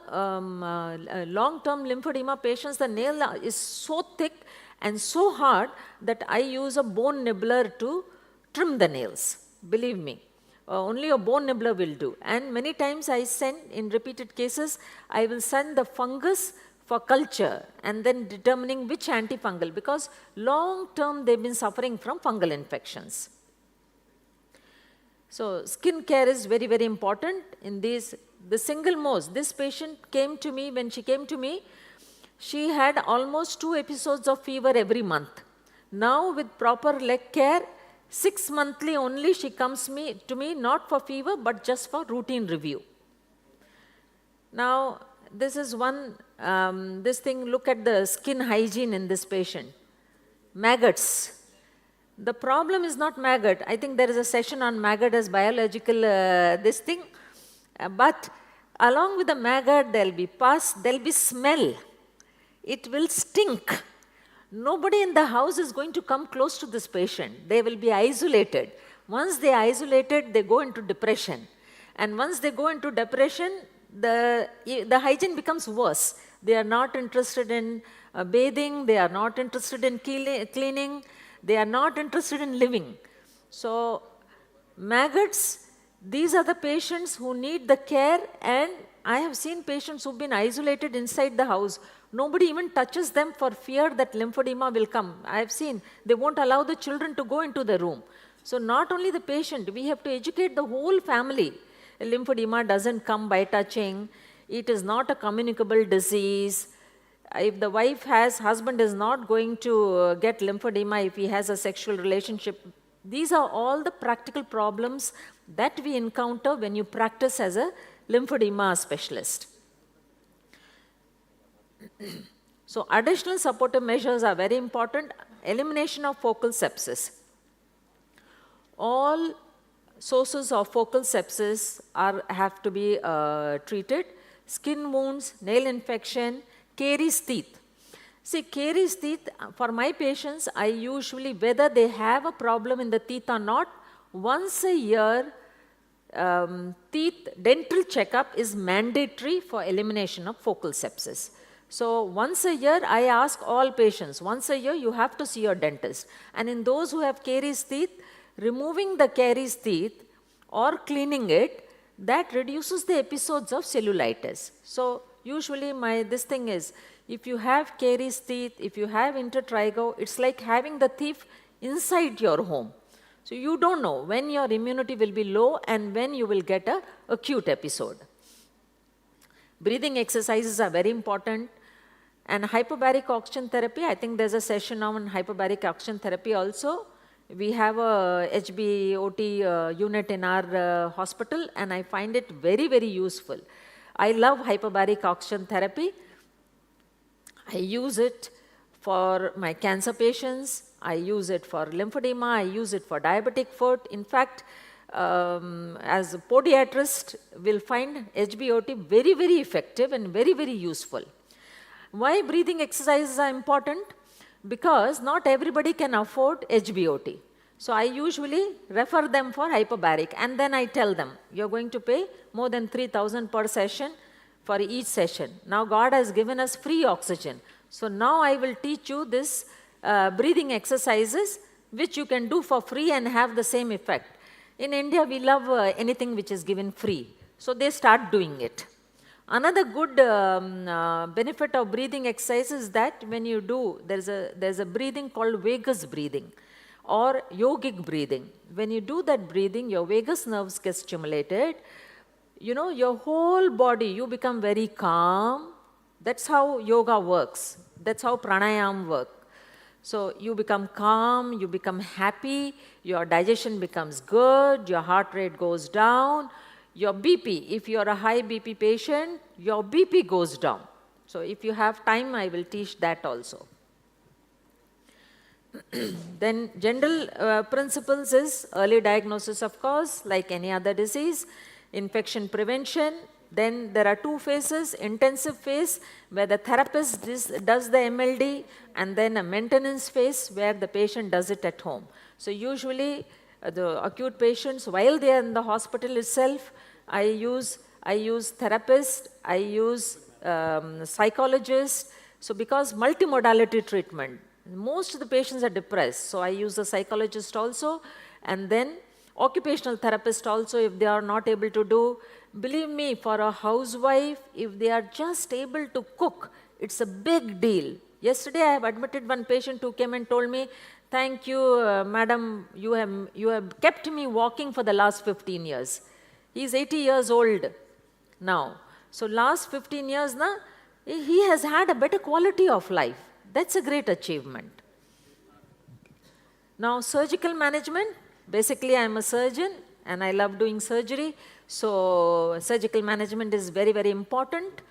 long-term lymphedema patients, the nail is so thick and so hard that I use a bone nibbler to trim the nails. Believe me, only a bone nibbler will do. And many times I send, in repeated cases, I will send the fungus for culture and then determining which antifungal, because long-term they've been suffering from fungal infections. So skin care is very, very important in these. The single most, this patient came to me, when she came to me, she had almost 2 episodes of fever every month. Now with proper leg care, 6 monthly only she comes to me, not for fever, but just for routine review. Now, this is one, look at the skin hygiene in this patient. Maggots. The problem is not maggot. I think there is a session on maggot as biological but along with the maggot, there will be pus, there will be smell. It will stink. Nobody in the house is going to come close to this patient. They will be isolated. Once they are isolated, they go into depression. And once they go into depression, the hygiene becomes worse. They are not interested in bathing, they are not interested in cleaning, they are not interested in living. So maggots, these are the patients who need the care, and I have seen patients who've been isolated inside the house. Nobody even touches them for fear that lymphedema will come. I have seen they won't allow the children to go into the room. So not only the patient, we have to educate the whole family. Lymphedema doesn't come by touching. It is not a communicable disease. If the husband is not going to get lymphedema if he has a sexual relationship. These are all the practical problems that we encounter when you practice as a lymphedema specialist. So additional supportive measures are very important. Elimination of focal sepsis. All sources of focal sepsis have to be treated. Skin wounds, nail infection, caries teeth. See, caries teeth, for my patients, I usually, whether they have a problem in the teeth or not, once a year, dental checkup is mandatory for elimination of focal sepsis. So once a year, I ask all patients, once a year you have to see your dentist. And in those who have caries teeth, removing the caries teeth or cleaning it, that reduces the episodes of cellulitis. So usually this thing is, if you have caries teeth, if you have intertrigo, it's like having the thief inside your home. So you don't know when your immunity will be low and when you will get an acute episode. Breathing exercises are very important. And hyperbaric oxygen therapy, I think there's a session now on hyperbaric oxygen therapy also. We have a HBOT unit in our hospital, and I find it very, very useful. I love hyperbaric oxygen therapy. I use it for my cancer patients. I use it for lymphedema. I use it for diabetic foot. In fact, as a podiatrist, will find HBOT very, very effective and very, very useful. Why breathing exercises are important? Because not everybody can afford HBOT. So I usually refer them for hyperbaric, and then I tell them, you're going to pay more than 3,000 per session for each session. Now God has given us free oxygen. So now I will teach you this breathing exercises which you can do for free and have the same effect. In India, we love anything which is given free. So they start doing it. Another good benefit of breathing exercise is that when you do, there's a breathing called vagus breathing or yogic breathing. When you do that breathing, your vagus nerves get stimulated. You know, your whole body, you become very calm. That's how yoga works. That's how pranayama works. So you become calm, you become happy, your digestion becomes good, your heart rate goes down. Your BP, if you are a high BP patient, your BP goes down. So if you have time, I will teach that also. Then general principles is early diagnosis, of course, like any other disease, infection prevention. Then there are two phases, intensive phase where the therapist does the MLD, and then a maintenance phase where the patient does it at home. So usually the acute patients, while they are in the hospital itself, I use therapist, I use psychologist. So because multimodality treatment, most of the patients are depressed. So I use a psychologist also, and then occupational therapist also if they are not able to do. Believe me, for a housewife, if they are just able to cook, it's a big deal. Yesterday I have admitted one patient who came and told me, thank you, madam, you have kept me walking for the last 15 years. He is 80 years old now. So last 15 years now, he has had a better quality of life. That's a great achievement. Now surgical management, basically I am a surgeon and I love doing surgery. So surgical management is very, very important.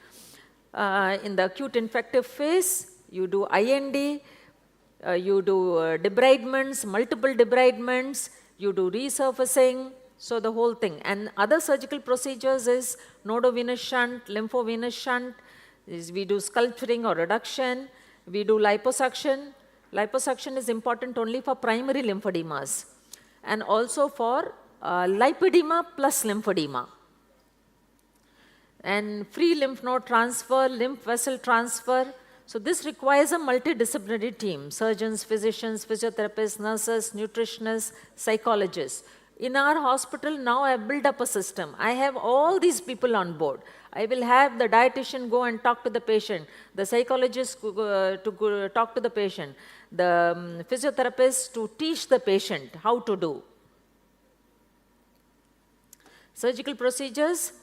In the acute infective phase, you do IND, you do debridements, multiple debridements, you do resurfacing, so the whole thing. And other surgical procedures is nodovenous shunt, lymphovenous shunt, we do sculpturing or reduction, we do liposuction. Liposuction is important only for primary lymphodemas and also for lipedema plus lymphedema. And free lymph node transfer, lymph vessel transfer. So this requires a multidisciplinary team, surgeons, physicians, physiotherapists, nurses, nutritionists, psychologists. In our hospital now I have built up a system. I have all these people on board. I will have the dietitian go and talk to the patient, the psychologist to talk to the patient, the physiotherapist to teach the patient how to do. Surgical procedures,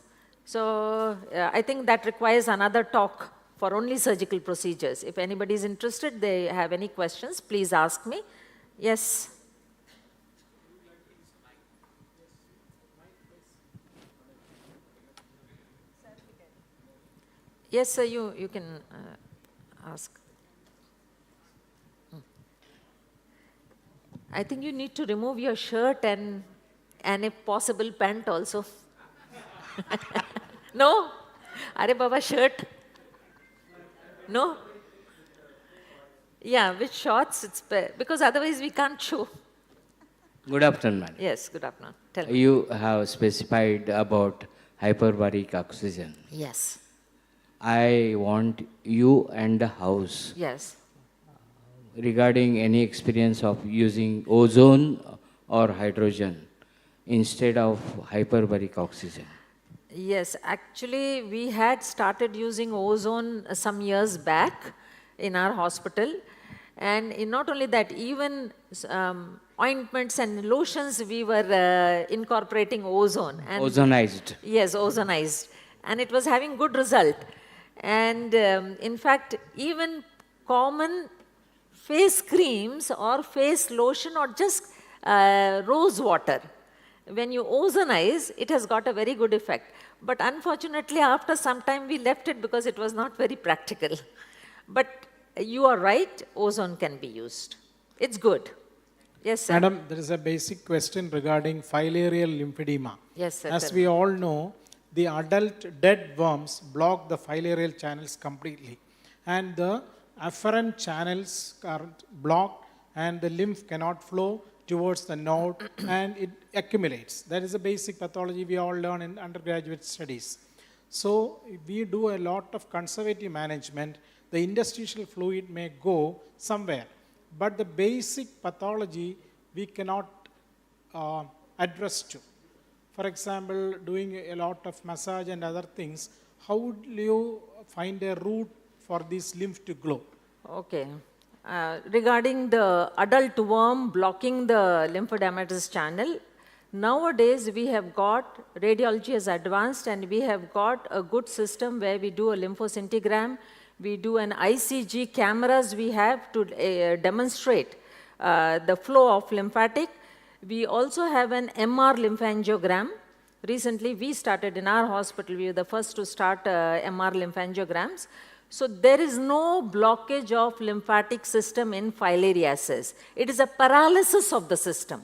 so I think that requires another talk for only surgical procedures. If anybody is interested, they have any questions, please ask me. Yes. Yes, sir, you can ask. I think you need to remove your shirt and if possible, pant also. No? Are Baba, shirt? No? Yeah, with shorts, it's because otherwise we can't show. Good afternoon, madam. Yes, good afternoon. Tell me. You have specified about hyperbaric oxygen. Yes. I want you and the house. Yes. Regarding any experience of using ozone or hydrogen instead of hyperbaric oxygen. Yes, actually we had started using ozone some years back in our hospital, and not only that, even ointments and lotions we were incorporating ozone. And ozonized. Yes, ozonized, and it was having good result. And in fact, even common face creams or face lotion or just rose water, when you ozonize, it has got a very good effect. But unfortunately, after some time, we left it because it was not very practical. But you are right, ozone can be used. It's good. Yes, sir. Madam, there is a basic question regarding filarial lymphedema. Yes, sir. As we all know, the adult dead worms block the filarial channels completely, and the afferent channels are blocked, and the lymph cannot flow towards the node and it accumulates. That is a basic pathology we all learn in undergraduate studies. So we do a lot of conservative management. The interstitial fluid may go somewhere, but the basic pathology we cannot address to. For example, doing a lot of massage and other things, how would you find a route for this lymph to glow? Okay. Regarding the adult worm blocking the lymphodermatous channel, nowadays we have got, radiology has advanced and we have got a good system where we do a lymphoscintigram, we do an ICG cameras we have to demonstrate the flow of lymphatic. We also have an MR lymphangiogram. Recently we started in our hospital, we were the first to start MR lymphangiograms. So there is no blockage of lymphatic system in filariasis. It is a paralysis of the system.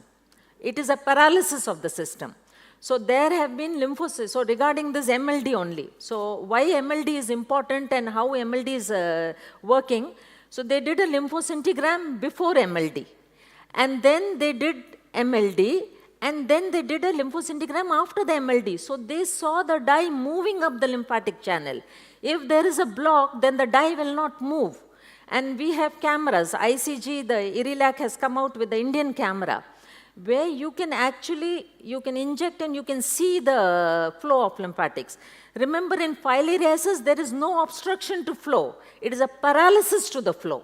It is a paralysis of the system. So there have been lymphocytes. So regarding this MLD only. So why MLD is important and how MLD is working. So they did a lymphoscintigram before MLD. And then they did MLD. And then they did a lymphoscintigram after the MLD. So they saw the dye moving up the lymphatic channel. If there is a block, then the dye will not move. And we have cameras. ICG, the IRILAC has come out with the Indian camera, where you can actually, you can inject and you can see the flow of lymphatics. Remember, in filariasis, there is no obstruction to flow. It is a paralysis to the flow.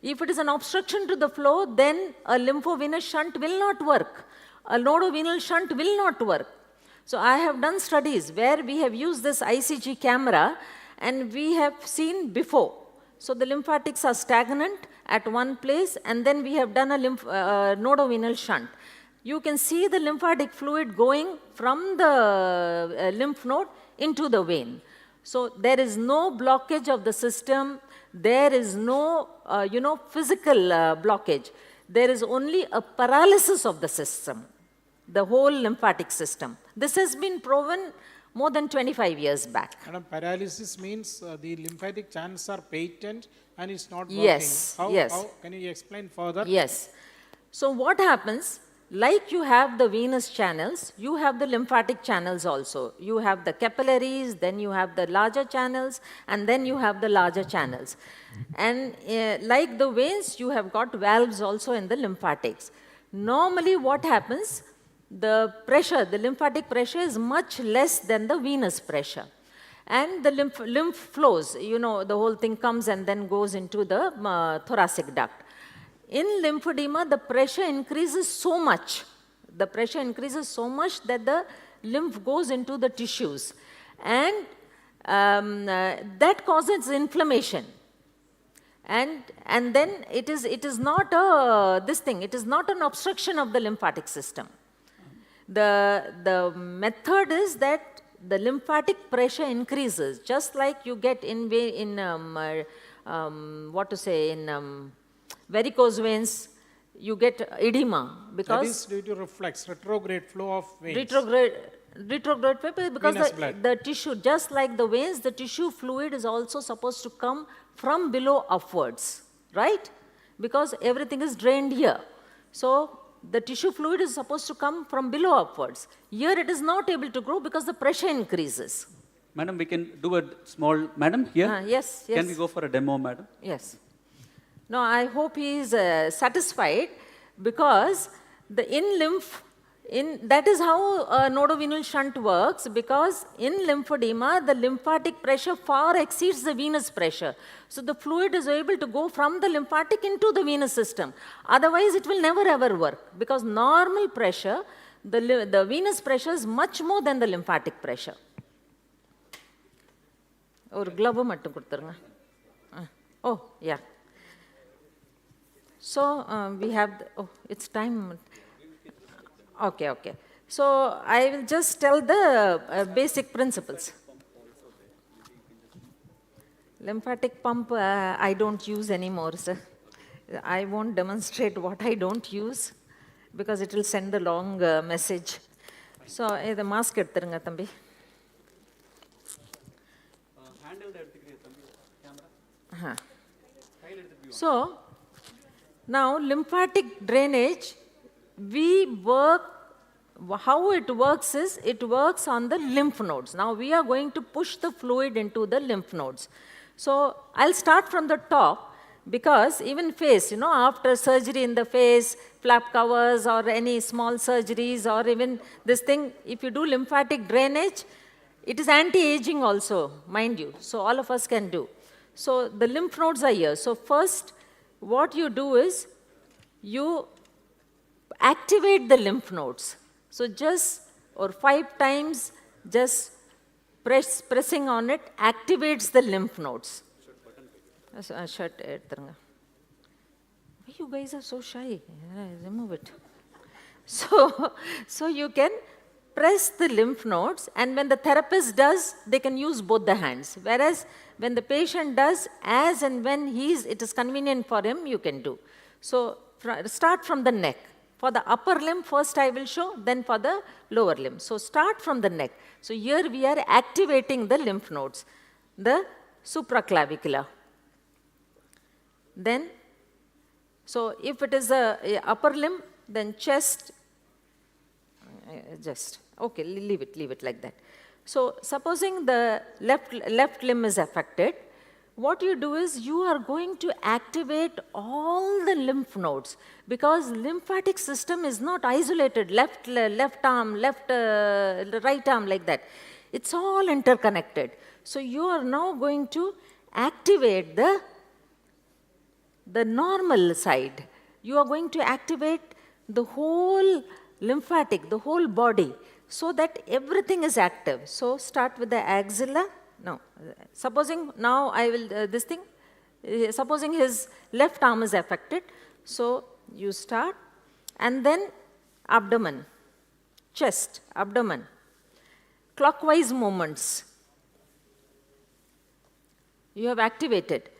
If it is an obstruction to the flow, then a lymphovenous shunt will not work. A nodovenal shunt will not work. So I have done studies where we have used this ICG camera and we have seen before. So the lymphatics are stagnant at one place, and then we have done a nodovenal shunt. You can see the lymphatic fluid going from the lymph node into the vein. So there is no blockage of the system. There is no, physical blockage. There is only a paralysis of the system, the whole lymphatic system. This has been proven more than 25 years back. Madam, paralysis means the lymphatic channels are patent and it's not working. Yes, yes. How can you explain further? Yes. So what happens, like you have the venous channels, you have the lymphatic channels also. You have the capillaries, then you have the larger channels, and then you have the larger channels. And like the veins, you have got valves also in the lymphatics. Normally what happens, the pressure, the lymphatic pressure is much less than the venous pressure. And the lymph flows, the whole thing comes and then goes into the thoracic duct. In lymphedema, the pressure increases so much. The pressure increases so much that the lymph goes into the tissues, and that causes inflammation. And then it is not it is not an obstruction of the lymphatic system. The method is that the lymphatic pressure increases, just like you get in varicose veins, you get edema, because that is due to reflex, retrograde flow of veins. Retrograde flow, because the tissue, just like the veins, the tissue fluid is also supposed to come from below upwards, right? Because everything is drained here. So the tissue fluid is supposed to come from below upwards. Here it is not able to grow because the pressure increases. Madam, we can do a small, madam, here? Yes, yes. Can we go for a demo, madam? Yes. No, I hope he is satisfied, because that is how nodovenal shunt works, because in lymphedema, the lymphatic pressure far exceeds the venous pressure. So the fluid is able to go from the lymphatic into the venous system. Otherwise, it will never ever work, because normal pressure, the venous pressure is much more than the lymphatic pressure. Or glove mattum kuduthirunga. Oh, yeah. So we have, it's time. Okay, okay. So I will just tell the basic principles. Lymphatic pump, I don't use anymore, sir. I won't demonstrate what I don't use, because it will send the long message. So, the mask edthirunga thambi. So, now lymphatic drainage, how it works is, it works on the lymph nodes. Now we are going to push the fluid into the lymph nodes. So I'll start from the top, because even face, after surgery in the face, flap covers or any small surgeries, or even this thing, if you do lymphatic drainage, it is anti-aging also, mind you. So all of us can do. So the lymph nodes are here. So first, what you do is, you activate the lymph nodes. So just, or 5 times, just pressing on it activates the lymph nodes. Why you guys are so shy? Remove it. So you can press the lymph nodes, and when the therapist does, they can use both the hands. Whereas when the patient does, as and when it is convenient for him, you can do. So start from the neck. For the upper limb, first I will show, then for the lower limb. So start from the neck. So here we are activating the lymph nodes, the supraclavicular. Then, so if it is a upper limb, then chest, okay, leave it like that. So supposing the left limb is affected, what you do is, you are going to activate all the lymph nodes, because lymphatic system is not isolated, left arm, right arm, like that. It's all interconnected. So you are now going to activate the normal side. You are going to activate the whole lymphatic, the whole body, so that everything is active. So start with the axilla. No, supposing now I will, supposing his left arm is affected, so you start, and then abdomen, chest, abdomen, clockwise movements, you have activated.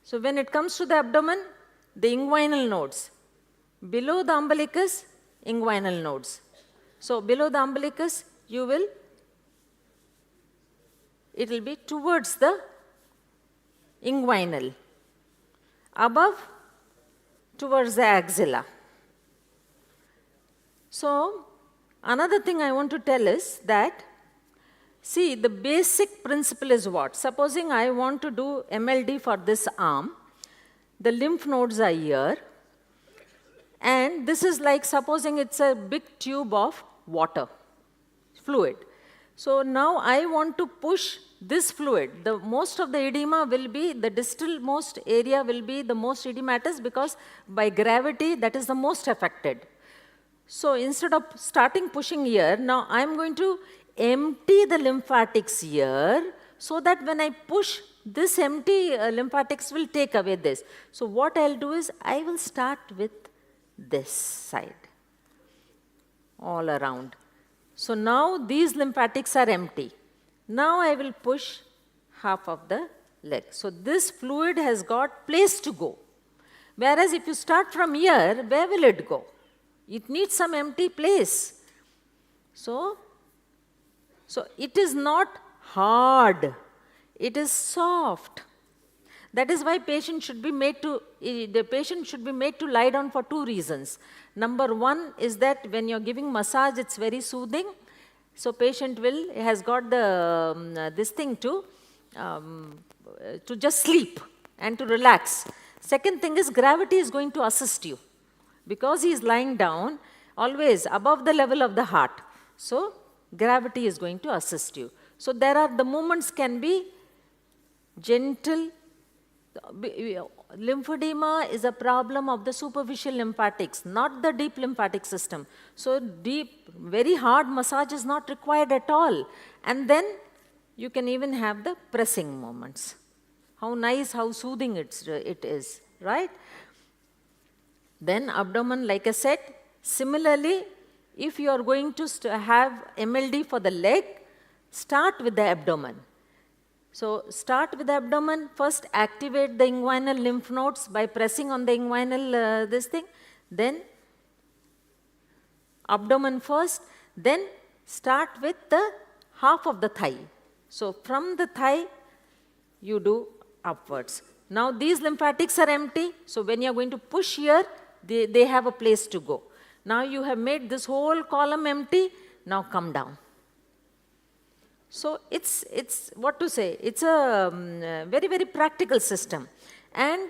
So when it comes to the abdomen, the inguinal nodes, below the umbilicus, inguinal nodes. So below the umbilicus, it will be towards the inguinal, above towards the axilla. So another thing I want to tell is that, see, the basic principle is what? Supposing I want to do MLD for this arm, the lymph nodes are here, and this is like, supposing it's a big tube of water, fluid. So now I want to push this fluid. Most of the edema will be, the distal most area will be the most edematous, because by gravity that is the most affected. So instead of starting pushing here, now I'm going to empty the lymphatics here so that when I push, this empty lymphatics will take away this. So what I'll do is I will start with this side all around. So now these lymphatics are empty. Now I will push half of the leg. So this fluid has got place to go. Whereas if you start from here, where will it go? It needs some empty place. So it is not hard. It is soft. That is why the patient should be made to lie down for two reasons. Number one is that when you're giving massage, it's very soothing. So patient has got this thing to just sleep and to relax. Second thing is gravity is going to assist you because he is lying down always above the level of the heart. So gravity is going to assist you. So the movements can be gentle. Lymphedema is a problem of the superficial lymphatics, not the deep lymphatic system. So very hard massage is not required at all. And then you can even have the pressing movements. How nice, how soothing it is, right? Then abdomen, like I said, similarly, if you are going to have MLD for the leg, start with the abdomen. So start with the abdomen, first activate the inguinal lymph nodes by pressing on the inguinal this thing, then abdomen first, then start with the half of the thigh. So from the thigh, you do upwards. Now these lymphatics are empty, so when you are going to push here, they have a place to go. Now you have made this whole column empty, now come down. So it's what to say, it's a very, very practical system. And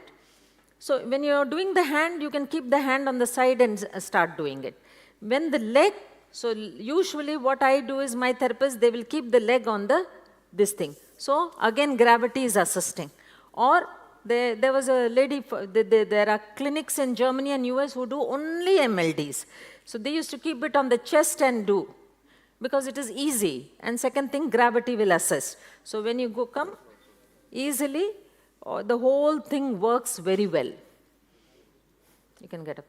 so when you're doing the hand, you can keep the hand on the side and start doing it. When the leg, so usually what I do is my therapist, they will keep the leg on this thing. So again, gravity is assisting. Or there was a lady, there are clinics in Germany and US who do only MLDs. So they used to keep it on the chest and do, because it is easy. And second thing, gravity will assist. So when you come easily, the whole thing works very well. You can get up.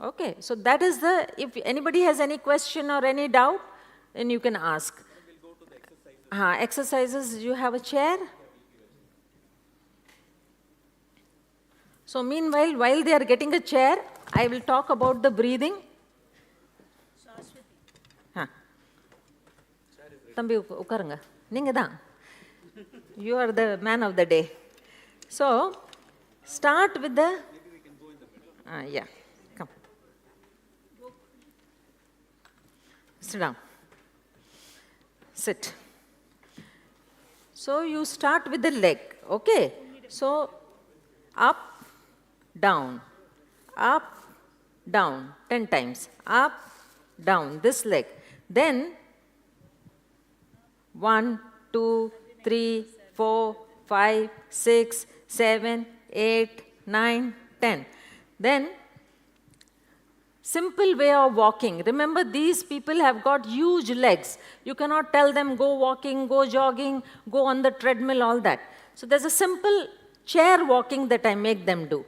Okay, so that is if anybody has any question or any doubt, then you can ask. We'll go to the exercises, you have a chair? So meanwhile, while they are getting a chair, I will talk about the breathing. Thambi ukarunga. Ninga da. You are the man of the day. So, start with the... yeah, come. Sit down. Sit. So, you start with the leg, okay? So, up, down, 10 times, up, down, this leg. Then, 1, 2, 3, 4, 5, 6, 7, 8, 9, 10. Then, simple way of walking. Remember, these people have got huge legs. You cannot tell them go walking, go jogging, go on the treadmill, all that. So there's a simple chair walking that I make them do.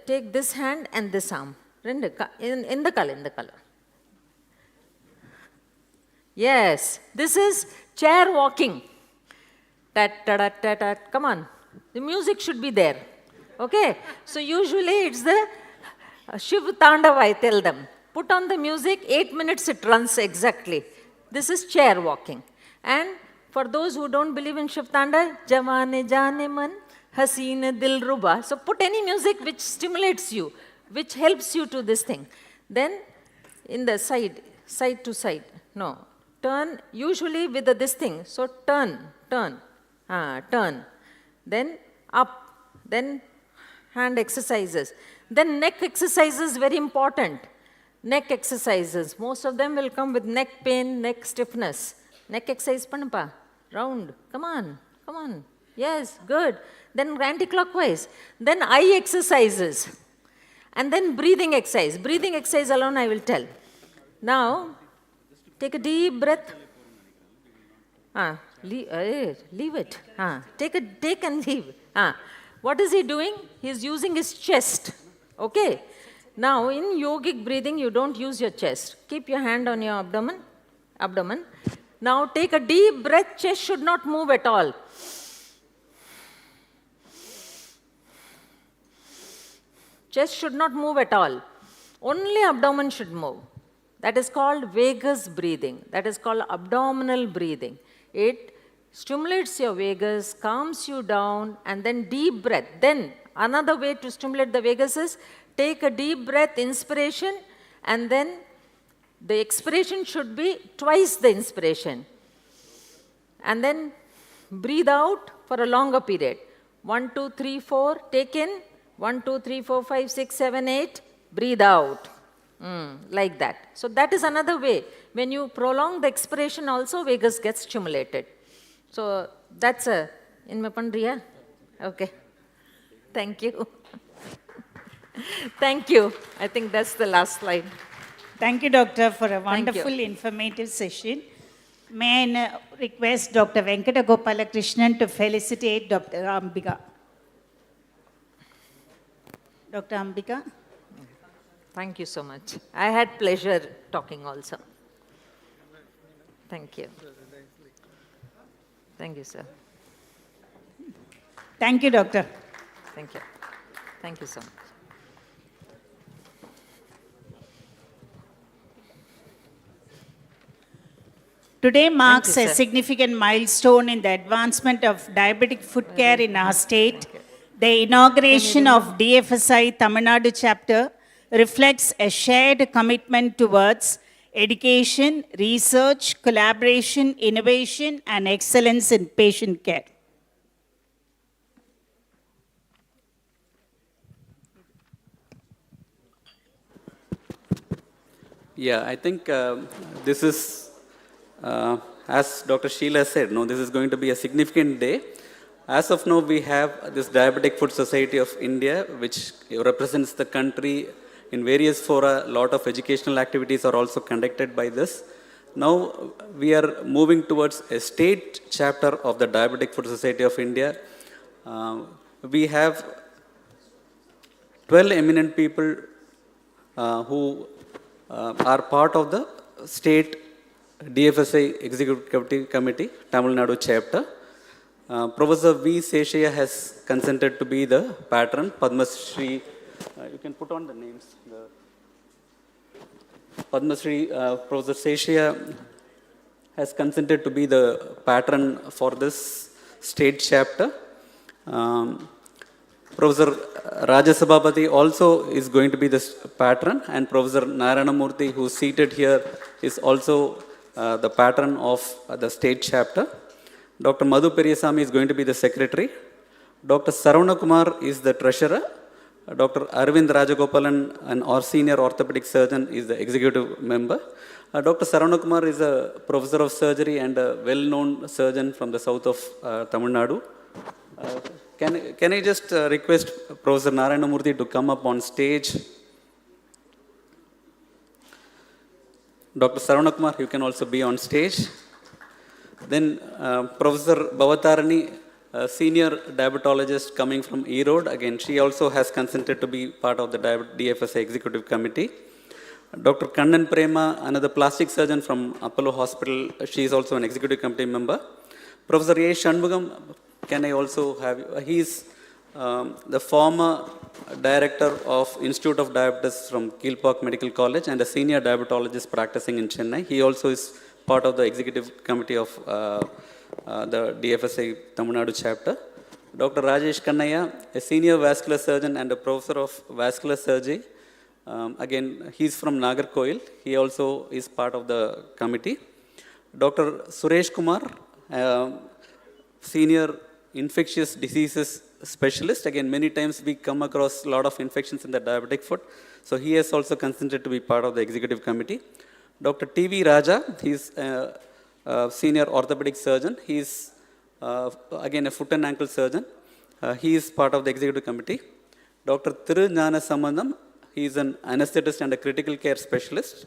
Take this hand and this arm. In the color. Yes, this is chair walking. Tat, come on. The music should be there. Okay? So usually it's the Shiv Tandav, I tell them. Put on the music, 8 minutes it runs exactly. This is chair walking. And for those who don't believe in Shiv Tandav, Jawane Jane Man, Haseen Dil Ruba. So put any music which stimulates you, which helps you to this thing. Then in the side to side. No. Turn, usually with this thing. So turn. Then up. Then hand exercises. Then neck exercises, very important. Neck exercises. Most of them will come with neck pain, neck stiffness. Neck exercise panapa. Round. Come on. Yes, good. Then anti-clockwise. Then eye exercises. And then breathing exercise. Breathing exercise alone I will tell. Now, take a deep breath. Leave it. Take and leave. What is he doing? He is using his chest. Okay. Now, in yogic breathing, you don't use your chest. Keep your hand on your abdomen. Now, take a deep breath. Chest should not move at all. Chest should not move at all. Only abdomen should move. That is called vagus breathing. That is called abdominal breathing. It stimulates your vagus, calms you down, and then deep breath. Then another way to stimulate the vagus is take a deep breath, inspiration, and then the expiration should be twice the inspiration. And then breathe out for a longer period. 1, 2, 3, 4, take in. 1, 2, 3, 4, 5, 6, 7, 8, breathe out. Like that. So that is another way. When you prolong the expiration also, vagus gets stimulated. So that's a, in my pandriya? Okay. Thank you. Thank you. I think that's the last slide. Thank you, Doctor, for a wonderful, informative session. May I now request Dr. Venkata Gopalakrishnan to felicitate Dr. Ambika. Dr. Ambika. Thank you so much. I had pleasure talking also. Thank you. Thank you, sir. Thank you, Doctor. Thank you. Thank you so much. Today marks a significant milestone in the advancement of diabetic foot care in our state. The inauguration of DFSI Tamil Nadu chapter reflects a shared commitment towards education, research, collaboration, innovation, and excellence in patient care. Yeah, I think this is, as Dr. Sheila said, this is going to be a significant day. As of now, we have this Diabetic Foot Society of India, which represents the country in various fora. A lot of educational activities are also conducted by this. Now, we are moving towards a state chapter of the Diabetic Foot Society of India. We have 12 eminent people who are part of the state DFSI Executive Committee, Tamil Nadu chapter. Professor V. Seshaya has consented to be the patron. Padma Shri, you can put on the names. Padma Shri, Professor Seshaya has consented to be the patron for this state chapter. Professor Rajasabhapati also is going to be the patron, and Professor Narayanamurthy, who is seated here, is also the patron of the state chapter. Dr. Madhu Periyasamy is going to be the secretary. Dr. Saravana Kumar is the treasurer. Dr. Arvind Rajagopalan, our senior orthopedic surgeon, is the executive member. Dr. Saravana Kumar is a professor of surgery and a well-known surgeon from the south of Tamil Nadu. Can I just request Professor Narayanamurthy to come up on stage? Dr. Saravana Kumar, you can also be on stage. Then Professor Bhavatarani, senior diabetologist coming from Erode. Again, she also has consented to be part of the DFSI Executive Committee. Dr. Kannan Prema, another plastic surgeon from Apollo Hospital. She is also an Executive Committee member. Professor A. Shanmugam, can I also have you? He is the former director of Institute of Diabetes from Kilpauk Medical College and a senior diabetologist practicing in Chennai. He also is part of the Executive Committee of the DFSI Tamil Nadu chapter. Dr. Rajesh Kannaya, a senior vascular surgeon and a professor of vascular surgery. Again, he is from Nagarkoil. He also is part of the committee. Dr. Suresh Kumar, senior infectious diseases specialist. Again, many times we come across a lot of infections in the diabetic foot. So he has also consented to be part of the executive committee. Dr. T.V. Raja, he is a senior orthopedic surgeon. He is, again, a foot and ankle surgeon. He is part of the executive committee. Dr. Thiru Jnana Sambandam, He is an anesthetist and a critical care specialist.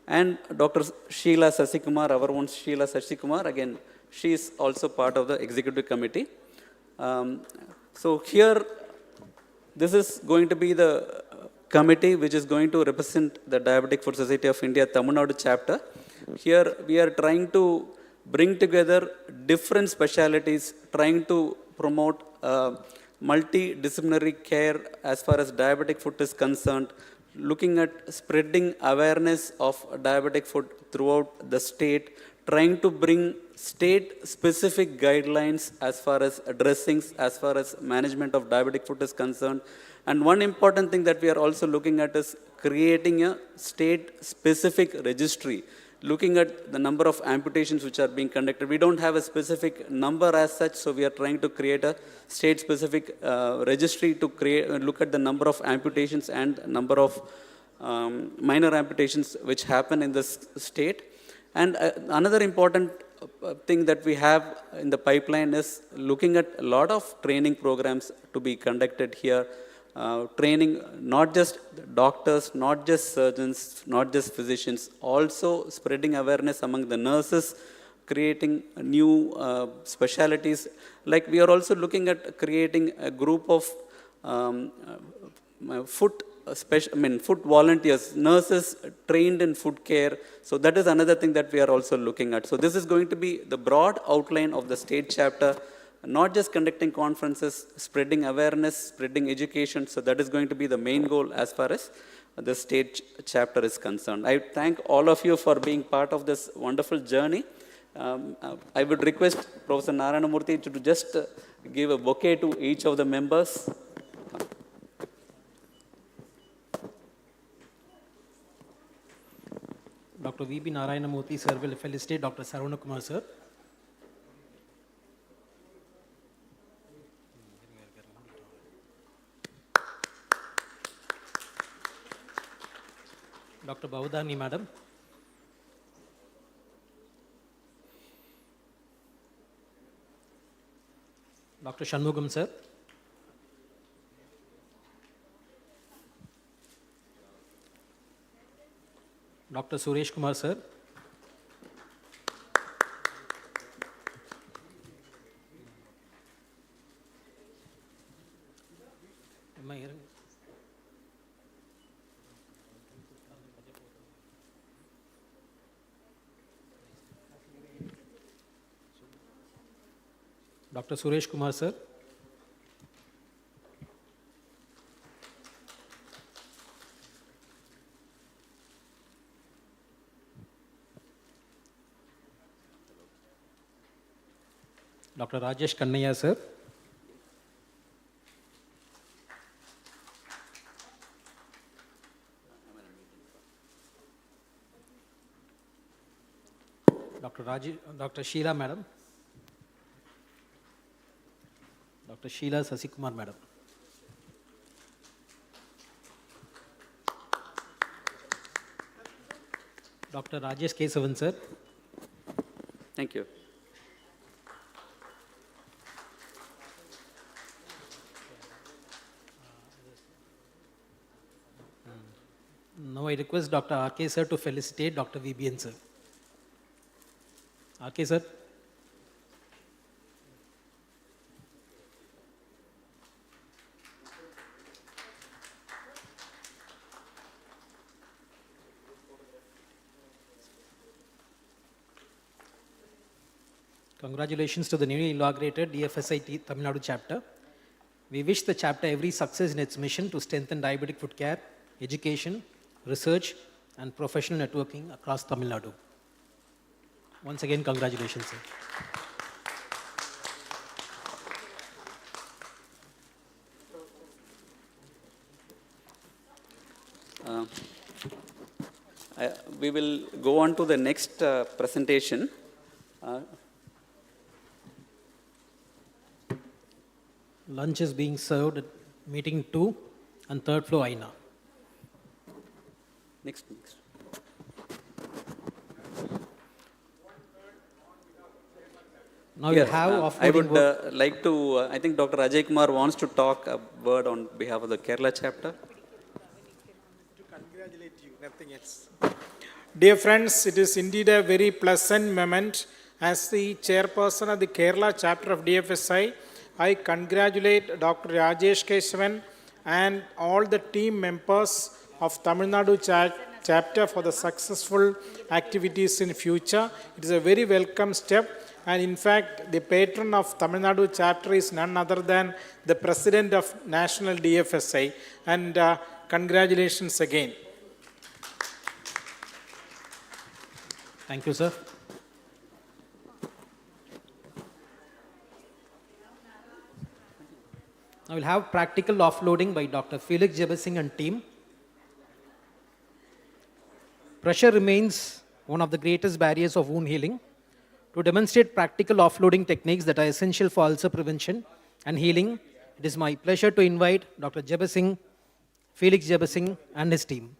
And Dr. Sheila Sasikumar, our own Sheila Sasikumar, again, she is also part of the executive committee. So here, this is going to be the committee which is going to represent the Diabetic Foot Society of India Tamil Nadu chapter. Here we are trying to bring together different specialities, trying to promote multidisciplinary care as far as diabetic foot is concerned, looking at spreading awareness of diabetic foot throughout the state, trying to bring state-specific guidelines as far as dressings, as far as management of diabetic foot is concerned. And one important thing that we are also looking at is creating a state-specific registry, looking at the number of amputations which are being conducted. We don't have a specific number as such, so we are trying to create a state-specific registry to look at the number of amputations and number of minor amputations which happen in this state. And another important thing that we have in the pipeline is looking at a lot of training programs to be conducted here. Training not just doctors, not just surgeons, not just physicians, also spreading awareness among the nurses, creating new specialities. Like we are also looking at creating a group of foot volunteers, nurses trained in foot care. So that is another thing that we are also looking at. So this is going to be the broad outline of the state chapter. Not just conducting conferences, spreading awareness, spreading education. So that is going to be the main goal as far as the state chapter is concerned. I thank all of you for being part of this wonderful journey. I would request Professor Narayanamurthy to just give a bouquet to each of the members. Dr. V.B. Narayanamurthy, sir, will felicitate Dr. Saravana Kumar, sir. Dr. Bhavadani, madam. Dr. Shanmugam, sir. Dr. Suresh Kumar, sir. Am I hearing? Dr. Suresh Kumar, sir. Dr. Rajesh Kannaya, sir. Dr. Sheila, madam. Dr. Sheila Sasikumar, madam. Dr. Rajesh Kesavan, sir. Thank you. Now I request Dr. R.K. sir to felicitate Dr. VBN, sir. R.K. sir. Congratulations to the newly inaugurated DFSIT Tamil Nadu chapter. We wish the chapter every success in its mission to strengthen diabetic foot care, education, research, and professional networking across Tamil Nadu. Once again, congratulations, sir. We will go on to the next presentation. Lunch is being served at meeting 2 and 3rd floor Aina. Next. Now you have I would like to, I think Dr. Ajay Kumar wants to talk a word on behalf of the Kerala chapter. congratulate you, nothing else. Dear friends, it is indeed a very pleasant moment. As the chairperson of the Kerala chapter of DFSI, I congratulate Dr. Rajesh Kesavan and all the team members of Tamil Nadu chapter for the successful activities in future. It is a very welcome step, and in fact, the patron of Tamil Nadu chapter is none other than the president of National DFSI, and congratulations again. Thank you, sir. I will have practical offloading by Dr. Felix Jebasing and team. Pressure remains one of the greatest barriers of wound healing. To demonstrate practical offloading techniques that are essential for ulcer prevention and healing, it is my pleasure to invite Dr. Jebasing, Felix Jebasing and his team.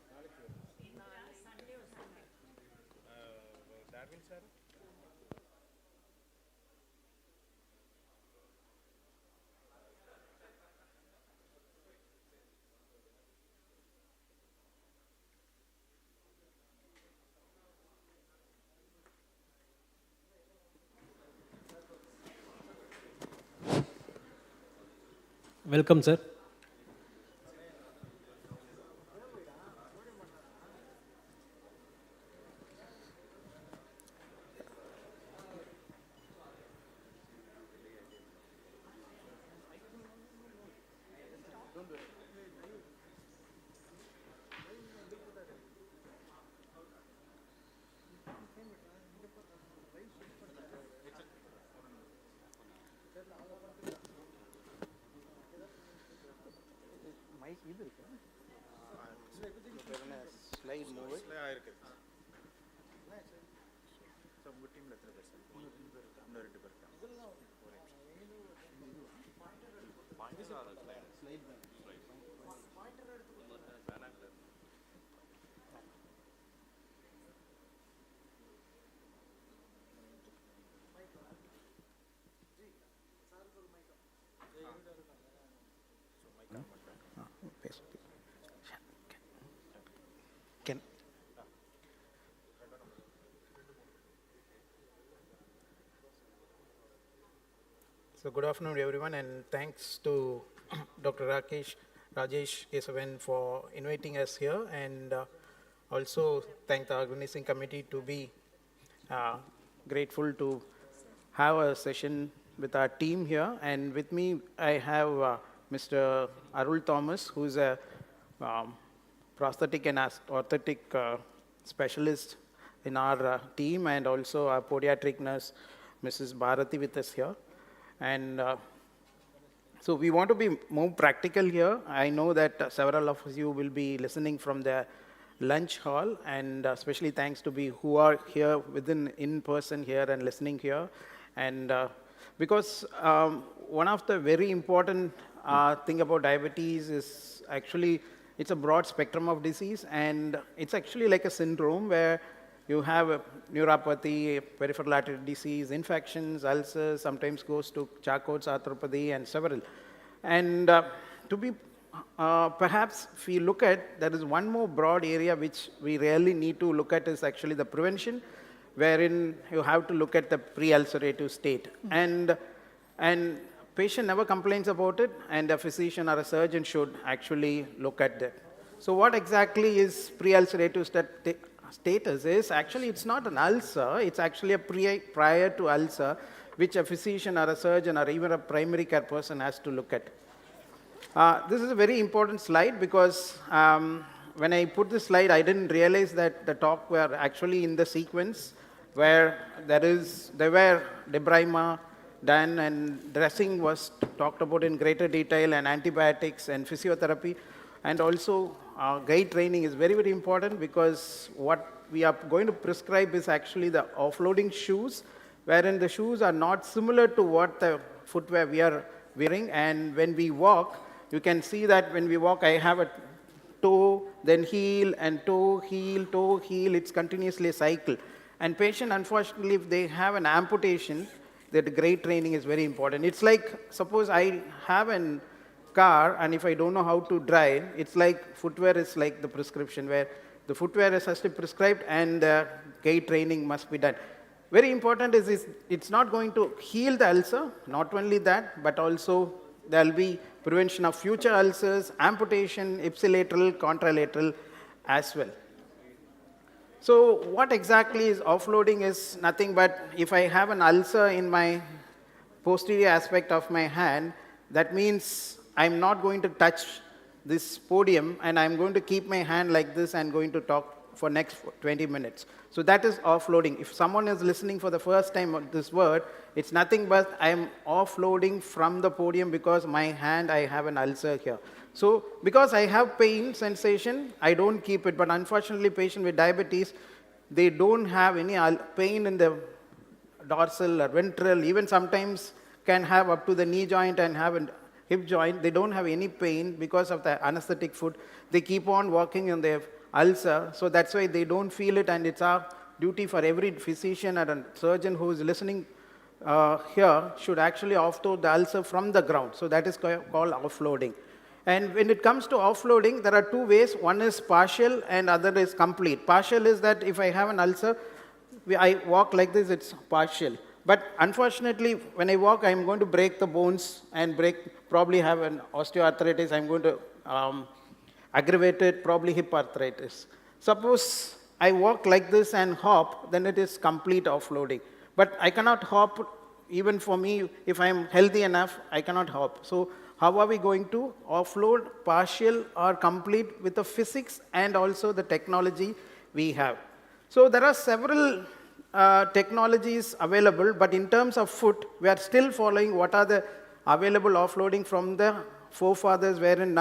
Welcome, sir. So good afternoon, everyone, and thanks to Dr. Rajesh Kesavan for inviting us here, and also thank the organizing committee to be grateful to have a session with our team here. And with me, I have Mr. Arul Thomas, who is a prosthetic and orthotic specialist in our team, and also our podiatric nurse, Mrs. Bharati, with us here. And so we want to be more practical here. I know that several of you will be listening from the lunch hall, and especially thanks to be who are here in person here and listening here. And because one of the very important thing about diabetes is actually it's a broad spectrum of disease, and it's actually like a syndrome where you have a neuropathy, peripheral artery disease, infections, ulcers, sometimes goes to Charcot's arthropathy, and several. And to be, perhaps if we look at, there is one more broad area which we really need to look at is actually the prevention, wherein you have to look at the pre-ulcerative state. And patient never complains about it, and a physician or a surgeon should actually look at that. So what exactly is pre-ulcerative status is actually it's not an ulcer, it's actually a prior to ulcer, which a physician or a surgeon or even a primary care person has to look at. This is a very important slide because when I put this slide, I didn't realize that the talk were actually in the sequence where there were debridement done and dressing was talked about in greater detail, and antibiotics and physiotherapy, and also guide training is very, very important because what we are going to prescribe is actually the offloading shoes, wherein the shoes are not similar to what the footwear we are wearing. And when we walk, you can see that when we walk, I have a toe, then heel, and toe, heel, it's continuously a cycle. And patient, unfortunately, if they have an amputation, that great training is very important. It's like, suppose I have a car and if I don't know how to drive, it's like footwear is like the prescription where the footwear is first prescribed and gait training must be done. Very important is it's not going to heal the ulcer, not only that, but also there will be prevention of future ulcers, amputation, ipsilateral, contralateral as well. So what exactly is offloading is nothing but if I have an ulcer in my posterior aspect of my hand, that means I'm not going to touch this podium and I'm going to keep my hand like this and going to talk for next 20 minutes. So that is offloading. If someone is listening for the first time on this word, it's nothing but I'm offloading from the podium because my hand, I have an ulcer here. So because I have pain sensation, I don't keep it. But unfortunately, patients with diabetes, they don't have any pain in the dorsal or ventral, even sometimes can have up to the knee joint and have a hip joint. They don't have any pain because of the anesthetic foot. They keep on walking on their ulcer, so that's why they don't feel it, and it's our duty for every physician and a surgeon who is listening here should actually offload the ulcer from the ground. So that is called offloading. And when it comes to offloading, there are two ways. One is partial and other is complete. Partial is that if I have an ulcer, I walk like this, it's partial. But unfortunately, when I walk, I'm going to break the bones and probably have an osteoarthritis. I'm going to aggravated, probably hip arthritis. Suppose I walk like this and hop, then it is complete offloading. But I cannot hop, even for me, if I am healthy enough, I cannot hop. So how are we going to offload partial or complete with the physics and also the technology we have? So there are several technologies available, but in terms of foot, we are still following what are the available offloading from the forefathers, wherein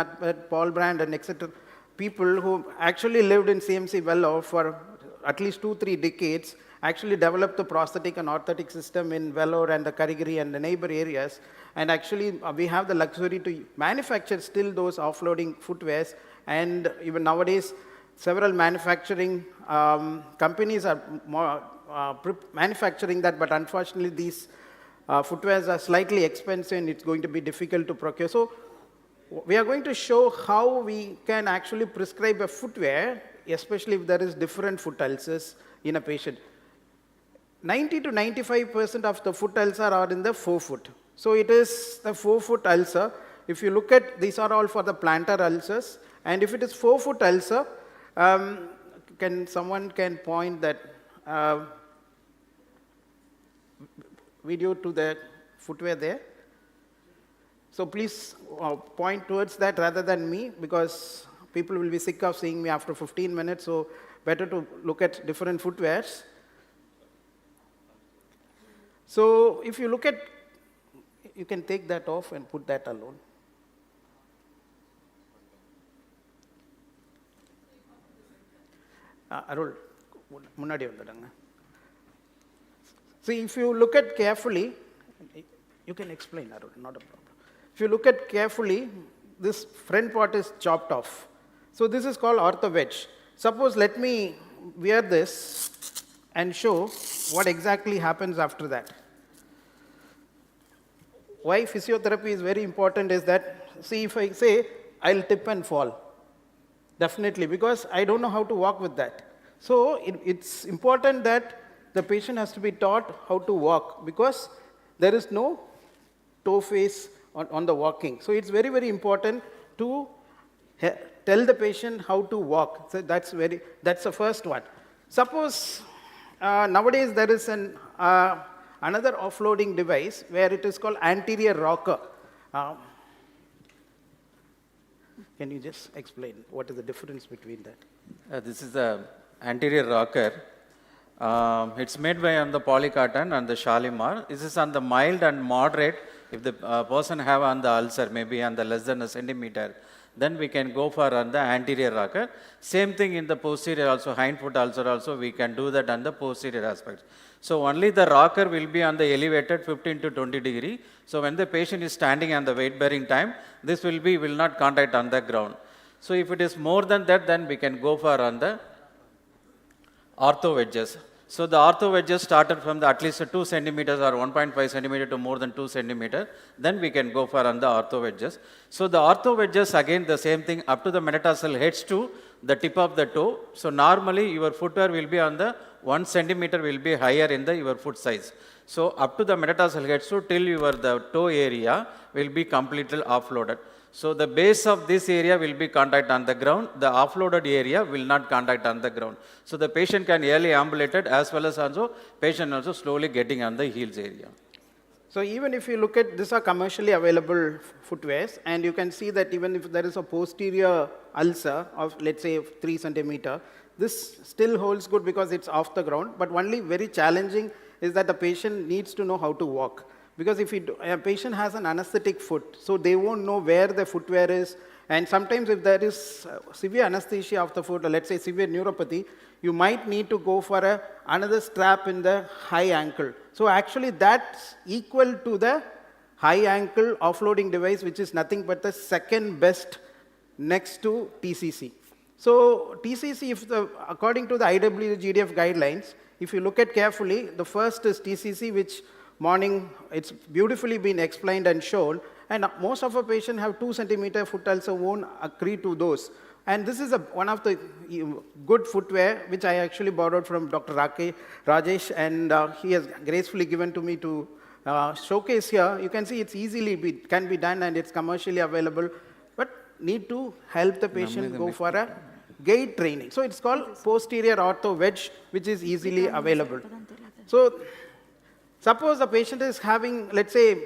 Paul Brand and etc. people who actually lived in CMC Vellore for at least 2-3 decades actually developed the prosthetic and orthotic system in Vellore and the Karigiri and the neighbor areas. And actually, we have the luxury to manufacture still those offloading footwears. And even nowadays, several manufacturing companies are manufacturing that, but unfortunately, these footwears are slightly expensive and it's going to be difficult to procure. So we are going to show how we can actually prescribe a footwear, especially if there is different foot ulcers in a patient. 90 to 95% of the foot ulcer are in the forefoot. So it is the forefoot ulcer. If you look at, these are all for the plantar ulcers. And if it is forefoot ulcer, someone can point that video to the footwear there. So please point towards that rather than me, because people will be sick of seeing me after 15 minutes, so better to look at different footwears. So if you look at, you can take that off and put that alone. Arul, munnadi vandadanga. See, if you look at carefully, you can explain, Arul, not a problem. If you look at carefully, this front part is chopped off. So this is called ortho wedge. Suppose let me wear this and show what exactly happens after that. Why physiotherapy is very important is that, see, if I say, I'll tip and fall, definitely, because I don't know how to walk with that. So it's important that the patient has to be taught how to walk, because there is no toe face on the walking. So it's very, very important to tell the patient how to walk. So that's the first one. Suppose nowadays there is another offloading device where it is called anterior rocker. Can you just explain what is the difference between that? This is the anterior rocker. It's made by on the polycotton and the Shalimar. This is on the mild and moderate. If the person have on the ulcer, maybe on the less than a centimeter, then we can go for on the anterior rocker. Same thing in the posterior also, hind foot ulcer also, we can do that on the posterior aspect. So only the rocker will be on the elevated 15 to 20 degree. So when the patient is standing on the weight bearing time, this will not contact on the ground. So if it is more than that, then we can go for on the ortho wedges. So the ortho wedges started from at least 2 centimeters or 1.5 centimeter to more than 2 centimeter. Then we can go for on the ortho wedges. So the ortho wedges, again the same thing, up to the metatarsal heads to the tip of the toe. So normally your footwear will be on the 1 centimeter will be higher in the your foot size. So up to the metatarsal heads to till the toe area will be completely offloaded. So the base of this area will be contact on the ground, the offloaded area will not contact on the ground. So the patient can early ambulated as well as also patient also slowly getting on the heels area. So even if you look at, these are commercially available footwears, and you can see that even if there is a posterior ulcer of let's say 3 centimeter, this still holds good because it's off the ground, but only very challenging is that the patient needs to know how to walk. Because if a patient has an anesthetic foot, so they won't know where the footwear is, and sometimes if there is severe anesthesia of the foot, or let's say severe neuropathy, you might need to go for another strap in the high ankle. So actually that's equal to the high ankle offloading device, which is nothing but the second best next to TCC. So TCC, according to the IWGDF guidelines, if you look at carefully, the first is TCC, which morning, it's beautifully been explained and shown, and most of our patients have 2 centimeter foot ulcer, won't agree to those. And this is one of the good footwear, which I actually borrowed from Dr. Rajesh, and he has gracefully given to me to showcase here. You can see it's can be done, and it's commercially available, but need to help the patient go for a gait training. So it's called posterior ortho wedge, which is easily available. So suppose the patient is having, let's say,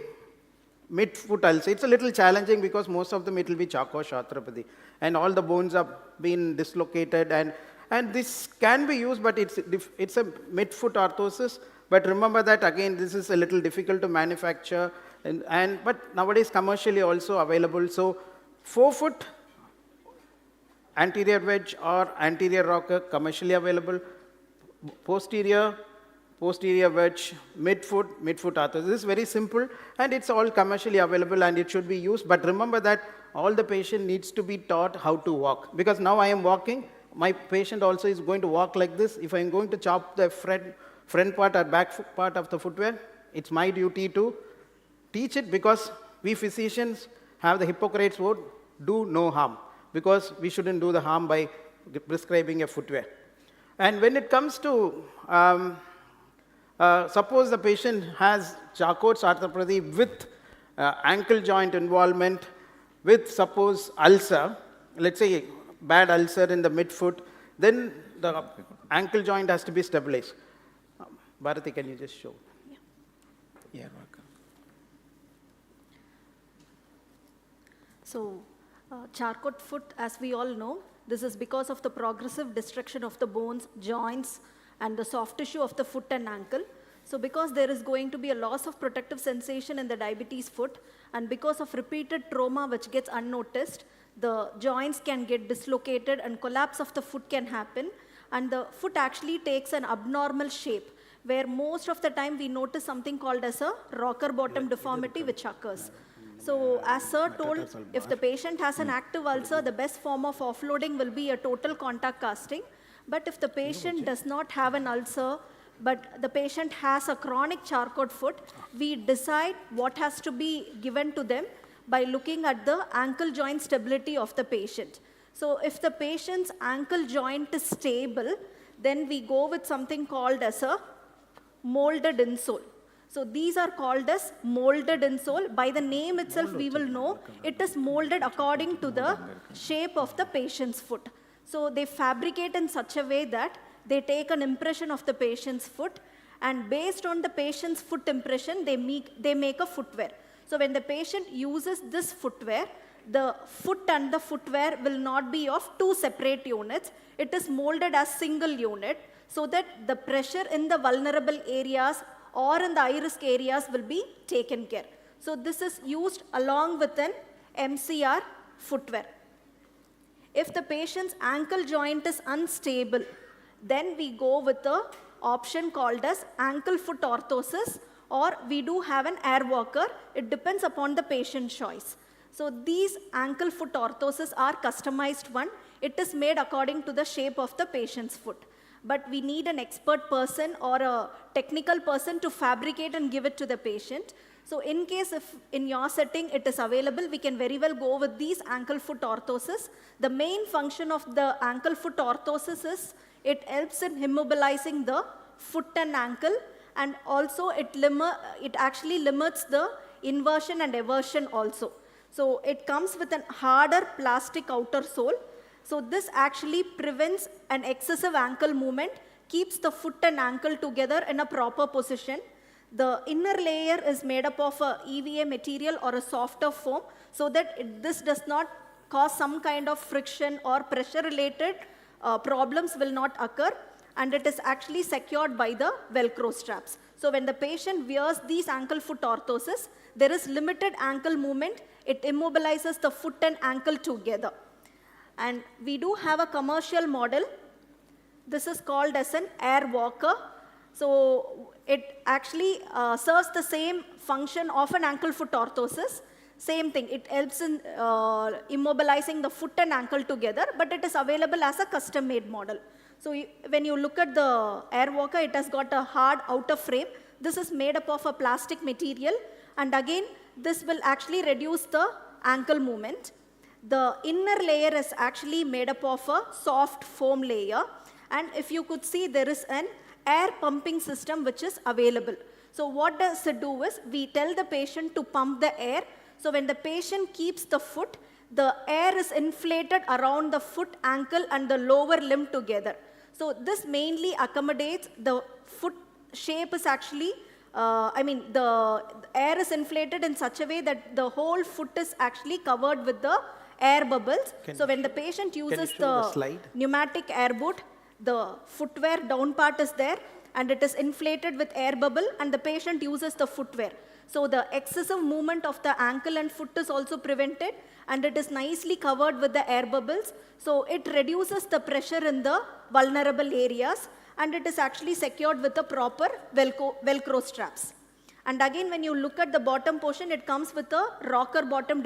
mid-foot ulcer. It's a little challenging because most of them it will be Charcot arthropathy, and all the bones are being dislocated, and this can be used, but it's a mid-foot orthosis. But remember that again, this is a little difficult to manufacture, but nowadays commercially also available. So 4-foot anterior wedge or anterior rocker commercially available, posterior wedge, midfoot arthrosis. This is very simple, and it's all commercially available, and it should be used. But remember that all the patient needs to be taught how to walk, because now I am walking, my patient also is going to walk like this. If I am going to chop the front part or back part of the footwear, it's my duty to teach it, because we physicians have the Hippocrates oath, do no harm, because we shouldn't do the harm by prescribing a footwear. And when it comes to suppose the patient has Charcot's arthropathy with ankle joint involvement, with suppose ulcer, let's say bad ulcer in the midfoot, then the ankle joint has to be stabilized. Bharati, can you just show? Yeah. So, Charcot foot, as we all know, this is because of the progressive destruction of the bones, joints, and the soft tissue of the foot and ankle. So because there is going to be a loss of protective sensation in the diabetes foot, and because of repeated trauma which gets unnoticed, the joints can get dislocated and collapse of the foot can happen, and the foot actually takes an abnormal shape, where most of the time we notice something called as a rocker bottom deformity which occurs. So as sir told, if the patient has an active ulcer, the best form of offloading will be a total contact casting. But if the patient does not have an ulcer, but the patient has a chronic Charcot foot, we decide what has to be given to them by looking at the ankle joint stability of the patient. So if the patient's ankle joint is stable, then we go with something called as a molded insole. So these are called as molded insole. By the name itself, we will know it is molded according to the shape of the patient's foot. So they fabricate in such a way that they take an impression of the patient's foot, and based on the patient's foot impression, they make a footwear. So when the patient uses this footwear, the foot and the footwear will not be of two separate units. It is molded as single unit, so that the pressure in the vulnerable areas or in the high-risk areas will be taken care. So this is used along with an MCR footwear. If the patient's ankle joint is unstable, then we go with the option called as ankle foot orthosis, or we do have an air walker. It depends upon the patient's choice. So these ankle foot orthosis are customized one. It is made according to the shape of the patient's foot. but we need an expert person or a technical person to fabricate and give it to the patient. So in case if in your setting it is available, we can very well go with these ankle foot orthosis. The main function of the ankle foot orthosis is it helps in immobilizing the foot and ankle, and also it actually limits the inversion and eversion also. So it comes with a harder plastic outer sole. So this actually prevents an excessive ankle movement, keeps the foot and ankle together in a proper position. The inner layer is made up of a EVA material or a softer foam, so that this does not cause some kind of friction or pressure related problems will not occur, and it is actually secured by the Velcro straps. So when the patient wears these ankle foot orthosis, there is limited ankle movement. It immobilizes the foot and ankle together. And we do have a commercial model. This is called as an air walker. So it actually serves the same function of an ankle foot orthosis. Same thing, it helps in immobilizing the foot and ankle together, but it is available as a custom made model. So when you look at the air walker, it has got a hard outer frame. This is made up of a plastic material, and again this will actually reduce the ankle movement. The inner layer is actually made up of a soft foam layer, and if you could see, there is an air pumping system which is available. So what does it do is, we tell the patient to pump the air. So when the patient keeps the foot, the air is inflated around the foot, ankle and the lower limb together. So this mainly accommodates the foot shape is actually, the air is inflated in such a way that the whole foot is actually covered with the air bubbles. So when the patient uses the pneumatic air boot, the footwear down part is there and it is inflated with air bubble, and the patient uses the footwear. So the excessive movement of the ankle and foot is also prevented, and it is nicely covered with the air bubbles. So it reduces the pressure in the vulnerable areas, and it is actually secured with the proper Velcro straps. And again, when you look at the bottom portion, it comes with a rocker bottom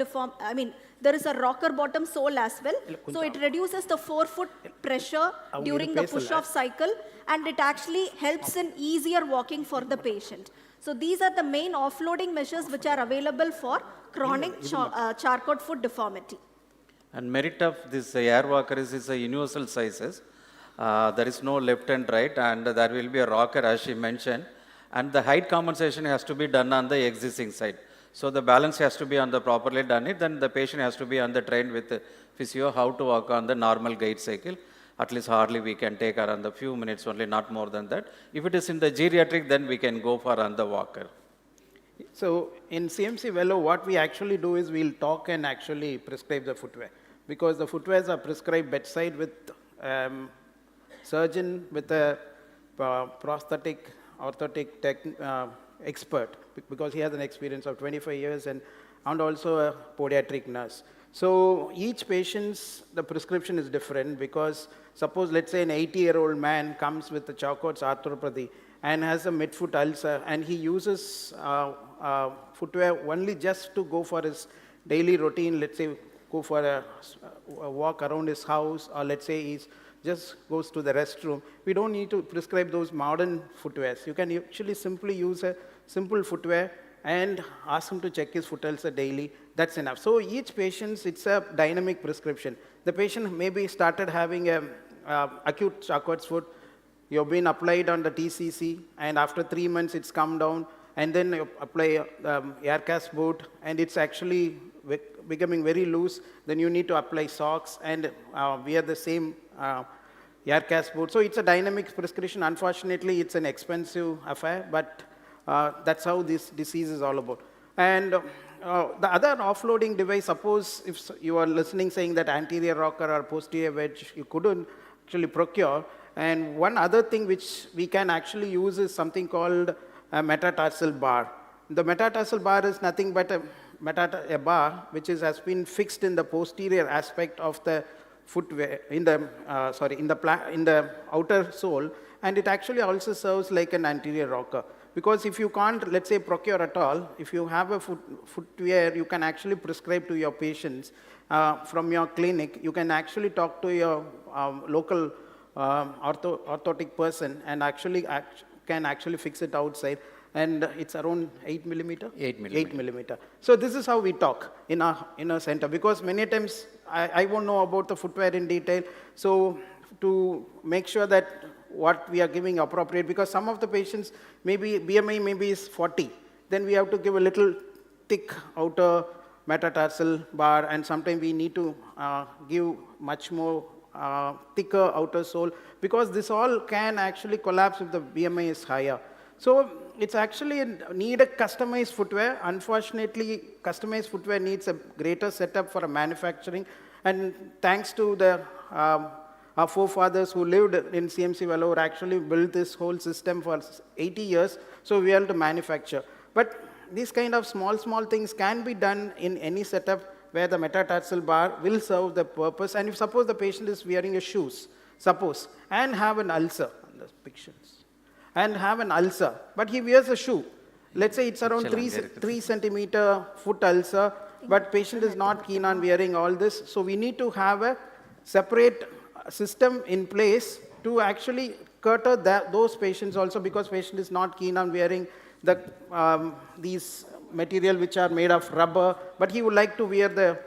there is a rocker bottom sole as well. So it reduces the forefoot pressure during the push-off cycle, and it actually helps in easier walking for the patient. So these are the main offloading measures which are available for chronic Charcot foot deformity. And merit of this air walker is a universal sizes. There is no left and right, and there will be a rocker as she mentioned. And the height compensation has to be done on the existing side. So the balance has to be on the properly done it, then the patient has to be on the trained with the physio how to walk on the normal gait cycle. At least hardly we can take around a few minutes only, not more than that. If it is in the geriatric, then we can go for on the walker. So in CMC Velo, what we actually do is we'll talk and actually prescribe the footwear, because the footwears are prescribed bedside with surgeon with a prosthetic, orthotic expert, because he has an experience of 25 years and also a podiatric nurse. So each patient's, the prescription is different, because suppose let's say an 80-year-old man comes with a Charcot's arthropathy and has a midfoot ulcer, and he uses footwear only just to go for his daily routine, let's say go for a walk around his house, or let's say he's just goes to the restroom. We don't need to prescribe those modern footwears. You can actually simply use a simple footwear and ask him to check his foot ulcer daily. That's enough. So each patient, it's a dynamic prescription. The patient maybe started having a acute Charcot's foot. You've been applied on the TCC, and after 3 months it's come down, and then you apply air cast boot, and it's actually becoming very loose. Then you need to apply socks and wear the same air cast boot. So it's a dynamic prescription. Unfortunately, it's an expensive affair, but that's how this disease is all about. And the other offloading device, suppose if you are listening saying that anterior rocker or posterior wedge you couldn't actually procure. And one other thing which we can actually use is something called a metatarsal bar. The metatarsal bar is nothing but a bar which has been fixed in the posterior aspect of the footwear, in the outer sole, and it actually also serves like an anterior rocker. Because if you can't, let's say, procure at all, if you have a footwear, you can actually prescribe to your patients from your clinic. You can actually talk to your local orthotic person and actually can actually fix it outside. And it's around 8 millimeter? 8 millimeter. 8 millimeter. So this is how we talk in our center, because many times I won't know about the footwear in detail. So to make sure that what we are giving appropriate, because some of the patients, maybe BMI maybe is 40, then we have to give a little thick outer metatarsal bar, and sometimes we need to give much more thicker outer sole, because this all can actually collapse if the BMI is higher. So it's actually need a customized footwear. Unfortunately, customized footwear needs a greater setup for a manufacturing, and thanks to the our forefathers who lived in CMC Vellore actually built this whole system for 80 years, so we are able to manufacture. But these kind of small things can be done in any setup where the metatarsal bar will serve the purpose. And if suppose the patient is wearing a shoes, suppose, and have an ulcer, on the pictures, and have an ulcer, but he wears a shoe. Let's say it's around 3 centimeter foot ulcer, but patient is not keen on wearing all this. So we need to have a separate system in place to actually cater those patients also, because patient is not keen on wearing the these material which are made of rubber, but he would like to wear the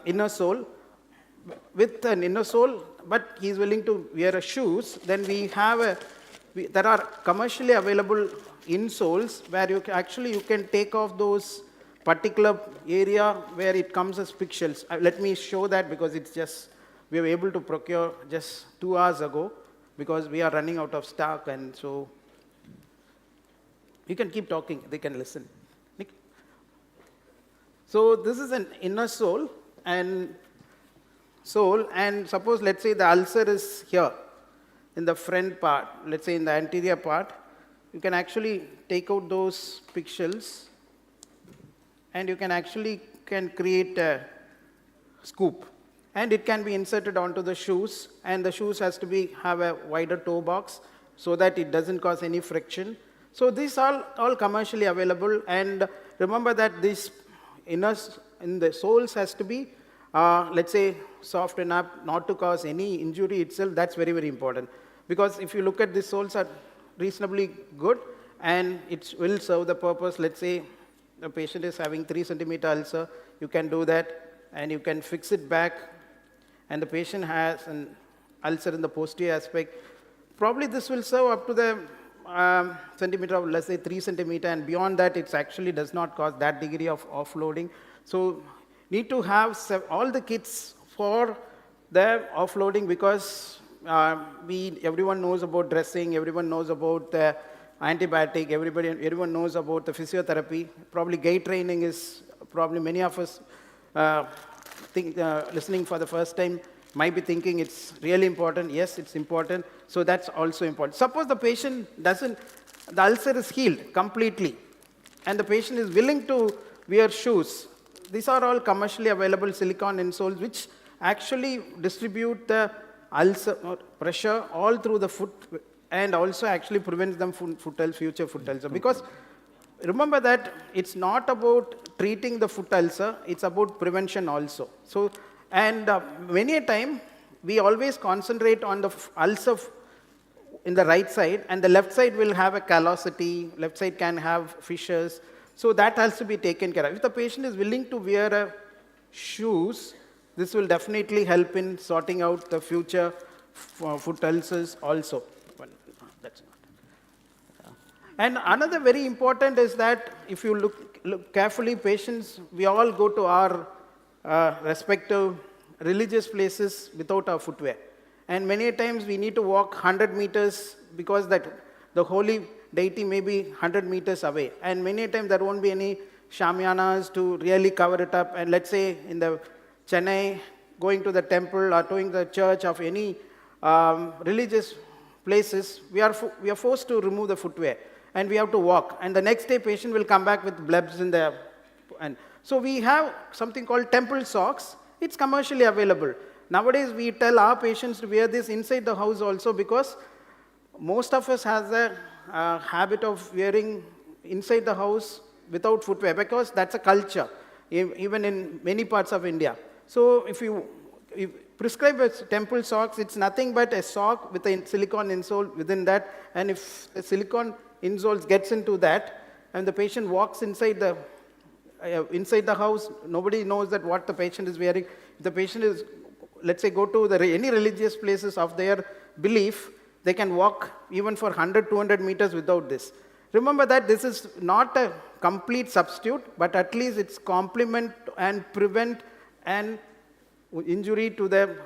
inner sole with an inner sole, but he is willing to wear a shoes. Then we have there are commercially available insoles where you can take off those particular area where it comes as pixels. Let me show that, because it's just we were able to procure just 2 hours ago, because we are running out of stock, and so you can keep talking, they can listen. Nick? So this is an inner sole, and suppose let's say the ulcer is here in the front part, let's say in the anterior part, you can actually take out those pixels, and you can actually create a scoop. And it can be inserted onto the shoes, and the shoes has to have a wider toe box so that it doesn't cause any friction. So these are all commercially available, and remember that this in the soles has to be, let's say, soft enough not to cause any injury itself. That's very, very important, because if you look at the soles are reasonably good, and it will serve the purpose. Let's say the patient is having 3 centimeter ulcer, you can do that, and you can fix it back. And the patient has an ulcer in the posterior aspect, probably this will serve up to the centimeter of, let's say, 3 centimeter, and beyond that it actually does not cause that degree of offloading. So need to have all the kits for the offloading, because everyone knows about dressing, everyone knows about the antibiotic, everyone knows about the physiotherapy. Probably gait training is probably many of us listening for the first time might be thinking it's really important. Yes, it's important. So that's also important. Suppose the patient the ulcer is healed completely, and the patient is willing to wear shoes. These are all commercially available silicone insoles which actually distribute the ulcer pressure all through the foot, and also actually prevents them future foot ulcer. Because remember that it's not about treating the foot ulcer, it's about prevention also. So, and many a time we always concentrate on the ulcer in the right side, and the left side will have a callosity, left side can have fissures. So that has to be taken care of. If the patient is willing to wear shoes, this will definitely help in sorting out the future foot ulcers also. Well, that's not. And another very important is that if you look carefully, patients, we all go to our respective religious places without our footwear. And many times we need to walk 100 meters because the holy deity may be 100 meters away. And many times there won't be any shamianas to really cover it up. And let's say in the Chennai, going to the temple or going to the church of any religious places, we are forced to remove the footwear and we have to walk. And the next day patient will come back with blebs in there. And so we have something called temple socks. It's commercially available. Nowadays we tell our patients to wear this inside the house also, because most of us has a habit of wearing inside the house without footwear, because that's a culture, even in many parts of India. So if prescribe a temple socks, it's nothing but a sock with a silicone insole within that, and if the silicone insole gets into that, and the patient walks inside the house, nobody knows that what the patient is wearing. If the patient is, let's say, go to any religious places of their belief, they can walk even for 100, 200 meters without this. Remember that this is not a complete substitute, but at least it's complement and prevent an injury to the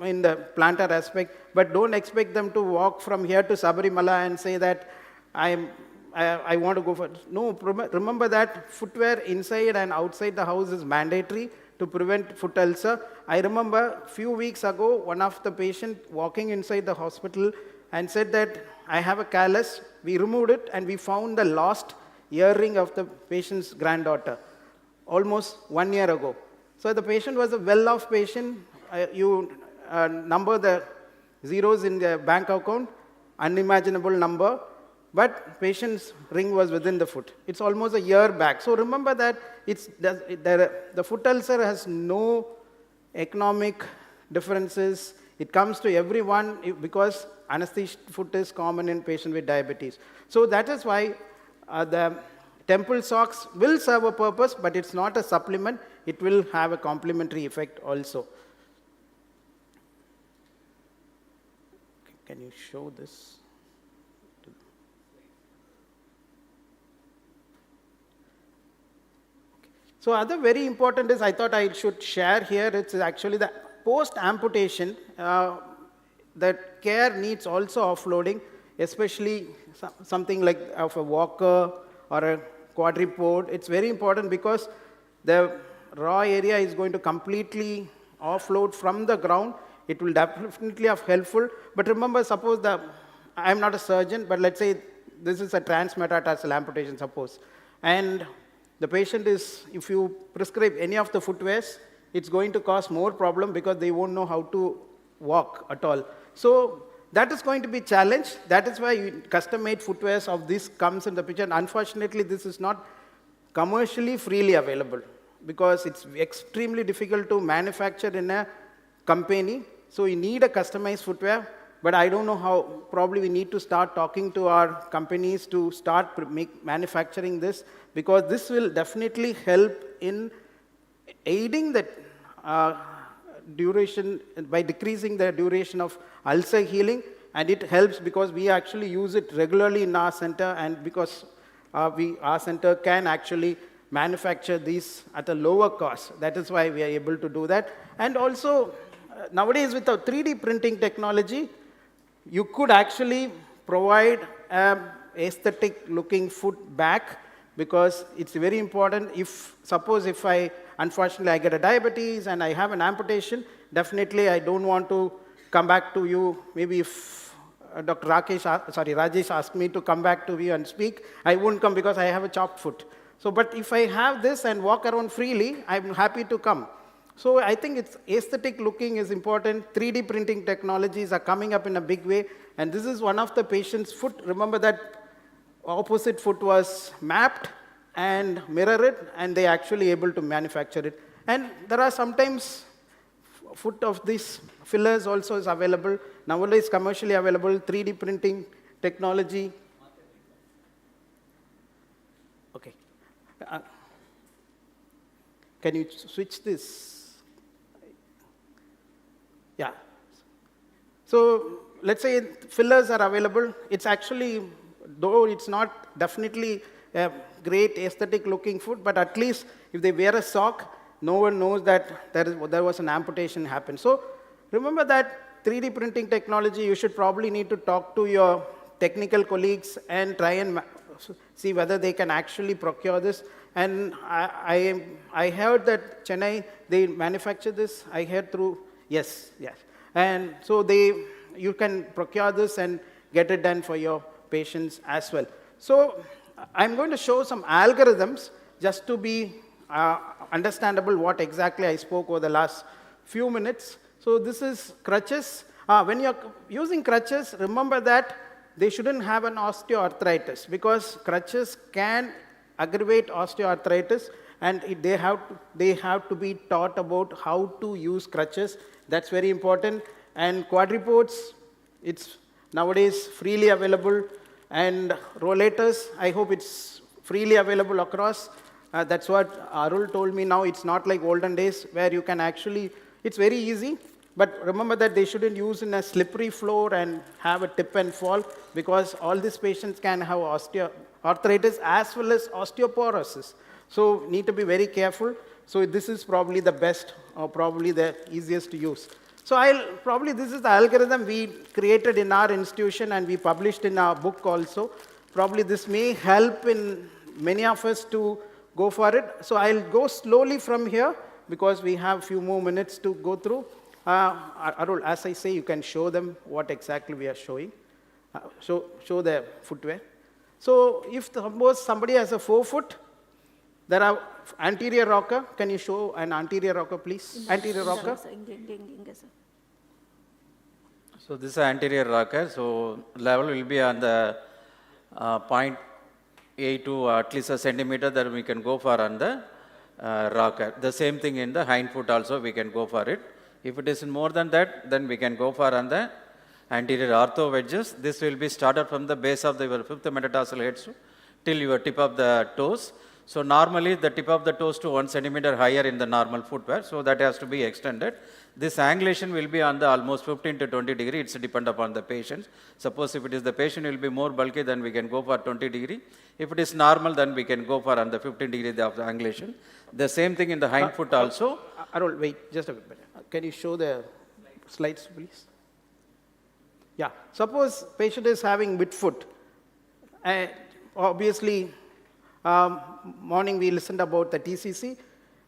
in the plantar aspect. But don't expect them to walk from here to Sabarimala and say that I want to go for. No, remember that footwear inside and outside the house is mandatory to prevent foot ulcer. I remember a few weeks ago, one of the patient walking inside the hospital and said that I have a callus. We removed it and we found the lost earring of the patient's granddaughter almost 1 year ago. So the patient was a well-off patient. You number the zeros in the bank account, unimaginable number, but patient's ring was within the foot. It's almost a year back. So remember that the foot ulcer has no economic differences. It comes to everyone because anesthesia foot is common in patients with diabetes. So that is why the temple socks will serve a purpose, but it's not a supplement. It will have a complementary effect also. Can you show this? So other very important is I thought I should share here, it's actually the post-amputation, that care needs also offloading, especially something like of a walker or a quadripod. It's very important because the raw area is going to completely offload from the ground. It will definitely be helpful. But remember, suppose I'm not a surgeon, but let's say this is a transmetatarsal amputation, suppose. And the patient is, if you prescribe any of the footwears, it's going to cause more problem because they won't know how to walk at all. So that is going to be a challenge. That is why custom-made footwears of this comes in the picture. And unfortunately, this is not commercially freely available because it's extremely difficult to manufacture in a company. So you need a customized footwear, but I don't know how. Probably we need to start talking to our companies to start manufacturing this, because this will definitely help in aiding the duration by decreasing the duration of ulcer healing, and it helps because we actually use it regularly in our center, and because our center can actually manufacture these at a lower cost. That is why we are able to do that. And also, nowadays with the 3D printing technology, you could actually provide an aesthetic looking foot back, because it's very important. Suppose if unfortunately I get a diabetes and I have an amputation, definitely I don't want to come back to you. Maybe if Dr. Rajesh asked me to come back to you and speak, I won't come because I have a chopped foot. So, but if I have this and walk around freely, I'm happy to come. So I think it's aesthetic looking is important. 3D printing technologies are coming up in a big way, and this is one of the patient's foot. Remember that opposite foot was mapped and mirrored, and they actually able to manufacture it. And there are sometimes foot of these fillers also is available. Nowadays commercially available, 3D printing technology. Okay. Can you switch this? Yeah. So let's say fillers are available. It's actually, though it's not definitely a great aesthetic looking foot, but at least if they wear a sock, no one knows that there was an amputation happen. So remember that 3D printing technology, you should probably need to talk to your technical colleagues and try and see whether they can actually procure this. And I heard that Chennai, they manufacture this. I heard through, yes. And so you can procure this and get it done for your patients as well. So I'm going to show some algorithms just to be understandable what exactly I spoke over the last few minutes. So this is crutches. When you're using crutches, remember that they shouldn't have an osteoarthritis, because crutches can aggravate osteoarthritis, and they have to be taught about how to use crutches. That's very important. And quadripods, it's nowadays freely available, and rollators, I hope it's freely available across. That's what Arul told me now. It's not like olden days where you can actually, it's very easy, but remember that they shouldn't use in a slippery floor and have a tip and fall, because all these patients can have arthritis as well as osteoporosis. So need to be very careful. So this is probably the best or probably the easiest to use. So this is the algorithm we created in our institution and we published in our book also. Probably this may help in many of us to go for it. So I'll go slowly from here because we have a few more minutes to go through. Arul, as I say, you can show them what exactly we are showing. Show the footwear. So if suppose somebody has a 4-foot, there are anterior rocker. Can you show an anterior rocker, please? Anterior rocker. So this is anterior rocker. So level will be on the 0.8 to at least a centimeter that we can go for on the rocker. The same thing in the hind foot also we can go for it. If it is more than that, then we can go for on the anterior ortho wedges. This will be started from the base of your fifth metatarsal heads till your tip of the toes. So normally the tip of the toes to 1 centimeter higher in the normal footwear. So that has to be extended. This angulation will be on the almost 15 to 20 degree. It's depend upon the patient. Suppose if it is the patient will be more bulky, then we can go for 20 degree. If it is normal, then we can go for on the 15 degree of the angulation. The same thing in the hind foot also. Arul, wait, just a bit. Can you show the slides, please? Yeah. Suppose patient is having midfoot. Obviously, morning we listened about the TCC,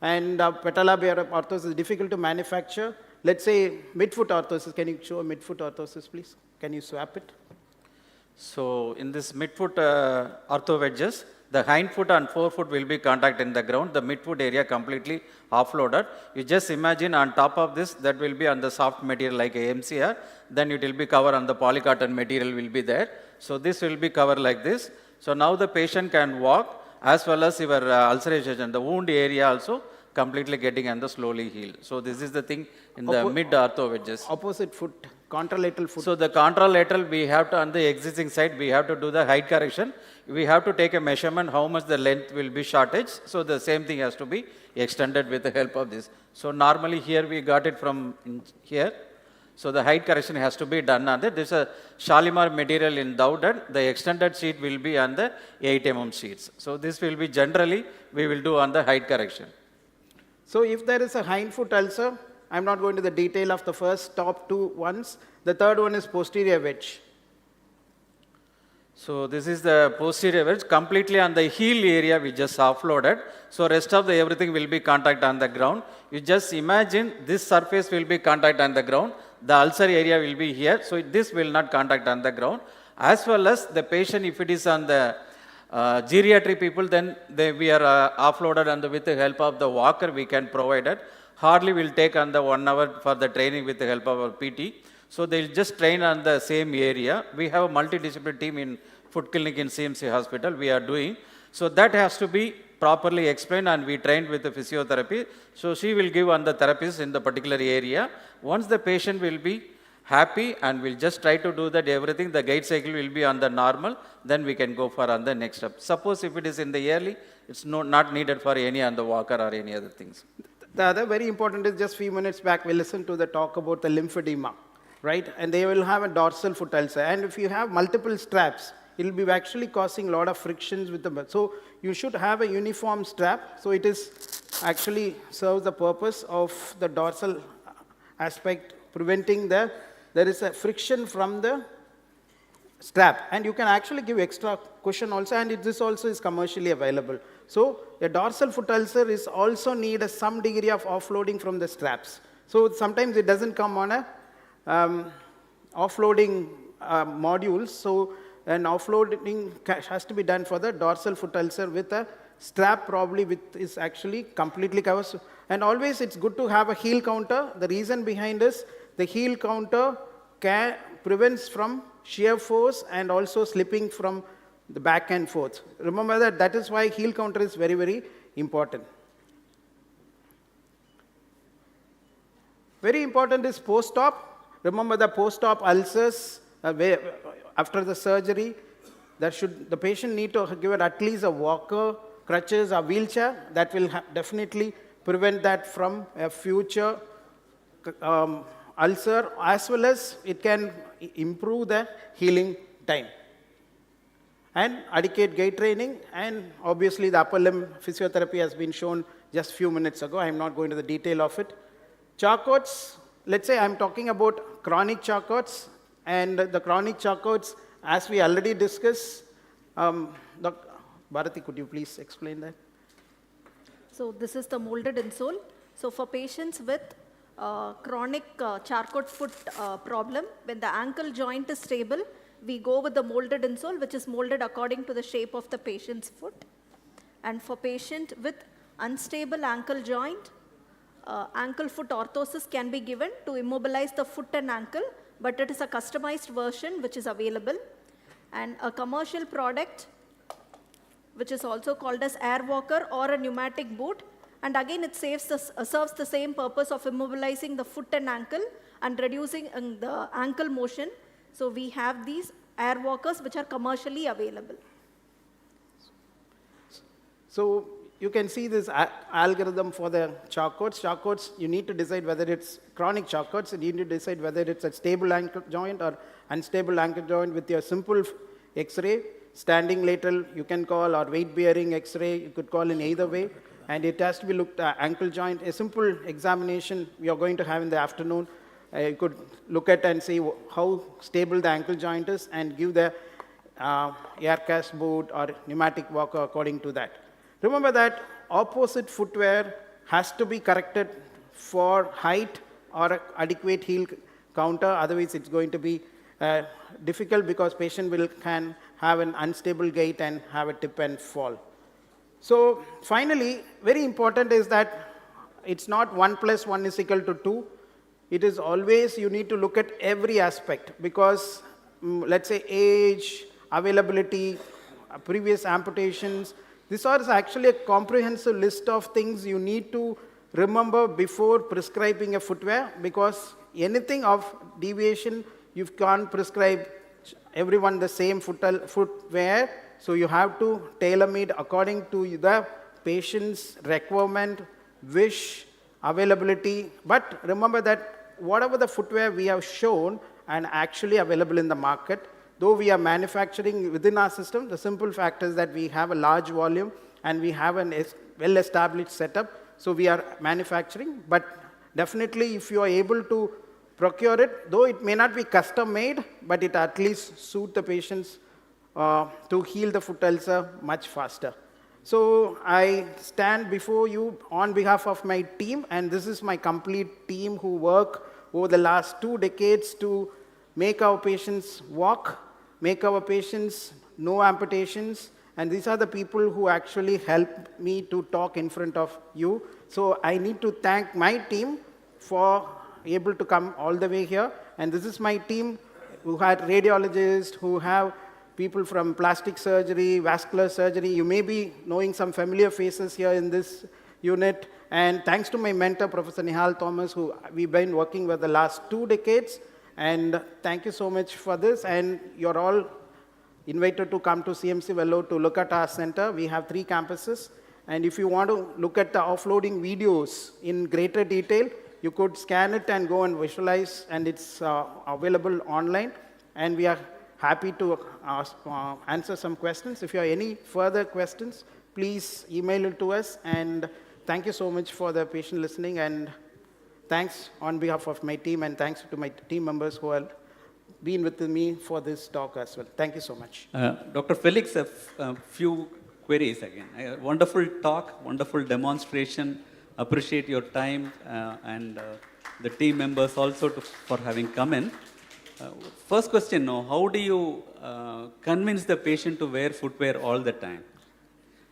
and patella-bearer orthosis is difficult to manufacture. Let's say midfoot orthosis. Can you show a midfoot orthosis, please? Can you swap it? So in this midfoot ortho wedges, the hind foot and forefoot will be contact in the ground. The midfoot area completely offloaded. You just imagine on top of this, that will be on the soft material like a MCR. Then it will be covered on the polycotton material will be there. So this will be covered like this. So now the patient can walk, as well as your ulceration, the wound area also completely getting and slowly healed. So this is the thing in the mid ortho wedges. Opposite foot, contralateral foot. So the contralateral, we have to, on the existing side, we have to do the height correction. We have to take a measurement how much the length will be shortage. So the same thing has to be extended with the help of this. So normally here we got it from here. So the height correction has to be done on that. This is a Shalimar material in Dowded. The extended sheet will be on the 8 mm sheets. So this will be generally, we will do on the height correction. So if there is a hind foot ulcer, I'm not going to the detail of the first top two ones. The third one is posterior wedge. So this is the posterior wedge, completely on the heel area we just offloaded. So rest of the everything will be contact on the ground. You just imagine this surface will be contact on the ground. The ulcer area will be here. So this will not contact on the ground. As well as the patient, if it is on the geriatric people, then we are offloaded and with the help of the walker we can provide it. Hardly will take on the 1 hour for the training with the help of our PT. So they'll just train on the same area. We have a multidisciplinary team in foot clinic in CMC hospital we are doing. So that has to be properly explained and we trained with the physiotherapy. So she will give on the therapist in the particular area. Once the patient will be happy and we'll just try to do that everything, the gait cycle will be on the normal, then we can go for on the next step. Suppose if it is in the early, it's not needed for any on the walker or any other things. The other very important is just few minutes back we listened to the talk about the lymphedema, right? And they will have a dorsal foot ulcer. And if you have multiple straps, it will be actually causing a lot of frictions with the, so you should have a uniform strap. So it is actually serves the purpose of the dorsal aspect, preventing there is a friction from the strap. And you can actually give extra cushion also, and this also is commercially available. So a dorsal foot ulcer is also need some degree of offloading from the straps. So sometimes it doesn't come on a offloading modules. So an offloading has to be done for the dorsal foot ulcer with a strap probably is actually completely covered. And always it's good to have a heel counter. The reason behind is the heel counter prevents from shear force and also slipping from the back and forth. Remember that is why heel counter is very, very important. Very important is post-op. Remember the post-op ulcers after the surgery. The patient need to give it at least a walker, crutches, or wheelchair. That will definitely prevent that from a future ulcer, as well as it can improve the healing time. And adequate gait training, and obviously the upper limb physiotherapy has been shown just a few minutes ago. I am not going to the detail of it. Charcots, let's say I'm talking about chronic charcots, and the chronic charcots, as we already discussed, Dr. Bharati, could you please explain that? So this is the molded insole. So for patients with chronic charcot foot problem, when the ankle joint is stable, we go with the molded insole, which is molded according to the shape of the patient's foot. And for patient with unstable ankle joint, ankle foot orthosis can be given to immobilize the foot and ankle, but it is a customized version which is available. And a commercial product, which is also called as air walker or a pneumatic boot, and again it serves the same purpose of immobilizing the foot and ankle and reducing the ankle motion. So we have these air walkers which are commercially available. So you can see this algorithm for the charcots. Charcots, you need to decide whether it's chronic charcots, and you need to decide whether it's a stable ankle joint or unstable ankle joint with your simple X-ray. Standing lateral, you can call, or weight-bearing X-ray, you could call in either way. And it has to be looked at ankle joint. A simple examination we are going to have in the afternoon. You could look at and see how stable the ankle joint is and give the air cast boot or pneumatic walker according to that. Remember that opposite footwear has to be corrected for height or adequate heel counter. Otherwise, it's going to be difficult because patient can have an unstable gait and have a tip and fall. So finally, very important is that it's not 1 + 1 = 2. It is always, you need to look at every aspect, because let's say age, availability, previous amputations, this is actually a comprehensive list of things you need to remember before prescribing a footwear, because anything of deviation, you can't prescribe everyone the same footwear. So you have to tailor-made according to the patient's requirement, wish, availability. But remember that whatever the footwear we have shown and actually available in the market, though we are manufacturing within our system, the simple fact is that we have a large volume and we have a well-established setup. So we are manufacturing, but definitely if you are able to procure it, though it may not be custom-made, but it at least suit the patients to heal the foot ulcer much faster. So I stand before you on behalf of my team, and this is my complete team who work over the last 2 decades to make our patients walk, make our patients no amputations, and these are the people who actually help me to talk in front of you. So I need to thank my team for able to come all the way here, and this is my team who had radiologists, who have people from plastic surgery, vascular surgery. You may be knowing some familiar faces here in this unit. And thanks to my mentor, Professor Nihal Thomas, who we've been working with the last 2 decades. And thank you so much for this. And you're all invited to come to CMC Vellore to look at our center. We have 3 campuses. And if you want to look at the offloading videos in greater detail, you could scan it and go and visualize, and it's available online. And we are happy to answer some questions. If you have any further questions, please email it to us. And thank you so much for the patient listening. And thanks on behalf of my team, and thanks to my team members who have been with me for this talk as well. Thank you so much. Dr. Felix, a few queries again. Wonderful talk, wonderful demonstration. Appreciate your time and the team members also for having come in. First question, how do you convince the patient to wear footwear all the time?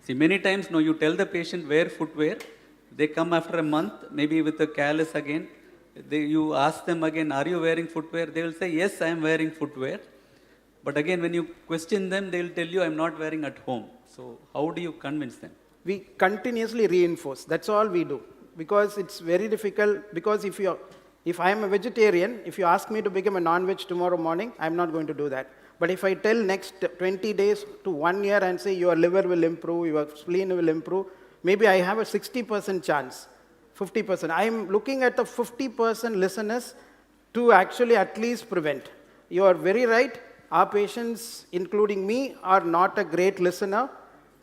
See, many times, you tell the patient wear footwear, they come after a month, maybe with a callus again. You ask them again, are you wearing footwear? They will say, yes, I am wearing footwear. But again, when you question them, they will tell you, I am not wearing at home. So how do you convince them? We continuously reinforce. That's all we do. Because it's very difficult. Because if you If I am a vegetarian, if you ask me to become a non-veg tomorrow morning, I'm not going to do that. But if I tell next 20 days to 1 year and say your liver will improve, your spleen will improve, maybe I have a 60% chance, 50%. I am looking at the 50% listeners to actually at least prevent. You are very right. Our patients, including me, are not a great listener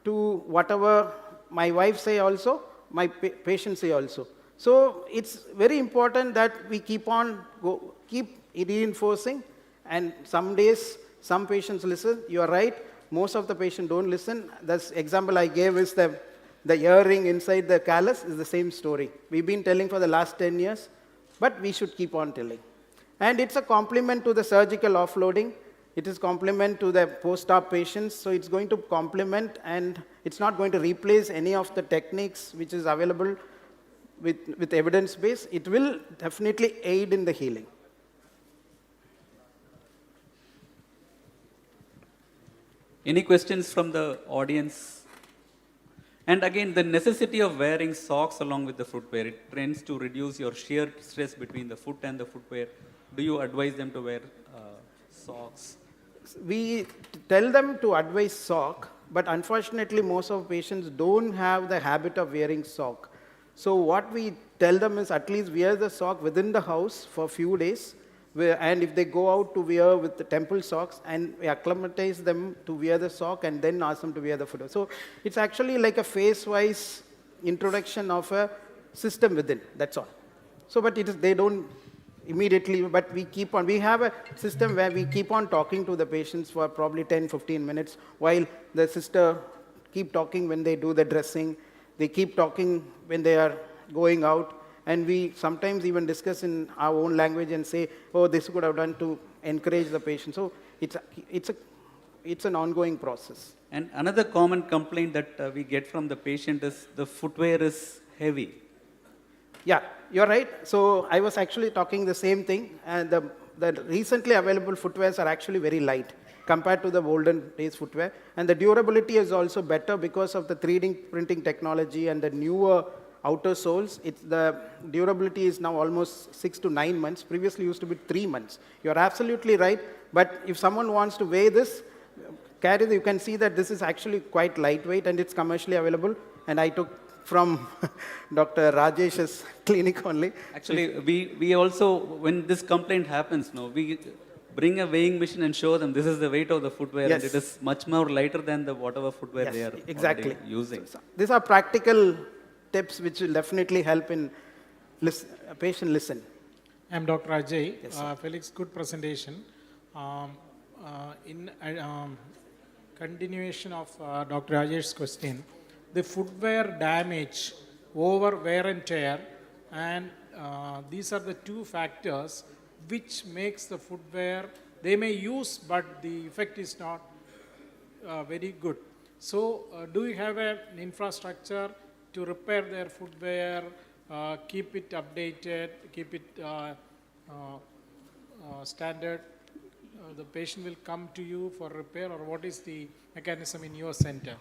to whatever my wife say also, my patients say also. So it's very important that we keep reinforcing, and some days, some patients listen. You are right, most of the patients don't listen. The example I gave is the earring inside the callus is the same story. We've been telling for the last 10 years, but we should keep on telling. And it's a complement to the surgical offloading. It is complement to the post-op patients, so it's going to complement, and it's not going to replace any of the techniques which is available with evidence base. It will definitely aid in the healing. Any questions from the audience? And again, the necessity of wearing socks along with the footwear, it tends to reduce your shear stress between the foot and the footwear. Do you advise them to wear socks? We tell them to advise sock, but unfortunately most of patients don't have the habit of wearing sock. So what we tell them is at least wear the sock within the house for a few days, and if they go out to wear with the temple socks, and we acclimatize them to wear the sock and then ask them to wear the footwear. So it's actually like a phase-wise introduction of a system within, that's all. So but they don't immediately, but we have a system where we keep on talking to the patients for probably 10-15 minutes while the sister keep talking when they do the dressing, they keep talking when they are going out, and we sometimes even discuss in our own language and say, oh, this could have done to encourage the patient. So it's an ongoing process. And another common complaint that we get from the patient is the footwear is heavy. Yeah, you're right. So I was actually talking the same thing, and the recently available footwears are actually very light compared to the olden days footwear, and the durability is also better because of the 3D printing technology and the newer outer soles. The durability is now almost 6 to 9 months. Previously used to be 3 months. You're absolutely right, but if someone wants to wear this, you can see that this is actually quite lightweight and it's commercially available, and I took from Dr. Rajesh's clinic only. Actually, we also, when this complaint happens, we bring a weighing machine and show them this is the weight of the footwear, Yes. and it is much more lighter than the whatever footwear Yes, they are exactly already using. So these are practical tips which will definitely help in patient listen. I'm Dr. Ajay. Yes, sir. Felix, good presentation. In continuation of Dr. Ajay's question, the footwear damage over wear and tear, and these are the two factors which makes the footwear, they may use, but the effect is not very good. So do you have an infrastructure to repair their footwear, keep it updated, keep it standard? The patient will come to you for repair, or what is the mechanism in your center?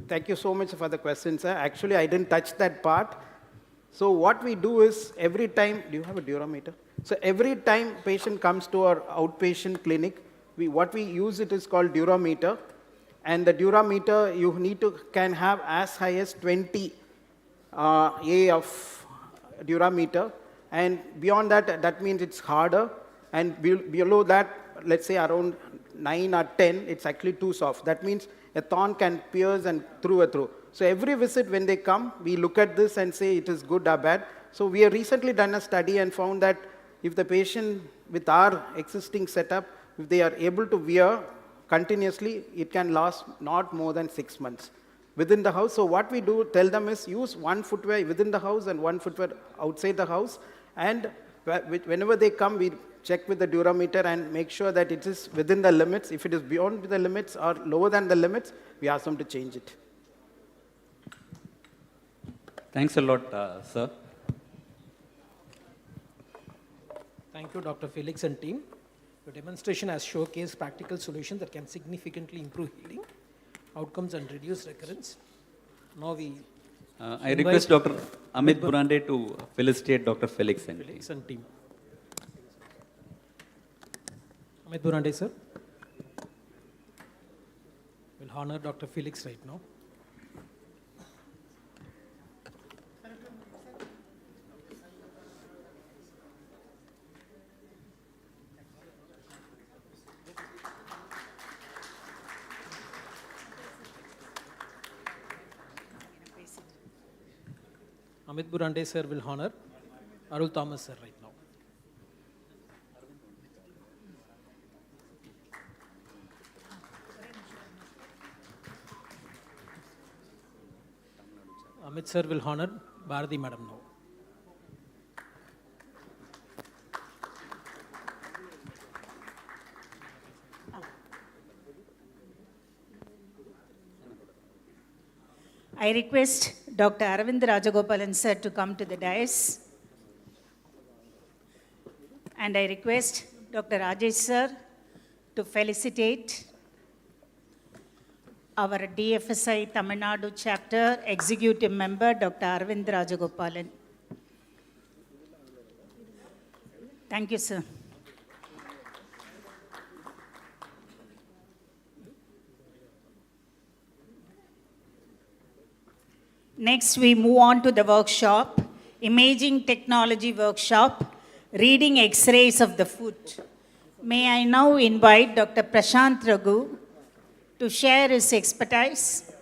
Thank you so much for the question, sir. Actually, I didn't touch that part. So what we do is every time, do you have a durometer? So every time patient comes to our outpatient clinic, what we use it is called durometer. And the durometer, can have as high as 20 A of durometer. And beyond that, that means it's harder. And below that, let's say around 9 or 10, it's actually too soft. That means a thorn can pierce and through. So every visit when they come, we look at this and say it is good or bad. So we have recently done a study and found that if the patient with our existing setup, if they are able to wear continuously, it can last not more than 6 months within the house. So what we do, tell them is use one footwear within the house and one footwear outside the house. And whenever they come, we check with the durometer and make sure that it is within the limits. If it is beyond the limits or lower than the limits, we ask them to change it. Thanks a lot, sir. Thank you, Dr. Felix and team. Your demonstration has showcased practical solutions that can significantly improve healing outcomes and reduce recurrence. Now we I request Dr. Amit Burande to felicitate Dr. Felix and team. Amit Burande, sir. We'll honor Dr. Felix right now. Amit Burande, sir, will honor Arul Thomas, sir, right now. Amit, sir, will honor Bharati, madam, now. I request Dr. Aravind Rajagopalan sir to come to the dais. And I request Dr. Rajesh sir to felicitate our DFSI Tamil Nadu chapter executive member, Dr. Aravind Rajagopalan. Thank you, sir. Next, we move on to the workshop, Imaging Technology Workshop, Reading X-rays of the Foot. May I now invite Dr. Prashant Raghu to share his expertise.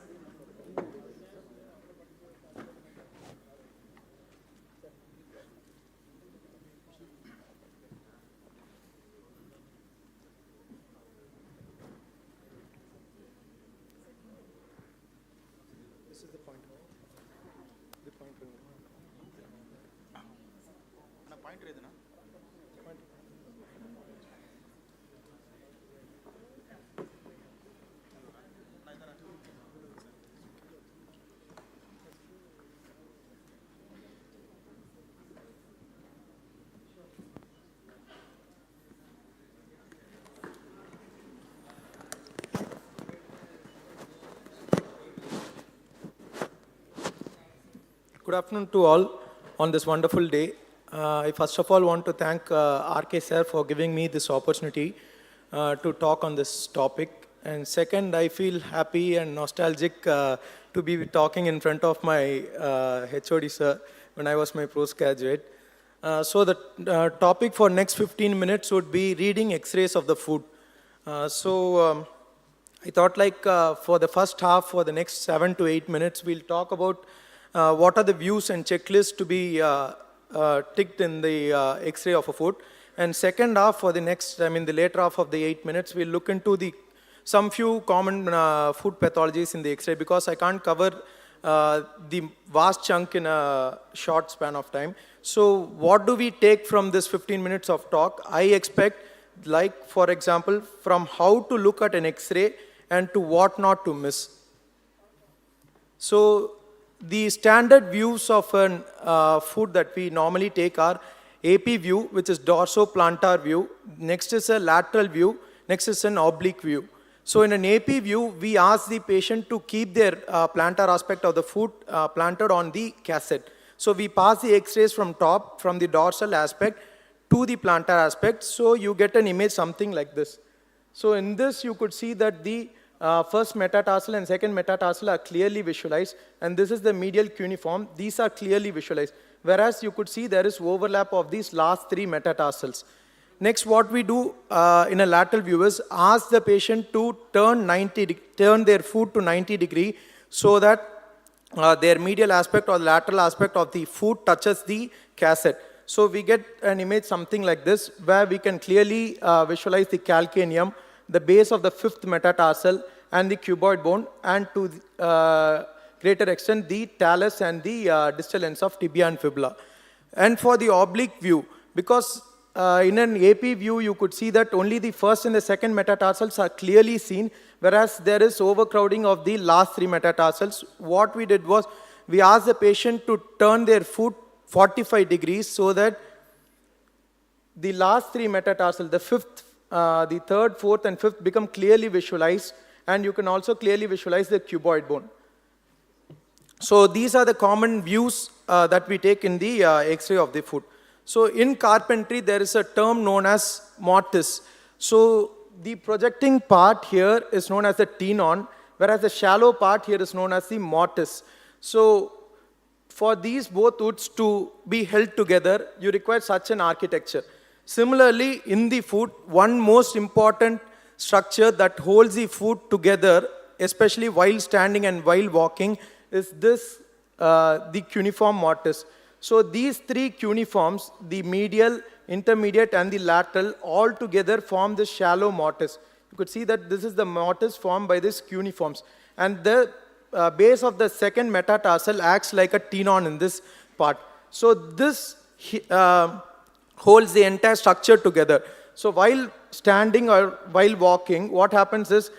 Good afternoon to all on this wonderful day. I first of all want to thank RK sir for giving me this opportunity to talk on this topic. And second, I feel happy and nostalgic to be talking in front of my HOD sir when I was my postgraduate. So the topic for next 15 minutes would be reading X-rays of the food. I thought like for the first half, for the next 7 to 8 minutes, we'll talk about what are the views and checklists to be ticked in the X-ray of a foot. And second half for the next, the later half of the 8 minutes, we'll look into some few common food pathologies in the X-ray because I can't cover the vast chunk in a short span of time. So what do we take from this 15 minutes of talk? I expect, like for example, from how to look at an X-ray and to what not to miss. So the standard views of a food that we normally take are AP view, which is dorsoplantar view. Next is a lateral view. Next is an oblique view. So in an AP view, we ask the patient to keep their plantar aspect of the foot planted on the cassette. So we pass the X-rays from top, from the dorsal aspect to the plantar aspect. So you get an image something like this. So in this, you could see that the first metatarsal and second metatarsal are clearly visualized, and this is the medial cuneiform. These are clearly visualized, whereas you could see there is overlap of these last 3 metatarsals. Next, what we do in a lateral view is ask the patient to turn their foot to 90 degrees so that their medial aspect or lateral aspect of the foot touches the cassette. So we get an image something like this, where we can clearly visualize the calcaneum, the base of the 5th metatarsal, and the cuboid bone, and to greater extent the talus and the distal ends of tibia and fibula. And for the oblique view, because in an AP view you could see that only the first and the second metatarsals are clearly seen, whereas there is overcrowding of the last 3 metatarsals. What we did was we asked the patient to turn their foot 45 degrees so that the last 3 metatarsals, the 5th, the 3rd, 4th, and 5th become clearly visualized, and you can also clearly visualize the cuboid bone. So these are the common views that we take in the X-ray of the foot. So in carpentry, there is a term known as mortise. So the projecting part here is known as the tenon, whereas the shallow part here is known as the mortise. So for these both woods to be held together, you require such an architecture. Similarly, in the foot, one most important structure that holds the foot together, especially while standing and while walking, is this, the cuneiform mortise. So these three cuneiforms, the medial, intermediate, and the lateral, all together form the shallow mortise. You could see that this is the mortise formed by these cuneiforms. And the base of the second metatarsal acts like a tenon in this part. So this holds the entire structure together. So while standing or while walking, what happens is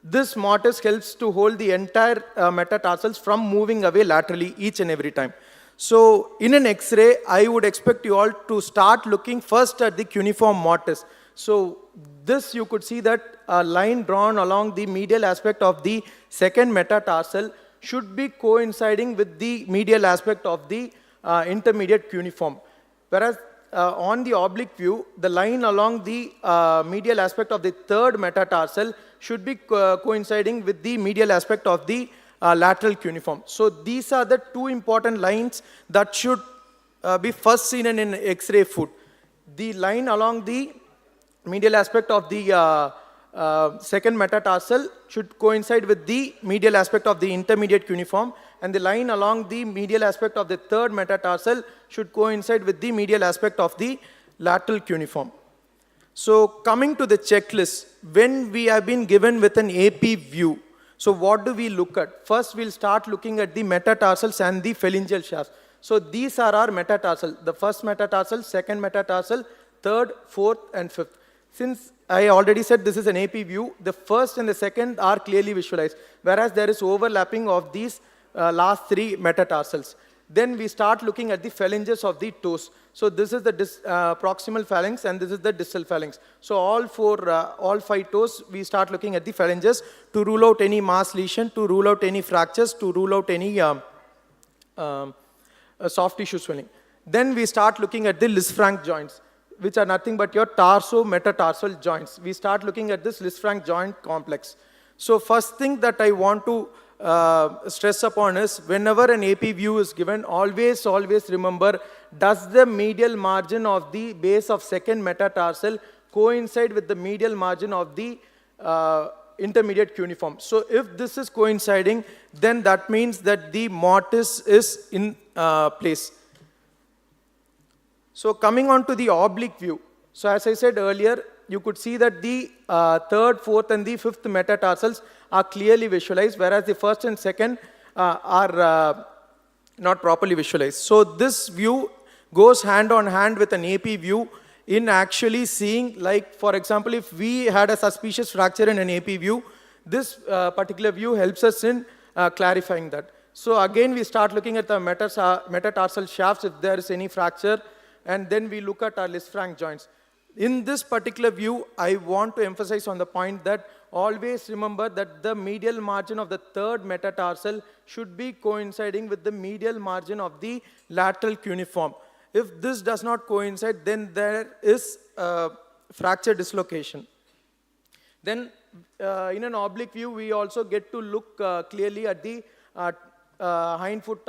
this mortise helps to hold the entire metatarsals from moving away laterally each and every time. So in an X-ray, I would expect you all to start looking first at the cuneiform mortise. So this, you could see that a line drawn along the medial aspect of the second metatarsal should be coinciding with the medial aspect of the intermediate cuneiform. Whereas on the oblique view, the line along the medial aspect of the third metatarsal should be coinciding with the medial aspect of the lateral cuneiform. So these are the two important lines that should be first seen in an X-ray foot. The line along the medial aspect of the second metatarsal should coincide with the medial aspect of the intermediate cuneiform, and the line along the medial aspect of the third metatarsal should coincide with the medial aspect of the lateral cuneiform. So coming to the checklist, when we have been given with an AP view, so what do we look at? First, we'll start looking at the metatarsals and the phalangeal shafts. So these are our metatarsals, the first metatarsal, second metatarsal, third, fourth, and fifth. Since I already said this is an AP view, the first and the second are clearly visualized, whereas there is overlapping of these last three metatarsals. Then we start looking at the phalanges of the toes. So this is the proximal phalanx and this is the distal phalanx. So all five toes, we start looking at the phalanges to rule out any mass lesion, to rule out any fractures, to rule out any soft tissue swelling. Then we start looking at the Lisfranc joints, which are nothing but your tarso-metatarsal joints. We start looking at this Lisfranc joint complex. So first thing that I want to stress upon is whenever an AP view is given, always remember, does the medial margin of the base of second metatarsal coincide with the medial margin of the intermediate cuneiform? So if this is coinciding, then that means that the mortise is in place. So coming on to the oblique view. So as I said earlier, you could see that the third, fourth, and the fifth metatarsals are clearly visualized, whereas the first and second are not properly visualized. So this view goes hand on hand with an AP view in actually seeing, like, for example, if we had a suspicious fracture in an AP view, this particular view helps us in clarifying that. So again, we start looking at the metatarsal shafts if there is any fracture, and then we look at our Lisfranc joints. In this particular view, I want to emphasize on the point that always remember that the medial margin of the third metatarsal should be coinciding with the medial margin of the lateral cuneiform. If this does not coincide, then there is fracture dislocation. Then in an oblique view, we also get to look clearly at the hind foot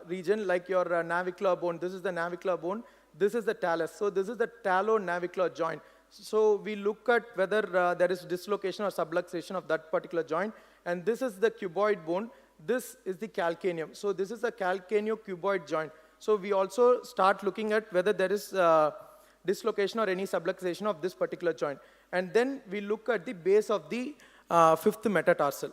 region, like your navicular bone. This is the navicular bone. This is the talus. So this is the talo-navicular joint. So we look at whether there is dislocation or subluxation of that particular joint. And this is the cuboid bone. This is the calcaneum. So this is the calcaneo-cuboid joint. So we also start looking at whether there is dislocation or any subluxation of this particular joint. And then we look at the base of the fifth metatarsal.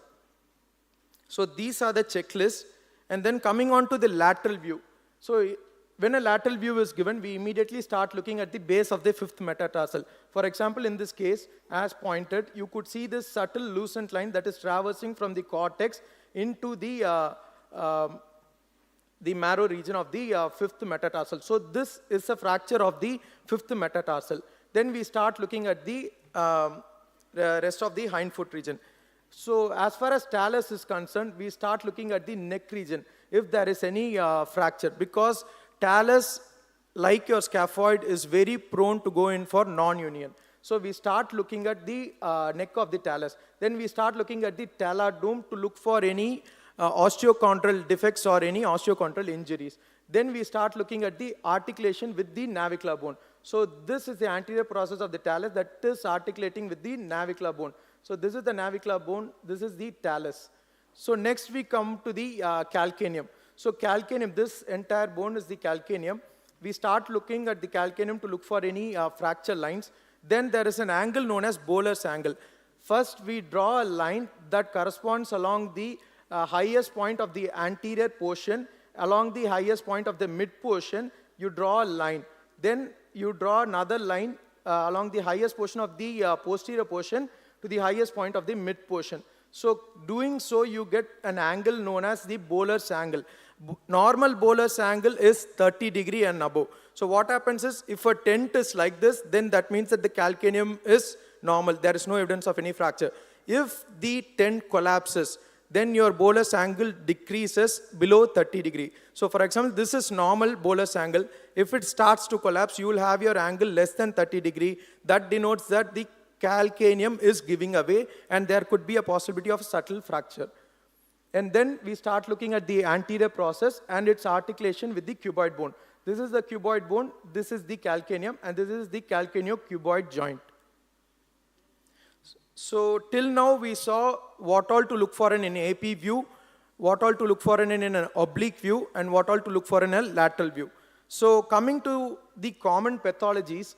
So these are the checklists. And then coming on to the lateral view. So when a lateral view is given, we immediately start looking at the base of the fifth metatarsal. For example, in this case, as pointed, you could see this subtle lucent line that is traversing from the cortex into the marrow region of the fifth metatarsal. So this is a fracture of the fifth metatarsal. Then we start looking at the rest of the hind foot region. So as far as talus is concerned, we start looking at the neck region if there is any fracture, because talus, like your scaphoid, is very prone to go in for non-union. So we start looking at the neck of the talus. Then we start looking at the talar dome to look for any osteochondral defects or any osteochondral injuries. Then we start looking at the articulation with the navicular bone. So this is the anterior process of the talus that is articulating with the navicular bone. So this is the navicular bone, this is the talus. So next we come to the calcaneum. So calcaneum, this entire bone is the calcaneum. We start looking at the calcaneum to look for any fracture lines. Then there is an angle known as Bowler's angle. First we draw a line that corresponds along the highest point of the anterior portion. Along the highest point of the mid portion, you draw a line. Then you draw another line along the highest portion of the posterior portion to the highest point of the mid portion. So doing so, you get an angle known as the Bowler's angle. Normal Bowler's angle is 30 degree and above. So what happens is, if a tent is like this, then that means that the calcaneum is normal. There is no evidence of any fracture. If the tent collapses, then your Bowler's angle decreases below 30 degree. So for example, this is normal Bowler's angle. If it starts to collapse, you will have your angle less than 30 degree. That denotes that the calcaneum is giving away and there could be a possibility of subtle fracture. And then we start looking at the anterior process and its articulation with the cuboid bone. This is the cuboid bone, this is the calcaneum, and this is the calcaneo-cuboid joint. So till now we saw what all to look for in an AP view, what all to look for in an oblique view, and what all to look for in a lateral view. So coming to the common pathologies,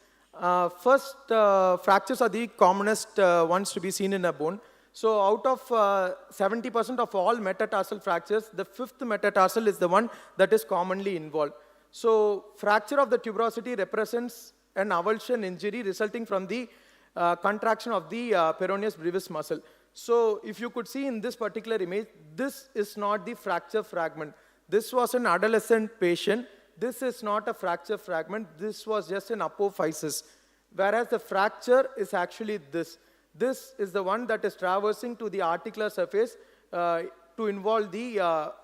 first fractures are the commonest ones to be seen in a bone. So out of 70% of all metatarsal fractures, the fifth metatarsal is the one that is commonly involved. So fracture of the tuberosity represents an avulsion injury resulting from the contraction of the peroneus brevis muscle. So if you could see in this particular image, this is not the fracture fragment. This was an adolescent patient. This is not a fracture fragment. This was just an apophysis. Whereas the fracture is actually this. This is the one that is traversing to the articular surface to involve the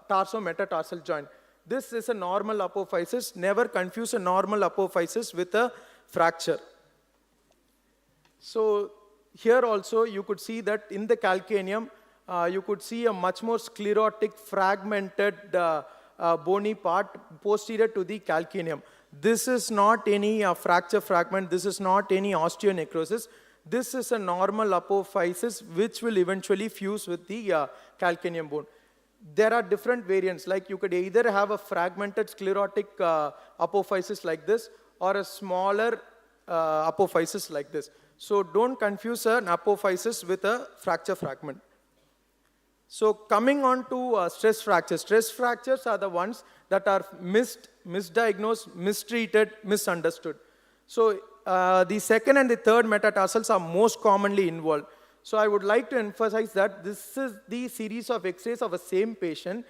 tarsometatarsal joint. This is a normal apophysis. Never confuse a normal apophysis with a fracture. So here also you could see that in the calcaneum, you could see a much more sclerotic, fragmented bony part posterior to the calcaneum. This is not any fracture fragment. This is not any osteonecrosis. This is a normal apophysis which will eventually fuse with the calcaneum bone. There are different variants, like you could either have a fragmented sclerotic apophysis like this or a smaller apophysis like this. So don't confuse an apophysis with a fracture fragment. So coming on to stress fractures. Stress fractures are the ones that are misdiagnosed, mistreated, misunderstood. So the second and the third metatarsals are most commonly involved. So I would like to emphasize that this is the series of X-rays of a same patient.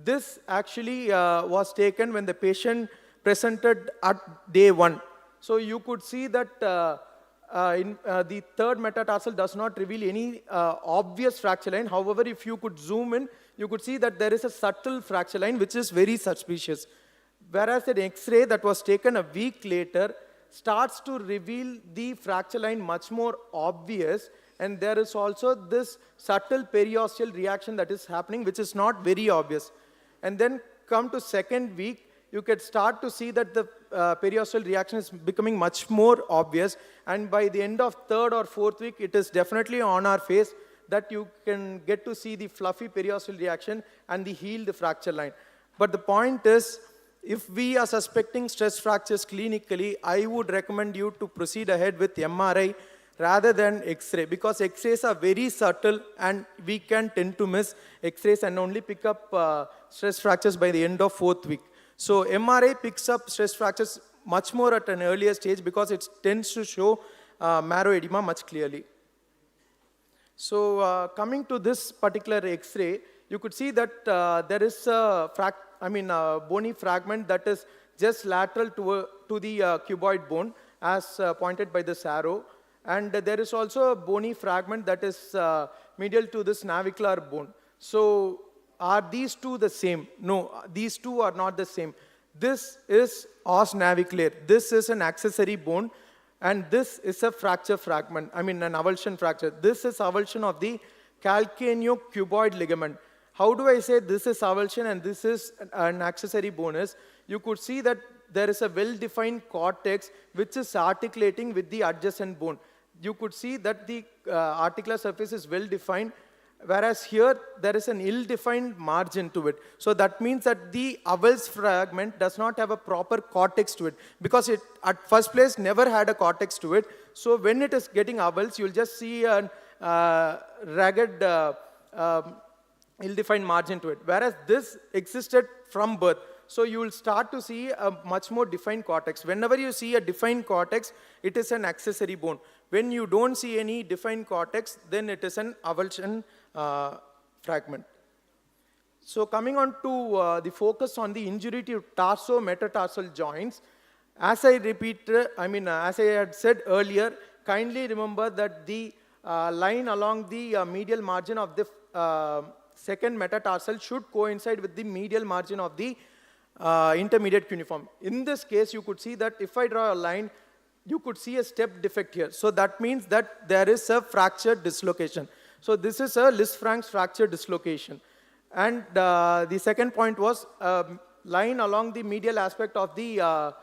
This actually was taken when the patient presented at day 1. So you could see that the third metatarsal does not reveal any obvious fracture line. However, if you could zoom in, you could see that there is a subtle fracture line which is very suspicious. Whereas an X-ray that was taken a week later starts to reveal the fracture line much more obvious, and there is also this subtle periosteal reaction that is happening which is not very obvious. And then come to second week, you can start to see that the periosteal reaction is becoming much more obvious, and by the end of third or fourth week, it is definitely on our face that you can get to see the fluffy periosteal reaction and the healed fracture line. But the point is, if we are suspecting stress fractures clinically, I would recommend you to proceed ahead with MRI rather than X-ray, because X-rays are very subtle and we can tend to miss X-rays and only pick up stress fractures by the end of fourth week. So MRI picks up stress fractures much more at an earlier stage because it tends to show marrow edema much clearly. So coming to this particular X-ray, you could see that there is a bony fragment that is just lateral to the cuboid bone as pointed by this arrow. And there is also a bony fragment that is medial to this navicular bone. So are these two the same? No, these two are not the same. This is os navicular. This is an accessory bone, And this is a fracture fragment, I mean an avulsion fracture. This is avulsion of the calcaneocuboid ligament. How do I say this is avulsion and this is an accessory bone is, you could see that there is a well-defined cortex which is articulating with the adjacent bone. You could see that the articular surface is well-defined, whereas here there is an ill-defined margin to it. So that means that the avulsed fragment does not have a proper cortex to it, because it at first place never had a cortex to it. So when it is getting avulsed, you'll just see a ragged, ill-defined margin to it, whereas this existed from birth. So you will start to see a much more defined cortex. Whenever you see a defined cortex, it is an accessory bone. When you don't see any defined cortex, then it is an avulsion fragment. So coming on to the focus on the injury to tarso-metatarsal joints, as I as I had said earlier, kindly remember that the line along the medial margin of the second metatarsal should coincide with the medial margin of the intermediate cuneiform. In this case, you could see that if I draw a line, you could see a step defect here. So that means that there is a fracture dislocation. So this is a Lisfranc's fracture dislocation. And the second point was line along the medial aspect of the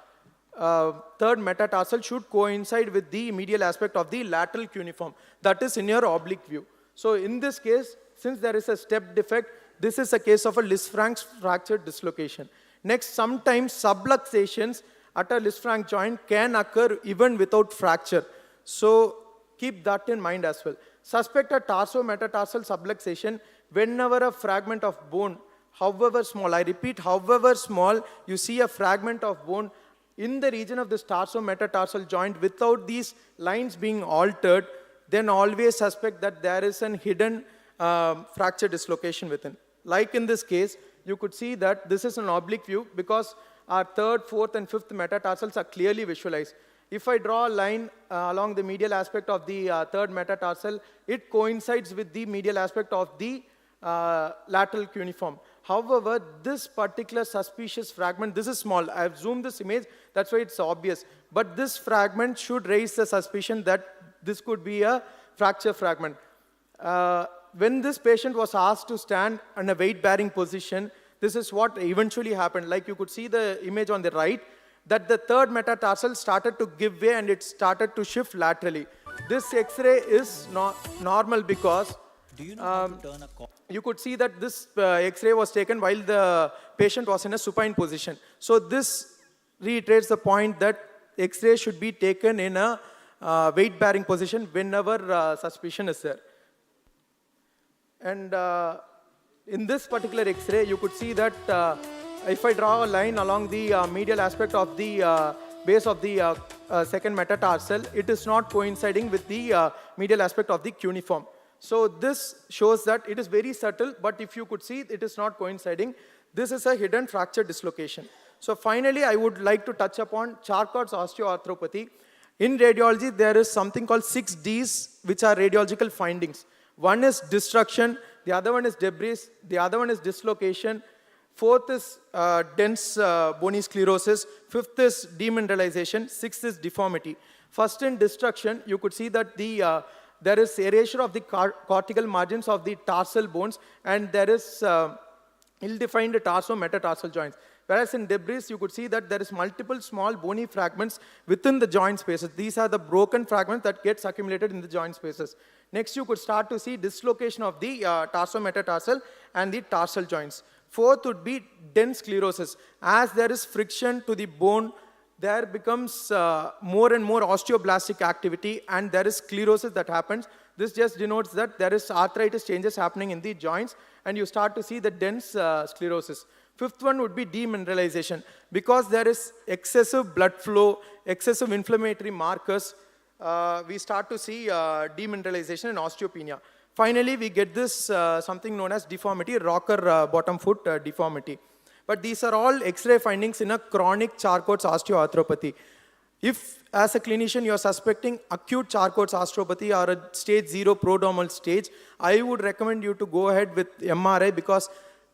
third metatarsal should coincide with the medial aspect of the lateral cuneiform. That is in your oblique view. So in this case, since there is a step defect, this is a case of a Lisfranc's fracture dislocation. Next, sometimes subluxations at a Lisfranc joint can occur even without fracture. So keep that in mind as well. Suspect a tarso-metatarsal subluxation whenever a fragment of bone, however small, I repeat, however small, you see a fragment of bone in the region of this tarso-metatarsal joint without these lines being altered, then always suspect that there is an hidden fracture dislocation within. Like in this case, you could see that this is an oblique view because our third, fourth, and fifth metatarsals are clearly visualized. If I draw a line along the medial aspect of the third metatarsal, it coincides with the medial aspect of the lateral cuneiform. However, this particular suspicious fragment, this is small. I have zoomed this image, that's why it's obvious. But this fragment should raise the suspicion that this could be a fracture fragment. When this patient was asked to stand in a weight-bearing position, this is what eventually happened. Like you could see the image on the right, that the third metatarsal started to give way and it started to shift laterally. This X-ray is not normal because you could see that this X-ray was taken while the patient was in a supine position. So this reiterates the point that X-ray should be taken in a weight-bearing position whenever suspicion is there. And in this particular X-ray, you could see that if I draw a line along the medial aspect of the base of the second metatarsal, it is not coinciding with the medial aspect of the cuneiform. So this shows that it is very subtle, but if you could see it is not coinciding, this is a hidden fracture dislocation. So finally, I would like to touch upon Charcot's osteoarthropathy. In radiology, there is something called 6 Ds, which are radiological findings. One is destruction, the other one is debris, the other one is dislocation, fourth is dense bony sclerosis, fifth is demineralization, sixth is deformity. First in destruction, you could see that there is erasure of the cortical margins of the tarsal bones and there is ill-defined tarso-metatarsal joints. Whereas in debris, you could see that there is multiple small bony fragments within the joint spaces. These are the broken fragments that gets accumulated in the joint spaces. Next, you could start to see dislocation of the tarso-metatarsal and the tarsal joints. Fourth would be dense sclerosis. As there is friction to the bone, there becomes more and more osteoblastic activity and there is sclerosis that happens. This just denotes that there is arthritis changes happening in the joints and you start to see the dense sclerosis. Fifth one would be demineralization. Because there is excessive blood flow, excessive inflammatory markers, we start to see demineralization and osteopenia. Finally, we get this something known as deformity, rocker bottom foot deformity. But these are all X-ray findings in a chronic Charcot's osteoarthropathy. If, as a clinician, you are suspecting acute Charcot's osteopathy or a stage 0 prodromal stage, I would recommend you to go ahead with MRI because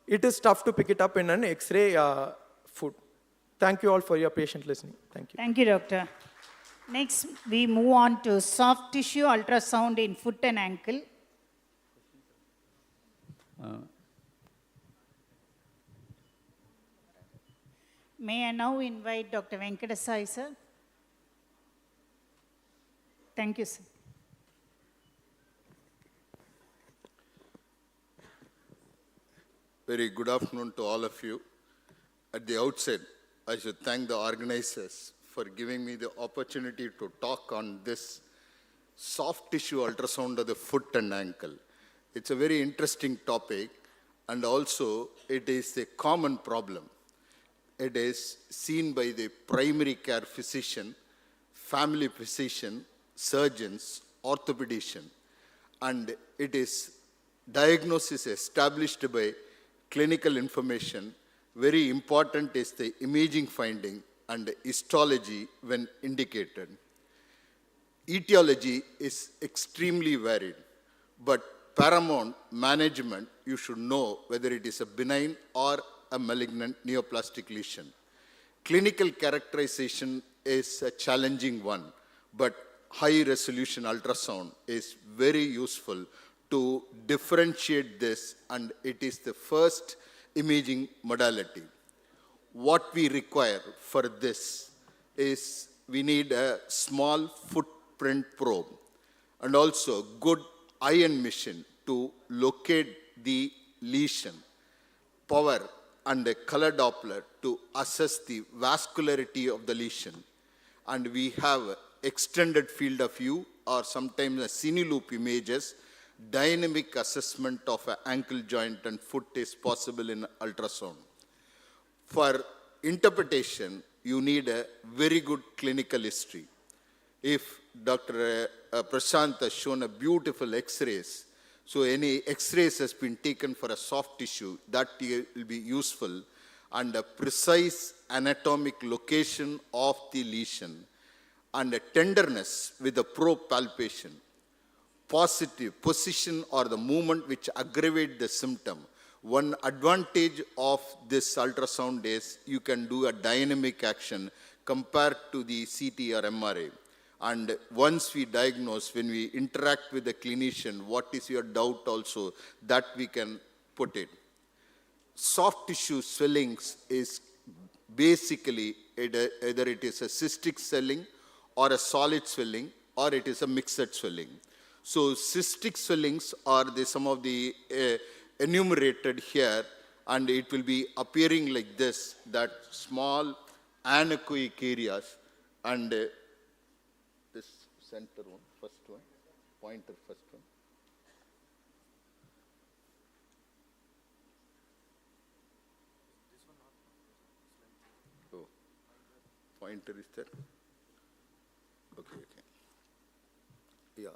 it is tough to pick it up in an X-ray foot. Thank you all for your patient listening. Thank you. Thank you, Doctor. Next, we move on to soft tissue ultrasound in foot and ankle. May I now invite Dr. Venkatesai, sir? Thank you, sir. Very good afternoon to all of you. At the outset, I should thank the organizers for giving me the opportunity to talk on this soft tissue ultrasound of the foot and ankle. It's a very interesting topic, and also it is a common problem. It is seen by the primary care physician, family physician, surgeons, orthopedician, and it is diagnosis established by clinical information. Very important is the imaging finding and histology when indicated. Etiology is extremely varied, but paramount management, you should know whether it is a benign or a malignant neoplastic lesion. Clinical characterization is a challenging one, but high resolution ultrasound is very useful to differentiate this, and it is the first imaging modality. What we require for this is we need a small footprint probe and also good ion machine to locate the lesion, power and a color Doppler to assess the vascularity of the lesion. And we have extended field of view or sometimes a cine loop images. Dynamic assessment of an ankle joint and foot is possible in ultrasound. For interpretation, you need a very good clinical history. If Dr. Prashant has shown a beautiful X-rays, so any X-rays has been taken for a soft tissue, that will be useful, and a precise anatomic location of the lesion, and a tenderness with a probe palpation. Positive position or the movement which aggravate the symptom. One advantage of this ultrasound is you can do a dynamic action compared to the CT or MRI. And once we diagnose, when we interact with the clinician, what is your doubt also, that we can put it. Soft tissue swellings is basically either it is a cystic swelling or a solid swelling or it is a mixed swelling. So cystic swellings are some of the enumerated here, and it will be appearing like this, that small anechoic areas, and this center one, first one, pointer first one. Oh, pointer is there? Okay. Yeah.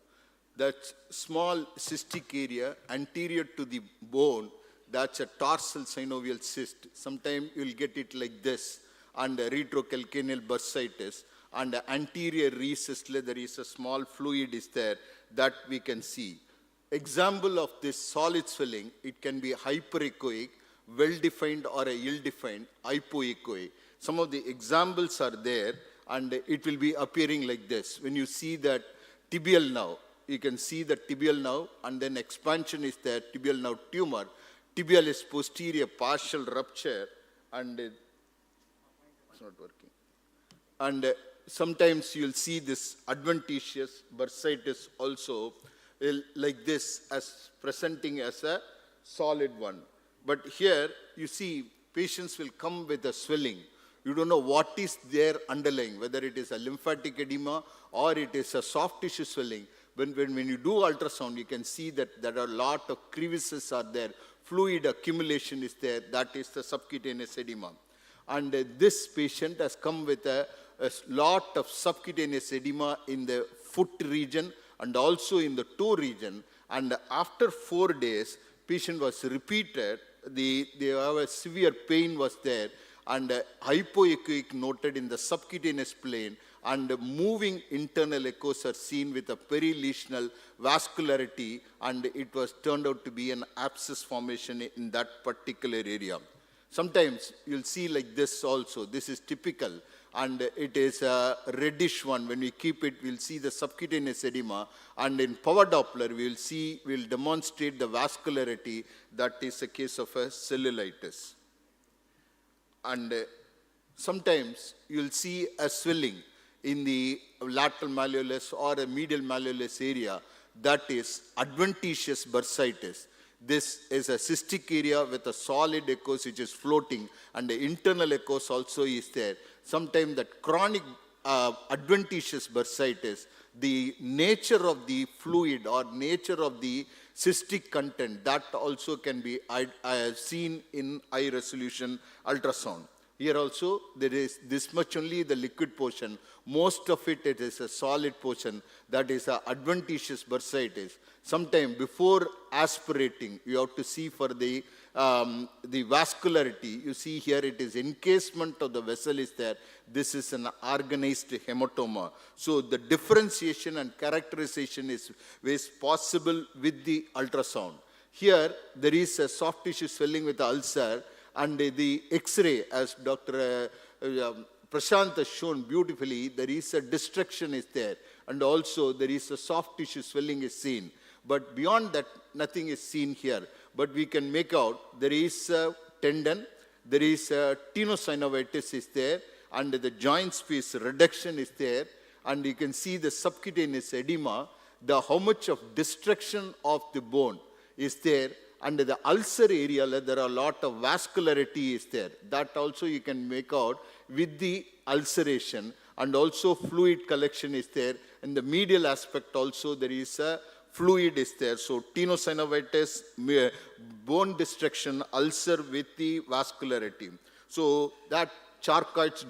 That small cystic area anterior to the bone, that's a tarsal synovial cyst. Sometimes you'll get it like this, and retrocalcaneal bursitis, and anterior recess, there is a small fluid is there that we can see. Example of this solid swelling, it can be hyperechoic, well-defined or ill-defined, hypoechoic. Some of the examples are there, and it will be appearing like this. When you see that tibial nerve, you can see the tibial nerve, and then expansion is there, tibial nerve tumor. Tibial is posterior partial rupture, and it's not working. And sometimes you'll see this adventitious bursitis also like this, as presenting as a solid one. But here you see patients will come with a swelling. You don't know what is there underlying, whether it is a lymphatic edema or it is a soft tissue swelling. When you do ultrasound, you can see that there are a lot of crevices are there, fluid accumulation is there, that is the subcutaneous edema. And this patient has come with a lot of subcutaneous edema in the foot region and also in the toe region. And after 4 days, patient was repeated, they have a severe pain was there, and hypoechoic noted in the subcutaneous plane, and moving internal echoes are seen with a perilesional vascularity, and it was turned out to be an abscess formation in that particular area. Sometimes you'll see like this also. This is typical. and it is a reddish one. When we keep it, we'll see the subcutaneous edema, and in power Doppler, we'll demonstrate the vascularity. That is a case of a cellulitis. And sometimes you'll see a swelling in the lateral malleolus or a medial malleolus area. That is adventitious bursitis. This is a cystic area with a solid echoes which is floating, and the internal echoes also is there. Sometimes that chronic adventitious bursitis, the nature of the fluid or nature of the cystic content, that also can be seen in high resolution ultrasound. Here also, there is this much only the liquid portion. Most of it is a solid portion. That is adventitious bursitis. Sometime before aspirating, you have to see for the vascularity. You see here it is encasement of the vessel is there. This is an organized hematoma. So the differentiation and characterization is possible with the ultrasound. Here, there is a soft tissue swelling with ulcer, and the X-ray, as Dr. Prashant has shown beautifully, there is a destruction is there, and also there is a soft tissue swelling is seen. But beyond that, nothing is seen here. But we can make out there is a tendon, there is a tenosynovitis is there, and the joint space reduction is there, and you can see the subcutaneous edema, how much of destruction of the bone is there. Under the ulcer area, there are a lot of vascularity is there. That also you can make out with the ulceration, and also fluid collection is there. In the medial aspect also, there is a fluid is there. So tenosynovitis, bone destruction, ulcer with the vascularity. So that Charcot's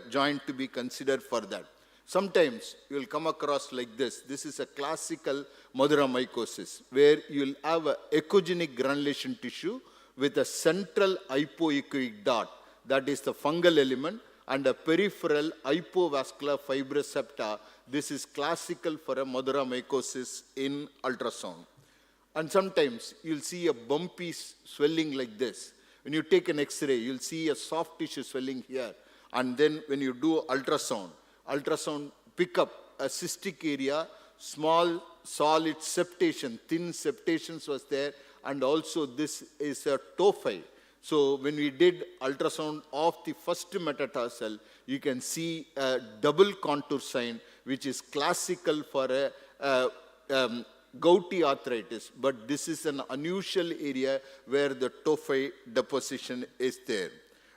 joint to be considered for that. Sometimes you will come across like this. This is a classical mycosis, where you will have an echogenic granulation tissue with a central hypoechoic dot, that is the fungal element, and a peripheral hypovascular fibrous septa. This is classical for a mycosis in ultrasound. And sometimes you'll see a bumpy swelling like this. When you take an X-ray, you'll see a soft tissue swelling here. And then when you do ultrasound pick up a cystic area, small solid septation, thin septations was there, and also this is a tophi. So when we did ultrasound of the first metatarsal, you can see a double contour sign, which is classical for a gouty arthritis, but this is an unusual area where the tophi deposition is there.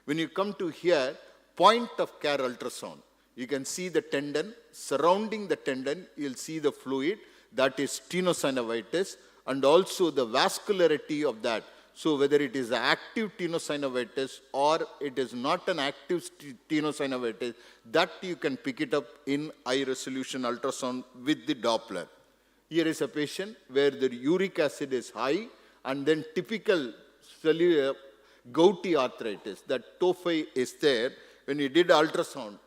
When you come to here, point of care ultrasound, you can see the tendon. Surrounding the tendon, you'll see the fluid, that is tenosynovitis, and also the vascularity of that. So whether it is active tenosynovitis or it is not an active tenosynovitis, that you can pick it up in high resolution ultrasound with the Doppler. Here is a patient where the uric acid is high, and then typical cellular gouty arthritis, that tophi is there. When we did ultrasound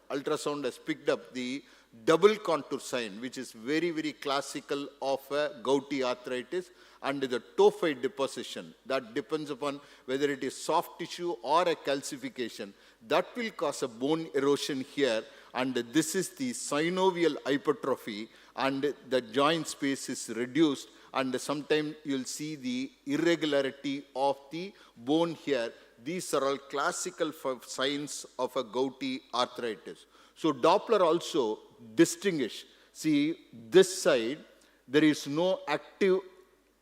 has picked up the double contour sign, which is very, very classical of a gouty arthritis, and the tophi deposition. That depends upon whether it is soft tissue or a calcification. That will cause a bone erosion here, and this is the synovial hypertrophy, and the joint space is reduced, and sometimes you'll see the irregularity of the bone here. These are all classical signs of a gouty arthritis. So Doppler also distinguish. See, this side, there is no active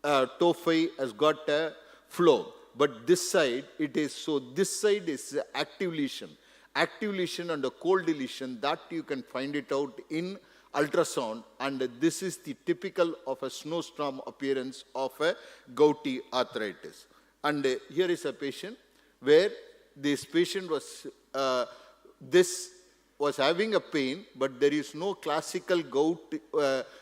tophi has got a flow. But this side, it is, so this side is active lesion. Active lesion and a cold lesion, that you can find it out in ultrasound, and this is the typical of a snowstorm appearance of a gouty arthritis. And here is a patient where this patient was, was having a pain, but there is no classical gout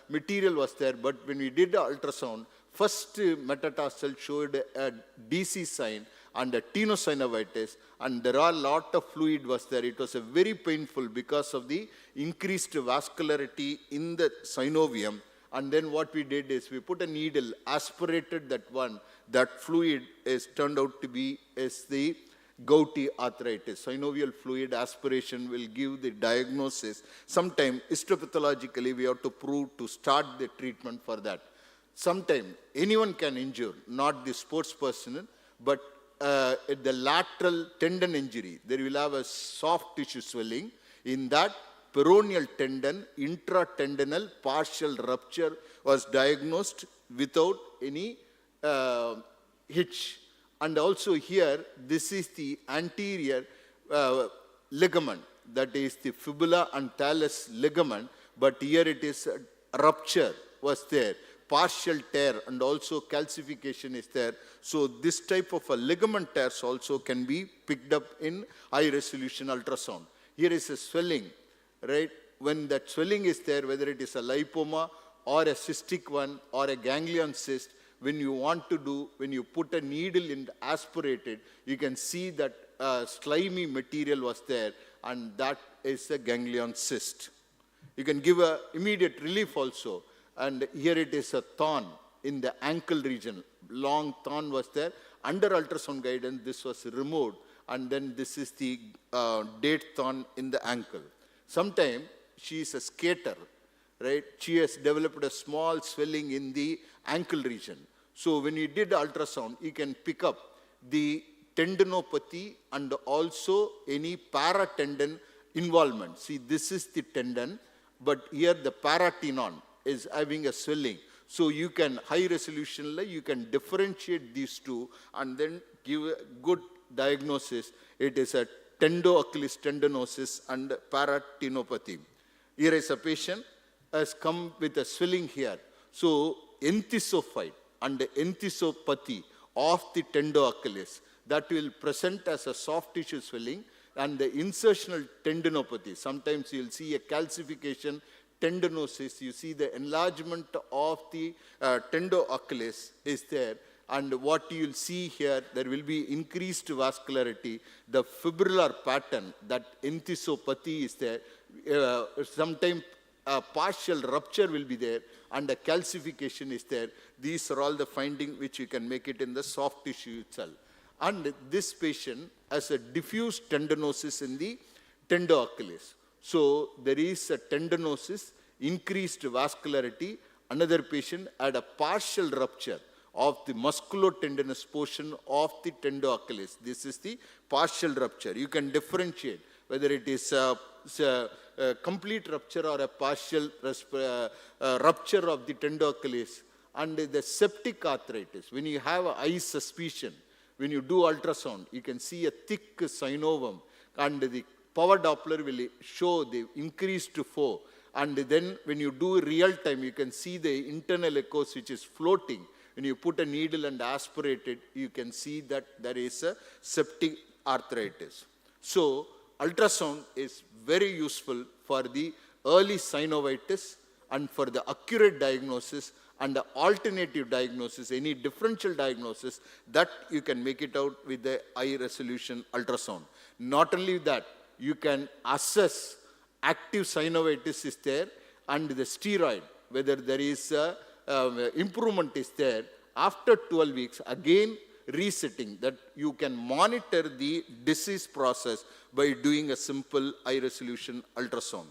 material was there. But when we did the ultrasound, first metatarsal showed a DC sign and a tenosynovitis, and there are a lot of fluid was there. It was a very painful because of the increased vascularity in the synovium. And then what we did is we put a needle, aspirated that one. That fluid is turned out to be is the gouty arthritis. Synovial fluid aspiration will give the diagnosis. Sometimes histopathologically we have to prove to start the treatment for that. Sometimes anyone can injure, not the sports person, but at the lateral tendon injury, there will have a soft tissue swelling. In that, peroneal tendon, intratendinal partial rupture was diagnosed without any hitch. And also here, this is the anterior ligament, that is the fibula and talus ligament, but here it is a rupture was there. Partial tear and also calcification is there. So this type of a ligament tears also can be picked up in high resolution ultrasound. Here is a swelling, right? When that swelling is there, whether it is a lipoma or a cystic one or a ganglion cyst, when you want to do, when you put a needle and aspirate it, you can see that slimy material was there, and that is a ganglion cyst. You can give a immediate relief also. And here it is a thorn in the ankle region. Long thorn was there. Under ultrasound guidance, this was removed. And then this is the date thorn in the ankle. Sometimes she is a skater, right? She has developed a small swelling in the ankle region. So when you did ultrasound, you can pick up the tendinopathy and also any paratendon involvement. See, this is the tendon, but here the paratenon is having a swelling. So you can, high resolution, you can differentiate these two and then give a good diagnosis. It is a tendoachilles tendinosis and paratenopathy. Here is a patient has come with a swelling here. So enthesophyte and enthesopathy of the tendoachilles, that will present as a soft tissue swelling, and the insertional tendinopathy. Sometimes you'll see a calcification, tendinosis, you see the enlargement of the tendoachilles is there, and what you'll see here, there will be increased vascularity, the fibrillar pattern, that enthesopathy is there, sometimes a partial rupture will be there, and a calcification is there. These are all the findings which you can make it in the soft tissue itself. And this patient has a diffuse tendinosis in the tendoachilles. So there is a tendinosis, increased vascularity. Another patient had a partial rupture of the musculotendinous portion of the tendoachilles. This is the partial rupture. You can differentiate whether it is a complete rupture or a partial rupture of the tendoachilles. And the septic arthritis, when you have eye suspicion, when you do ultrasound, you can see a thick synovum, and the power Doppler will show the increased flow. And then when you do real time, you can see the internal echoes which is floating. When you put a needle and aspirate it, you can see that there is a septic arthritis. So ultrasound is very useful for the early synovitis and for the accurate diagnosis and the alternative diagnosis, any differential diagnosis, that you can make it out with the high resolution ultrasound. Not only that, you can assess active synovitis is there and the steroid, whether there is improvement is there. After 12 weeks, again resetting, that you can monitor the disease process by doing a simple high resolution ultrasound.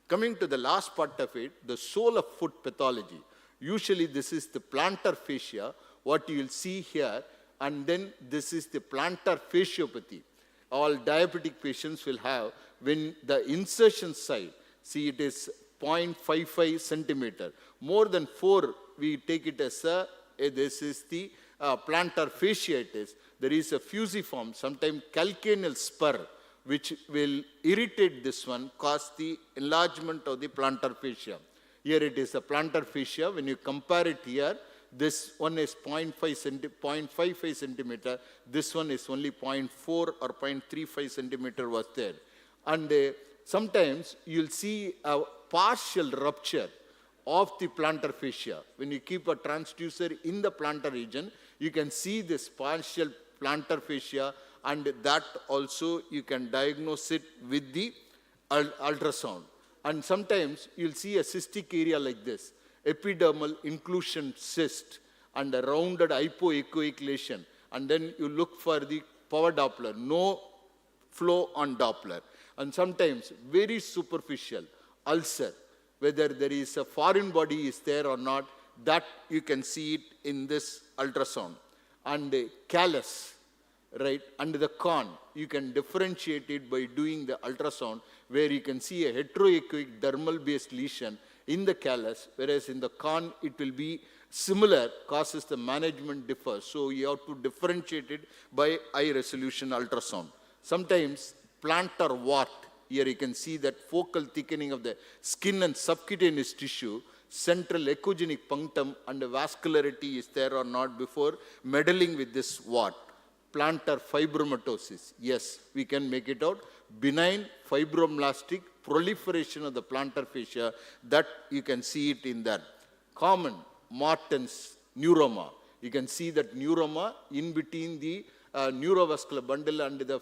Coming to the last part of it, the sole of foot pathology. Usually this is the plantar fascia, what you will see here, and then this is the plantar fasciopathy. All diabetic patients will have, when the insertion side, see it is 0.55 centimeter. More than 4, we take it as this is the plantar fasciitis. There is a fusiform, sometimes calcaneal spur, which will irritate this one, cause the enlargement of the plantar fascia. Here it is a plantar fascia. When you compare it here, this one is 0.55 centimeter. This one is only 0.4 or 0.35 centimeter was there. And sometimes you'll see a partial rupture of the plantar fascia. When you keep a transducer in the plantar region, you can see this partial plantar fascia, and that also you can diagnose it with the ultrasound. And sometimes you'll see a cystic area like this, epidermal inclusion cyst and a rounded hypoechoic lesion. And then you look for the power Doppler, no flow on Doppler. And sometimes very superficial ulcer, whether there is a foreign body is there or not, that you can see it in this ultrasound. And callus, right, under the con, you can differentiate it by doing the ultrasound, where you can see a heteroechoic dermal-based lesion in the callus, whereas in the con, it will be similar, causes the management differs. So you have to differentiate it by high-resolution ultrasound. Sometimes plantar wart, here you can see that focal thickening of the skin and subcutaneous tissue, central echogenic punctum and vascularity is there or not before meddling with this wart. Plantar fibromatosis, yes, we can make it out. Benign fibroblastic proliferation of the plantar fascia, that you can see it in that. Common Martin's neuroma, you can see that neuroma in between the neurovascular bundle and the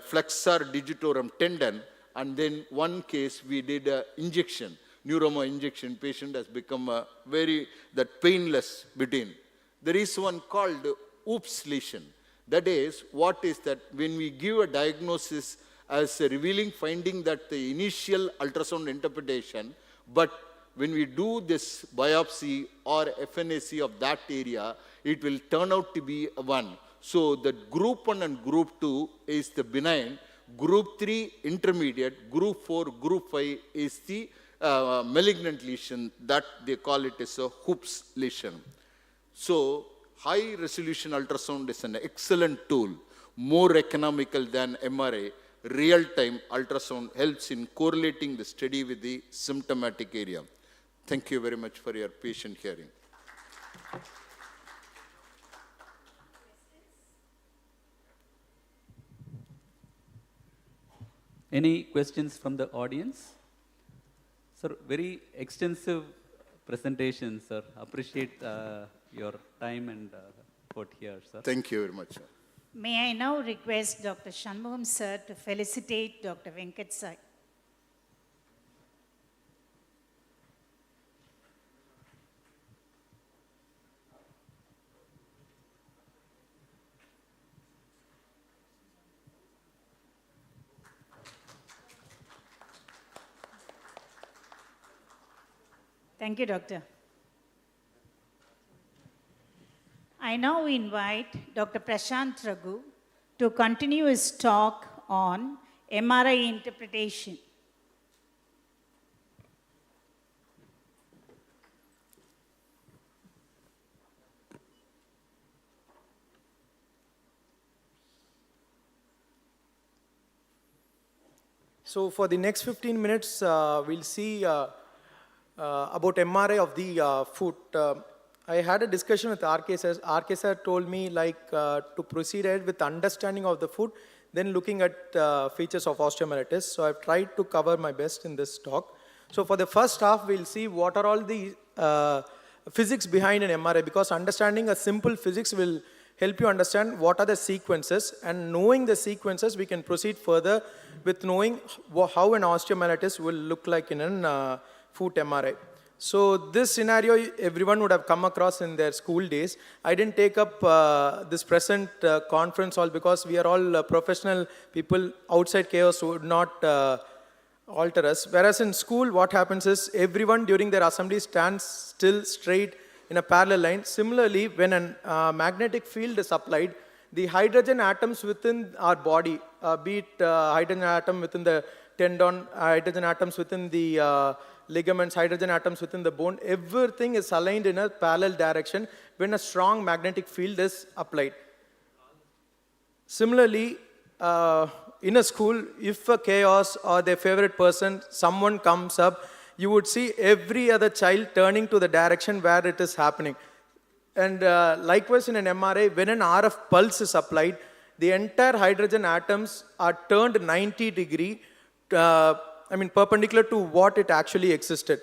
flexor digitorum tendon, and then one case we did an injection, neuroma injection, patient has become that painless between. There is one called oops lesion. That is, what is that when we give a diagnosis as a revealing finding that the initial ultrasound interpretation, but when we do this biopsy or FNAC of that area, it will turn out to be a 1. So the group 1 and group 2 is the benign, group 3 intermediate, group 4, group 5 is the malignant lesion, that they call it as a Hoops lesion. So high resolution ultrasound is an excellent tool, more economical than MRI. Real-time ultrasound helps in correlating the study with the symptomatic area. Thank you very much for your patient hearing. Any questions from the audience? Sir, very extensive presentation, sir. Appreciate your time and effort here, sir. Thank you very much, sir. May I now request Dr. Shanmugam sir to felicitate Dr. Venkat sir. Thank you, Doctor. I now invite Dr. Prashant Raghu to continue his talk on MRI interpretation. So for the next 15 minutes, we'll see about MRI of the foot. I had a discussion with RK sir. RK sir told me to proceed ahead with understanding of the foot, then looking at features of osteomyelitis. So I've tried to cover my best in this talk. So for the first half, we'll see what are all the physics behind an MRI, because understanding a simple physics will help you understand what are the sequences, and knowing the sequences, we can proceed further with knowing how an osteomyelitis will look like in an foot MRI. So this scenario everyone would have come across in their school days. I didn't take up this present conference hall because we are all professional people. Outside chaos would not alter us. Whereas in school, what happens is everyone during their assembly stands still straight in a parallel line. Similarly, when a magnetic field is applied, the hydrogen atoms within our body, be it hydrogen atom within the tendon, hydrogen atoms within the ligaments, hydrogen atoms within the bone, everything is aligned in a parallel direction when a strong magnetic field is applied. Similarly, in a school, if a chaos or their favorite person, someone comes up, you would see every other child turning to the direction where it is happening. And likewise in an MRI, when an RF pulse is applied, the entire hydrogen atoms are turned 90 degree, perpendicular to what it actually existed.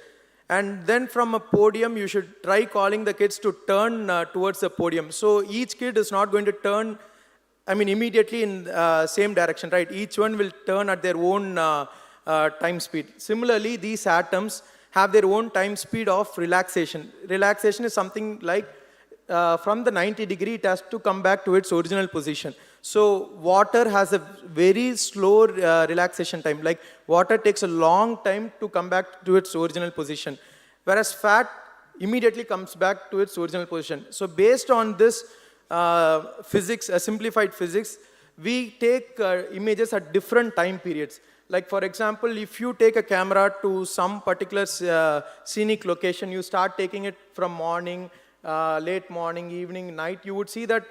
And then from a podium, you should try calling the kids to turn towards the podium. So each kid is not going to turn, immediately in same direction, right? Each one will turn at their own time speed. Similarly, these atoms have their own time speed of relaxation. Relaxation is something like from the 90 degree, it has to come back to its original position. So water has a very slow relaxation time. Like water takes a long time to come back to its original position, whereas fat immediately comes back to its original position. So based on this physics, simplified physics, we take images at different time periods. Like for example, if you take a camera to some particular scenic location, you start taking it from morning, late morning, evening, night, you would see that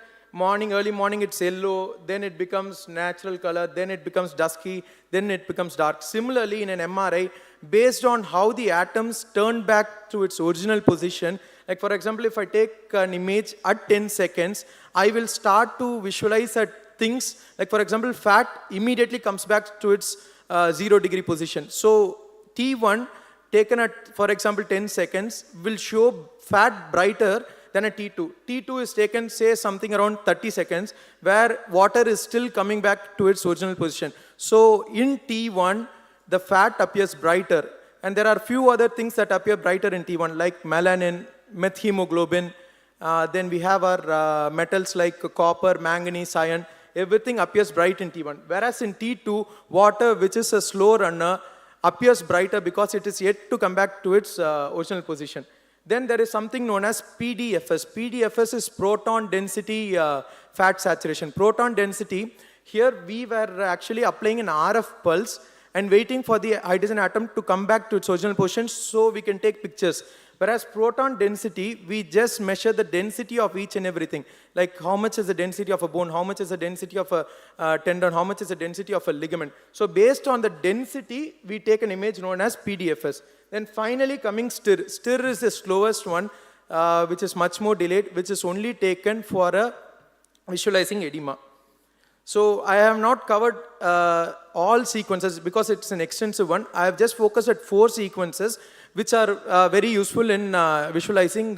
morning, early morning it's yellow, then it becomes natural color, then it becomes dusky, then it becomes dark. Similarly, in an MRI, based on how the atoms turn back to its original position, like for example, if I take an image at 10 seconds, I will start to visualize that things, like for example, fat immediately comes back to its 0-degree position. So T1 taken at, for example, 10 seconds will show fat brighter than a T2. T2 is taken, say, something around 30 seconds, where water is still coming back to its original position. So in T1, the fat appears brighter. And there are few other things that appear brighter in T1, like melanin, methemoglobin. Then we have our metals like copper, manganese, iron. Everything appears bright in T1. Whereas in T2, water, which is a slow runner, appears brighter because it is yet to come back to its original position. Then there is something known as PDFS. PDFS is proton density fat saturation. Proton density, here we were actually applying an RF pulse and waiting for the hydrogen atom to come back to its original position so we can take pictures. Whereas proton density, we just measure the density of each and everything. Like how much is the density of a bone, how much is the density of a tendon, how much is the density of a ligament. So based on the density, we take an image known as PDFS. Then finally coming STIR. STIR is the slowest one, which is much more delayed, which is only taken for visualizing edema. So I have not covered all sequences because it's an extensive one. I have just focused at 4 sequences which are very useful in visualizing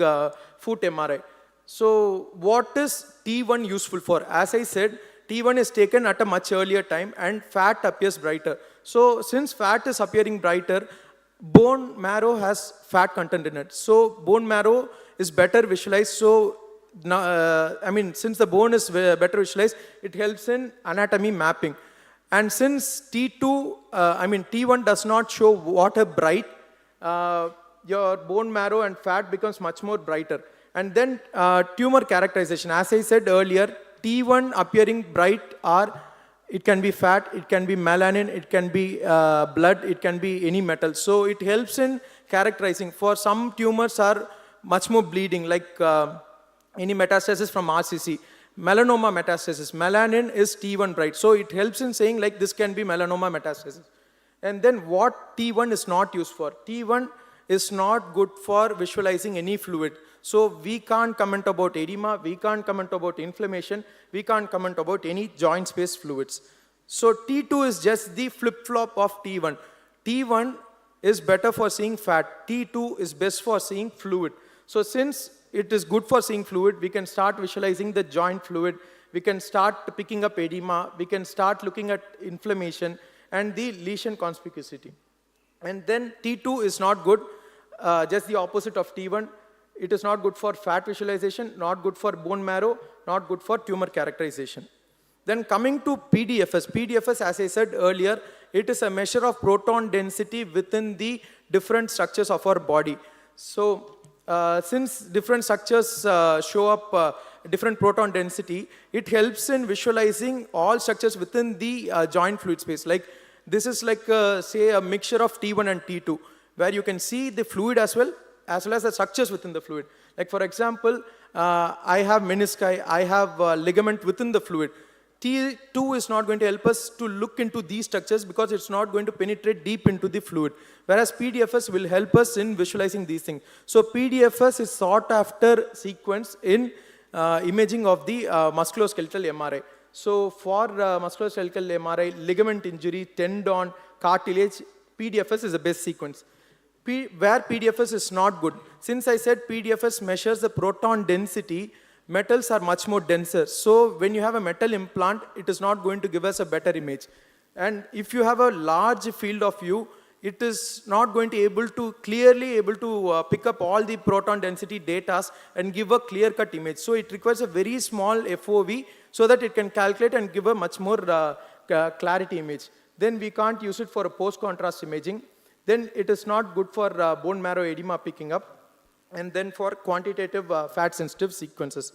foot MRI. So what is T1 useful for? As I said, T1 is taken at a much earlier time and fat appears brighter. So since fat is appearing brighter, bone marrow has fat content in it. So bone marrow is better visualized. So since the bone is better visualized, it helps in anatomy mapping. And since T1 does not show water bright, your bone marrow and fat becomes much more brighter. And then tumor characterization. As I said earlier, T1 appearing bright it can be fat, it can be melanin, it can be blood, it can be any metal. So it helps in characterizing. For some tumors are much more bleeding, like any metastasis from RCC. Melanoma metastasis, melanin is T1 bright. So it helps in saying like this can be melanoma metastasis. And then what T1 is not used for? T1 is not good for visualizing any fluid. So we can't comment about edema, we can't comment about inflammation, we can't comment about any joint space fluids. So T2 is just the flip-flop of T1. T1 is better for seeing fat, T2 is best for seeing fluid. So since it is good for seeing fluid, we can start visualizing the joint fluid, we can start picking up edema, we can start looking at inflammation and the lesion conspicuity. And then T2 is not good, just the opposite of T1. It is not good for fat visualization, not good for bone marrow, not good for tumor characterization. Then coming to PDFS. PDFS, as I said earlier, it is a measure of proton density within the different structures of our body. So since different structures show up different proton density, it helps in visualizing all structures within the joint fluid space. Like this is like, say, a mixture of T1 and T2, where you can see the fluid as well as the structures within the fluid. Like for example, I have menisci, I have ligament within the fluid. T2 is not going to help us to look into these structures because it's not going to penetrate deep into the fluid. Whereas PDFS will help us in visualizing these things. So PDFS is sought after sequence in imaging of the musculoskeletal MRI. So for musculoskeletal MRI, ligament injury, tendon, cartilage, PDFS is the best sequence. Where PDFS is not good, since I said PDFS measures the proton density, metals are much more denser. So when you have a metal implant, it is not going to give us a better image. And if you have a large field of view, it is not going to able to clearly able to pick up all the proton density data and give a clear-cut image. So it requires a very small FOV so that it can calculate and give a much more clarity image. Then we can't use it for a post-contrast imaging. Then it is not good for bone marrow edema picking up. And then for quantitative fat-sensitive sequences.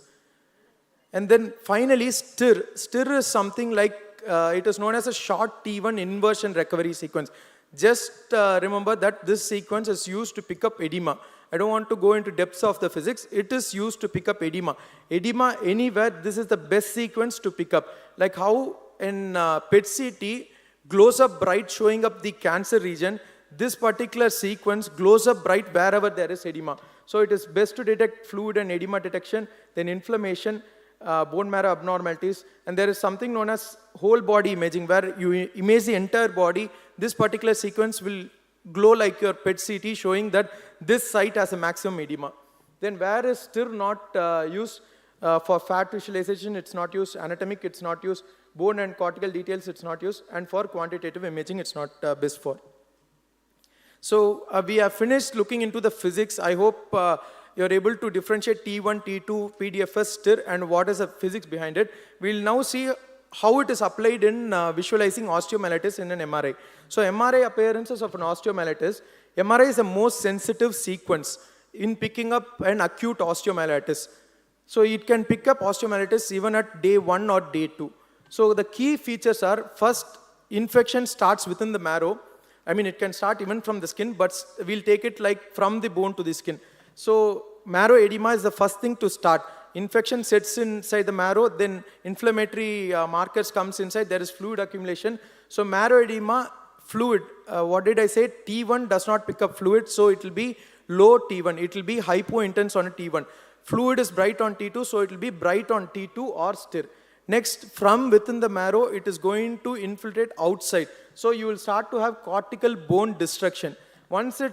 And then finally, STIR. STIR is something like, it is known as a short T1 inversion recovery sequence. Just remember that this sequence is used to pick up edema. I don't want to go into depths of the physics. It is used to pick up edema. Edema anywhere, this is the best sequence to pick up. Like how in PET-CT glows up bright showing up the cancer region, this particular sequence glows up bright wherever there is edema. So it is best to detect fluid and edema detection, then inflammation, bone marrow abnormalities, and there is something known as whole body imaging where you image the entire body. This particular sequence will glow like your PET-CT showing that this site has a maximum edema. Then where is STIR not used? For fat visualization, it's not used. Anatomic, it's not used. Bone and cortical details, it's not used. And for quantitative imaging, it's not best for. So we have finished looking into the physics. I hope you're able to differentiate T1, T2, PDFS, STIR, and what is the physics behind it. We'll now see how it is applied in visualizing osteomyelitis in an MRI. So MRI appearances of an osteomyelitis, MRI is the most sensitive sequence in picking up an acute osteomyelitis. So it can pick up osteomyelitis even at day 1 or day 2. So the key features are, first, infection starts within the marrow. I mean, it can start even from the skin, but we'll take it like from the bone to the skin. So marrow edema is the first thing to start. Infection sets inside the marrow, then inflammatory markers comes inside, there is fluid accumulation. So marrow edema, fluid, what did I say? T1 does not pick up fluid, so it will be low T1. It will be hypo-intense on a T1. Fluid is bright on T2, so it will be bright on T2 or STIR. Next, from within the marrow, it is going to infiltrate outside. So you will start to have cortical bone destruction. Once it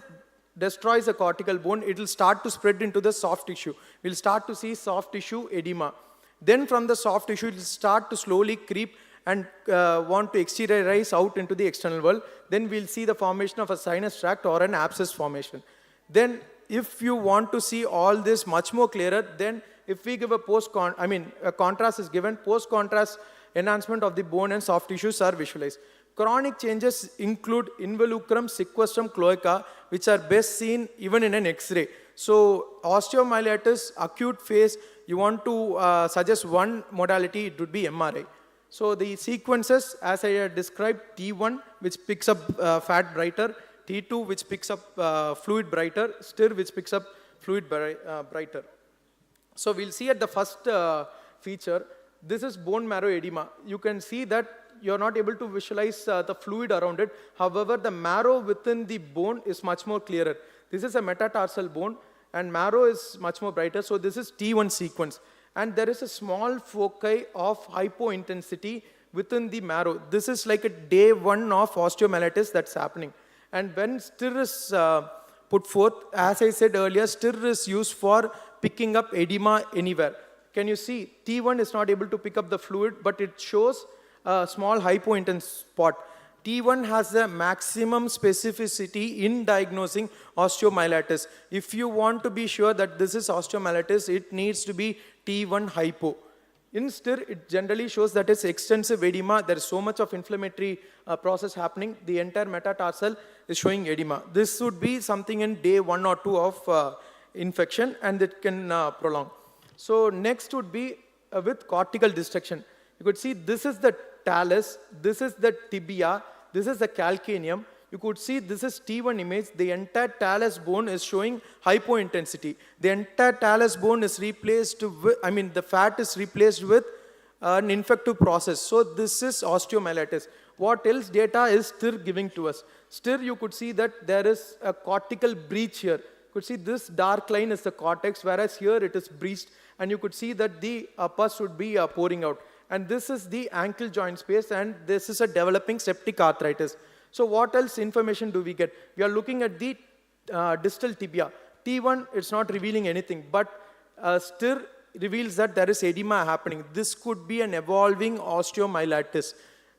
destroys a cortical bone, it will start to spread into the soft tissue. We'll start to see soft tissue edema. Then from the soft tissue, it will start to slowly creep and want to exteriorize out into the external world. Then we'll see the formation of a sinus tract or an abscess formation. Then if you want to see all this much more clearer, then if we give a a contrast is given, post-contrast enhancement of the bone and soft tissues are visualized. Chronic changes include involucrum, sequestrum, cloaca, which are best seen even in an X-ray. So osteomyelitis, acute phase, you want to suggest one modality, it would be MRI. So the sequences, as I had described, T1, which picks up fat brighter, T2, which picks up fluid brighter, STIR, which picks up fluid brighter. So we'll see at the first feature, this is bone marrow edema. You can see that you're not able to visualize the fluid around it. However, the marrow within the bone is much more clearer. This is a metatarsal bone, and marrow is much more brighter. So this is T1 sequence. And there is a small foci of hypointensity within the marrow. This is like a day 1 of osteomyelitis that's happening. And when STIR is put forth, as I said earlier, STIR is used for picking up edema anywhere. Can you see? T1 is not able to pick up the fluid, but it shows a small hypointense spot. T1 has the maximum specificity in diagnosing osteomyelitis. If you want to be sure that this is osteomyelitis, it needs to be T1 hypo. In STIR, it generally shows that it's extensive edema. There is so much of inflammatory process happening. The entire metatarsal is showing edema. This would be something in day 1 or 2 of infection, and it can prolong. So next would be with cortical destruction. You could see this is the talus, this is the tibia, this is the calcaneum. You could see this is T1 image. The entire talus bone is showing hypointensity. The entire talus bone is replaced with, the fat is replaced with an infective process. So this is osteomyelitis. What else data is STIR giving to us? STIR, you could see that there is a cortical breach here. You could see this dark line is the cortex, whereas here it is breached, and you could see that the pus would be pouring out. And this is the ankle joint space, and this is a developing septic arthritis. So what else information do we get? We are looking at the distal tibia. T1, it's not revealing anything, but STIR reveals that there is edema happening. This could be an evolving osteomyelitis.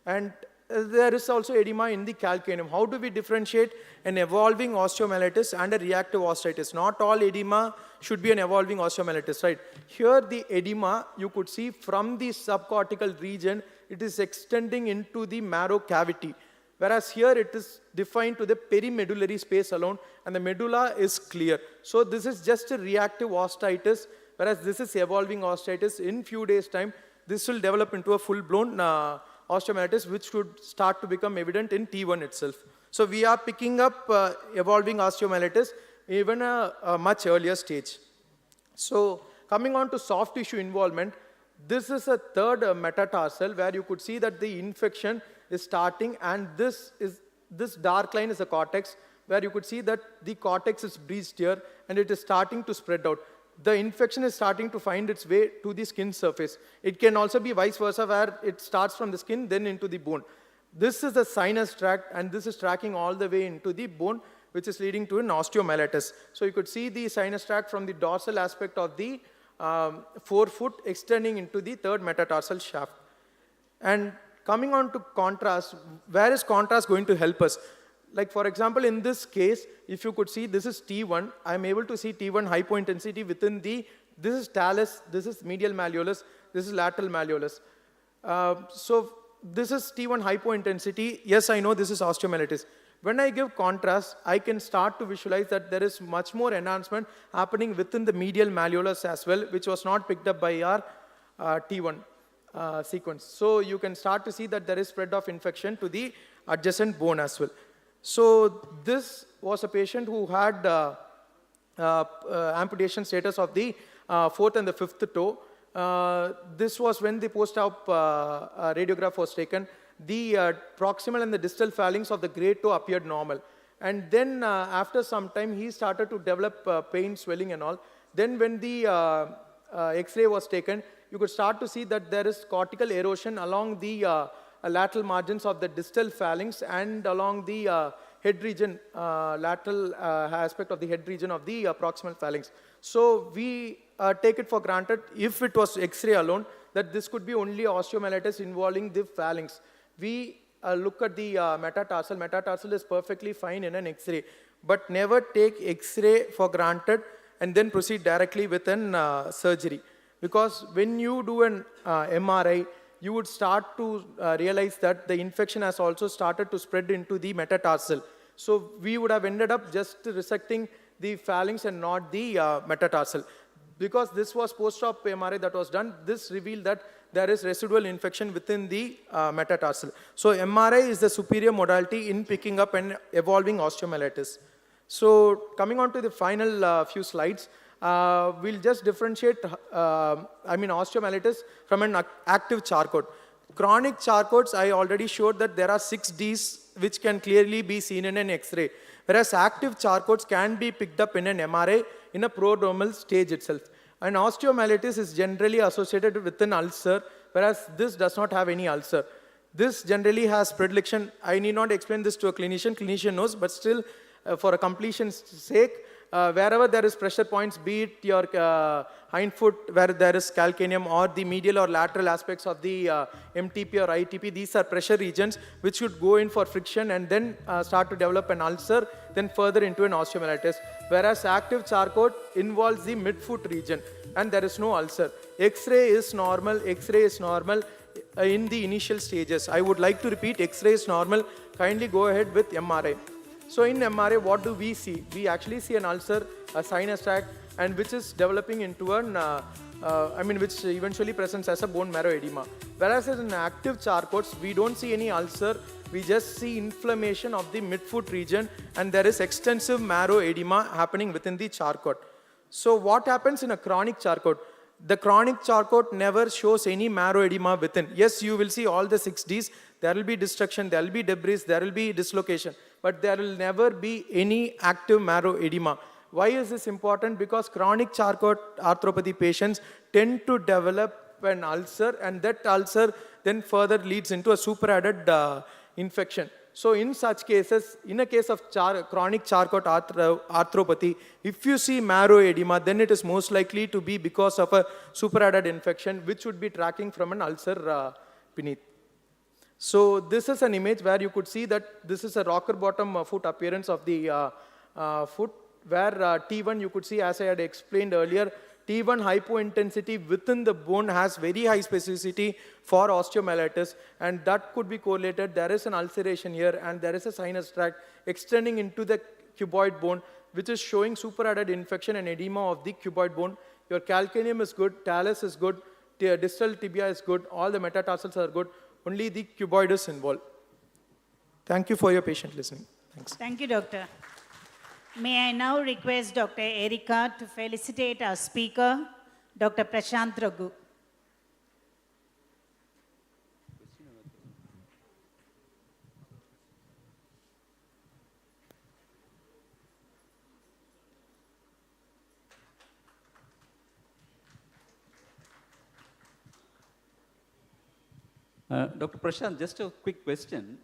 And there is also edema in the calcaneum. How do we differentiate an evolving osteomyelitis and a reactive osteitis? Not all edema should be an evolving osteomyelitis, right? Here the edema, you could see from the subcortical region, it is extending into the marrow cavity. Whereas here it is defined to the perimedullary space alone, and the medulla is clear. So this is just a reactive osteitis, whereas this is evolving osteitis. In few days' time, this will develop into a full-blown osteomyelitis, which should start to become evident in T1 itself. So we are picking up evolving osteomyelitis even a much earlier stage. So coming on to soft tissue involvement, this is a third metatarsal where you could see that the infection is starting, and this dark line is a cortex, where you could see that the cortex is breached here and it is starting to spread out. The infection is starting to find its way to the skin surface. It can also be vice versa, where it starts from the skin then into the bone. This is the sinus tract, and this is tracking all the way into the bone, which is leading to an osteomyelitis. So you could see the sinus tract from the dorsal aspect of the forefoot extending into the third metatarsal shaft. And coming on to contrast, where is contrast going to help us? Like for example, in this case, if you could see, this is T1. I'm able to see T1 hypointensity within the, this is talus, this is medial malleolus, this is lateral malleolus. So this is T1 hypointensity. Yes, I know this is osteomyelitis. When I give contrast, I can start to visualize that there is much more enhancement happening within the medial malleolus as well, which was not picked up by our T1 sequence. So you can start to see that there is spread of infection to the adjacent bone as well. So this was a patient who had amputation status of the fourth and the fifth toe. This was when the post-op radiograph was taken. The proximal and the distal phalanx of the great toe appeared normal. And then after some time, he started to develop pain, swelling and all. Then when the X-ray was taken, you could start to see that there is cortical erosion along the lateral margins of the distal phalanx and along the head region, lateral aspect of the head region of the proximal phalanx. So we take it for granted, if it was X-ray alone, that this could be only osteomyelitis involving the phalanx. We look at the metatarsal. Metatarsal is perfectly fine in an X-ray, but never take X-ray for granted and then proceed directly with an surgery. Because when you do an MRI, you would start to realize that the infection has also started to spread into the metatarsal. So we would have ended up just resecting the phalanx and not the metatarsal. Because this was post-op MRI that was done, this revealed that there is residual infection within the metatarsal. So MRI is the superior modality in picking up an evolving osteomyelitis. So coming on to the final few slides, we'll just differentiate osteomyelitis from an active Charcot. Chronic Charcots, I already showed that there are 6 Ds which can clearly be seen in an X-ray. Whereas active Charcots can be picked up in an MRI in a prodromal stage itself. And osteomyelitis is generally associated with an ulcer, whereas this does not have any ulcer. This generally has predilection. I need not explain this to a clinician. Clinician knows, but still, for a completion's sake, wherever there is pressure points, be it your hind foot where there is calcaneum, or the medial or lateral aspects of the MTP or ITP, these are pressure regions which should go in for friction and then start to develop an ulcer, then further into an osteomyelitis. Whereas active Charcot involves the midfoot region and there is no ulcer. X-ray is normal. X-ray is normal in the initial stages. I would like to repeat, X-ray is normal. Kindly go ahead with MRI. So in MRI, what do we see? We actually see an ulcer, a sinus tract, and which is developing into an, which eventually presents as a bone marrow edema. Whereas in active Charcots, we don't see any ulcer. We just see inflammation of the midfoot region, and there is extensive marrow edema happening within the Charcot. So what happens in a chronic Charcot? The chronic Charcot never shows any marrow edema within. Yes, you will see all the 6 Ds. There will be destruction, there will be debris, there will be dislocation, but there will never be any active marrow edema. Why is this important? Because chronic Charcot arthropathy patients tend to develop an ulcer, and that ulcer then further leads into a superadded infection. So in such cases, in a case of chronic Charcot arthropathy, if you see marrow edema, then it is most likely to be because of a superadded infection, which would be tracking from an ulcer beneath. So this is an image where you could see that this is a rocker bottom foot appearance of the foot, where T1 you could see, as I had explained earlier, T1 hypointensity within the bone has very high specificity for osteomyelitis, and that could be correlated. There is an ulceration here, and there is a sinus tract extending into the cuboid bone, which is showing superadded infection and edema of the cuboid bone. Your calcaneum is good, talus is good, distal tibia is good, all the metatarsals are good, only the cuboid is involved. Thank you for your patient listening. Thanks. Thank you, Doctor. May I now request Dr. Erika to felicitate our speaker, Dr. Prashant Raghu. Dr. Prashant, just a quick question.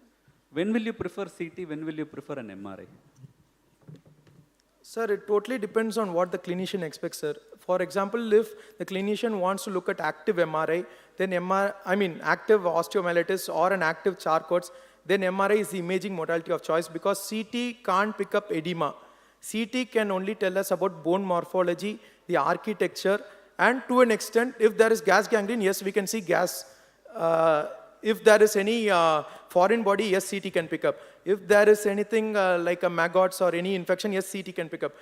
When will you prefer CT? When will you prefer an MRI? Sir, it totally depends on what the clinician expects, sir. For example, if the clinician wants to look at active MRI, then active osteomyelitis or an active Charcot's, then MRI is the imaging modality of choice, because CT can't pick up edema. CT can only tell us about bone morphology, the architecture, and to an extent, if there is gas gangrene, yes, we can see gas. If there is any foreign body, yes, CT can pick up. If there is anything like a maggots or any infection, yes, CT can pick up.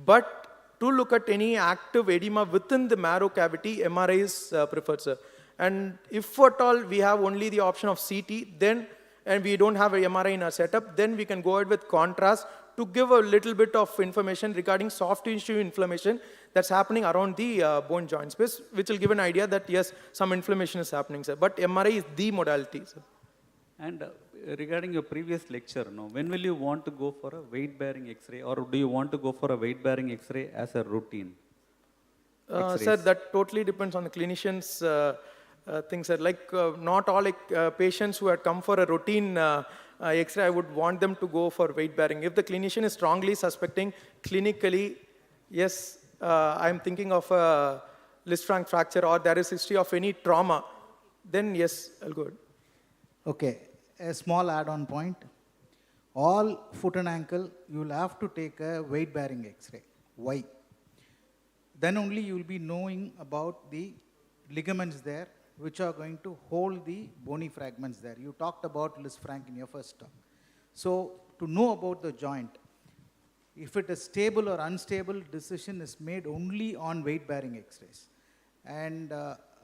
But to look at any active edema within the marrow cavity, MRI is preferred, sir. And if at all we have only the option of CT, then, and we don't have a MRI in our setup, then we can go ahead with contrast to give a little bit of information regarding soft tissue inflammation that's happening around the bone joint space, which will give an idea that yes, some inflammation is happening, sir. But MRI is the modality, sir. And regarding your previous lecture, when will you want to go for a weight-bearing X-ray, or do you want to go for a weight-bearing X-ray as a routine? Sir, that totally depends on the clinician's things, sir. Like not all patients who had come for a routine X-ray, I would want them to go for weight-bearing. If the clinician is strongly suspecting clinically, yes, I'm thinking of a Lisfranc fracture or there is history of any trauma, then yes, I'll go ahead. Okay, a small add-on point. All foot and ankle, you will have to take a weight-bearing X-ray. Why? Then only you will be knowing about the ligaments there, which are going to hold the bony fragments there. You talked about Lisfranc in your first talk. So to know about the joint, if it is stable or unstable, decision is made only on weight-bearing X-rays. And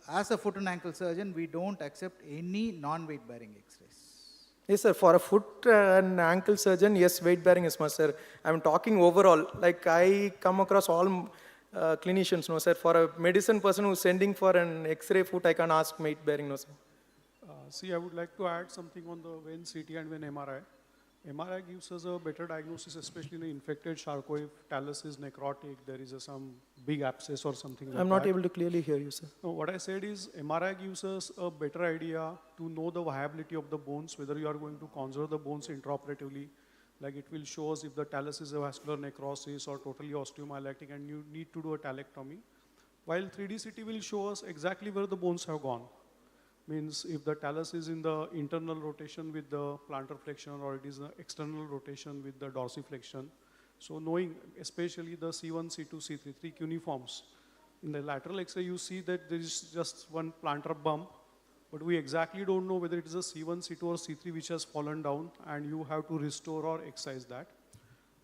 as a foot and ankle surgeon, we don't accept any non-weight-bearing X-rays. Yes, sir. For a foot and ankle surgeon, yes, weight-bearing is must, sir. I'm talking overall. Like I come across all clinicians, no, sir. For a medicine person who's sending for an X-ray foot, I can't ask weight-bearing, no, sir. See, I would like to add something on the when CT and when MRI. MRI gives us a better diagnosis, especially in an infected Charcot. If talus is necrotic, there is some big abscess or something like that. I'm not able to clearly hear you, sir. No, what I said is MRI gives us a better idea to know the viability of the bones, whether you are going to conserve the bones intraoperatively. Like it will show us if the talus is a vascular necrosis or totally osteomyelitic and you need to do a talectomy. While 3D CT will show us exactly where the bones have gone. Means if the talus is in the internal rotation with the plantar flexion or it is the external rotation with the dorsiflexion. So knowing especially the C1, C2, C3, three cuneiforms. In the lateral X-ray you see that there is just one plantar bump, but we exactly don't know whether it is a C1, C2 or C3 which has fallen down and you have to restore or excise that.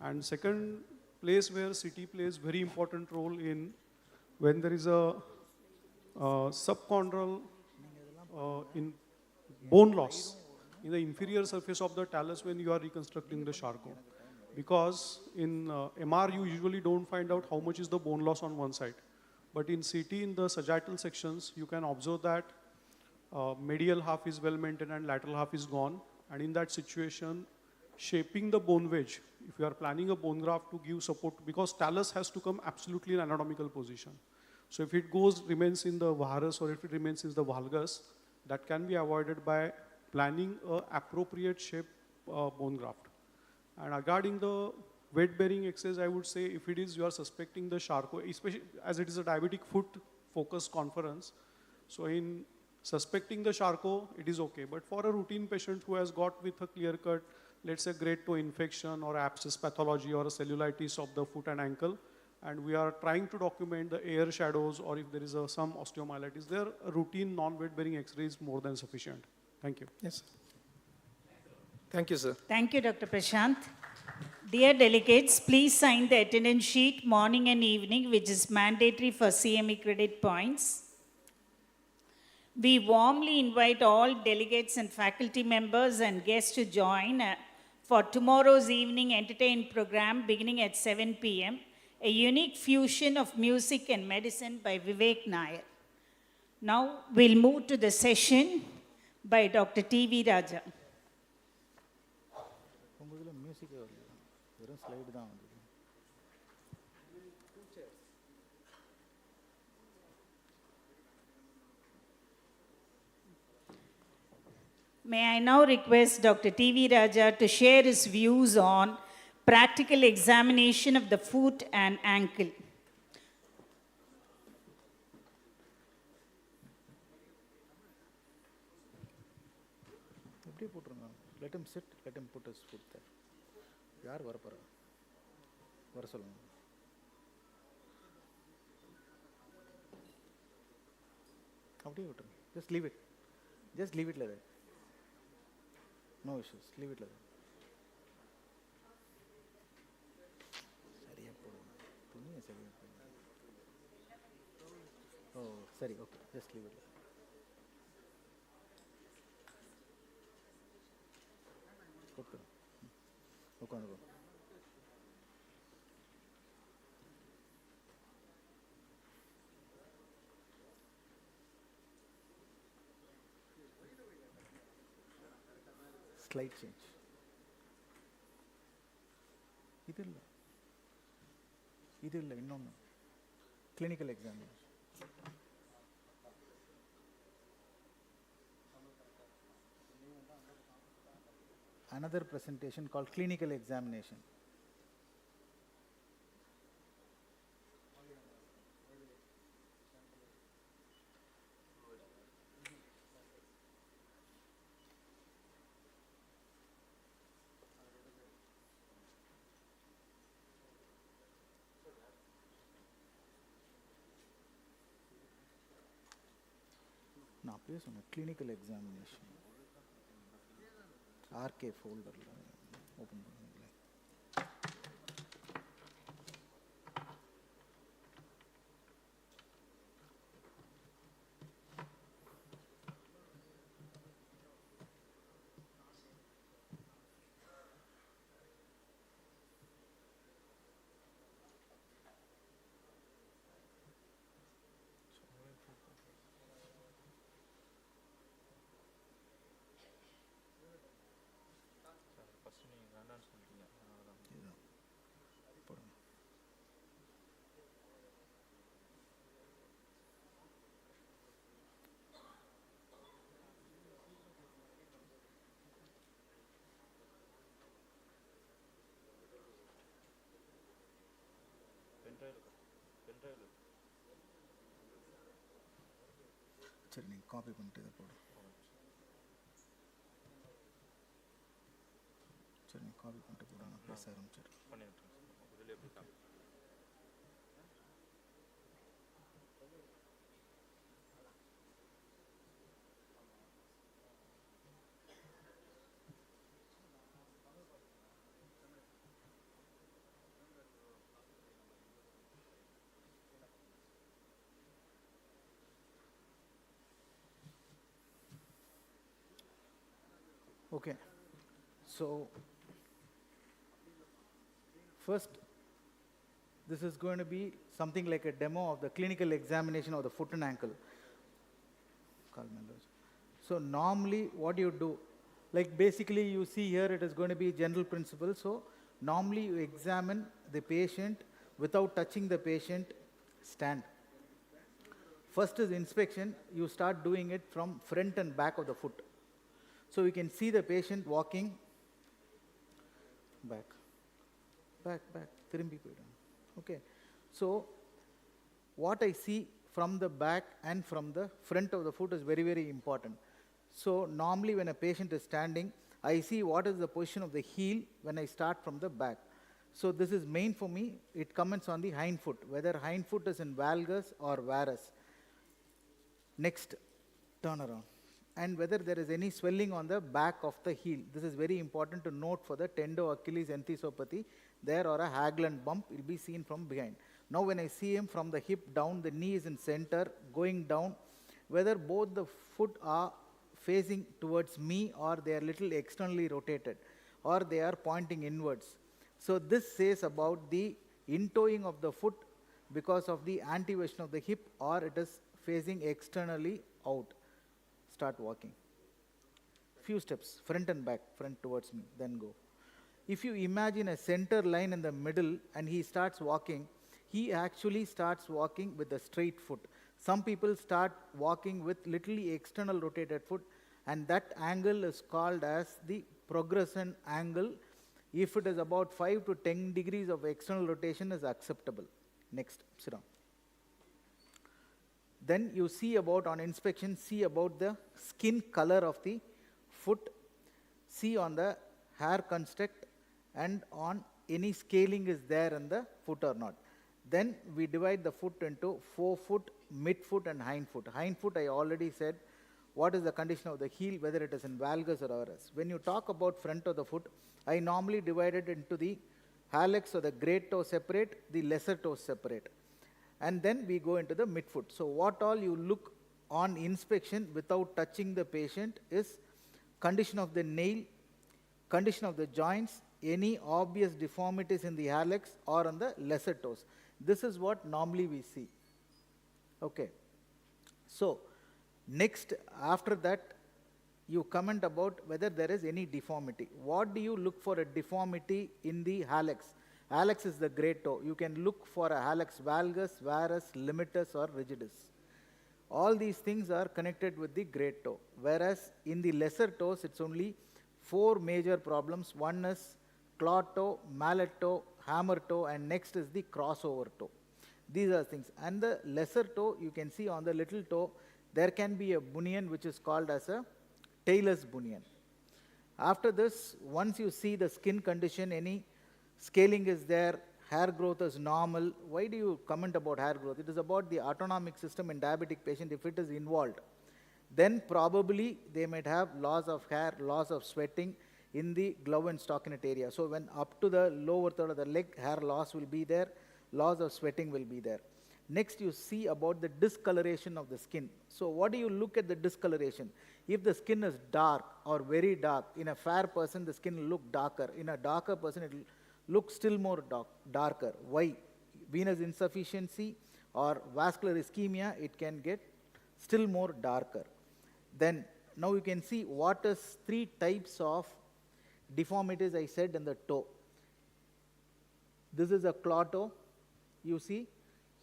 And second place where CT plays very important role in when there is a subchondral in bone loss in the inferior surface of the talus when you are reconstructing the Charcot. Because in MR you usually don't find out how much is the bone loss on one side. But in CT in the sagittal sections you can observe that medial half is well maintained and lateral half is gone. And in that situation, shaping the bone wedge, if you are planning a bone graft to give support, because talus has to come absolutely in anatomical position. So if it remains in the varus or if it remains in the valgus, that can be avoided by planning an appropriate shape bone graft. And regarding the weight-bearing X-rays, I would say if it is you are suspecting the Charcot, especially as it is a diabetic foot focused conference, so in Suspecting the Charcot, it is okay. But for a routine patient who has got with a clear cut, let's say grade 2 infection or abscess pathology or a cellulitis of the foot and ankle, and we are trying to document the air shadows or if there is some osteomyelitis, there a routine non-weight bearing X-ray is more than sufficient. Thank you. Yes. Thank you, sir. Thank you, Dr. Prashant. Dear delegates, please sign the attendance sheet morning and evening, which is mandatory for CME credit points. We warmly invite all delegates and faculty members and guests to join for tomorrow's evening entertainment program beginning at 7 p.m., a unique fusion of music and medicine by Vivek Nair. Now we'll move to the session by Dr. T.V. Raja. May I now request Dr. T.V. Raja to share his views on practical examination of the foot and ankle. Let him sit, let him put his foot there. Yaar varapara. Varasolunga. Just leave it. Just leave it like that. No issues. Leave it like that. Oh, sorry. Okay. Just leave it like that. Slight change. Idilla innonu. Clinical examination. Another presentation called clinical examination. Now, please on a clinical examination. RK folder. Open. சரி நீங்கள் copy பண்ணிட்டு இதை போடு சரி நீங்கள் copy பண்ணிட்டு போட நான் பேச ஆரம்பிச்சிடுறேன் Okay, so first this is going to be something like a demo of the clinical examination of the foot and ankle. So normally what you do, like basically you see here it is going to be general principle. So normally you examine the patient without touching the patient, stand. First is inspection, you start doing it from front and back of the foot. So we can see the patient walking back, back, back, திரும்பி போயிடும். Okay, so what I see from the back and from the front of the foot is very, very important. So normally when a patient is standing, I see what is the position of the heel when I start from the back. So this is main for me. It comments on the hind foot, whether hind foot is in valgus or varus. Next, turn around. And whether there is any swelling on the back of the heel. This is very important to note for the tendo Achilles enthesopathy. There or a Haglund bump will be seen from behind. Now when I see him from the hip down, the knee is in center, going down, whether both the foot are facing towards me or they are little externally rotated or they are pointing inwards. So this says about the in-toeing of the foot because of the anteversion of the hip, or it is facing externally out. Start walking. Few steps, front and back, front towards me, then go. If you imagine a center line in the middle and he starts walking, he actually starts walking with a straight foot. Some people start walking with literally external rotated foot, and that angle is called as the progression angle. If it is about 5 to 10 degrees of external rotation is acceptable. Next, sit down. Then you see about, on inspection, see about the skin color of the foot, see on the hair construct, and on any scaling is there in the foot or not. Then we divide the foot into forefoot, midfoot and hindfoot. Hindfoot, I already said, what is the condition of the heel, whether it is in valgus or varus. When you talk about front of the foot, I normally divide it into the hallux or the great toe separate, the lesser toe separate. And then we go into the midfoot. So what all you look on inspection without touching the patient is condition of the nail, condition of the joints, any obvious deformities in the hallux or on the lesser toes. This is what normally we see. Okay. So next, after that, you comment about whether there is any deformity. What do you look for a deformity in the hallux? Hallux is the great toe. You can look for a hallux valgus, varus, limitus or rigidus. All these things are connected with the great toe. Whereas in the lesser toes, it's only 4 major problems. One is claw toe, mallet toe, hammer toe, and next is the crossover toe. These are things. And the lesser toe, you can see on the little toe, there can be a bunion which is called as a Taylor's bunion. After this, once you see the skin condition, any scaling is there, hair growth is normal. Why do you comment about hair growth? It is about the autonomic system in diabetic patient. If it is involved, then probably they might have loss of hair, loss of sweating in the glove and stockinette area. So when up to the lower third of the leg, hair loss will be there, loss of sweating will be there. Next, you see about the discoloration of the skin. So what do you look at the discoloration? If the skin is dark or very dark, in a fair person, the skin will look darker. In a darker person, it will look still more darker. Why? Venous insufficiency or vascular ischemia, it can get still more darker. Then, now you can see what is 3 types of deformities I said in the toe. This is a claw toe. You see,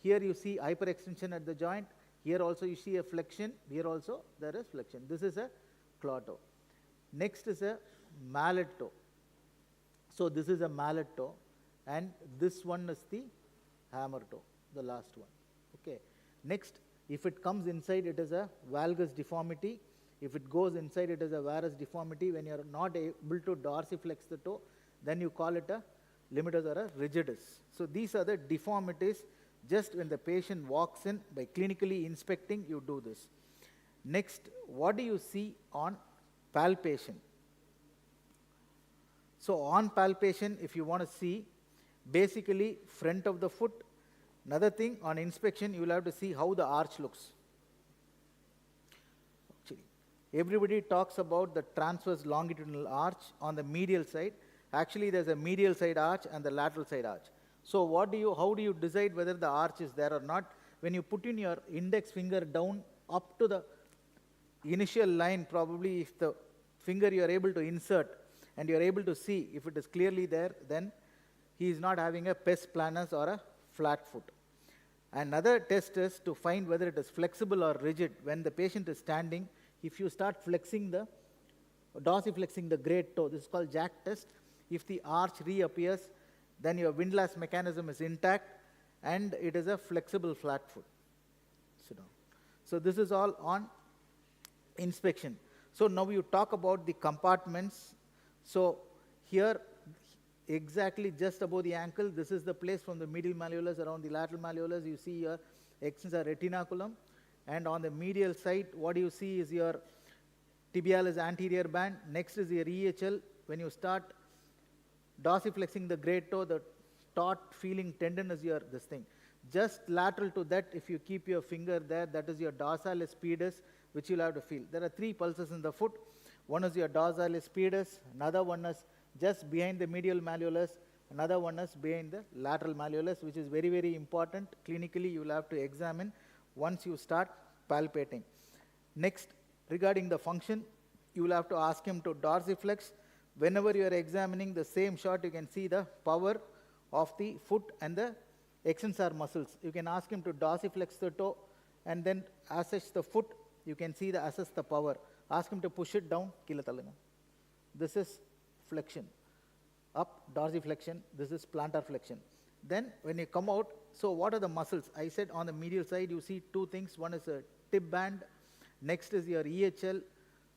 here you see hyperextension at the joint. Here also you see a flexion. Here also there is flexion. This is a claw toe. Next is a mallet toe. So this is a mallet toe, and this one is the hammer toe, the last one. Okay. Next, if it comes inside, it is a valgus deformity. If it goes inside, it is a varus deformity. When you are not able to dorsiflex the toe, then you call it a limitus or a rigidus. So these are the deformities. Just when the patient walks in, by clinically inspecting, you do this. Next, what do you see on palpation? So on palpation, if you want to see, basically front of the foot. Another thing, on inspection, you will have to see how the arch looks. Actually, everybody talks about the transverse longitudinal arch on the medial side. Actually, there's a medial side arch and the lateral side arch. So how do you decide whether the arch is there or not? When you put in your index finger down up to the initial line, probably if the finger you are able to insert and you are able to see if it is clearly there, then he is not having a pes planus or a flat foot. Another test is to find whether it is flexible or rigid. When the patient is standing, if you start flexing dorsiflexing the great toe, this is called jack test. If the arch reappears, then your windlass mechanism is intact and it is a flexible flat foot. So this is all on inspection. So now you talk about the compartments. So here, exactly just above the ankle, this is the place from the medial malleolus around the lateral malleolus. You see your extensor retinaculum. And on the medial side, what you see is your tibialis anterior band. Next is your EHL. When you start dorsiflexing the great toe, the taut feeling tendon is your this thing. Just lateral to that, if you keep your finger there, that is your dorsalis pedis, which you'll have to feel. There are 3 pulses in the foot. One is your dorsalis pedis, another one is just behind the medial malleolus, another one is behind the lateral malleolus, which is very, very important. Clinically, you will have to examine once you start palpating. Next, regarding the function, you will have to ask him to dorsiflex. Whenever you are examining the same shot, you can see the power of the foot and the extensor muscles. You can ask him to dorsiflex the toe and then assess the foot. You can see assess the power. Ask him to push it down. This is flexion. Up, dorsiflexion. This is plantar flexion. Then when you come out, so what are the muscles? I said on the medial side, you see 2 things. One is a tib band. Next is your EHL.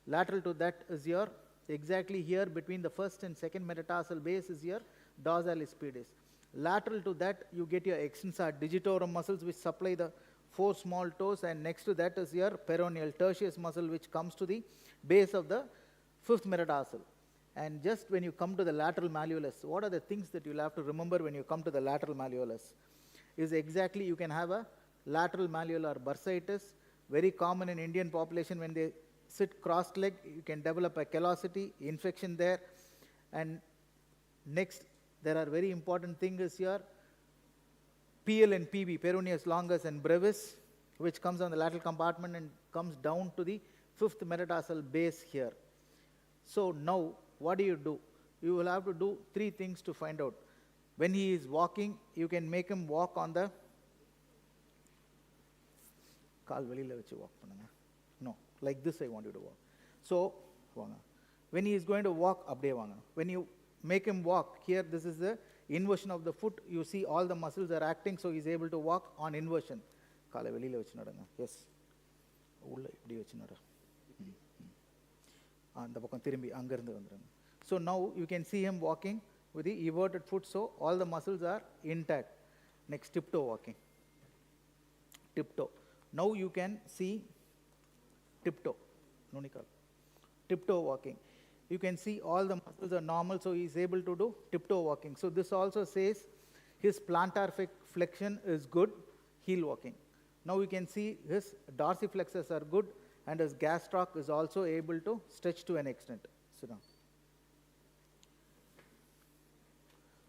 Lateral to that is your, exactly here between the first and second metatarsal base is your dorsalis pedis. Lateral to that, you get your extensor digitorum muscles, which supply the 4 small toes, and next to that is your peroneal tertius muscle, which comes to the base of the 5th metatarsal. And just when you come to the lateral malleolus, what are the things that you'll have to remember when you come to the lateral malleolus? Is exactly you can have a lateral malleolar bursitis, very common in Indian population. When they sit crossed leg, you can develop a callosity, infection there. And next, there are very important things is your PL and PB, peroneus longus and brevis, which comes on the lateral compartment and comes down to the 5th metatarsal base here. So now, what do? You will have to do 3 things to find out. When he is walking, you can make him walk on the no, like this I want you to walk. So, when he is going to walk, when you make him walk, here this is the inversion of the foot. You see all the muscles are acting, so he is able to walk on inversion. Yes. So now you can see him walking with the everted foot, so all the muscles are intact. Next, tiptoe walking. Tiptoe. Now you can see tiptoe. Tiptoe walking. You can see all the muscles are normal, so he is able to do tiptoe walking. So this also says his plantar flexion is good, heel walking. Now you can see his dorsiflexors are good, and his gastroc is also able to stretch to an extent. Sit down.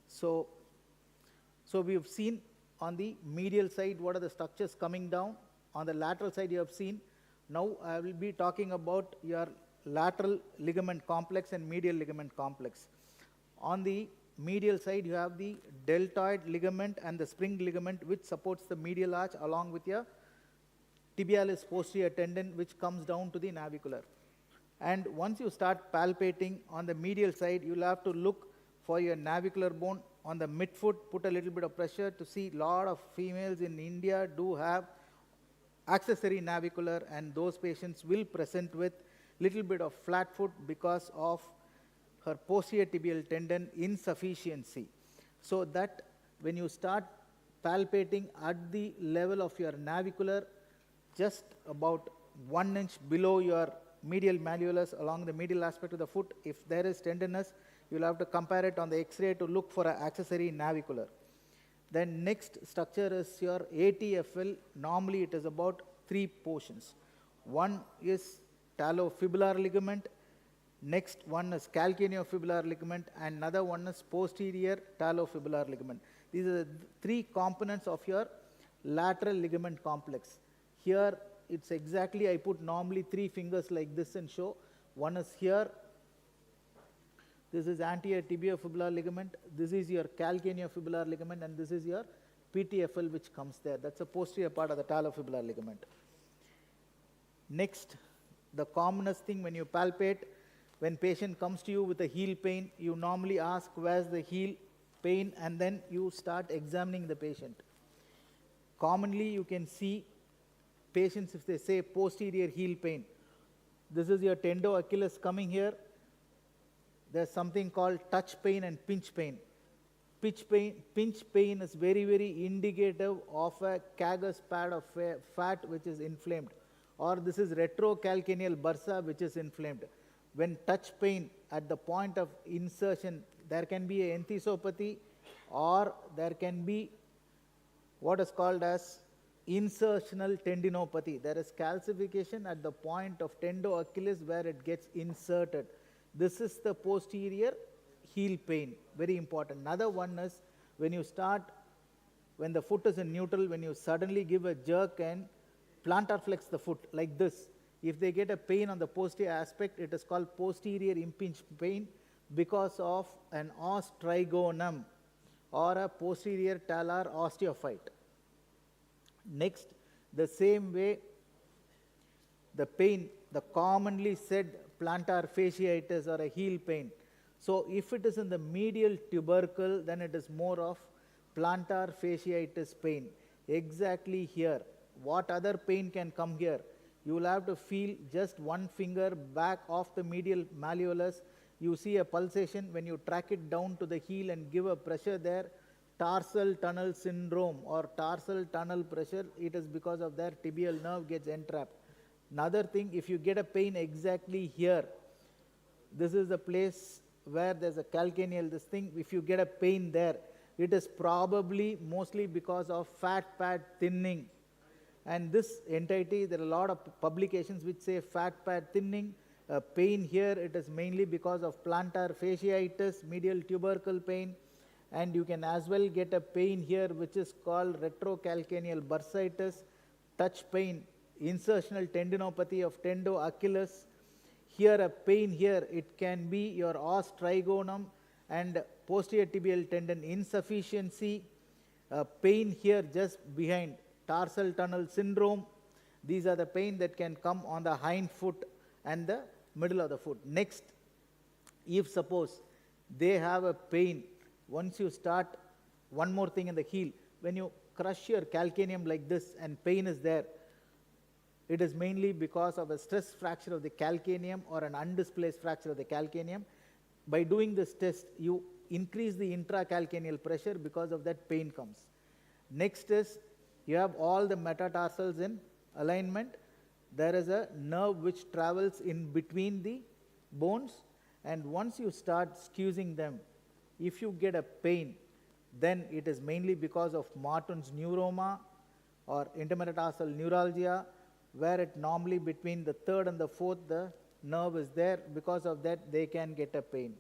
So we have seen on the medial side what are the structures coming down. On the lateral side you have seen. Now I will be talking about your lateral ligament complex and medial ligament complex. On the medial side you have the deltoid ligament and the spring ligament, which supports the medial arch along with your tibialis posterior tendon, which comes down to the navicular. And once you start palpating on the medial side, you will have to look for your navicular bone. On the midfoot, put a little bit of pressure to see. Lot of females in India do have accessory navicular, and those patients will present with little bit of flat foot because of her posterior tibial tendon insufficiency. So that when you start palpating at the level of your navicular, just about 1 inch below your medial malleolus along the medial aspect of the foot, if there is tenderness, you will have to compare it on the X-ray to look for an accessory navicular. Then next structure is your ATFL. Normally it is about 3 portions. One is talofibular ligament, next one is calcaneofibular ligament, and another one is posterior talofibular ligament. These are the 3 components of your lateral ligament complex. Here it's exactly, I put normally 3 fingers like this and show. One is here. This is anterior tibiofibular ligament. This is your calcaneofibular ligament, and this is your PTFL, which comes there. That's a posterior part of the talofibular ligament. Next, the commonest thing when you palpate, when patient comes to you with a heel pain, you normally ask where's the heel pain, and then you start examining the patient. Commonly, you can see patients, if they say posterior heel pain, this is your tendo Achilles coming here. There's something called touch pain and pinch pain. Pinch pain is very, very indicative of a Kagos pad of fat which is inflamed. Or this is retrocalcaneal bursa which is inflamed. When touch pain at the point of insertion, there can be a enthesopathy or there can be what is called as insertional tendinopathy. There is calcification at the point of tendo Achilles where it gets inserted. This is the posterior heel pain, very important. Another one is when the foot is in neutral, when you suddenly give a jerk and plantar flex the foot like this. If they get a pain on the posterior aspect, it is called posterior impinge pain because of an os trigonum or a posterior talar osteophyte. Next, the same way, the pain, the commonly said plantar fasciitis or a heel pain. So if it is in the medial tubercle, then it is more of plantar fasciitis pain. Exactly here. What other pain can come here? You will have to feel just one finger back off the medial malleolus. You see a pulsation. When you track it down to the heel and give a pressure there, tarsal tunnel syndrome or tarsal tunnel pressure, it is because of that tibial nerve gets entrapped. Another thing, if you get a pain exactly here, this is the place where there's a calcaneal, this thing, if you get a pain there, it is probably mostly because of fat pad thinning. And this entity, there are a lot of publications which say fat pad thinning. Pain here, it is mainly because of plantar fasciitis, medial tubercle pain. And you can as well get a pain here which is called retrocalcaneal bursitis, touch pain, insertional tendinopathy of tendo Achilles. Here a pain here, it can be your os trigonum and posterior tibial tendon insufficiency. Pain here just behind, tarsal tunnel syndrome. These are the pain that can come on the hind foot and the middle of the foot. Next, if suppose they have a pain, once you start, one more thing in the heel, when you crush your calcaneum like this and pain is there, it is mainly because of a stress fracture of the calcaneum or an undisplaced fracture of the calcaneum. By doing this test, you increase the intracalcaneal pressure, because of that pain comes. Next is, you have all the metatarsals in alignment. There is a nerve which travels in between the bones, and once you start squeezing them, if you get a pain, then it is mainly because of Martin's neuroma or intermetatarsal neuralgia, where it normally between the third and the fourth, the nerve is there. Because of that, they can get a pain.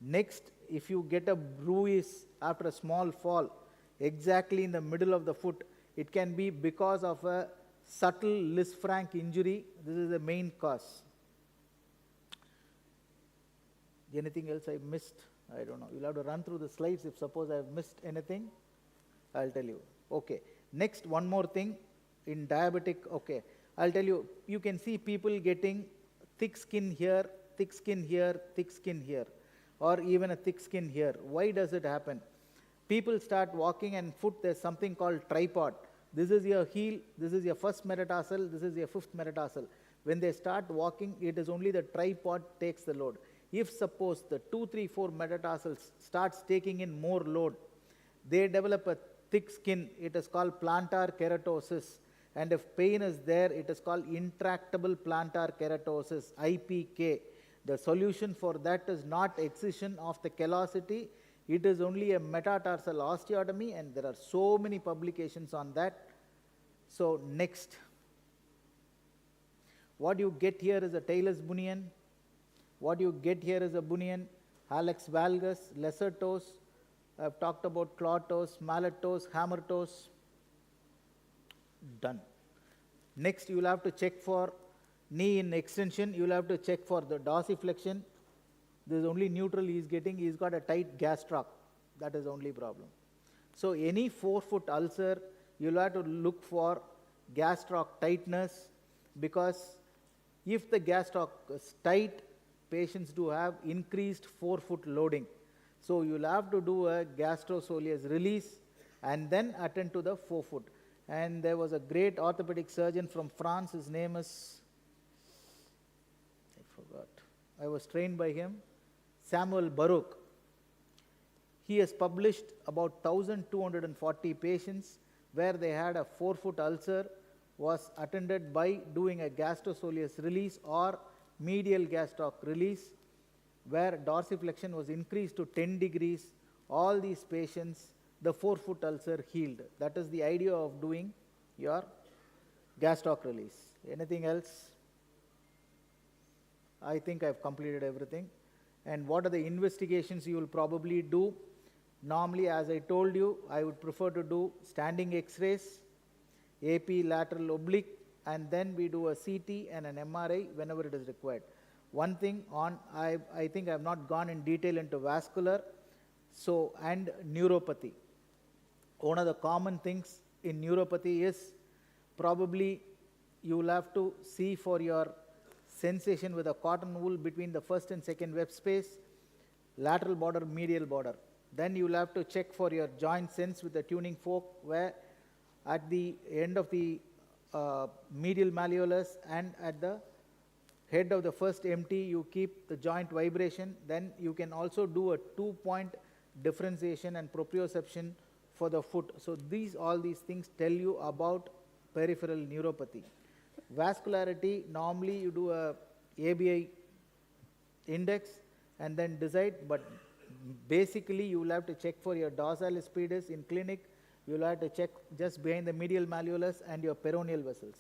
Next, if you get a bruise after a small fall, exactly in the middle of the foot, it can be because of a subtle Lisfranc injury. This is the main cause. Anything else I missed? I don't know. You'll have to run through the slides. If suppose I've missed anything, I'll tell you. Okay. Next, one more thing in diabetic. Okay. I'll tell you, you can see people getting thick skin here, thick skin here, thick skin here, or even a thick skin here. Why does it happen? People start walking and foot, there's something called tripod. This is your heel, this is your first metatarsal, this is your fifth metatarsal. When they start walking, it is only the tripod takes the load. If suppose the 2, 3, 4 metatarsals starts taking in more load, they develop a thick skin. It is called plantar keratosis. And if pain is there, it is called intractable plantar keratosis, IPK. The solution for that is not excision of the callosity. It is only a metatarsal osteotomy, and there are so many publications on that. So next, what you get here is a talus bunion. What you get here is a bunion, hallux valgus, lesser toes. I've talked about claw toes, mallet toes, hammer toes. Done. Next, you will have to check for knee in extension. You will have to check for the dorsiflexion. This is only neutral he is getting. He's got a tight gastroc. That is the only problem. So any 4-foot ulcer, you will have to look for gastroc tightness, because if the gastroc is tight, patients do have increased 4-foot loading. So you will have to do a gastrosoleus release and then attend to the 4-foot. And there was a great orthopedic surgeon from France. His name is, I forgot. I was trained by him, Samuel Baruch. He has published about 1,240 patients where they had a 4-foot ulcer was attended by doing a gastrosolius release or medial gastroc release, where dorsiflexion was increased to 10 degrees. All these patients, the 4-foot ulcer healed. That is the idea of doing your gastroc release. Anything else? I think I've completed everything. And what are the investigations you will probably do? Normally, as I told you, I would prefer to do standing X-rays, AP lateral oblique, and then we do a CT and an MRI whenever it is required. One thing on, I think I have not gone in detail into vascular, so, and neuropathy. One of the common things in neuropathy is probably you will have to see for your sensation with a cotton wool between the first and second web space, lateral border, medial border. Then you will have to check for your joint sense with the tuning fork, where at the end of the medial malleolus and at the head of the first MT, you keep the joint vibration. Then you can also do a 2-point differentiation and proprioception for the foot. So all these things tell you about peripheral neuropathy. Vascularity, normally you do a ABI index and then decide, but basically you will have to check for your dorsalis pedis. In clinic, you will have to check just behind the medial malleolus and your peroneal vessels.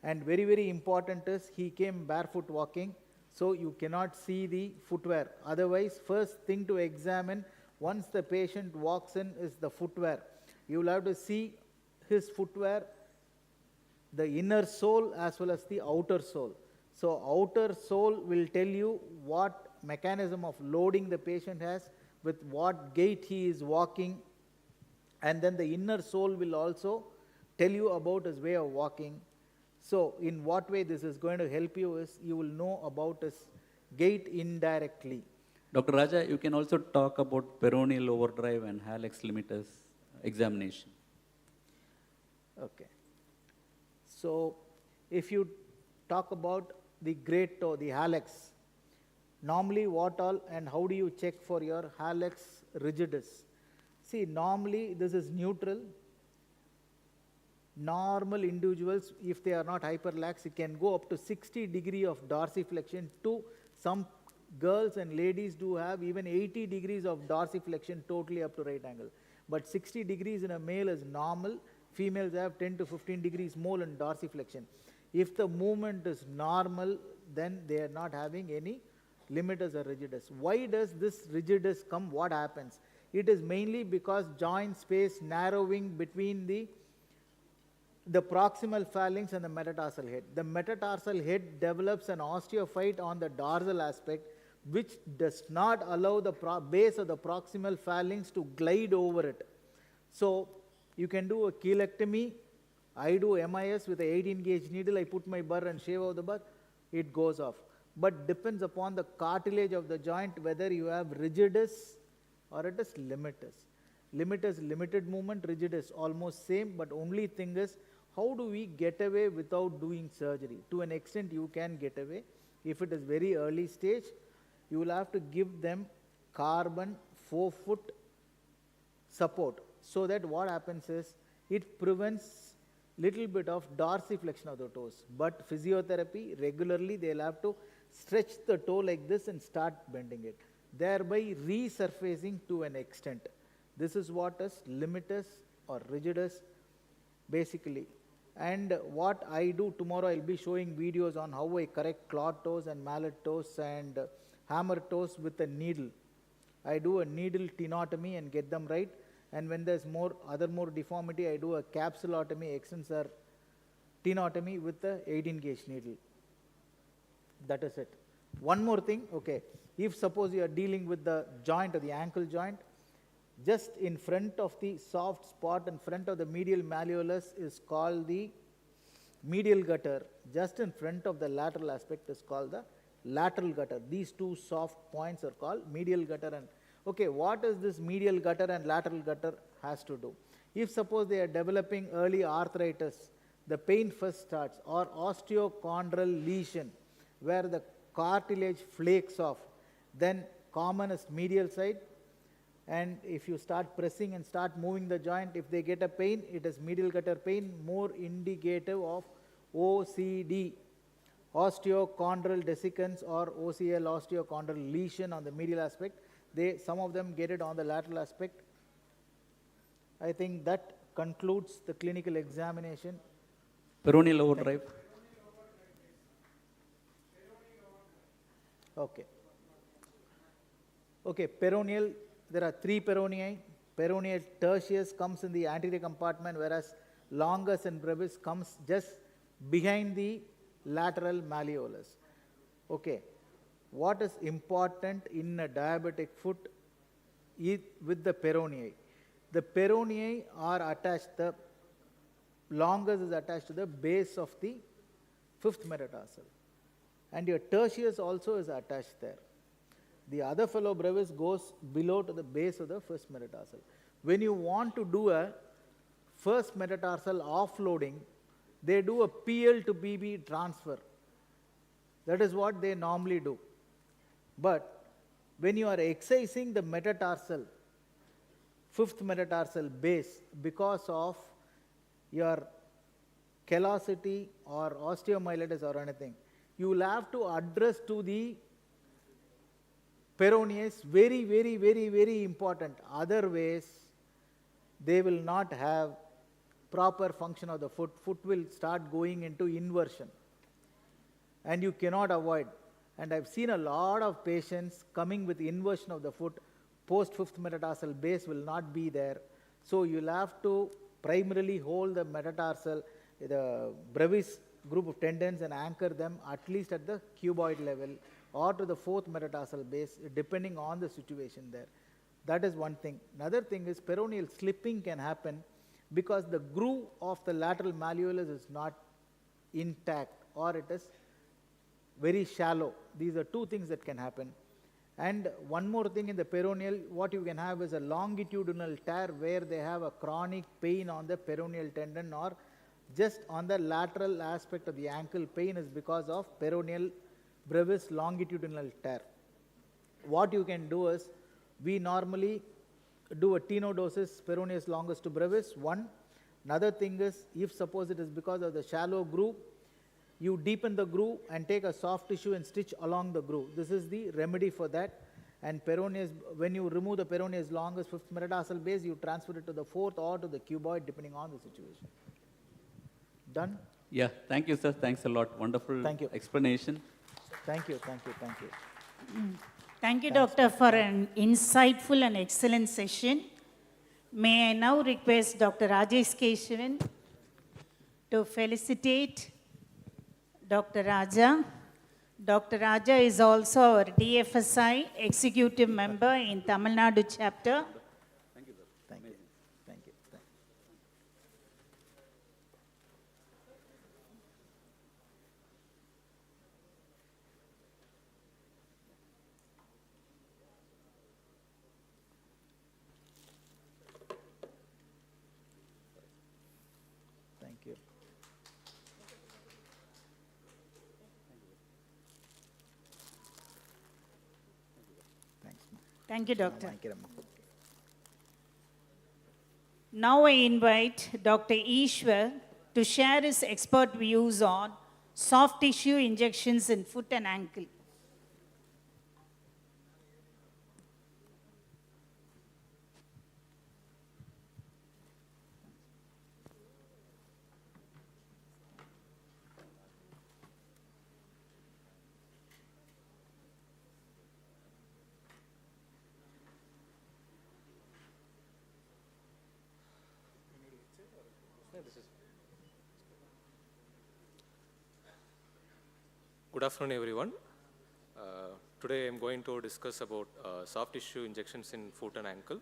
And very, very important is he came barefoot walking, so you cannot see the footwear. Otherwise, first thing to examine once the patient walks in is the footwear. You will have to see his footwear, the inner sole as well as the outer sole. So outer sole will tell you what mechanism of loading the patient has, with what gait he is walking, and then the inner sole will also tell you about his way of walking. So in what way this is going to help you is you will know about his gait indirectly. Dr. Raja, you can also talk about peroneal overdrive and hallux limitus examination. Okay. So if you talk about the great toe, the hallux, normally what all and how do you check for your hallux rigidus? See, normally this is neutral. Normal individuals, if they are not hyperlax, it can go up to 60 degrees of dorsiflexion. To some girls and ladies do have even 80 degrees of dorsiflexion totally up to right angle. But 60 degrees in a male is normal. Females have 10 to 15 degrees more in dorsiflexion. If the movement is normal, then they are not having any limitus or rigidus. Why does this rigidus come? What happens? It is mainly because joint space narrowing between the proximal phalanx and the metatarsal head. The metatarsal head develops an osteophyte on the dorsal aspect, which does not allow the base of the proximal phalanx to glide over it. So you can do a chelectomy. I do MIS with an 18-gauge needle. I put my burr and shave out the burr. It goes off. But depends upon the cartilage of the joint whether you have rigidus or it is limitus. Limitus, limited movement, rigidus, almost same, but only thing is, how do we get away without doing surgery? To an extent you can get away. If it is very early stage, you will have to give them carbon 4-foot support, so that what happens is it prevents little bit of dorsiflexion of the toes. But physiotherapy, regularly they'll have to stretch the toe like this and start bending it, thereby resurfacing to an extent. This is what is limitus or rigidus basically. And what I do tomorrow, I'll be showing videos on how I correct clawed toes and mallet toes and hammer toes with a needle. I do a needle tenotomy and get them right. And when there's more deformity, I do a capsulotomy, extensor tenotomy with the 18-gauge needle. That is it. One more thing, okay. If suppose you are dealing with the joint or the ankle joint, just in front of the soft spot in front of the medial malleolus is called the medial gutter. Just in front of the lateral aspect is called the lateral gutter. These two soft points are called medial gutter. And okay, what is this medial gutter and lateral gutter has to do? If suppose they are developing early arthritis, the pain first starts, or osteochondral lesion, where the cartilage flakes off, then common is medial side, and if you start pressing and start moving the joint, if they get a pain, it is medial gutter pain, more indicative of OCD, osteochondral dissecans, or OCL, osteochondral lesion on the medial aspect. Some of them get it on the lateral aspect. I think that concludes the clinical examination. Peroneal overdrive. Okay. Okay, peroneal, there are 3 peronei. Peroneal tertius comes in the anterior compartment, whereas longus and brevis comes just behind the lateral malleolus. Okay, what is important in a diabetic foot with the peronei? The peronei are attached, the longus is attached to the base of the 5th metatarsal, and your tertius also is attached there. The other fellow brevis goes below to the base of the 1st metatarsal. When you want to do a 1st metatarsal offloading, they do a PL to BB transfer. That is what they normally do. But when you are excising the metatarsal, 5th metatarsal base, because of your callosity or osteomyelitis or anything, you will have to address to the peroneus, very, very, very, very important. Otherwise, they will not have proper function of the foot. Foot will start going into inversion, and you cannot avoid. And I've seen a lot of patients coming with inversion of the foot. Post 5th metatarsal base will not be there. So you'll have to primarily hold the metatarsal, the brevis group of tendons, and anchor them at least at the cuboid level or to the 4th metatarsal base, depending on the situation there. That is one thing. Another thing is peroneal slipping can happen because the groove of the lateral malleolus is not intact, or it is very shallow. These are 2 things that can happen. And one more thing in the peroneal, what you can have is a longitudinal tear where they have a chronic pain on the peroneal tendon, or just on the lateral aspect of the ankle. Pain is because of peroneal brevis longitudinal tear. What you can do is, we normally do a tenodosis peroneus longus to brevis, 1. Another thing is, if suppose it is because of the shallow groove, you deepen the groove and take a soft tissue and stitch along the groove. This is the remedy for that. And peroneus, when you remove the peroneus longus 5th metatarsal base, you transfer it to the 4th or to the cuboid, depending on the situation. Done? Yeah, thank you, sir. Thanks a lot. Wonderful explanation. Thank you, thank you, thank you. Thank you, Doctor, for an insightful and excellent session. May I now request Dr. Rajesh Keshavan to felicitate Dr. Raja. Dr. Raja is also our DFSI executive member in Tamil Nadu chapter. Thank you, sir. Thank you. Thank you. Thank you. Thank you, Doctor. Now I invite Dr. Ishwar to share his expert views on soft tissue injections in foot and ankle. Good afternoon, everyone. Today I'm going to discuss about soft tissue injections in foot and ankle.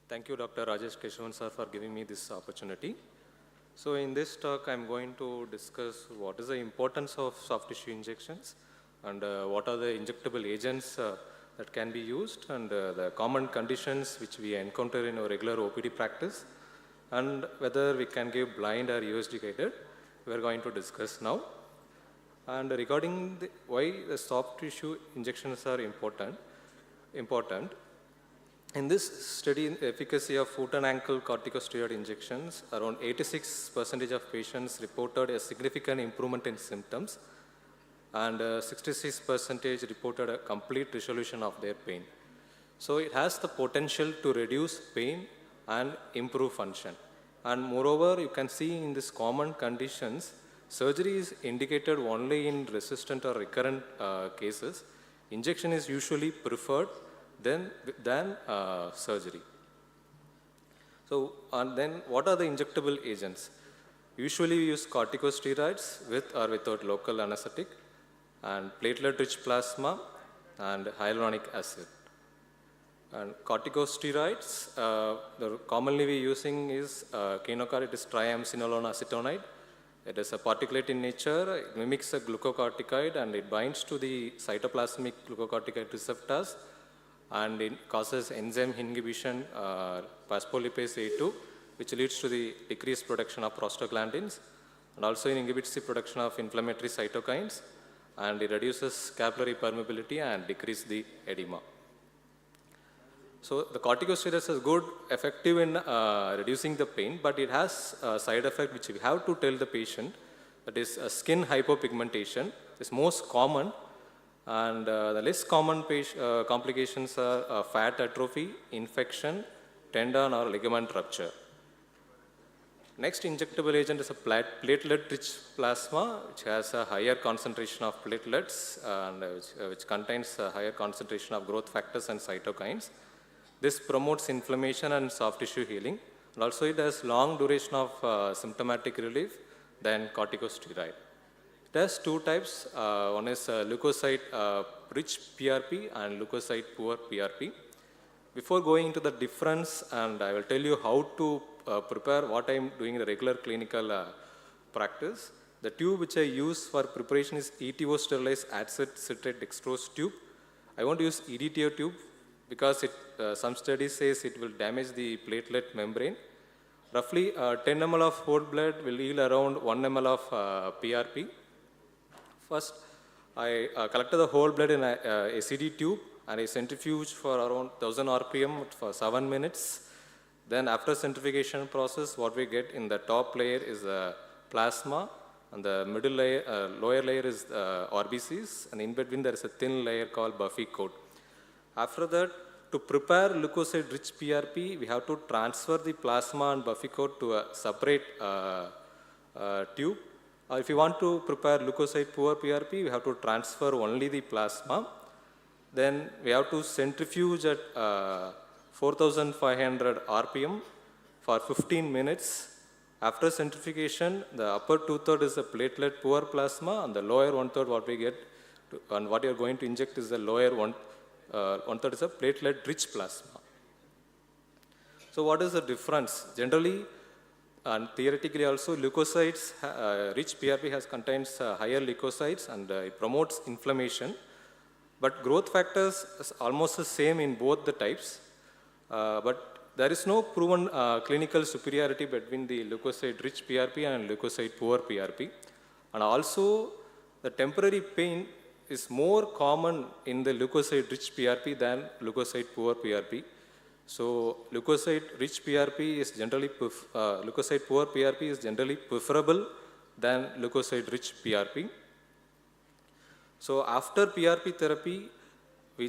Thank you, Dr. Rajesh Keshavan sir, for giving me this opportunity. So in this talk, I'm going to discuss what is the importance of soft tissue injections, and what are the injectable agents that can be used, and the common conditions which we encounter in our regular OPD practice, and whether we can give blind or USD guided, we are going to discuss now. And regarding why the soft tissue injections are important, in this study, the efficacy of foot and ankle corticosteroid injections, around 86% of patients reported a significant improvement in symptoms, and 66% reported a complete resolution of their pain. So it has the potential to reduce pain and improve function. And moreover, you can see in these common conditions, surgery is indicated only in resistant or recurrent cases. Injection is usually preferred than surgery. So, and then what are the injectable agents? Usually we use corticosteroids with or without local anesthetic, and platelet-rich plasma, and hyaluronic acid. And corticosteroids, the commonly we using is Kinocort, it is triamcinolone acetonide. It is a particulate in nature, it mimics a glucocorticoid and it binds to the cytoplasmic glucocorticoid receptors, and it causes enzyme inhibition, phospholipase A2, which leads to the decreased production of prostaglandins, and also it inhibits the production of inflammatory cytokines, and it reduces capillary permeability and decreases the edema. So the corticosteroids is good, effective in reducing the pain, but it has a side effect which we have to tell the patient, that is skin hypopigmentation. It's most common, and the less common complications are fat atrophy, infection, tendon or ligament rupture. Next injectable agent is a platelet-rich plasma, which has a higher concentration of platelets and which contains a higher concentration of growth factors and cytokines. This promotes inflammation and soft tissue healing, and also it has long duration of symptomatic relief than corticosteroid. It has two types. One is leukocyte-rich PRP and leukocyte-poor PRP. Before going into the difference, and I will tell you how to prepare what I am doing in the regular clinical practice. The tube which I use for preparation is ETO sterilized acid citrate dextrose tube. I want to use EDTA tube because some studies says it will damage the platelet membrane. Roughly 10 ml of whole blood will yield around 1 ml of PRP. First, I collected the whole blood in a CD tube and I centrifuge for around 1000 RPM for 7 minutes. Then after centrifugation process, what we get in the top layer is plasma, and the middle layer, lower layer is RBCs, and in between there is a thin layer called buffy coat. After that, to prepare leukocyte-rich PRP, we have to transfer the plasma and buffy coat to a separate tube. If you want to prepare leukocyte-poor PRP, we have to transfer only the plasma. Then we have to centrifuge at 4500 RPM for 15 minutes. After centrifugation, the upper 2/3 is a platelet-poor plasma, and the lower 1/3 what we get, and what you are going to inject is the lower 1/3 is a platelet-rich plasma. So what is the difference? Generally, and theoretically also, leukocytes, rich PRP contains higher leukocytes and it promotes inflammation. But growth factors is almost the same in both the types. But there is no proven clinical superiority between the leukocyte-rich PRP and leukocyte-poor PRP. And also, the temporary pain is more common in the leukocyte-rich PRP than leukocyte-poor PRP. So, leukocyte-rich PRP is generally, leukocyte-poor PRP is generally preferable than leukocyte-rich PRP. So, after PRP therapy, we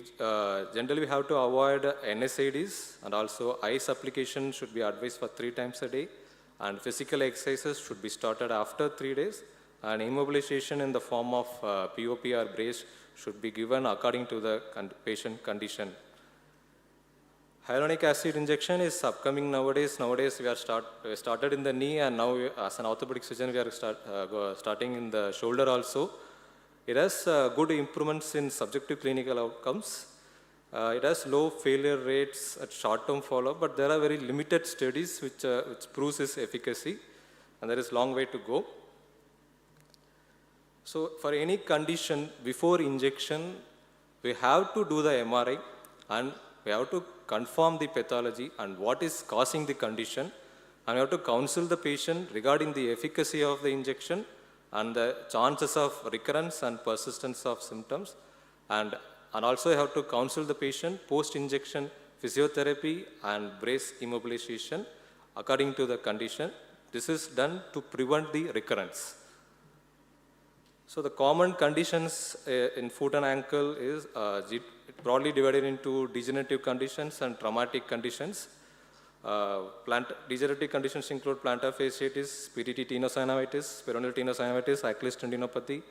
generally have to avoid NSAIDs, and also ice application should be advised for 3 times a day, and physical exercises should be started after 3 days, and immobilization in the form of POP or brace should be given according to the patient condition. Hyaluronic acid injection is upcoming nowadays. Nowadays we started in the knee, and now as an orthopedic surgeon we are starting in the shoulder also. It has good improvements in subjective clinical outcomes. It has low failure rates at short-term follow-up, but there are very limited studies which proves its efficacy, and there is a long way to go. So for any condition before injection, we have to do the MRI, and we have to confirm the pathology and what is causing the condition. And we have to counsel the patient regarding the efficacy of the injection and the chances of recurrence and persistence of symptoms. And also you have to counsel the patient post-injection physiotherapy and brace immobilization according to the condition. This is done to prevent the recurrence. So the common conditions in foot and ankle is broadly divided into degenerative conditions and traumatic conditions. Degenerative conditions include plantar fasciitis, PDT tenosynovitis, peroneal tenosynovitis, Achilles tendinopathy,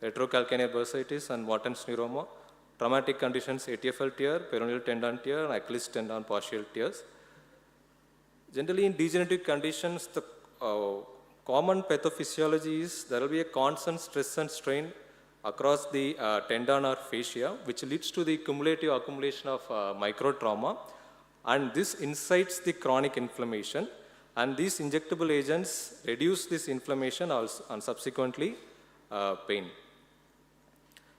retrocalcaneal bursitis, and Wharton's neuroma. Traumatic conditions, ATFL tear, peroneal tendon tear, and Achilles tendon partial tears. Generally, in degenerative conditions, the common pathophysiology is there will be a constant stress and strain across the tendon or fascia, which leads to the cumulative accumulation of microtrauma, and this incites the chronic inflammation, and these injectable agents reduce this inflammation also, and subsequently pain.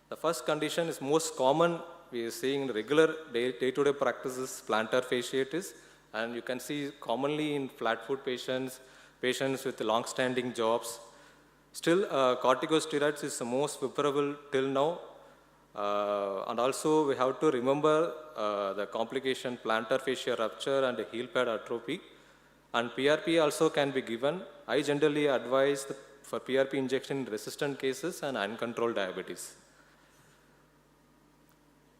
The first condition is most common, we are seeing in regular day-to-day practices, plantar fasciitis, and you can see commonly in flat foot patients, patients with long-standing jobs. Still, corticosteroids is the most preferable till now. And also, we have to remember the complication plantar fascia rupture and heel pad atrophy. And PRP also can be given. I generally advise for PRP injection in resistant cases and uncontrolled diabetes.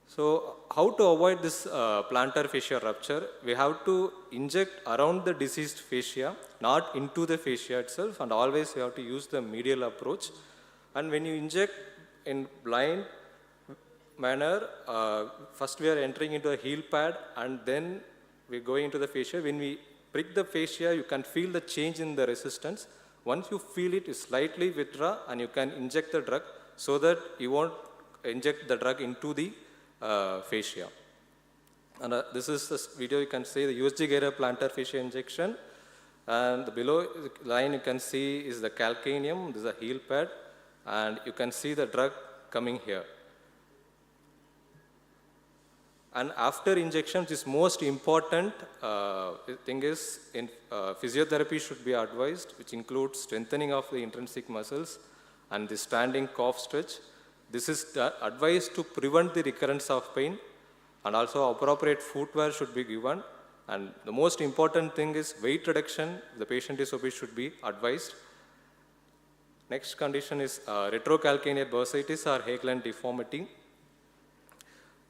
So, how to avoid this plantar fascia rupture? We have to inject around the diseased fascia, not into the fascia itself, and always we have to use the medial approach. And when you inject in blind manner, first we are entering into a heel pad, and then we go into the fascia. When we prick the fascia, you can feel the change in the resistance. Once you feel it, you slightly withdraw, and you can inject the drug so that you won't inject the drug into the fascia. And this is this video, you can see the USG guided plantar fascia injection, and the below line you can see is the calcaneum, this is a heel pad, and you can see the drug coming here. And after injection, this most important thing is in physiotherapy should be advised, which includes strengthening of the intrinsic muscles and the standing cough stretch. This is advised to prevent the recurrence of pain, and also appropriate footwear should be given. And the most important thing is weight reduction. The patient is obese should be advised. Next condition is retrocalcaneal bursitis or Hageland deformity.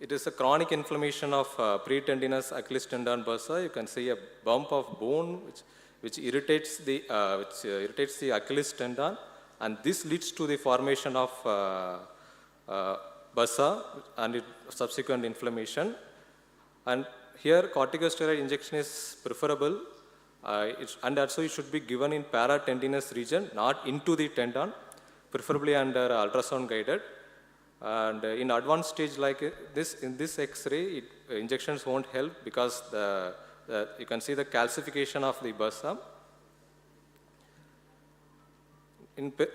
It is a chronic inflammation of pretendinous Achilles tendon bursa. You can see a bump of bone which irritates the Achilles tendon, and this leads to the formation of bursa and subsequent inflammation. And here corticosteroid injection is preferable, and also it should be given in paratendinous region, not into the tendon, preferably under ultrasound guided. And in advanced stage like this, in this X-ray, injections won't help because you can see the calcification of the bursa.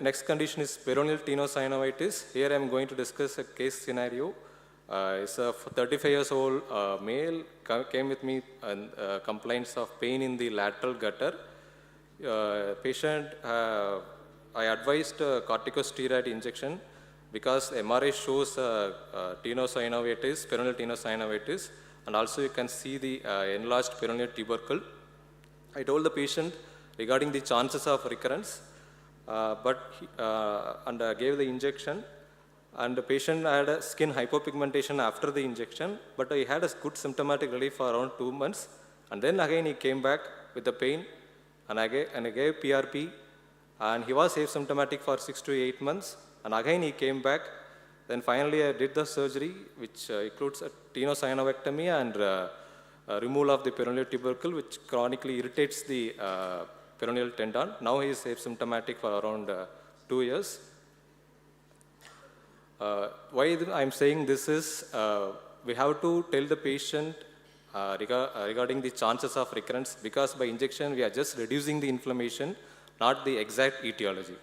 Next condition is peroneal tenosynovitis. Here I am going to discuss a case scenario. It's a 35 years old male came with me and complaints of pain in the lateral gutter. Patient, I advised corticosteroid injection because MRI shows tenosynovitis, peroneal tenosynovitis, and also you can see the enlarged peroneal tubercle. I told the patient regarding the chances of recurrence, and gave the injection, and the patient had a skin hypopigmentation after the injection, but he had a good symptomatic relief for around 2 months, and then again he came back with the pain, and I gave PRP, and he was asymptomatic for 6 to 8 months, and again he came back. Then finally I did the surgery, which includes a tenosynovectomy and removal of the peroneal tubercle, which chronically irritates the peroneal tendon. Now he is asymptomatic for around 2 years. Why I am saying this is, we have to tell the patient regarding the chances of recurrence, because by injection we are just reducing the inflammation, not the exact etiology.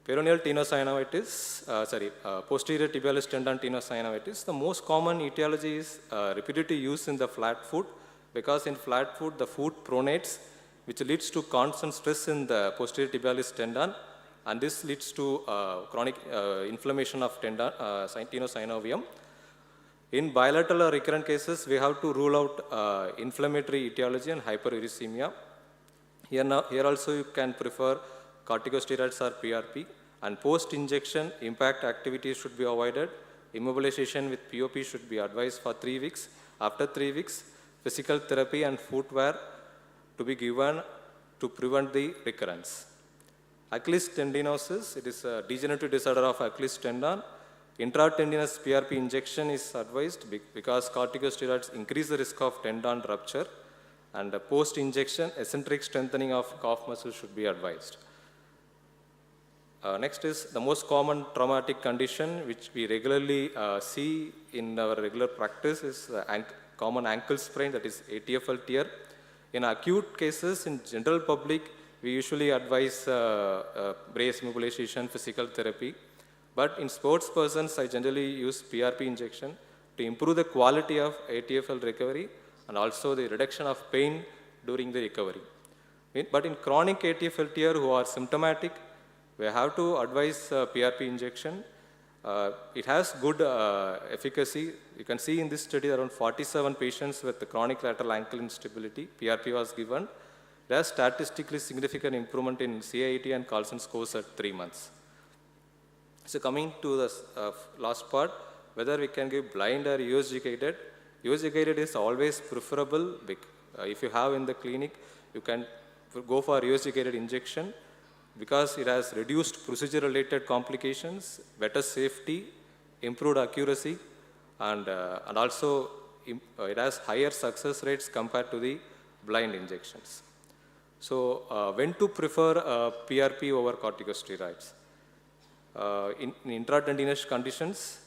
Peroneal tenosynovitis, posterior tibialis tendon tenosynovitis. The most common etiology is repetitive use in the flat foot, because in flat foot, the foot pronates, which leads to constant stress in the posterior tibialis tendon, and this leads to chronic inflammation of tendon, tenosynovium. In bilateral or recurrent cases, we have to rule out inflammatory etiology and hyperuricemia. Here also you can prefer corticosteroids or PRP, and post-injection impact activities should be avoided. Immobilization with POP should be advised for 3 weeks. After 3 weeks, physical therapy and footwear to be given to prevent the recurrence. Achilles tendinosis, it is a degenerative disorder of Achilles tendon. Intratendinous PRP injection is advised because corticosteroids increase the risk of tendon rupture, and post-injection eccentric strengthening of calf muscle should be advised. Next is the most common traumatic condition which we regularly see in our regular practice is common ankle sprain, that is ATFL tear. In acute cases, in general public, we usually advise brace mobilization, physical therapy. But in sports persons, I generally use PRP injection to improve the quality of ATFL recovery and also the reduction of pain during the recovery. But in chronic ATFL tear who are symptomatic, we have to advise PRP injection. It has good efficacy. You can see in this study around 47 patients with the chronic lateral ankle instability, PRP was given. There is statistically significant improvement in CIAT and Carlson scores at 3 months. So coming to the last part, whether we can give blind or USG guided. USG guided is always preferable. If you have in the clinic, you can go for USG guided injection because it has reduced procedure related complications, better safety, improved accuracy, and also it has higher success rates compared to the blind injections. So when to prefer PRP over corticosteroids? In intratendinous conditions,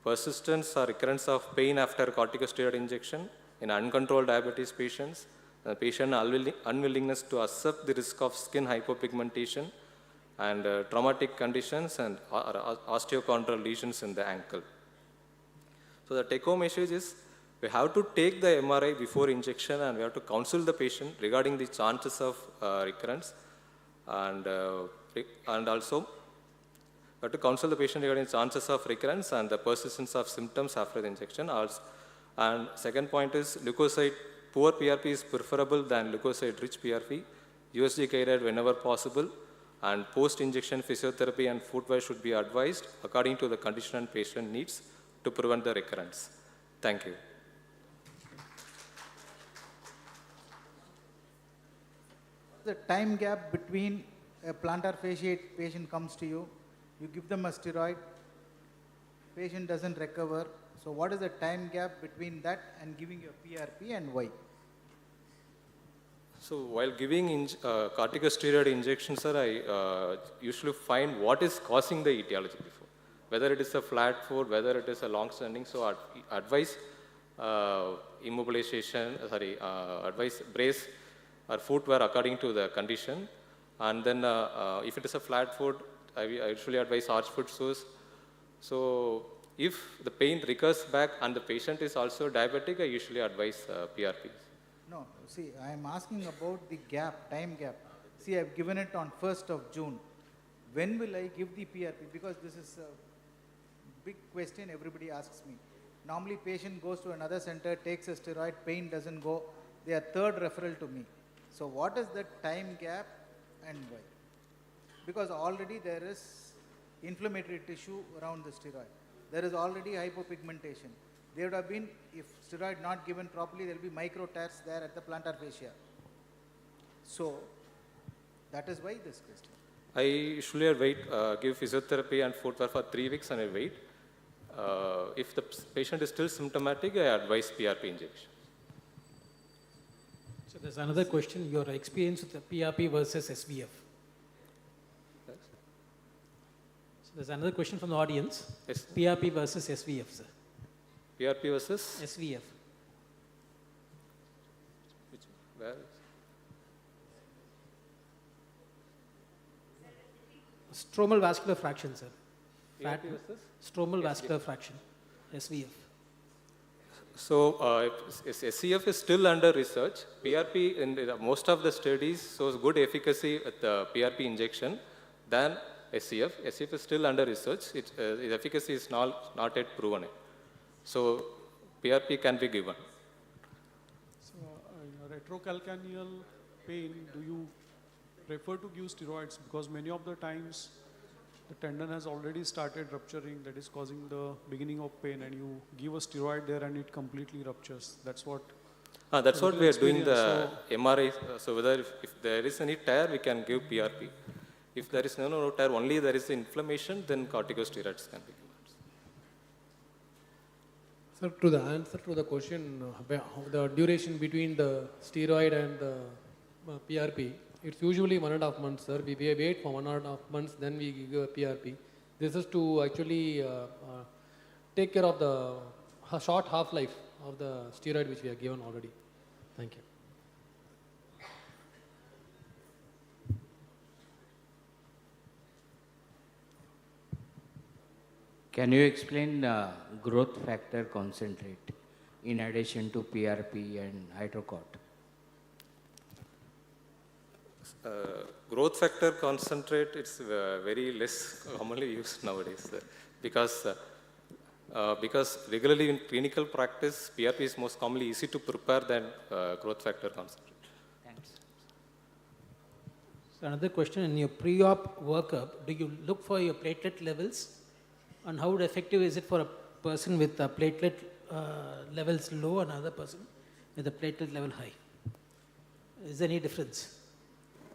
persistence or recurrence of pain after corticosteroid injection in uncontrolled diabetes patients, the patient unwillingness to accept the risk of skin hypopigmentation, and traumatic conditions and osteochondral lesions in the ankle. So the take-home message is we have to take the MRI before injection and we have to counsel the patient regarding the chances of recurrence, and also we have to counsel the patient regarding chances of recurrence and the persistence of symptoms after the injection. And second point is leukocyte, poor PRP is preferable than leukocyte-rich PRP, USG guided whenever possible, and post-injection physiotherapy and footwear should be advised according to the condition and patient needs to prevent the recurrence. Thank you. The time gap between a plantar fasciate patient comes to you, you give them a steroid, patient doesn't recover. So what is the time gap between that and giving you a PRP, and why? So while giving corticosteroid injections, sir, I usually find what is causing the etiology before. Whether it is a flat foot, whether it is a long standing, so I advise immobilization, advise brace or footwear according to the condition. And then if it is a flat foot, I usually advise arch foot shoes. So if the pain recurs back and the patient is also diabetic, I usually advise PRPs. No, see, I am asking about the gap, time gap. See, I have given it on 1st of June. When will I give the PRP? Because this is a big question everybody asks me. Normally, patient goes to another center, takes a steroid, pain doesn't go. They are third referral to me. So what is the time gap and why? Because already there is inflammatory tissue around the steroid. There is already hypopigmentation. There would have been, if steroid not given properly, there will be micro tears there at the plantar fascia. So that is why this question. I usually wait, give physiotherapy and footwear for 3 weeks and I wait. If the patient is still symptomatic, I advise PRP injection. So there's another question, your experience with the PRP versus SVF. So there's another question from the audience. Yes. PRP versus SVF, sir. PRP versus? SVF. Where? Stromal vascular fraction, sir. PRP versus? Stromal vascular fraction, SVF. So if SCF is still under research. PRP in most of the studies shows good efficacy with the PRP injection than SCF. SCF is still under research. Its efficacy is not yet proven. So PRP can be given. So, in retrocalcaneal pain, do you prefer to give steroids? Because many of the times the tendon has already started rupturing, that is causing the beginning of pain, and you give a steroid there and it completely ruptures. That's what. That's what we are doing the So, MRI. So whether if there is any tear, we can give PRP. If there is no tear, only there is inflammation, then corticosteroids can be given. Sir, to the answer to the question, the duration between the steroid and the PRP, it's usually 1.5 months, sir. We wait for 1.5 months, then we give a PRP. This is to actually take care of the short half-life of the steroid which we have given already. Thank you. Can you explain growth factor concentrate in addition to PRP and hydrocot? Growth factor concentrate, it's very less commonly used nowadays because regularly in clinical practice, PRP is most commonly easy to prepare than growth factor concentrate. Thanks. So another question, in your pre-op workup, do you look for your platelet levels? And how effective is it for a person with a platelet levels low and another person with a platelet level high? Is there any difference?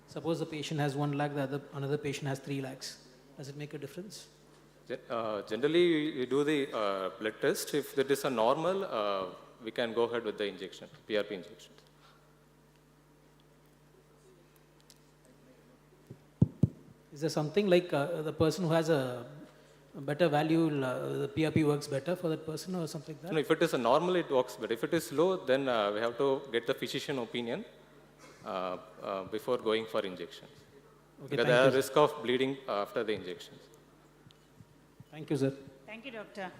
Suppose the patient has 1 lakh, another patient has 3 lakhs. Does it make a difference? Generally, we do the blood test. If it is a normal, we can go ahead with the injection, PRP injection. Is there something like the person who has a better value, the PRP works better for that person or something like that? No, if it is a normal, it works better. If it is low, then we have to get the physician opinion before going for injections. Okay, because there is a risk of bleeding after the injections. Thank you, sir. Thank you, Doctor.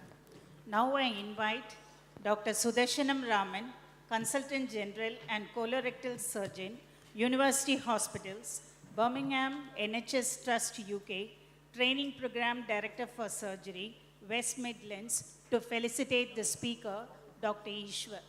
Now I invite Dr. Sudarshanam Raman, Consultant General and Colorectal Surgeon, University Hospitals, Birmingham NHS Trust UK, Training Program Director for Surgery, West Midlands, to felicitate the speaker, Dr. Ishwar.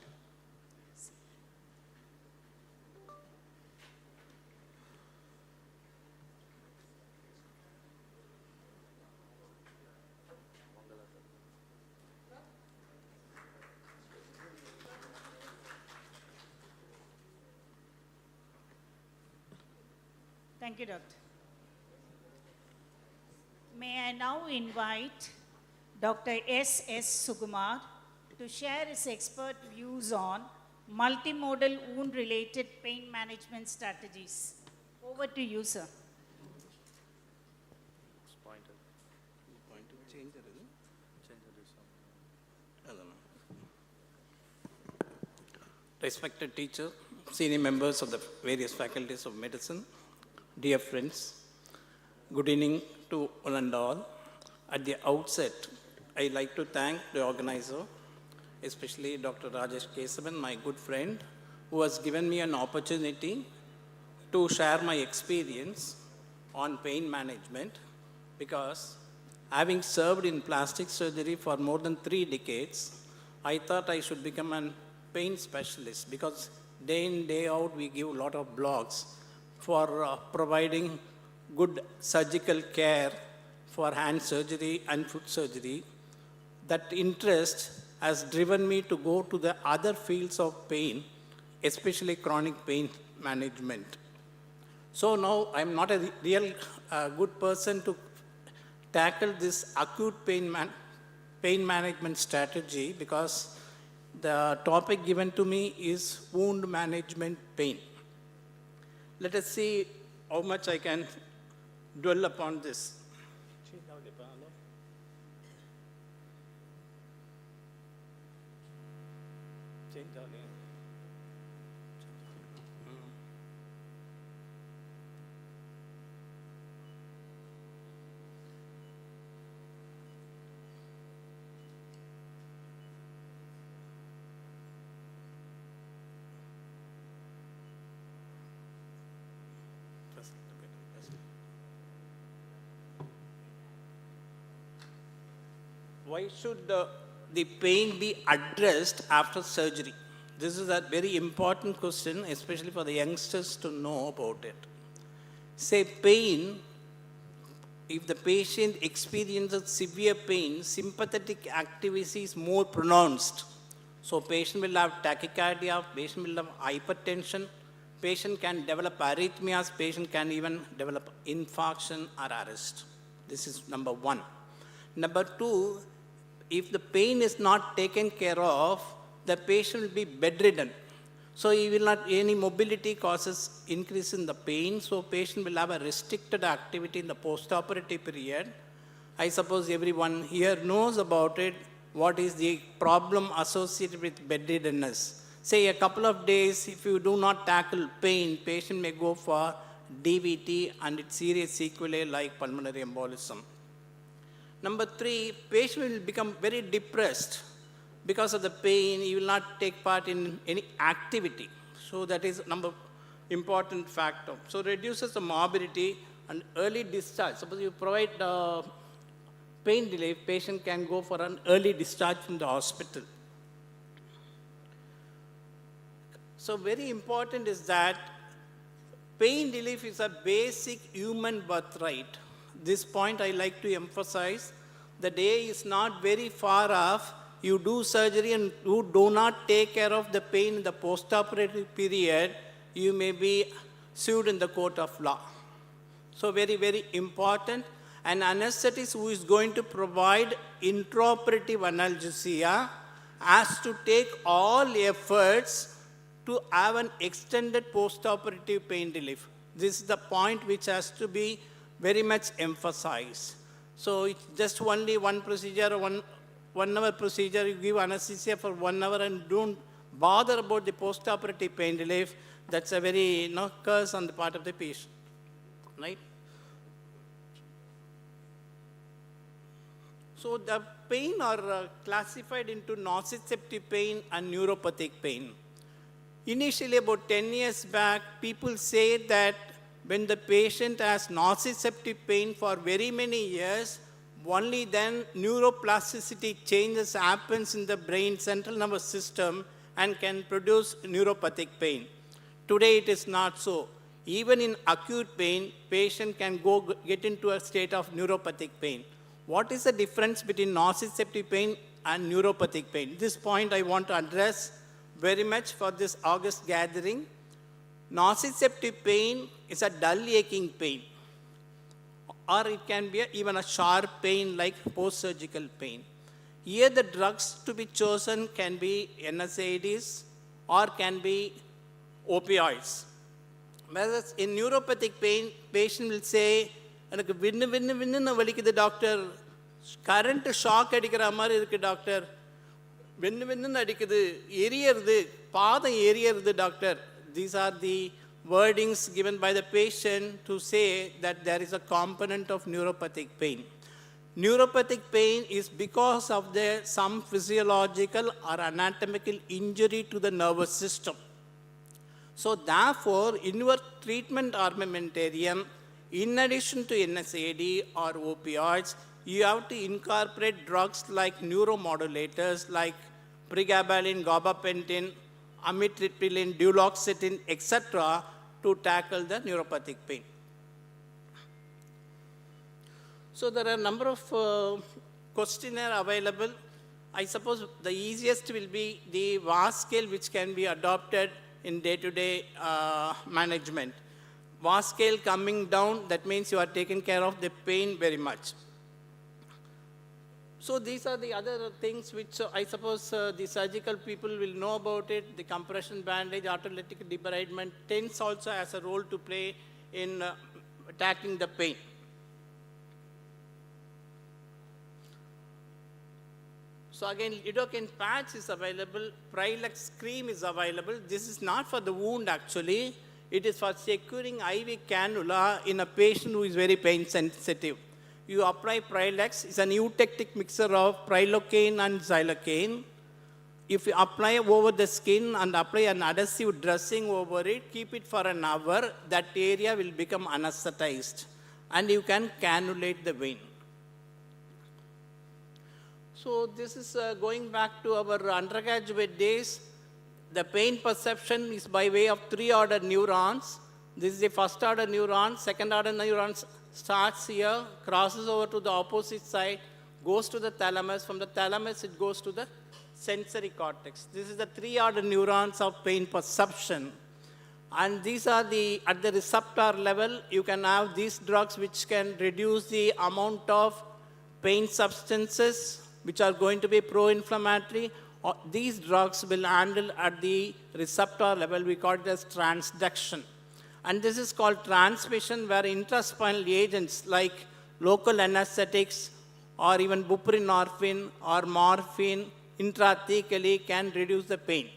Thank you, Doctor. May I now invite Dr. S.S. Sukumar to share his expert views on multimodal wound-related pain management strategies. Over to you, sir. Respected teacher, senior members of the various faculties of medicine, dear friends, good evening to one and all. At the outset, I'd like to thank the organizer, especially Dr. Rajesh Kesavan, my good friend, who has given me an opportunity to share my experience on pain management, because having served in plastic surgery for more than 3 decades, I thought I should become a pain specialist, because day in, day out, we give a lot of blogs for providing good surgical care for hand surgery and foot surgery. That interest has driven me to go to the other fields of pain, especially chronic pain management. So now I'm not a real good person to tackle this acute pain management strategy, because the topic given to me is wound management pain. Let us see how much I can dwell upon this. why should the pain be addressed after surgery? This is a very important question, especially for the youngsters to know about it. Say pain, if the patient experiences severe pain, sympathetic activity is more pronounced. So patient will have tachycardia, patient will have hypertension, patient can develop arrhythmias, patient can even develop infarction or arrest. This is number one. Number two, if the pain is not taken care of, the patient will be bedridden. So he will not, any mobility causes increase in the pain, so patient will have a restricted activity in the postoperative period. I suppose everyone here knows about it, what is the problem associated with bedriddenness. Say a couple of days, if you do not tackle pain, patient may go for DVT and its serious sequelae like pulmonary embolism. Number three, patient will become very depressed. Because of the pain, he will not take part in any activity. So that is number important factor. So reduces the morbidity and early discharge. Suppose you provide pain relief, patient can go for an early discharge from the hospital. So very important is that pain relief is a basic human birthright. This point I like to emphasize. The day is not very far off. You do surgery and you do not take care of the pain in the postoperative period, you may be sued in the court of law. So very, very important. An anesthetist who is going to provide intraoperative analgesia has to take all efforts to have an extended postoperative pain relief. This is the point which has to be very much emphasized. So it's just only one procedure, one hour procedure, you give anesthesia for 1 hour and don't bother about the postoperative pain relief. That's a very curse on the part of the patient, right? So the pain are classified into nociceptive pain and neuropathic pain. Initially, about 10 years back, people say that when the patient has nociceptive pain for very many years, only then neuroplasticity changes happens in the brain central nervous system and can produce neuropathic pain. Today it is not so. Even in acute pain, patient can get into a state of neuropathic pain. What is the difference between nociceptive pain and neuropathic pain? This point I want to address very much for this August gathering. Nociceptive pain is a dull aching pain, or it can be even a sharp pain like post-surgical pain. Here the drugs to be chosen can be NSAIDs or can be opioids. Whereas in neuropathic pain, patient will say, எனக்கு வின்னு வலிக்குது doctor, current shock அடிக்கிற மாதிரி இருக்குது doctor, வின்னு அடிக்குது, எரியறது, பாதம் எரியறது doctor. These are the wordings given by the patient to say that there is a component of neuropathic pain. Neuropathic pain is because of some physiological or anatomical injury to the nervous system. So therefore, in your treatment armamentarium, in addition to NSAID or opioids, you have to incorporate drugs like neuromodulators like pregabalin, gabapentin, amitriptyline, duloxetine, etc. to tackle the neuropathic pain. So there are a number of questionnaires available. I suppose the easiest will be the VAS scale, which can be adopted in day-to-day management. VAS scale coming down, that means you are taking care of the pain very much. So these are the other things which I suppose the surgical people will know about it. The compression bandage, autolytic debridement, TENS also has a role to play in attacking the pain. So again, lidocaine patch is available, Prilex cream is available. This is not for the wound actually. It is for securing IV cannula in a patient who is very pain sensitive. You apply Prilex, it's an eutectic mixture of prilocaine and xylocaine. If you apply over the skin and apply an adhesive dressing over it, keep it for an hour, that area will become anesthetized and you can cannulate the vein. So this is going back to our undergraduate days. The pain perception is by way of 3-order neurons. This is the first order neuron. Second order neuron starts here, crosses over to the opposite side, goes to the thalamus. From the thalamus, it goes to the sensory cortex. This is the 3-order neurons of pain perception. And these are at the receptor level, you can have these drugs which can reduce the amount of pain substances which are going to be pro-inflammatory. These drugs will handle at the receptor level. We call it as transduction. And this is called transmission, where intraspinal agents like local anesthetics or even buprenorphine or morphine intrathecally can reduce the pain.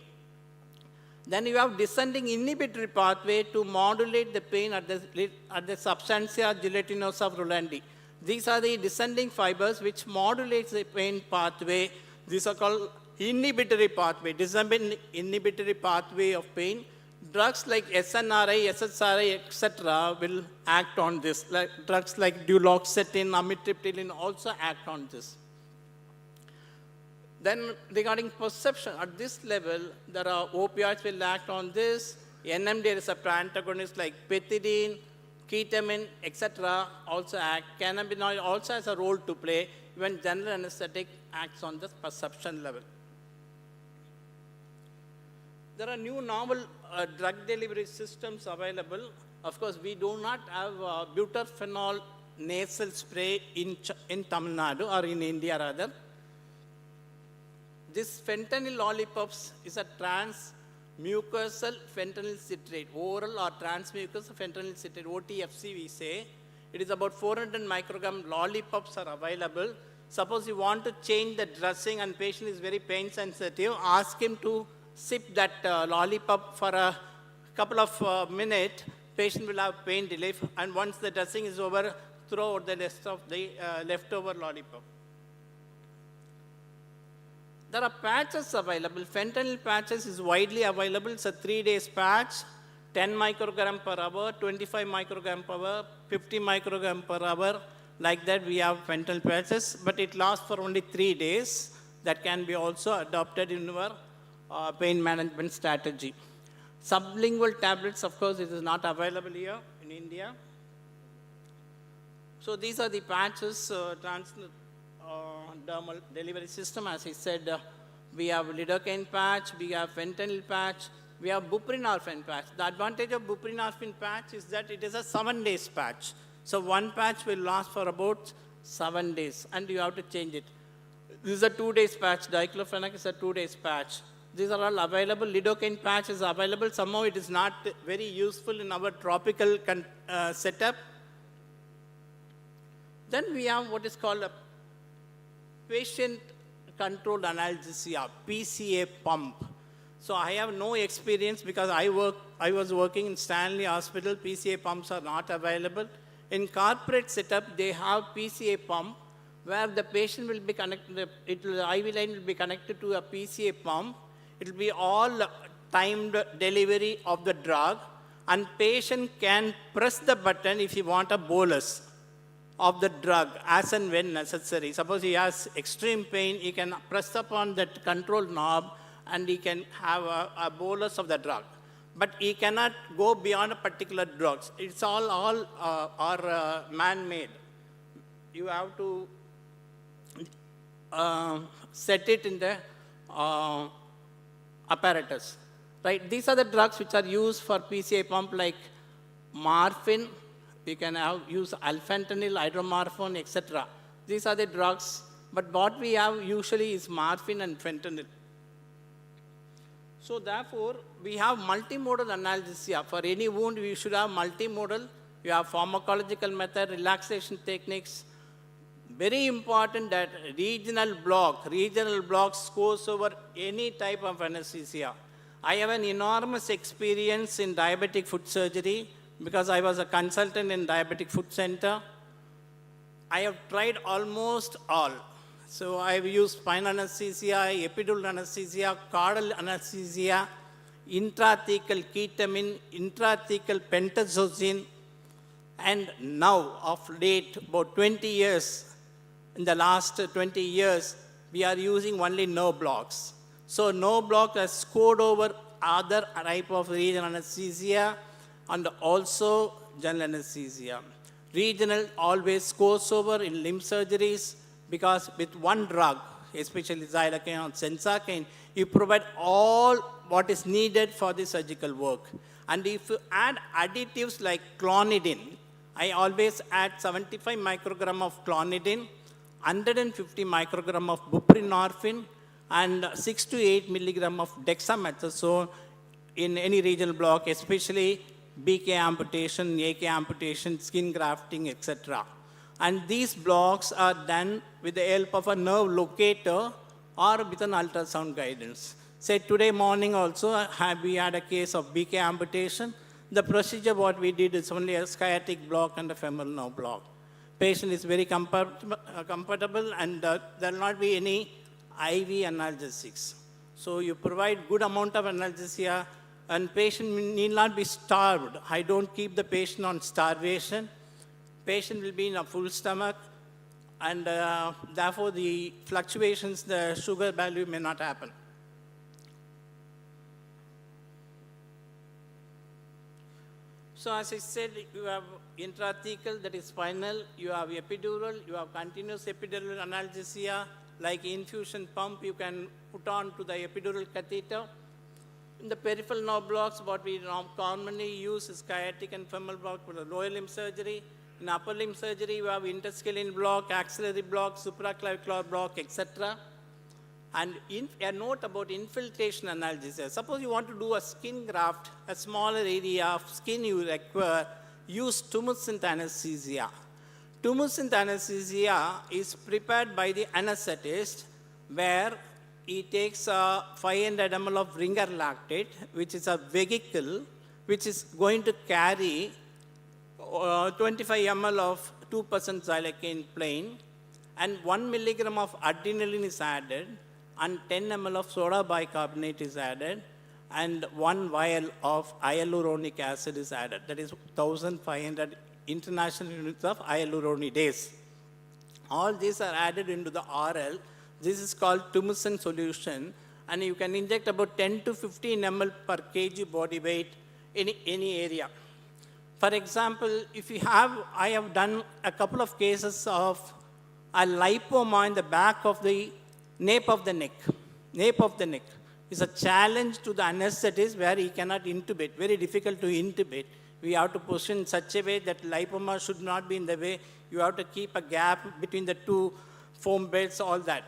Then you have descending inhibitory pathway to modulate the pain at the substantia gelatinosa rulandi. These are the descending fibers which modulates the pain pathway. These are called inhibitory pathway, descending inhibitory pathway of pain. Drugs like SNRI, SSRI, etc. will act on this. Drugs like duloxetine, amitriptyline also act on this. Then regarding perception, at this level, there are opioids will act on this. NMDA receptor antagonists like pethidine, ketamine, etc. also act. Cannabinoid also has a role to play. Even general anesthetic acts on the perception level. There are new novel drug delivery systems available. Of course, we do not have buterphenol nasal spray in Tamil Nadu or in India rather. This fentanyl lollipops is a transmucosal fentanyl citrate, oral or transmucosal fentanyl citrate, OTFC we say. It is about 400 microgram lollipops are available. Suppose you want to change the dressing and patient is very pain sensitive, ask him to sip that lollipop for a couple of minutes, patient will have pain relief, and once the dressing is over, throw out the rest of the leftover lollipop. There are patches available. Fentanyl patches is widely available. It's a 3-day patch, 10 microgram per hour, 25 microgram per hour, 50 microgram per hour. Like that, we have fentanyl patches, but it lasts for only 3 days. That can be also adopted in our pain management strategy. Sublingual tablets, of course, it is not available here in India. So these are the patches, dermal delivery system. As I said, we have lidocaine patch, we have fentanyl patch, we have buprenorphine patch. The advantage of buprenorphine patch is that it is a 7-day patch. So one patch will last for about 7 days, and you have to change it. This is a 2-day patch. Diclofenac is a 2-day patch. These are all available. Lidocaine patch is available. Somehow it is not very useful in our tropical setup. Then we have what is called a patient-controlled analgesia, PCA pump. So I have no experience because I was working in Stanley Hospital. PCA pumps are not available. In corporate setup, they have PCA pump where the patient will be connected, the IV line will be connected to a PCA pump. It will be all timed delivery of the drug, and patient can press the button if he want a bolus of the drug as and when necessary. Suppose he has extreme pain, he can press upon that control knob and he can have a bolus of the drug. But he cannot go beyond a particular drug. It's all man-made. You have to set it in the apparatus. Right? These are the drugs which are used for PCA pump, like morphine. We can use alfentanil, hydromorphone, etc. These are the drugs. But what we have usually is morphine and fentanyl. So therefore, we have multimodal analgesia. For any wound, we should have multimodal. You have pharmacological method, relaxation techniques. Very important that regional blocks goes over any type of anesthesia. I have an enormous experience in diabetic foot surgery because I was a consultant in diabetic foot center. I have tried almost all. So I've used spinal anesthesia, epidural anesthesia, caudal anesthesia, intrathecal ketamine, intrathecal pentazocine, and now of late, about 20 years, in the last 20 years, we are using only nerve blocks. So nerve block has scored over other type of regional anesthesia and also general anesthesia. Regional always scores over in limb surgeries because with one drug, especially xylocaine or sensacaine, you provide all what is needed for the surgical work. And if you add additives like clonidine, I always add 75 microgram of clonidine, 150 microgram of buprenorphine, and 6 to 8 milligram of dexamethasone in any regional block, especially BK amputation, AK amputation, skin grafting, etc. And these blocks are done with the help of a nerve locator or with an ultrasound guidance. Say today morning also, we had a case of BK amputation. The procedure what we did is only a sciatic block and a femoral nerve block. Patient is very comfortable and there will not be any IV analgesics. So you provide good amount of analgesia and patient need not be starved. I don't keep the patient on starvation. Patient will be in a full stomach and therefore the fluctuations, the sugar value may not happen. So as I said, you have intrathecal, that is spinal, you have epidural, you have continuous epidural analgesia, like infusion pump you can put on to the epidural catheter. In the peripheral nerve blocks, what we commonly use is sciatic and femoral block for the lower limb surgery. In upper limb surgery, you have interscalene block, axillary block, supraclavicular block, etc. And a note about infiltration analgesia. Suppose you want to do a skin graft, a smaller area of skin you require, use tumescent anesthesia. Tumescent anesthesia is prepared by the anesthetist where he takes 500 ml of ringer lactate, which is a vehicle which is going to carry 25 ml of 2% xylocaine plain, and 1 milligram of adrenaline is added, and 10 ml of soda bicarbonate is added, and 1 vial of hyaluronic acid is added. That is 1,500 international units of hyaluronidase. All these are added into the RL. This is called tumescent solution, and you can inject about 10 to 15 ml per kg body weight in any area. For example, if you have, I have done a couple of cases of a lipoma in the back of the nape of the neck. Nape of the neck is a challenge to the anesthetist where he cannot intubate, very difficult to intubate. We have to position in such a way that lipoma should not be in the way. You have to keep a gap between the two foam beds, all that.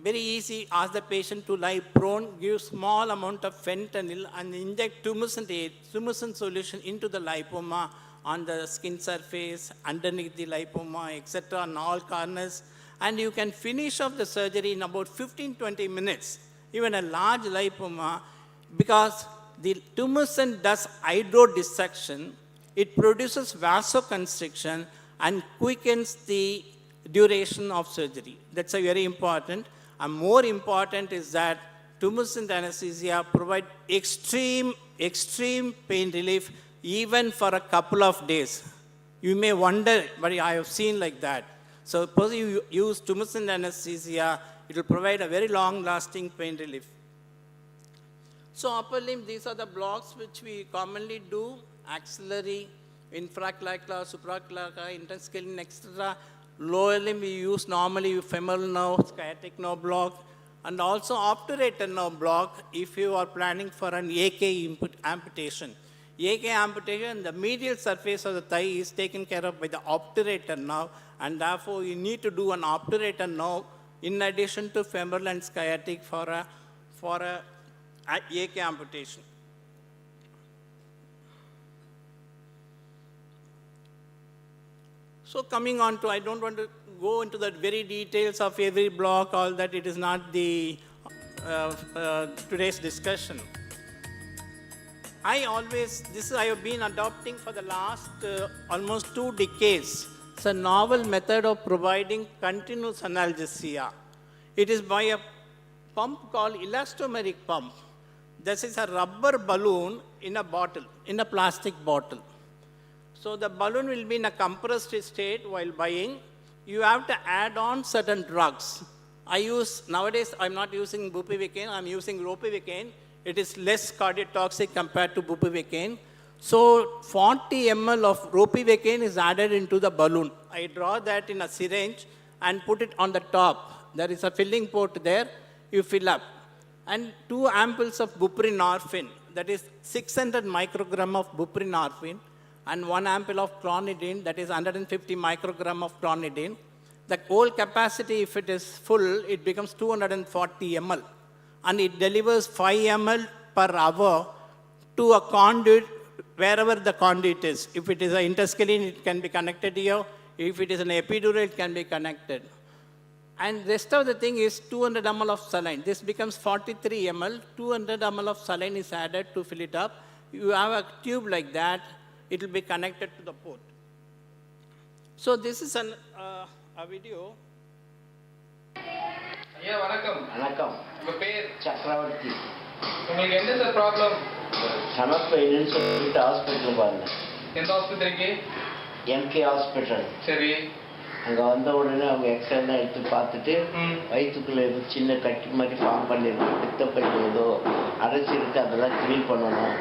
Very easy, ask the patient to lie prone, give small amount of fentanyl and inject tumescent solution into the lipoma on the skin surface, underneath the lipoma, etc., on all corners. And you can finish off the surgery in about 15-20 minutes, even a large lipoma, because the tumescent does hydrodissection, it produces vasoconstriction and quickens the duration of surgery. That's very important. And more important is that tumescent anesthesia provide extreme pain relief even for a couple of days. You may wonder, but I have seen like that. So suppose you use tumescent anesthesia, it will provide a very long-lasting pain relief. So upper limb, these are the blocks which we commonly do: axillary, infraclavicular, supraclavicular, interscalene, etc. Lower limb we use normally femoral nerve, sciatic nerve block, and also obturator nerve block if you are planning for an AK amputation. AK amputation, the medial surface of the thigh is taken care of by the obturator nerve, and therefore you need to do an obturator nerve in addition to femoral and sciatic for a AK amputation. So coming on to, I don't want to go into the very details of every block, all that, it is not the today's discussion. I have been adopting for the last almost 2 decades. It's a novel method of providing continuous analgesia. It is by a pump called elastomeric pump. This is a rubber balloon in a bottle, in a plastic bottle. So the balloon will be in a compressed state while buying. You have to add on certain drugs. Nowadays I'm not using bupivacaine, I'm using ropivacaine. It is less cardiotoxic compared to bupivacaine. So 40 ml of ropivacaine is added into the balloon. I draw that in a syringe and put it on the top. There is a filling port there, you fill up. And 2 ampoules of buprenorphine, that is 600 microgram of buprenorphine, and 1 ampoule of clonidine, that is 150 microgram of clonidine. The whole capacity, if it is full, it becomes 240 ml. And it delivers 5 ml per hour to a conduit, wherever the conduit is. If it is an interscalene, it can be connected here. If it is an epidural, it can be connected. And rest of the thing is 200 ml of saline. This becomes 43 ml. 200 ml of saline is added to fill it up. You have a tube like that. It will be connected to the port. So this is a video. ஐயா வணக்கம். வணக்கம். உங்க பேர்? சக்கரவர்த்தி. உங்களுக்கு என்ன sir problem? Stomach பெயின்னு சொல்லிட்டு ஹாஸ்பிட்டலுக்கு வந்தேன். எந்த ஹாஸ்பிட்டலுக்கு? MK hospital. சரி. அங்கே வந்த உடனே அவங்க எக்ஸ்ரேலாம் எடுத்து பார்த்துட்டு வயிற்றுக்குள்ளே ஏதோ சின்ன கட்டி மாதிரி ஃபார்ம் பண்ணியிருக்கு, பித்தப்பைக்கு ஏதோ அரைச்சிருக்கு, அதெல்லாம் க்ளீன் பண்ணணும்,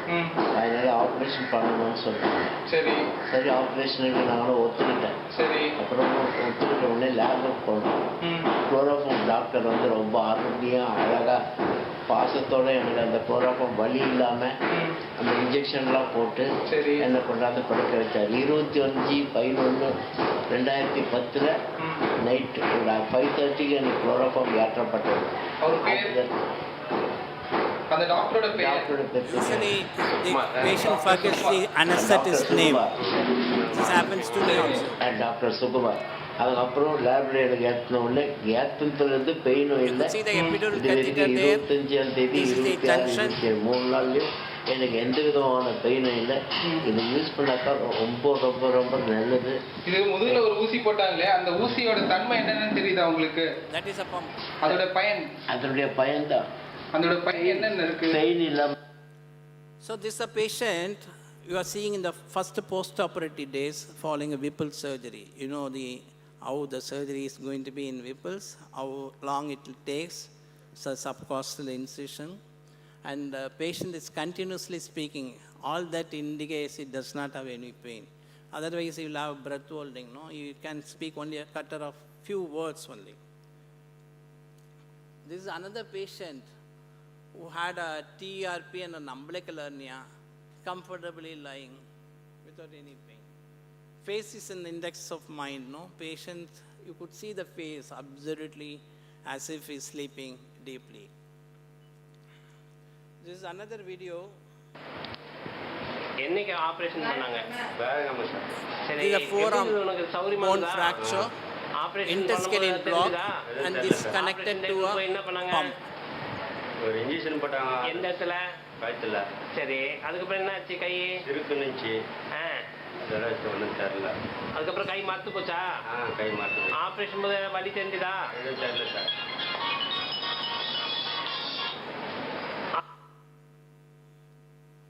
அதனால ஆப்ரேஷன் பண்ணணும்னு சொல்லிட்டாங்க. சரி. சரி, ஆப்ரேஷனுக்கு நாங்களும் ஒத்துக்கிட்டேன். சரி. அப்புறம் ஒத்துக்கிட்ட உடனே லேபுக்கு போனோம். குளோரோஃபார்ம் டாக்டர் வந்து ரொம்ப அருமையாக அழகாக பாசத்தோடு எனக்கு அந்த குளோரோஃபார்ம் வலி இல்லாமல் அந்த இன்ஜெக்ஷன்லாம் போட்டு என்னை கொண்டாந்து படுக்க வச்சார். 21/11/2010 நைட்டு 5:30க்கு எனக்கு குளோரோஃபார்ம் ஏற்றப்பட்டது. அந்த டாக்டரோட பேர்? Usually the patient forgets the anesthetist name. This happens to me also. Doctor Sukumar. அதுக்கப்புறம் லேப்ல எனக்கு ஏற்றின உடனே ஏற்றத்துலேருந்து பெயினும் இல்லை. 25ஆம் தேதி 26 3 நாள்லையும் எனக்கு எந்த விதமான பெயினும் இல்லை. இதை யூஸ் பண்ணாக்கா ரொம்ப ரொம்ப ரொம்ப நல்லது. இது முதுகுல ஒரு ஊசி போட்டாங்களே, அந்த ஊசியோட தன்மை என்னன்னு தெரியுதா உங்களுக்கு? That is a pump. அதோட பயன்? அதனுடைய பயன் தான். அதோட பயன் என்னன்னு இருக்கு? பெயின் இல்லாம. So this is a patient you are seeing in the first post-operative days following a Whipple surgery. You know how the surgery is going to be in Whipples, how long it takes, it's a subcostal incision, and the patient is continuously speaking. All that indicates it does not have any pain. Otherwise, you will have breath holding. No, you can speak only a cutter of few words only. This is another patient who had a TRP and an umbilical hernia, comfortably lying without any pain. Face is an index of mind, no? Patient, you could see the face absolutely as if he's sleeping deeply. This is another video. என்னைக்கு operation பண்ணாங்க? This is a forearm bone fracture, interscalene block, and this connected to a pump. ஒரு injection போட்டாங்க. எந்த இடத்துல? கழுத்துல. சரி, அதுக்கப்புறம் என்ன ஆச்சு? கை இருக்குன்னுச்சு. அதெல்லாம் ஒன்றும் தெரியல. அதுக்கப்புறம் கை மறுத்து போச்சா? கை மறுத்து. ஆப்ரேஷன் போது வலி தெரிஞ்சுதா? எதுவும் தெரியல sir.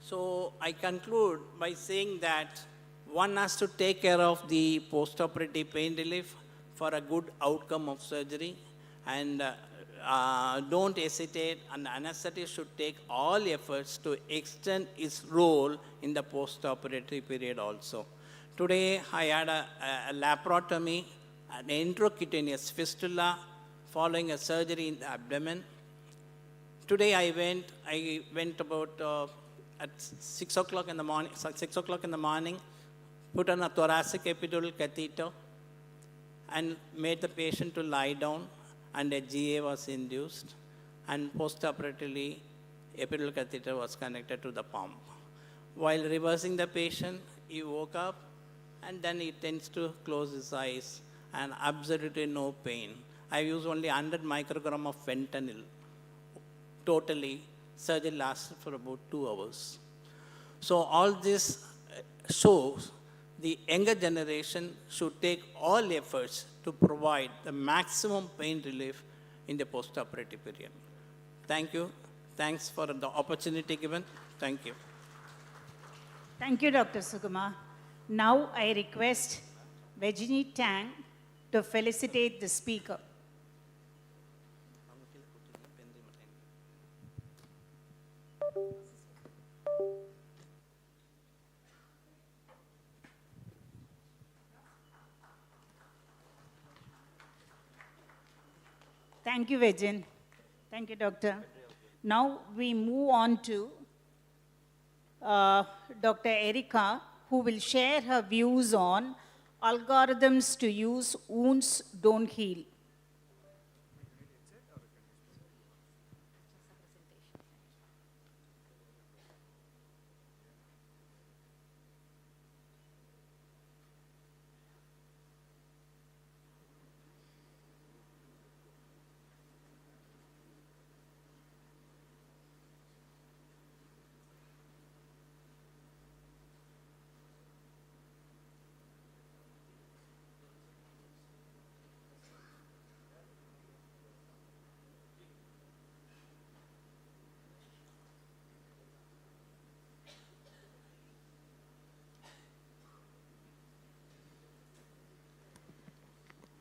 So I conclude by saying that one has to take care of the post-operative pain relief for a good outcome of surgery, and don't hesitate, and the anesthetist should take all efforts to extend its role in the post-operative period also. Today I had a laparotomy, an intracutaneous fistula following a surgery in the abdomen. Today I went about at 6 o'clock in the morning, put on a thoracic epidural catheter and made the patient to lie down, and a GA was induced, and post-operatively epidural catheter was connected to the pump. While reversing the patient, he woke up, and then he tends to close his eyes, and absolutely no pain. I used only 100 microgram of fentanyl. Totally, surgery lasted for about 2 hours. So all this shows the younger generation should take all efforts to provide the maximum pain relief in the post-operative period. Thank you. Thanks for the opportunity given. Thank you. Thank you, Dr. Sukumar. Now I request Virginie Tang to felicitate the speaker. Thank you, Vijay. Thank you, Doctor. Now we move on to Dr. Erika, who will share her views on algorithms to use wounds don't heal.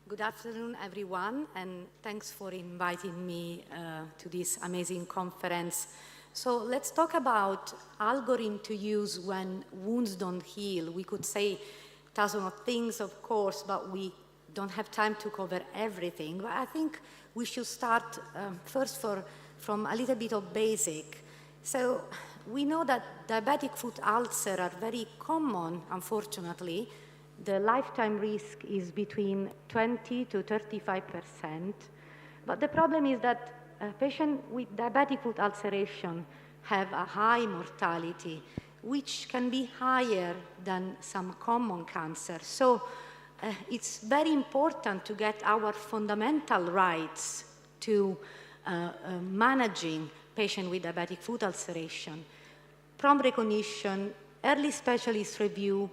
Good afternoon, everyone, and thanks for inviting me to this amazing conference. So let's talk about algorithm to use when wounds don't heal. We could say thousands of things, of course, but we don't have time to cover everything. But I think we should start first from a little bit of basic. So we know that diabetic foot ulcers are very common, unfortunately. The lifetime risk is between 20 to 35%. But the problem is that patients with diabetic foot ulceration have a high mortality, which can be higher than some common cancers. So it's very important to get our fundamental rights to managing patients with diabetic foot ulceration. Prompt recognition, early specialist review,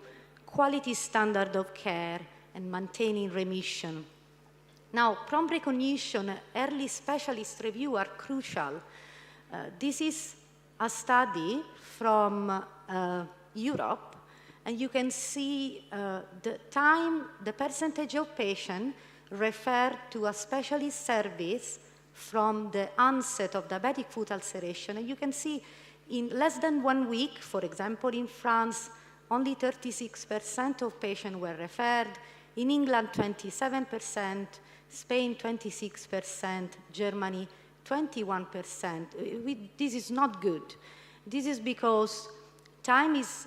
quality standard of care, and maintaining remission. Now, prompt recognition, early specialist review are crucial. This is a study from Europe, and you can see the percentage of patients referred to a specialist service from the onset of diabetic foot ulceration. And you can see in less than 1 week, for example, in France, only 36% of patients were referred. In England, 27%, Spain, 26%, Germany, 21%. This is not good. This is because time is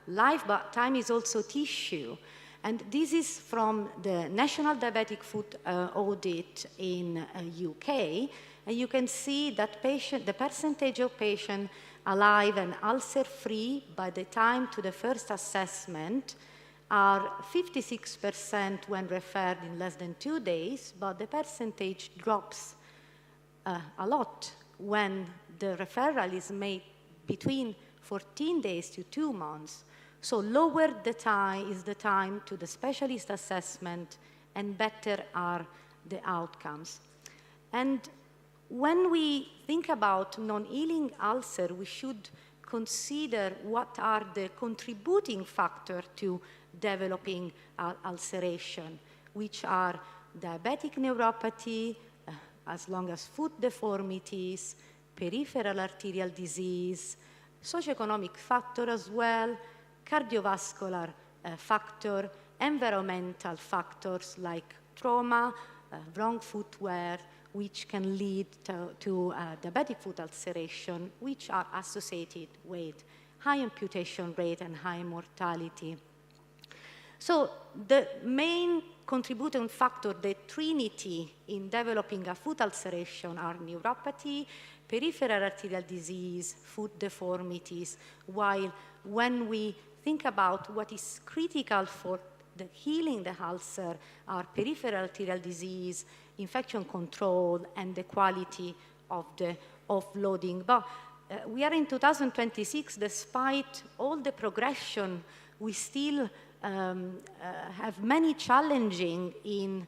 life, but time is also tissue. And this is from the National Diabetic Foot Audit in UK. And you can see that the percentage of patients alive and ulcer-free by the time to the first assessment are 56% when referred in less than 2 days, but the percentage drops a lot when the referral is made between 14 days to 2 months. So lower the time is the time to the specialist assessment, and better are the outcomes. And when we think about non-healing ulcer, we should consider what are the contributing factors to developing ulceration, which are diabetic neuropathy, as long as foot deformities, peripheral arterial disease, socioeconomic factor as well, cardiovascular factor, environmental factors like trauma, wrong footwear, which can lead to diabetic foot ulceration, which are associated with high amputation rate and high mortality. So the main contributing factor, the trinity in developing a foot ulceration, are neuropathy, peripheral arterial disease, foot deformities, while when we think about what is critical for the healing the ulcer are peripheral arterial disease, infection control, and the quality of the offloading. But we are in 2026, despite all the progression, we still have many challenges in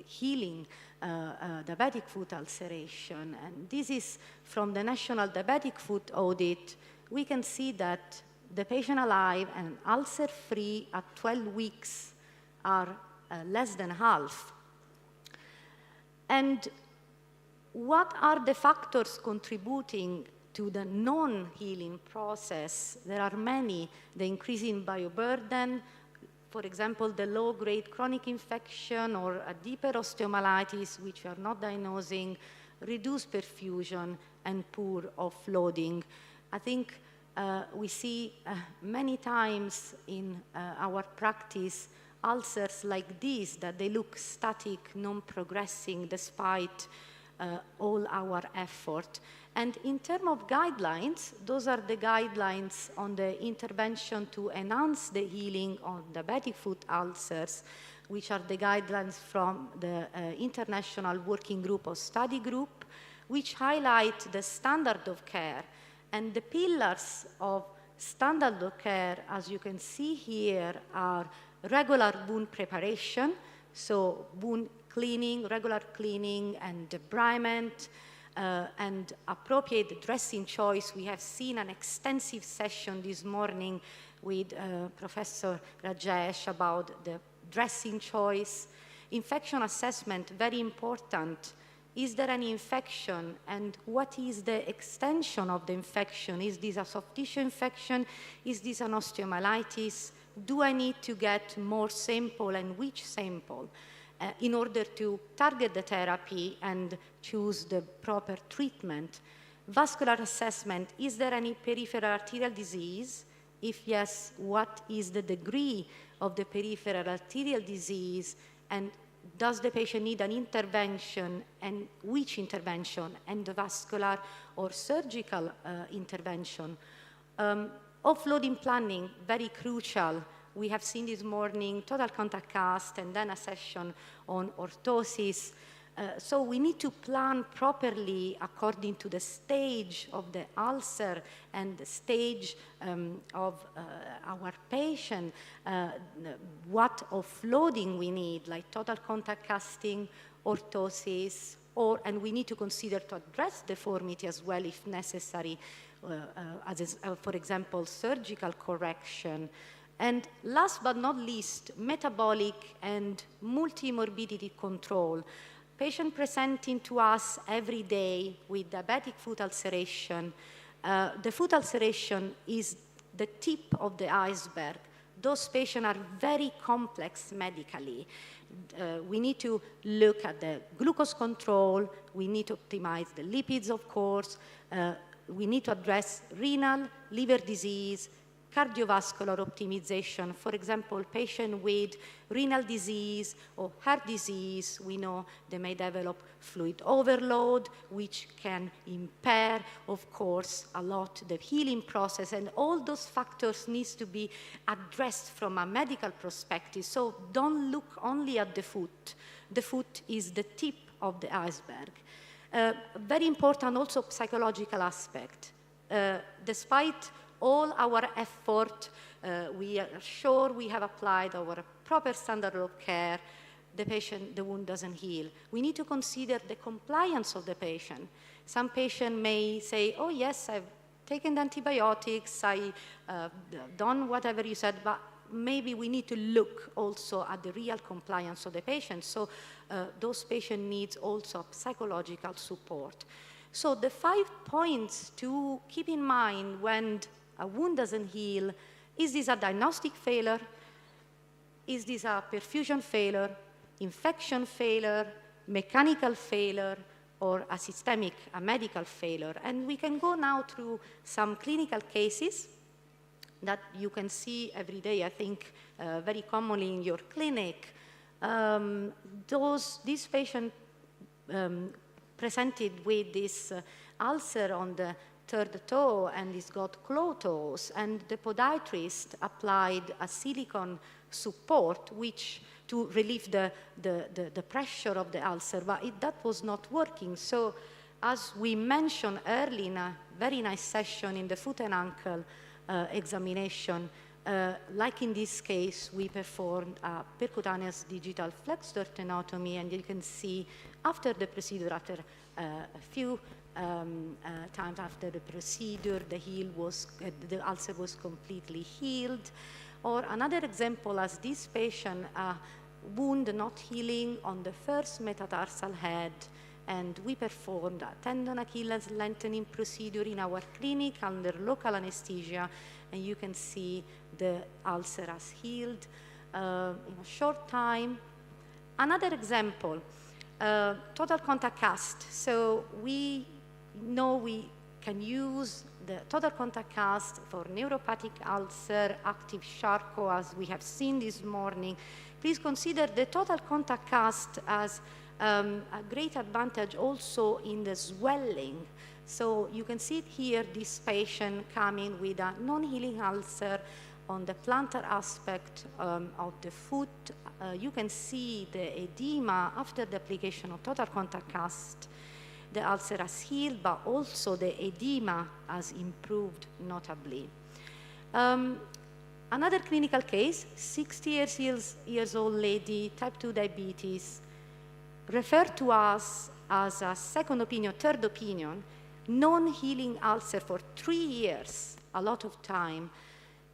healing diabetic foot ulceration. And this is from the National Diabetic Foot Audit. We can see that the patient alive and ulcer-free at 12 weeks are less than half. And What are the factors contributing to the non-healing process? There are many. The increasing bioburden, for example, the low-grade chronic infection or a deeper osteomyelitis, which we are not diagnosing, reduced perfusion, and poor offloading. I think we see many times in our practice ulcers like these, that they look static, non-progressing despite all our effort. And in terms of guidelines, those are the guidelines on the intervention to enhance the healing on diabetic foot ulcers, which are the guidelines from the International Working Group or Study Group, which highlight the standard of care. And the pillars of standard of care, as you can see here, are regular wound preparation, so wound cleaning, regular cleaning and debridement, and appropriate dressing choice. We have seen an extensive session this morning with Professor Rajesh about the dressing choice. Infection assessment, very important. Is there any infection, and what is the extension of the infection? Is this a soft tissue infection? Is this an osteomyelitis? Do I need to get more sample, and which sample, in order to target the therapy and choose the proper treatment? Vascular assessment, is there any peripheral arterial disease? If yes, what is the degree of the peripheral arterial disease, and does the patient need an intervention, and which intervention, endovascular or surgical intervention? Offloading planning, very crucial. We have seen this morning total contact cast and then a session on orthosis. So we need to plan properly according to the stage of the ulcer and the stage of our patient, what offloading we need, like total contact casting, orthosis, and we need to consider to address deformity as well if necessary, for example, surgical correction. And last but not least, metabolic and multimorbidity control. Patient presenting to us every day with diabetic foot ulceration. The foot ulceration is the tip of the iceberg. Those patients are very complex medically. We need to look at the glucose control. We need to optimize the lipids, of course. We need to address renal, liver disease, cardiovascular optimization. For example, patient with renal disease or heart disease, we know they may develop fluid overload, which can impair, of course, a lot the healing process. And all those factors need to be addressed from a medical perspective. So don't look only at the foot. The foot is the tip of the iceberg. Very important also psychological aspect. Despite all our effort, we are sure we have applied our proper standard of care, the wound doesn't heal. We need to consider the compliance of the patient. Some patient may say, oh yes, I've taken the antibiotics, I done whatever you said, but maybe we need to look also at the real compliance of the patient. So those patients need also psychological support. So the 5 points to keep in mind when a wound doesn't heal: is this a diagnostic failure? Is this a perfusion failure, infection failure, mechanical failure, or a systemic, a medical failure? And we can go now through some clinical cases that you can see every day, I think, very commonly in your clinic. These patients presented with this ulcer on the third toe, and he's got claw toes, and the podiatrist applied a silicone support which to relieve the pressure of the ulcer, but that was not working. So as we mentioned early in a very nice session in the foot and ankle examination, like in this case, we performed a percutaneous digital flexor tenotomy, and you can see after the procedure, after a few times after the procedure, the ulcer was completely healed. Or another example, as this patient, wound not healing on the first metatarsal head, and we performed a tendon Achilles lengthening procedure in our clinic under local anesthesia, and you can see the ulcer has healed in a short time. Another example, total contact cast. So we know we can use the total contact cast for neuropathic ulcer, active Charcot, as we have seen this morning. Please consider the total contact cast as a great advantage also in the swelling. So you can see it here, this patient coming with a non-healing ulcer on the plantar aspect of the foot. You can see the edema after the application of total contact cast. The ulcer has healed, but also the edema has improved notably. Another clinical case, 60 years old lady, type 2 diabetes, referred to us as a second opinion, third opinion, non-healing ulcer for 3 years, a lot of time.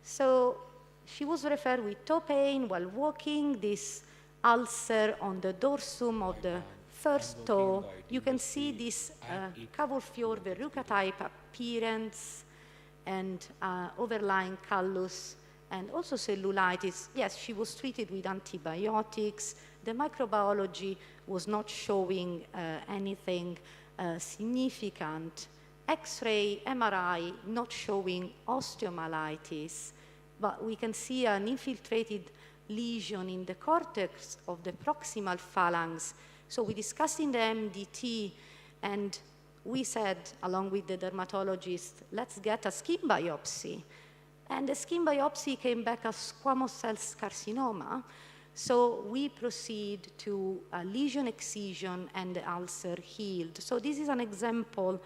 So she was referred with toe pain while walking, this ulcer on the dorsum of the first toe. You can see this cavur-fior verruca type appearance and overlying callus and also cellulitis. Yes, she was treated with antibiotics. The microbiology was not showing anything significant. X-ray, MRI, not showing osteomyelitis, but we can see an infiltrated lesion in the cortex of the proximal phalanx. So we discussed in the MDT, and we said, along with the dermatologist, let's get a skin biopsy. And the skin biopsy came back as squamous cell carcinoma. So we proceed to a lesion excision and the ulcer healed. So this is an example.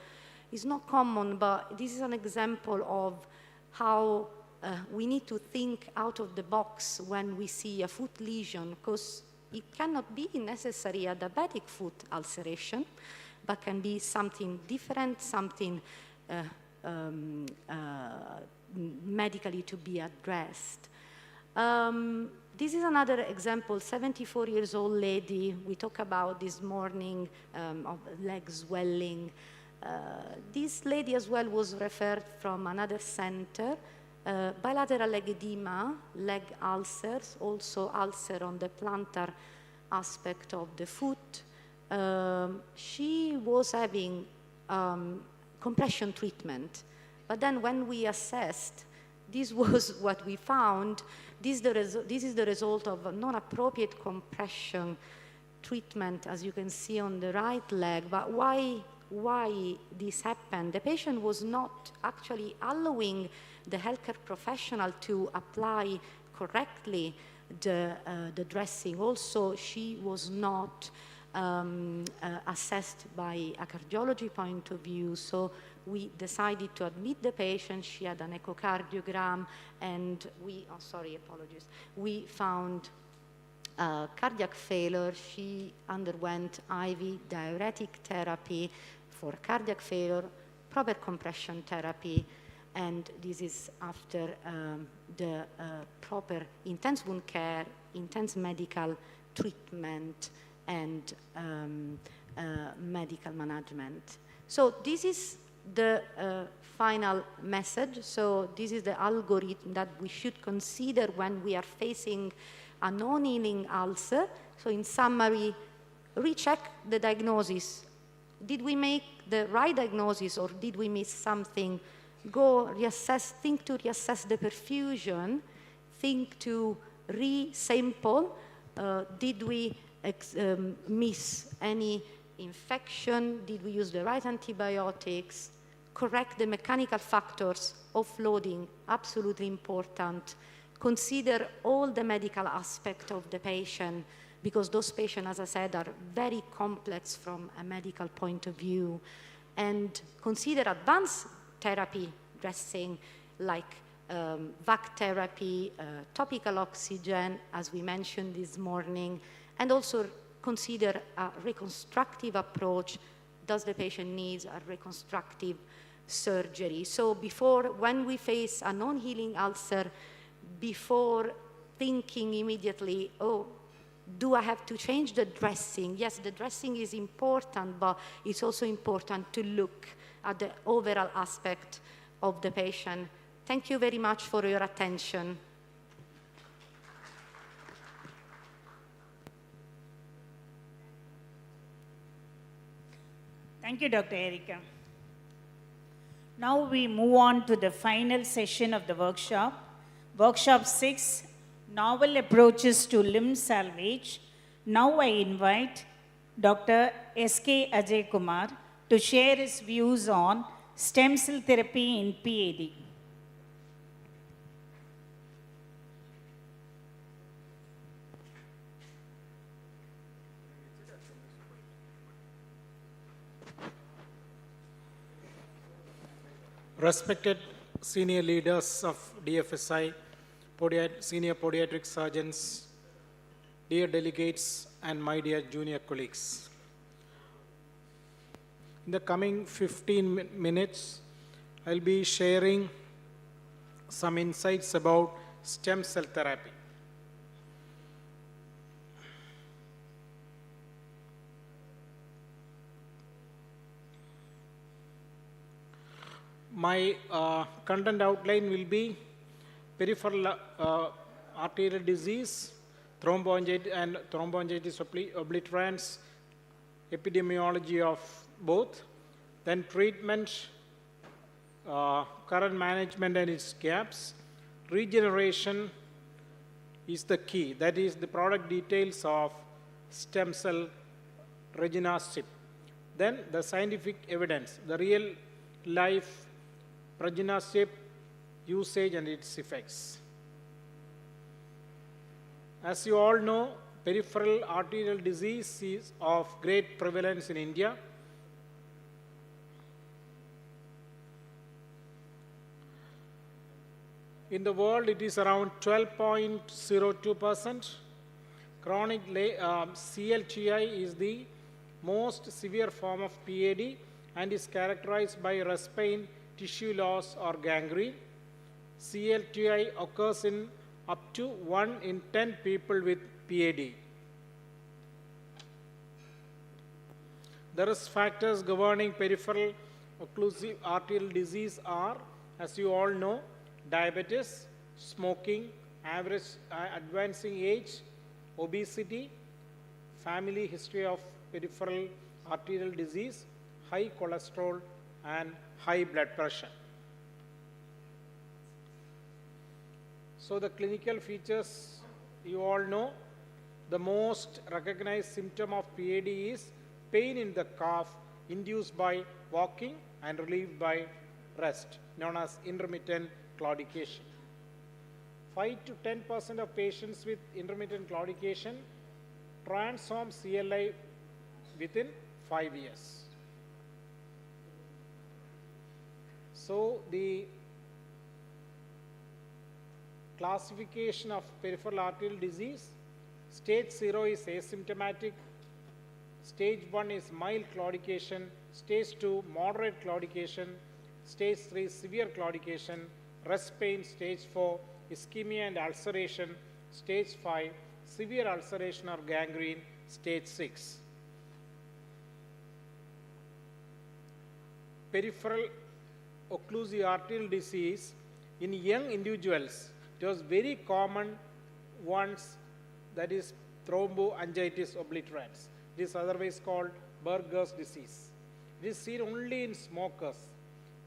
It's not common, but this is an example of how we need to think out of the box when we see a foot lesion, because it cannot be necessarily a diabetic foot ulceration, but can be something different, something medically to be addressed. This is another example, 74 years old lady we talked about this morning of leg swelling. This lady as well was referred from another center, bilateral leg edema, leg ulcers, also ulcer on the plantar aspect of the foot. She was having compression treatment, but then when we assessed, this was what we found. This is the result of non-appropriate compression treatment, as you can see on the right leg. But why this happened? The patient was not actually allowing the healthcare professional to apply correctly the dressing. Also, she was not assessed by a cardiology point of view. So we decided to admit the patient. She had an echocardiogram, and we found cardiac failure. She underwent IV diuretic therapy for cardiac failure, proper compression therapy, and this is after the proper intense wound care, intense medical treatment, and medical management. So this is the final message. So this is the algorithm that we should consider when we are facing a non-healing ulcer. So in summary, recheck the diagnosis. Did we make the right diagnosis, or did we miss something? Go reassess, think to reassess the perfusion, think to re-sample. Did we miss any infection? Did we use the right antibiotics? Correct the mechanical factors, offloading, absolutely important. Consider all the medical aspects of the patient, because those patients, as I said, are very complex from a medical point of view. And consider advanced therapy dressing like VAC therapy, topical oxygen, as we mentioned this morning, and also consider a reconstructive approach. Does the patient need a reconstructive surgery? So when we face a non-healing ulcer, before thinking immediately, oh, Do I have to change the dressing? Yes, the dressing is important, but it's also important to look at the overall aspect of the patient. Thank you very much for your attention. Thank you, Dr. Erika. Now we move on to the final session of the workshop. Workshop 6, Novel Approaches to Limb Salvage. Now I invite Dr. S.K. Ajay Kumar to share his views on stem cell therapy in PAD. Respected senior leaders of DFSI, senior podiatric surgeons, dear delegates, and my dear junior colleagues. In the coming 15 minutes, I'll be sharing some insights about stem cell therapy. My content outline will be peripheral arterial disease, thromboangiitis and thromboangiitis obliterans, epidemiology of both, then treatment, current management and its gaps. Regeneration is the key. That is the product details of stem cell regenerative. Then the scientific evidence, the real life regenerative usage and its effects. As you all know, peripheral arterial disease is of great prevalence in India. In the world, it is around 12.02%. Chronic CLTI is the most severe form of PAD and is characterized by rest pain, tissue loss, or gangrene. CLTI occurs in up to 1 in 10 people with PAD. The risk factors governing peripheral occlusive arterial disease are, as you all know, diabetes, smoking, advancing age, obesity, family history of peripheral arterial disease, high cholesterol, and high blood pressure. So the clinical features you all know. The most recognized symptom of PAD is pain in the calf induced by walking and relieved by rest, known as intermittent claudication. 5 to 10% of patients with intermittent claudication transform CLI within 5 years. So the classification of peripheral arterial disease, stage 0 is asymptomatic, stage 1 is mild claudication, stage 2 moderate claudication, stage 3 severe claudication, rest pain, stage 4 ischemia and ulceration, stage 5 severe ulceration or gangrene, stage 6. Peripheral occlusive arterial disease in young individuals, it was very common once, that is thromboangiitis obliterans. It is otherwise called Berger's disease. It is seen only in smokers,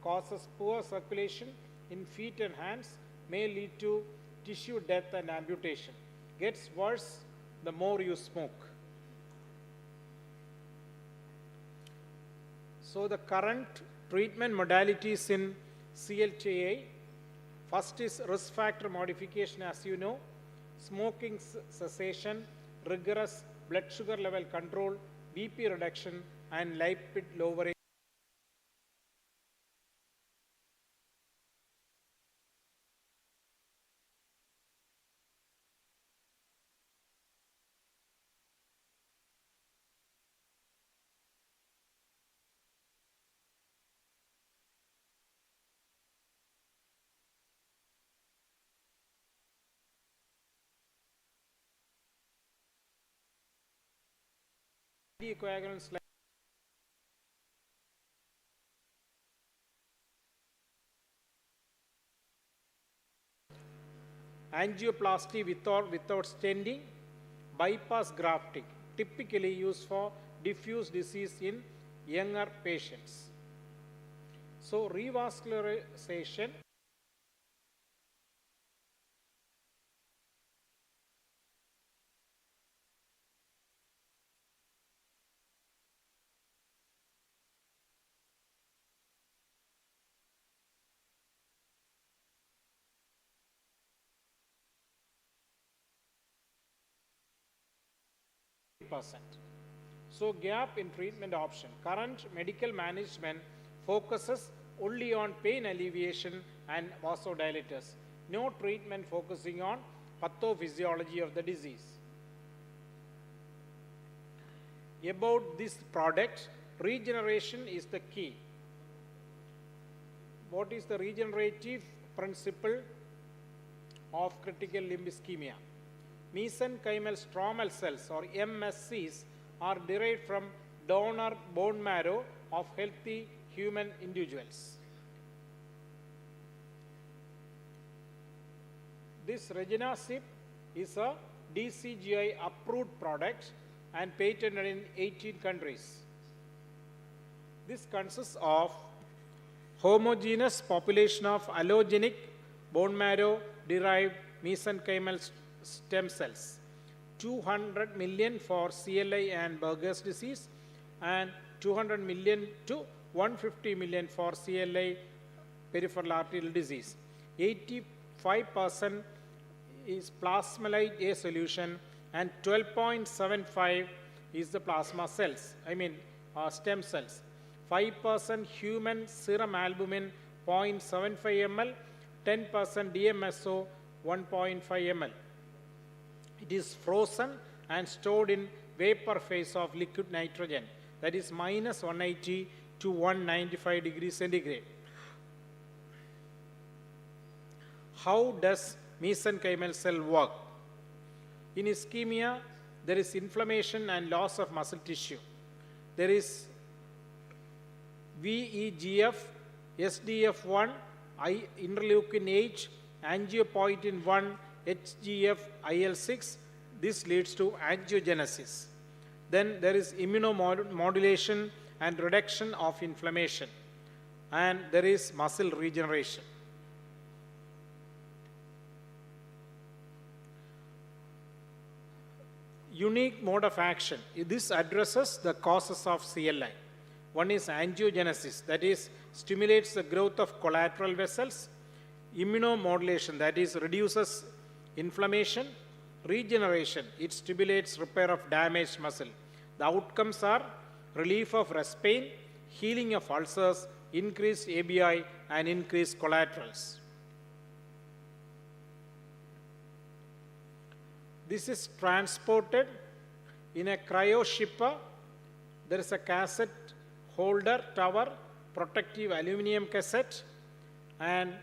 causes poor circulation in feet and hands, may lead to tissue death and amputation. Gets worse the more you smoke. So the current treatment modalities in CLTA, first is risk factor modification, as you know, smoking cessation, rigorous blood sugar level control, BP reduction, and lipid lowering. Anticoagulants like angioplasty with or without stenting, bypass grafting, typically used for diffuse disease in younger patients. So revascularization %. So gap in treatment option. Current medical management focuses only on pain alleviation and vasodilators. No treatment focusing on pathophysiology of the disease. About this product, regeneration is the key. What is the regenerative principle of critical limb ischemia? Mesenchymal stromal cells or MSCs are derived from donor bone marrow of healthy human individuals. This Regenasib is a DCGI approved product and patented in 18 countries. This consists of homogeneous population of allogenic bone marrow derived mesenchymal stem cells, 200 million for CLI and Berger's disease and 200 million to 150 million for CLI peripheral arterial disease. 85% is plasmalite A solution and 12.75 is the plasma cells, stem cells. 5% human serum albumin 0.75 ml, 10% DMSO 1.5 ml. It is frozen and stored in vapor phase of liquid nitrogen, that is minus 180 to 195 degrees centigrade. How does mesenchymal cell work? In ischemia, there is inflammation and loss of muscle tissue. There is VEGF, SDF1, interleukin 8, angiopoietin 1, HGF, IL-6. This leads to angiogenesis. Then there is immunomodulation and reduction of inflammation. And there is muscle regeneration. Unique mode of action. This addresses the causes of CLI. One is angiogenesis, that is, stimulates the growth of collateral vessels. Immunomodulation, that is, reduces inflammation. Regeneration, it stimulates repair of damaged muscle. The outcomes are relief of rest pain, healing of ulcers, increased ABI, and increased collaterals. This is transported in a cryo shipper. There is a cassette holder tower, protective aluminum cassette, and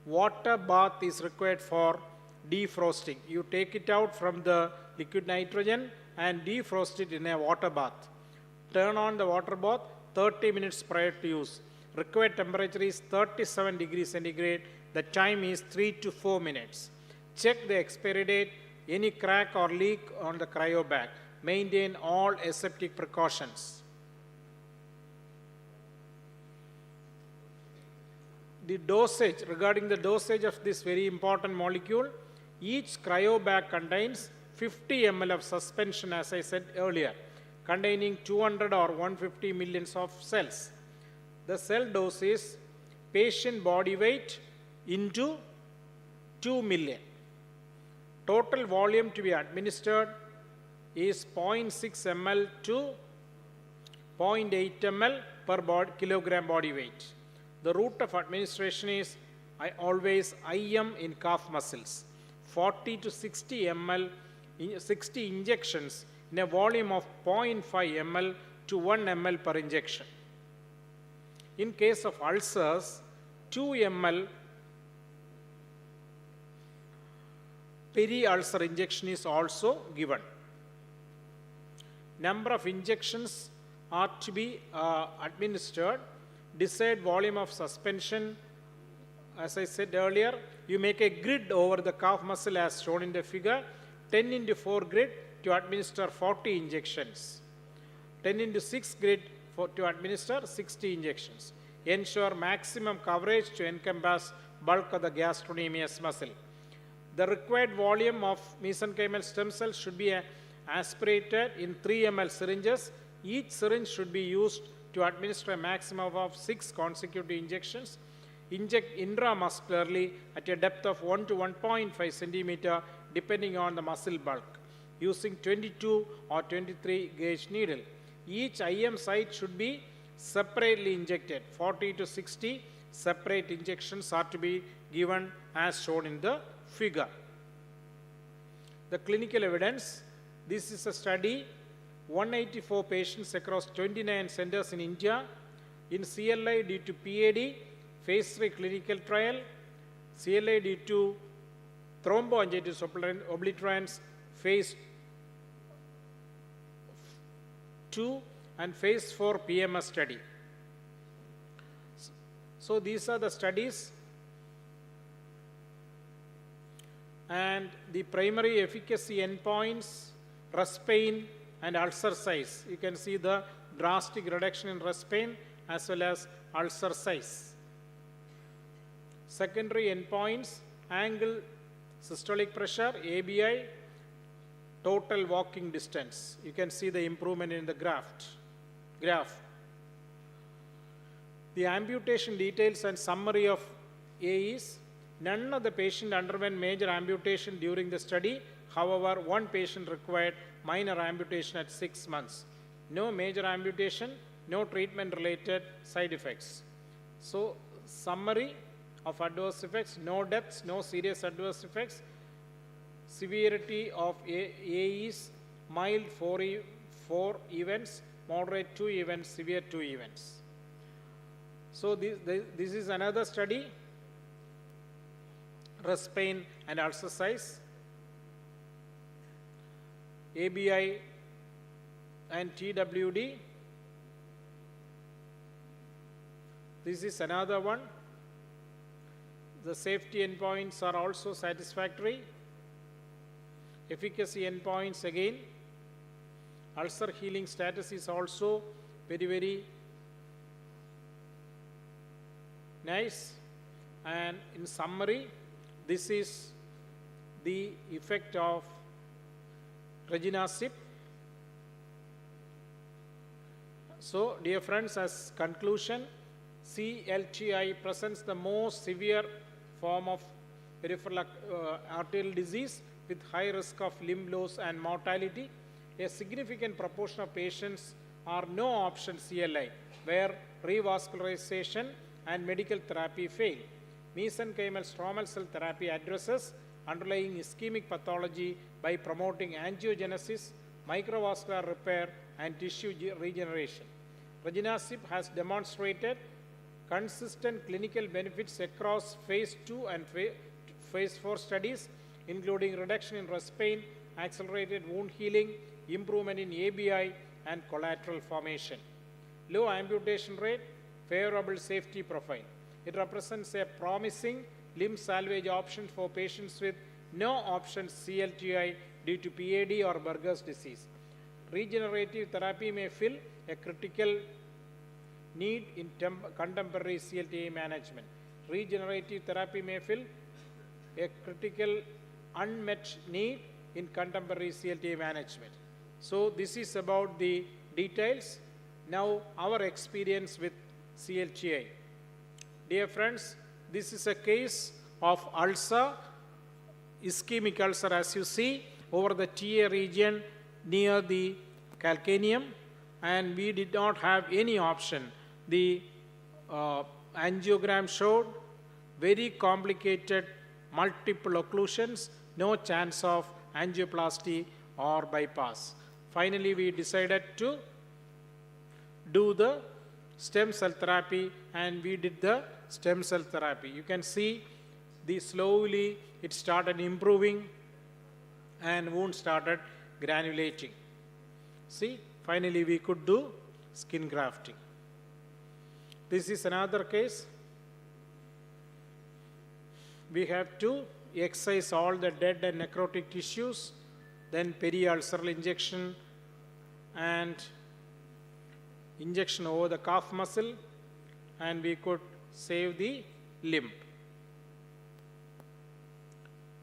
water bath is required for defrosting. You take it out from the liquid nitrogen and defrost it in a water bath. Turn on the water bath 30 minutes prior to use. Required temperature is 37 degrees centigrade. The time is 3 to 4 minutes. Check the expiry date, any crack or leak on the cryo bag. Maintain all aseptic precautions. The dosage, regarding the dosage of this very important molecule, each cryo bag contains 50 ml of suspension, as I said earlier, containing 200 or 150 millions of cells. The cell dose is patient body weight into 2 million. Total volume to be administered is 0.6 ml to 0.8 ml per kilogram body weight. The route of administration is always IM in calf muscles. 40 to 60 ml, 60 injections in a volume of 0.5 ml to 1 ml per injection. In case of ulcers, 2 ml peri-ulcer injection is also given. number of injections are to be administered, desired volume of suspension. As I said earlier, you make a grid over the calf muscle as shown in the figure, 10 into 4 grid to administer 40 injections, 10 into 6 grid to administer 60 injections. Ensure maximum coverage to encompass bulk of the gastrocnemius muscle. The required volume of mesenchymal stem cells should be aspirated in 3 ml syringes. Each syringe should be used to administer a maximum of 6 consecutive injections. Inject intramuscularly at a depth of 1 to 1.5 centimeter depending on the muscle bulk, using 22 or 23 gauge needle. Each IM site should be separately injected. 40 to 60 separate injections are to be given as shown in the figure. The clinical evidence, this is a study, 184 patients across 29 centers in India. In CLI due to PAD, phase 3 clinical trial, CLI due to thromboangiitis obliterans, phase 2 and phase 4 PMS study. So these are the studies, and the primary efficacy endpoints, rest pain and ulcer size. You can see the drastic reduction in rest pain as well as ulcer size. Secondary endpoints, angle, systolic pressure, ABI, total walking distance. You can see the improvement in the graph. The amputation details and summary of AEs. None of the patient underwent major amputation during the study. However, one patient required minor amputation at 6 months. No major amputation, no treatment-related side effects. So, summary of adverse effects, no deaths, no serious adverse effects. Severity of AEs, mild 4 events, moderate 2 events, severe 2 events. So this is another study, rest pain and ulcer size, ABI and TWD. This is another one. The safety endpoints are also satisfactory. Efficacy endpoints again. Ulcer healing status is also very, very nice. And in summary, this is the effect of reginasib. So, dear friends, as conclusion, CLTI presents the most severe form of peripheral arterial disease with high risk of limb loss and mortality. A significant proportion of patients are no option CLI, where revascularization and medical therapy fail. Mesenchymal stromal cell therapy addresses underlying ischemic pathology by promoting angiogenesis, microvascular repair, and tissue regeneration. Reginasib has demonstrated consistent clinical benefits across phase 2 and phase 4 studies, including reduction in rest pain, accelerated wound healing, improvement in ABI, and collateral formation. Low amputation rate, favorable safety profile. It represents a promising limb salvage option for patients with no option CLTI due to PAD or Berger's disease. Regenerative therapy may fill a critical need in contemporary CLTI management. Regenerative therapy may fill a critical unmet need in contemporary CLTI management. So this is about the details. Now our experience with CLTI. Dear friends, this is a case of ulcer, ischemic ulcer, as you see, over the TA region near the calcaneum, and we did not have any option. The angiogram showed very complicated multiple occlusions, no chance of angioplasty or bypass. Finally, we decided to do the stem cell therapy, and we did the stem cell therapy. You can see slowly it started improving and wound started granulating. See, finally we could do skin grafting. This is another case. We have to excise all the dead and necrotic tissues, then peri-ulceral injection and injection over the calf muscle, and we could save the limb.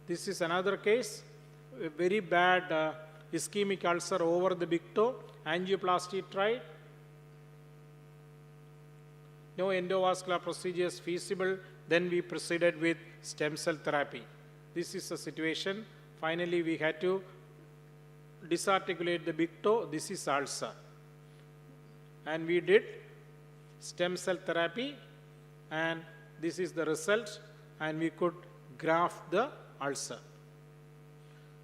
This is another case, a very bad ischemic ulcer over the big toe, angioplasty tried. No endovascular procedures feasible, then we proceeded with stem cell therapy. This is the situation. Finally, we had to disarticulate the big toe. This is ulcer. And we did stem cell therapy, and this is the result, and we could graft the ulcer.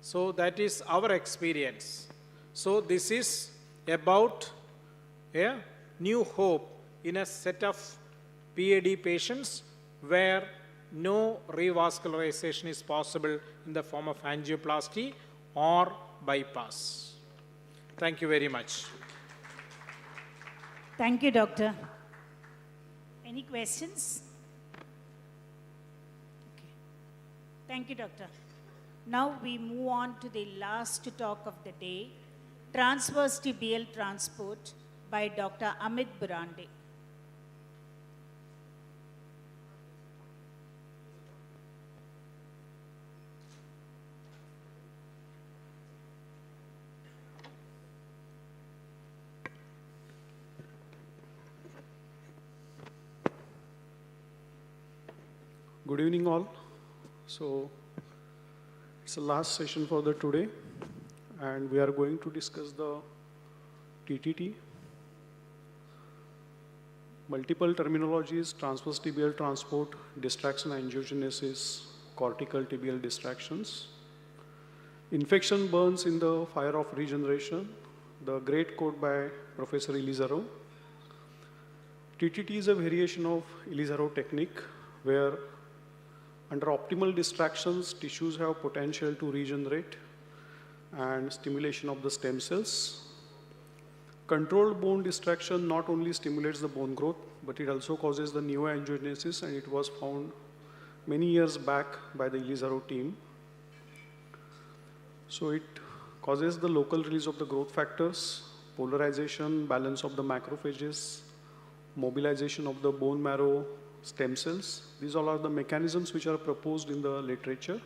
So that is our experience. So this is about a new hope in a set of PAD patients where no revascularization is possible in the form of angioplasty or bypass. Thank you very much. Thank you, Doctor. Any questions? Okay. Thank you, Doctor. Now we move on to the last talk of the day, transverse tibial transport by Dr. Amit Burande. Good evening all. So it's the last session for the today, and we are going to discuss the TTT. Multiple terminologies: transverse tibial transport, distraction angiogenesis, cortical tibial distractions. Infection burns in the fire of regeneration, the great quote by Professor Elizarov. TTT is a variation of Elizarov technique where under optimal distractions, tissues have potential to regenerate and stimulation of the stem cells. Controlled bone distraction not only stimulates the bone growth, but it also causes the neoangiogenesis, and it was found many years back by the Elizarov team. So it causes the local release of the growth factors, polarization, balance of the macrophages, mobilization of the bone marrow, stem cells. These all are the mechanisms which are proposed in the literature.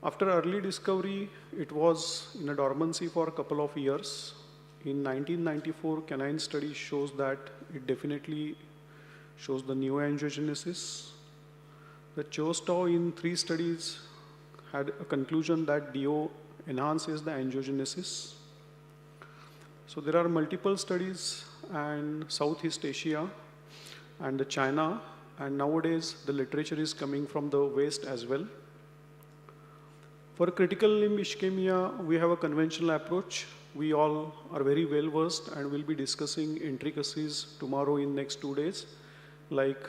After early discovery, it was in a dormancy for a couple of years. In 1994, canine study shows that it definitely shows the neoangiogenesis. The Chostow in 3 studies had a conclusion that DO enhances the angiogenesis. So there are multiple studies in Southeast Asia and China, and nowadays the literature is coming from the West as well. For critical limb ischemia, we have a conventional approach. We all are very well versed and will be discussing intricacies tomorrow in next 2 days, like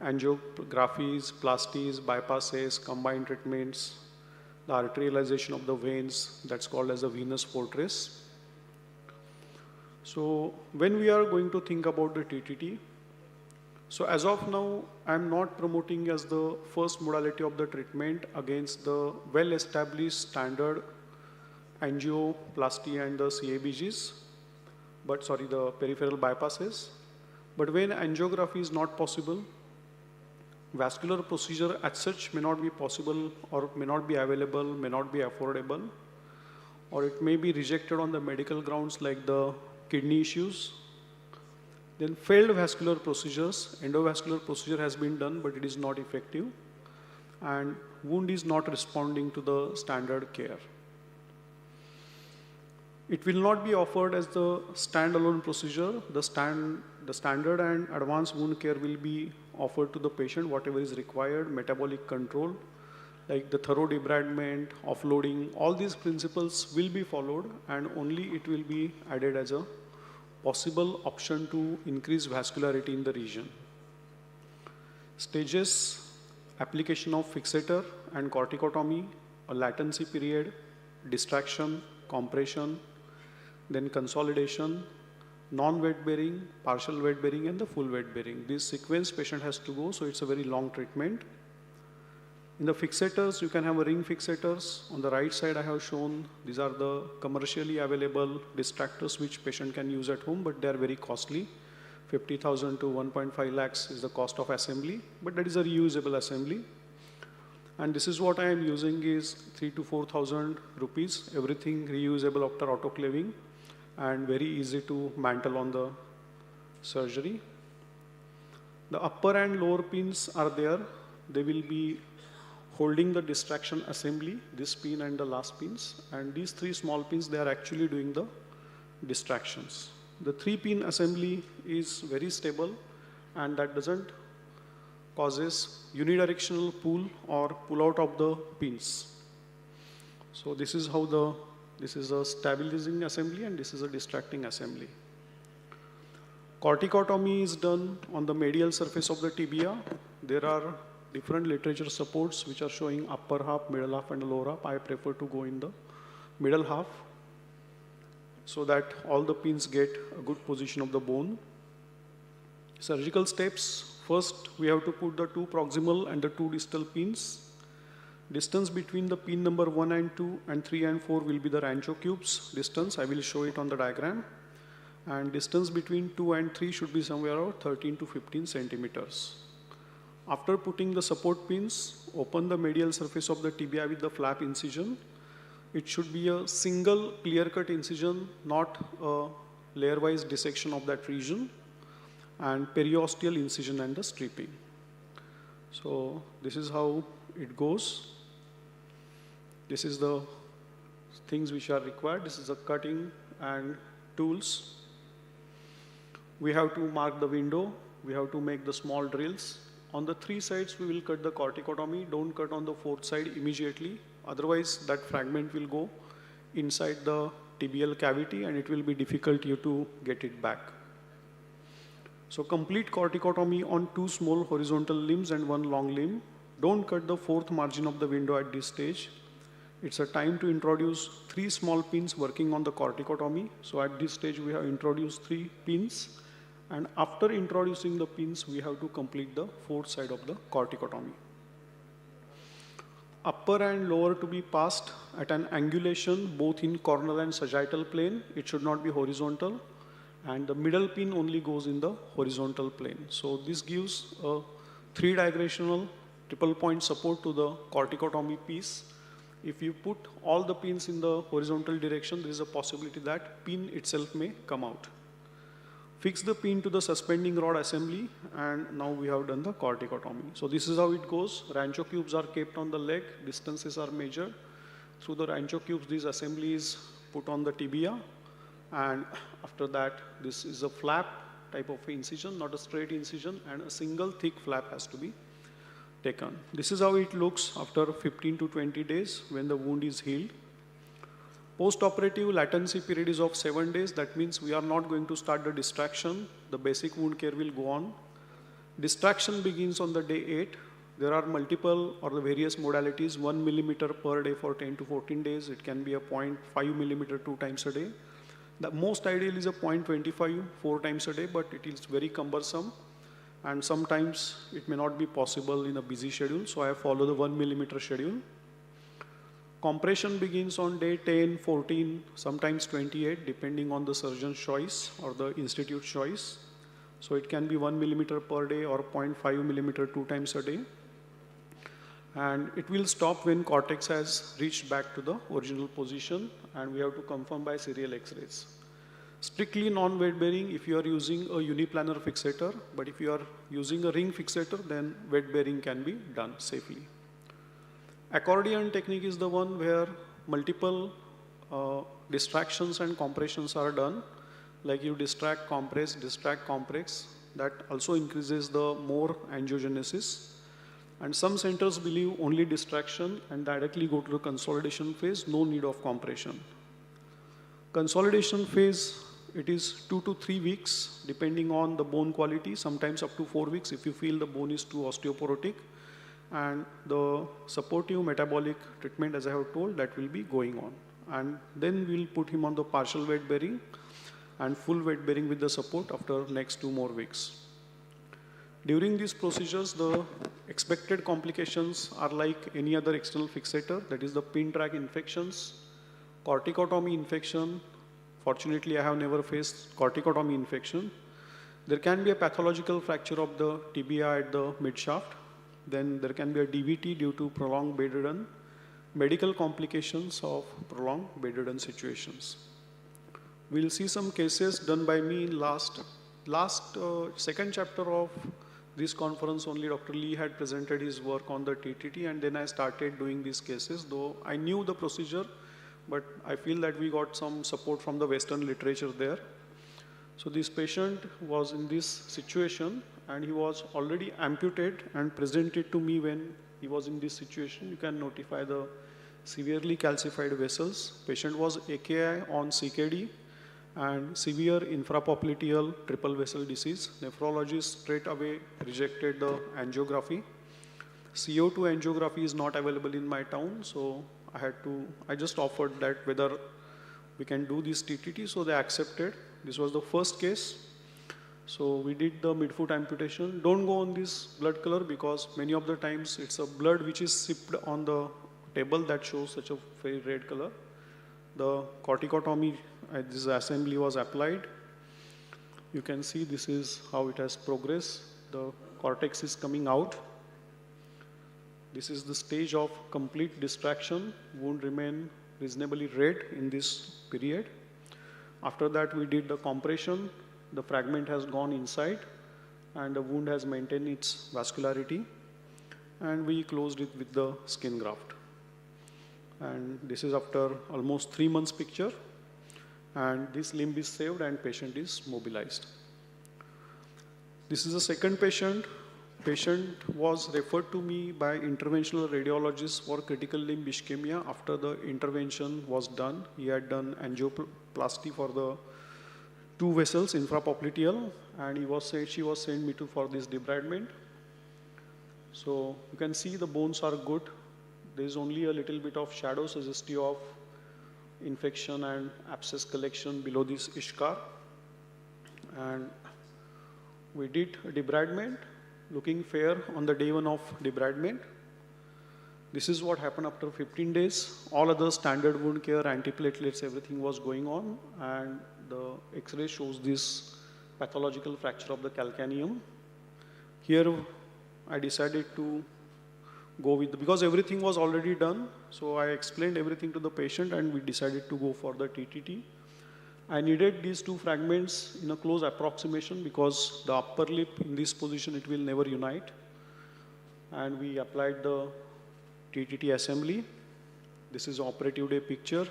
angiographies, plasties, bypasses, combined treatments, the arterialization of the veins, that's called as a venous fortress. So when we are going to think about the TTT, so as of now, I'm not promoting as the first modality of the treatment against the well-established standard angioplasty and the CABGs, the peripheral bypasses. But when angiography is not possible, vascular procedure as such may not be possible or may not be available, may not be affordable, or it may be rejected on the medical grounds like the kidney issues. Then failed vascular procedures, endovascular procedure has been done, but it is not effective, and wound is not responding to the standard care. It will not be offered as the standalone procedure. The standard and advanced wound care will be offered to the patient, whatever is required, metabolic control, like the thorough debridement, offloading, all these principles will be followed, and only it will be added as a possible option to increase vascularity in the region. Stages: application of fixator and corticotomy, a latency period, distraction, compression, then consolidation, non-weight bearing, partial weight bearing, and the full weight bearing. This sequence patient has to go, so it's a very long treatment. In the fixators, you can have a ring fixators. On the right side, I have shown these are the commercially available distractors which patient can use at home, but they are very costly. 50,000 to 1.5 lakhs is the cost of assembly, but that is a reusable assembly. And this is what I am using is 3 to 4,000 rupees, everything reusable after autoclaving and very easy to mantle on the surgery. The upper and lower pins are there. They will be holding the distraction assembly, this pin and the last pins. And these 3 small pins, they are actually doing the distractions. The 3-pin assembly is very stable and that doesn't causes unidirectional pull or pull out of the pins. So this is how this is a stabilizing assembly and this is a distracting assembly. Corticotomy is done on the medial surface of the tibia. There are different literature supports which are showing upper half, middle half and lower half. I prefer to go in the middle half so that all the pins get a good position of the bone. Surgical steps. First, we have to put the 2 proximal and the 2 distal pins. Distance between the pin number 1 and 2 and 3 and 4 will be the Rancho cubes distance. I will show it on the diagram. And distance between 2 and 3 should be somewhere around 13 to 15 centimeters. After putting the support pins, open the medial surface of the tibia with the flap incision. It should be a single clear-cut incision, not a layer-wise dissection of that region, and periosteal incision and the stripping. So this is how it goes. This is the things which are required. This is the cutting and tools. We have to mark the window. We have to make the small drills. On the 3 sides, we will cut the corticotomy. Don't cut on the 4th side immediately. Otherwise, that fragment will go inside the tibial cavity and it will be difficult you to get it back. So complete corticotomy on 2 small horizontal limbs and 1 long limb. Don't cut the 4th margin of the window at this stage. It's a time to introduce 3 small pins working on the corticotomy. So at this stage, we have introduced 3 pins. And after introducing the pins, we have to complete the 4th side of the corticotomy. Upper and lower to be passed at an angulation, both in cornal and sagittal plane. It should not be horizontal. And the middle pin only goes in the horizontal plane. So this gives a 3-diagonal triple point support to the corticotomy piece. If you put all the pins in the horizontal direction, there is a possibility that pin itself may come out. Fix the pin to the suspending rod assembly, and now we have done the corticotomy. So this is how it goes. Rancho cubes are kept on the leg, distances are measured. Through the Rancho cubes, this assembly is put on the tibia, and after that, this is a flap type of incision, not a straight incision, and a single thick flap has to be taken. This is how it looks after 15 to 20 days when the wound is healed. Post-operative latency period is of 7 days. That means we are not going to start the distraction. The basic wound care will go on. Distraction begins on the day 8. There are multiple or the various modalities, 1 millimeter per day for 10 to 14 days. It can be a 0.5 millimeter 2 times a day. The most ideal is a 0.25 4 times a day, but it is very cumbersome. And sometimes it may not be possible in a busy schedule. So I follow the 1 millimeter schedule. Compression begins on day 10, 14, sometimes 28, depending on the surgeon's choice or the institute's choice. So it can be 1 millimeter per day or 0.5 millimeter 2 times a day. And it will stop when cortex has reached back to the original position, and we have to confirm by serial X-rays. Strictly non-weight bearing if you are using a uniplanar fixator, but if you are using a ring fixator, then weight bearing can be done safely. Accordion technique is the one where multiple distractions and compressions are done. Like you distract, compress. That also increases the more angiogenesis. And some centers believe only distraction and directly go to the consolidation phase, no need of compression. Consolidation phase, it is 2 to 3 weeks depending on the bone quality, sometimes up to 4 weeks if you feel the bone is too osteoporotic. And the supportive metabolic treatment, as I have told, that will be going on. and then we'll put him on the partial weight bearing and full weight bearing with the support after next 2 more weeks. During these procedures, the expected complications are like any other external fixator, that is the pin track infections, corticotomy infection. Fortunately, I have never faced corticotomy infection. There can be a pathological fracture of the tibia at the midshaft. Then there can be a DVT due to prolonged bedridden, medical complications of prolonged bedridden situations. We'll see some cases done by me in second chapter of this conference. Only Dr. Lee had presented his work on the TTT, and then I started doing these cases, though I knew the procedure, but I feel that we got some support from the Western literature there. So this patient was in this situation, and he was already amputated and presented to me when he was in this situation. You can notify the severely calcified vessels. Patient was AKI on CKD and severe infrapopliteal triple vessel disease. Nephrologist straight away rejected the angiography. CO2 angiography is not available in my town, so I just offered that whether we can do this TTT, so they accepted. This was the first case. So we did the midfoot amputation. Don't go on this blood color because many of the times it's a blood which is sipped on the table that shows such a very red color. The corticotomy, this assembly was applied. You can see this is how it has progressed. The cortex is coming out. This is the stage of complete distraction. Wound remain reasonably red in this period. After that, we did the compression. The fragment has gone inside and the wound has maintained its vascularity, and we closed it with the skin graft. And this is after almost 3 months picture, and this limb is saved and patient is mobilized. This is the second patient. Patient was referred to me by interventional radiologist for critical limb ischemia. After the intervention was done, he had done angioplasty for the 2 vessels, infrapopliteal, and she was sent me to for this debridement. So you can see the bones are good. There is only a little bit of shadow suggestive of infection and abscess collection below this ischar. And we did debridement, looking fair on the day 1 of debridement. This is what happened after 15 days. All other standard wound care, antiplatelets, everything was going on, and the X-ray shows this pathological fracture of the calcaneum. Here I decided to go with, because everything was already done, so I explained everything to the patient and we decided to go for the TTT. I needed these 2 fragments in a close approximation because the upper lip in this position, it will never unite. And we applied the TTT assembly. This is operative day picture,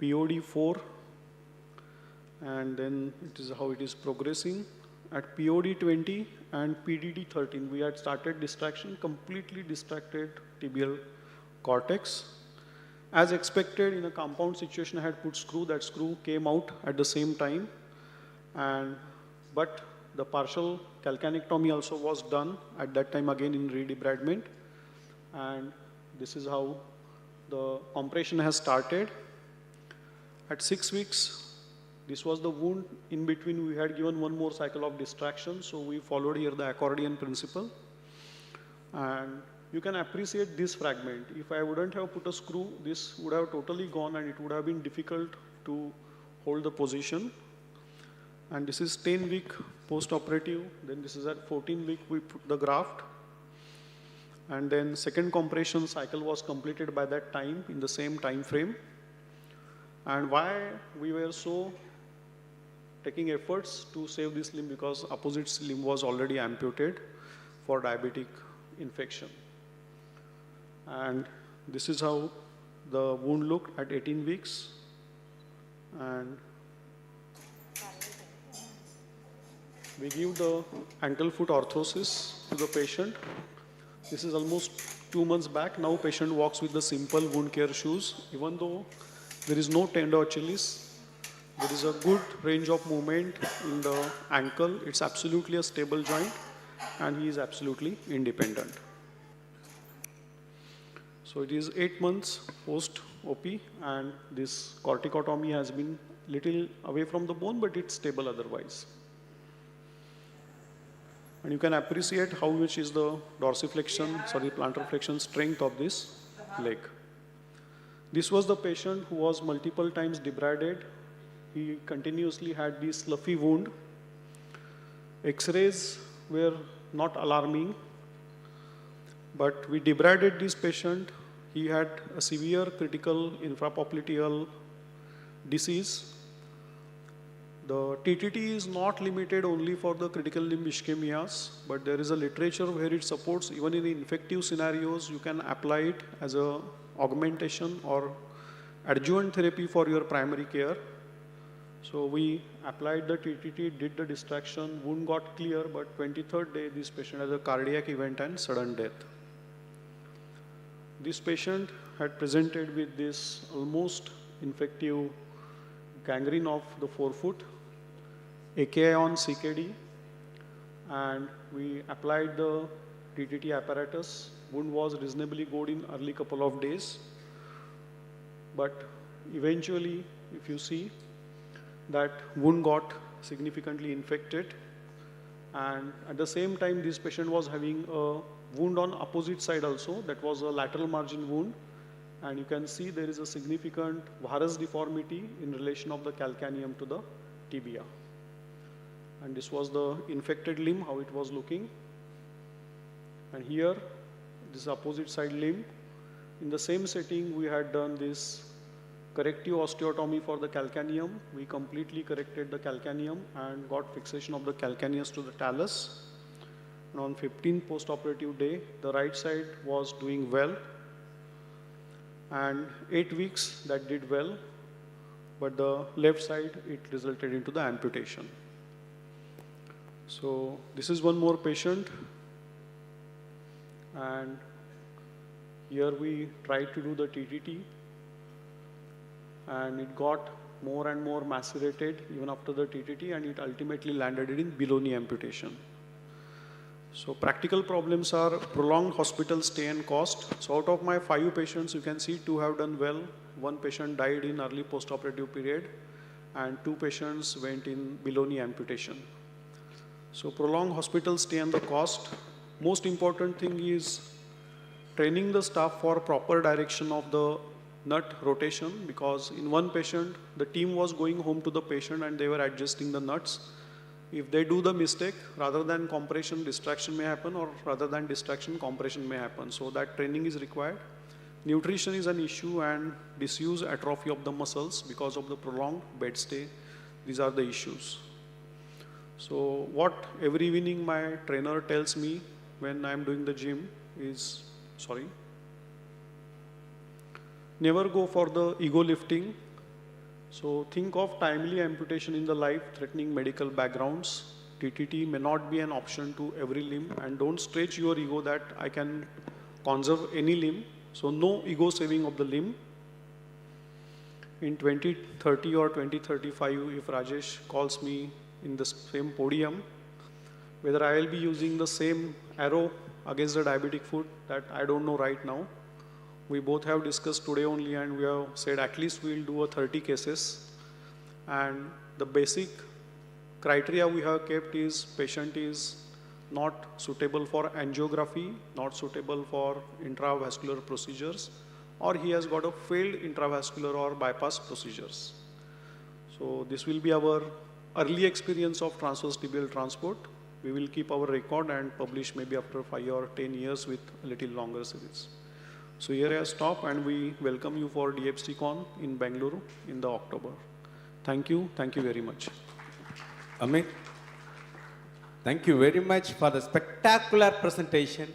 POD 4, and then it is how it is progressing. At POD 20 and PDD 13, we had started distraction, completely distracted tibial cortex. As expected, in a compound situation, I had put screw. That screw came out at the same time, but the partial calcanectomy also was done at that time again in redebridement. And this is how the compression has started. At 6 weeks, this was the wound. In between, we had given 1 more cycle of distraction, so we followed here the accordion principle. And you can appreciate this fragment. If I wouldn't have put a screw, this would have totally gone and it would have been difficult to hold the position. And this is 10-week post-operative. Then this is at 14-week, we put the graft. And then second compression cycle was completed by that time in the same time frame. And why we were so taking efforts to save this limb, because opposite limb was already amputated for diabetic infection. And this is how the wound looked at 18 weeks. And we give the ankle foot orthosis to the patient. This is almost 2 months back. Now patient walks with the simple wound care shoes. Even though there is no tender Achilles, there is a good range of movement in the ankle. It's absolutely a stable joint and he is absolutely independent. So it is 8 months post OP, and this corticotomy has been little away from the bone, but it's stable otherwise. And you can appreciate how much is the plantar flexion strength of this leg. This was the patient who was multiple times debrided. He continuously had this fluffy wound. X-rays were not alarming, but we debrided this patient. He had a severe critical infrapopliteal disease. The TTT is not limited only for the critical limb ischemias, but there is a literature where it supports even in infective scenarios, you can apply it as a augmentation or adjuvant therapy for your primary care. So we applied the TTT, did the distraction, wound got clear, but 23rd day this patient has a cardiac event and sudden death. This patient had presented with this almost infective gangrene of the forefoot, AKI on CKD, and we applied the TTT apparatus. Wound was reasonably good in early couple of days, but eventually, if you see, that wound got significantly infected, and at the same time, this patient was having a wound on opposite side also. That was a lateral margin wound, and you can see there is a significant varus deformity in relation of the calcaneum to the tibia. And this was the infected limb, how it was looking. And here, this opposite side limb. In the same setting, we had done this corrective osteotomy for the calcaneum. We completely corrected the calcaneum and got fixation of the calcaneus to the talus. And on 15th post-operative day, the right side was doing well. And 8 weeks, that did well. But the left side, it resulted into the amputation. So this is one more patient. And here we tried to do the TTT. And it got more and more macerated even after the TTT, and it ultimately landed in below-knee amputation. So practical problems are prolonged hospital stay and cost. So out of my 5 patients, you can see 2 have done well. 1 patient died in early post-operative period, and 2 patients went in below-knee amputation. So prolonged hospital stay and the cost. Most important thing is training the staff for proper direction of the nut rotation, because in one patient, the team was going home to the patient and they were adjusting the nuts. If they do the mistake, rather than compression, distraction may happen, or rather than distraction, compression may happen. So that training is required. Nutrition is an issue, and disuse, atrophy of the muscles because of the prolonged bed stay. These are the issues. So what every evening my trainer tells me when I'm doing the gym is, never go for the ego lifting. So think of timely amputation in the life-threatening medical backgrounds. TTT may not be an option to every limb, and don't stretch your ego that I can conserve any limb. So no ego saving of the limb. In 2030 or 2035, if Rajesh calls me in the same podium, whether I will be using the same arrow against the diabetic foot, that I don't know right now. We both have discussed today only, and we have said at least we will do a 30 cases. And the basic criteria we have kept is patient is not suitable for angiography, not suitable for intravascular procedures, or he has got a failed intravascular or bypass procedures. So this will be our early experience of transverse tibial transport. We will keep our record and publish maybe after 5 or 10 years with a little longer series. So here I stop, and we welcome you for DFCCon in Bangalore in the October. Thank you very much. Amit, thank you very much for the spectacular presentation.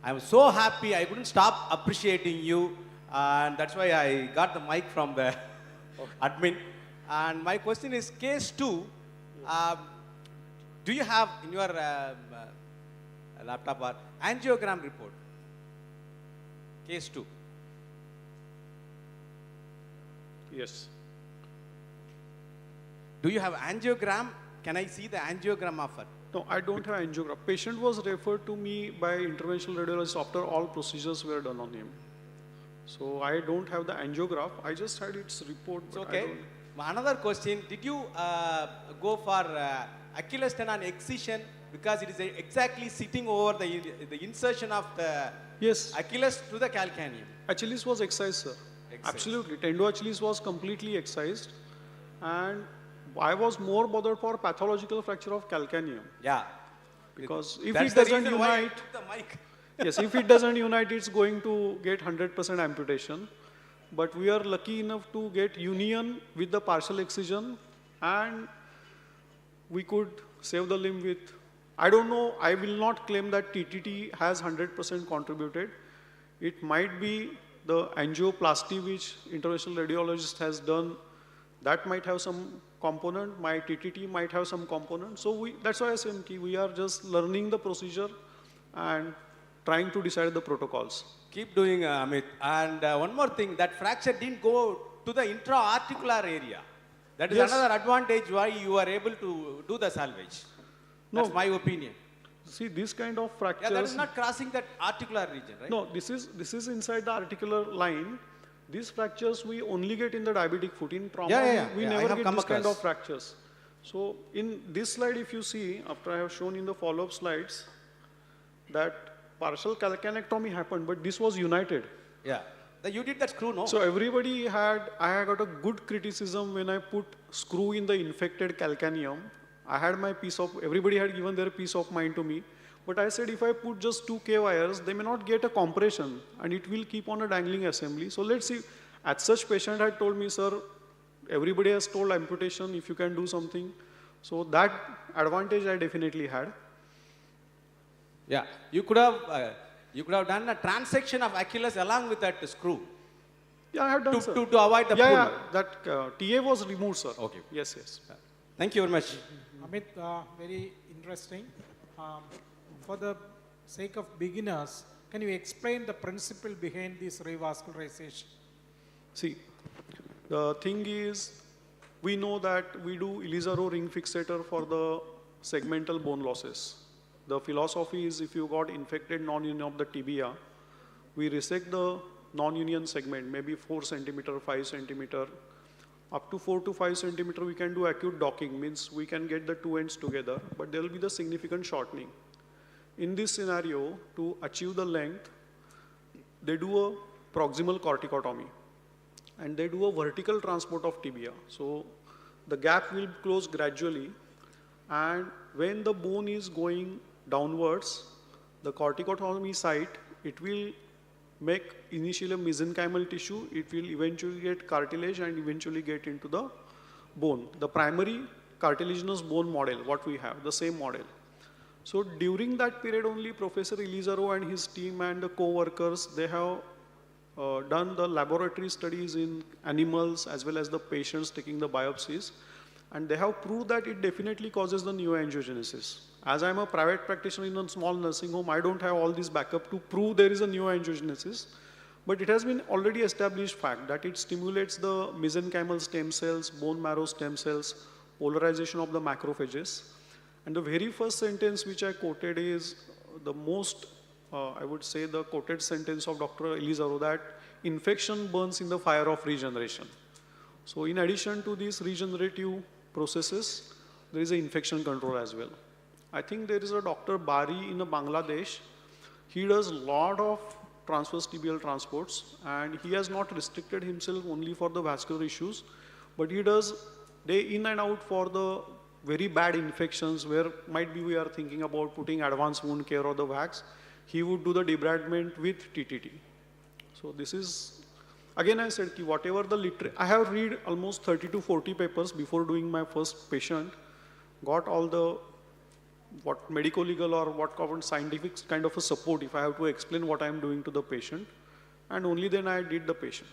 I'm so happy, I couldn't stop appreciating you, and that's why I got the mic from the admin. And my question is, case 2, do you have in your laptop or angiogram report? Case 2. Yes. Do you have angiogram? Can I see the angiogram of it? No, I don't have angiogram. Patient was referred to me by interventional radiologist after all procedures were done on him. So I don't have the angiograph. I just had its report. It's But okay. Another question, did you go for Achilles tendon excision because it is exactly sitting over the insertion of the yes. Achilles to the calcaneum? Achilles was excised, sir. Excised. Absolutely. Tendo Achilles was completely excised. And I was more bothered for pathological fracture of calcaneum. Yeah. Because if That's it the doesn't reason why I unite, took the mic. yes, if it doesn't unite, it's going to get 100% amputation. But we are lucky enough to get union with the partial excision, and we could save the limb with, I don't know, I will not claim that TTT has 100% contributed. It might be the angioplasty which interventional radiologist has done, that might have some component, my TTT might have some component. So that's why I said we are just learning the procedure and trying to decide the protocols. Keep doing, Amit. And one more thing, that fracture didn't go to the intra-articular area. That is Yes. another advantage why you are able to do the salvage. That's No. my opinion. See, this kind of fractures. Yeah, that is not crossing that articular region, right? No, this is inside the articular line. These fractures we only get in the diabetic foot. In trauma, we I never have get come this kind across. of fractures. So in this slide, if you see, after I have shown in the follow-up slides, that partial calcanectomy happened, but this was united. Yeah. You did that screw, no? So everybody I had got a good criticism when I put screw in the infected calcaneum. I had my everybody had given their peace of mind to me. But I said if I put just 2 K wires, they may not get a compression and it will keep on a dangling assembly. So let's see. At such patient had told me, sir, everybody has told amputation if you can do something. So that advantage I definitely had. Yeah, you could have done a transection of Achilles along with that screw. Yeah, I have done, sir. To avoid the pull. Yeah, that TA was removed, sir. Okay. Yes, yes. Thank you very much. Amit, very interesting. For the sake of beginners, can you explain the principle behind this revascularization? See, the thing is, we know that we do Elizaro ring fixator for the segmental bone losses. The philosophy is if you got infected non-union of the tibia, we resect the non-union segment, maybe 4 centimeter, 5 centimeter. Up to 4 to 5 centimeter, we can do acute docking, means we can get the 2 ends together, but there will be the significant shortening. In this scenario, to achieve the length, they do a proximal corticotomy and they do a vertical transport of tibia. So the gap will close gradually, and when the bone is going downwards, the corticotomy site, it will make initially a mesenchymal tissue, it will eventually get cartilage and eventually get into the bone. The primary cartilaginous bone model, what we have, the same model. So during that period only, Professor Elizaro and his team and the co-workers, they have done the laboratory studies in animals as well as the patients taking the biopsies, and they have proved that it definitely causes the neoangiogenesis. As I'm a private practitioner in a small nursing home, I don't have all this backup to prove there is a neoangiogenesis, but it has been already established fact that it stimulates the mesenchymal stem cells, bone marrow stem cells, polarization of the macrophages. And the very first sentence which I quoted is the most, I would say, the quoted sentence of Dr. Elizaro, that infection burns in the fire of regeneration. So in addition to these regenerative processes, there is an infection control as well. I think there is a Dr. Bari in Bangladesh. He does a lot of transverse tibial transports, and he has not restricted himself only for the vascular issues, but he does day in and out for the very bad infections where might be we are thinking about putting advanced wound care or the wax. He would do the debridement with TTT. So this is, again I said, whatever the literature, I have read almost 30 to 40 papers before doing my first patient, got all the what medico-legal or what common scientific kind of a support if I have to explain what I am doing to the patient, and only then I did the patient.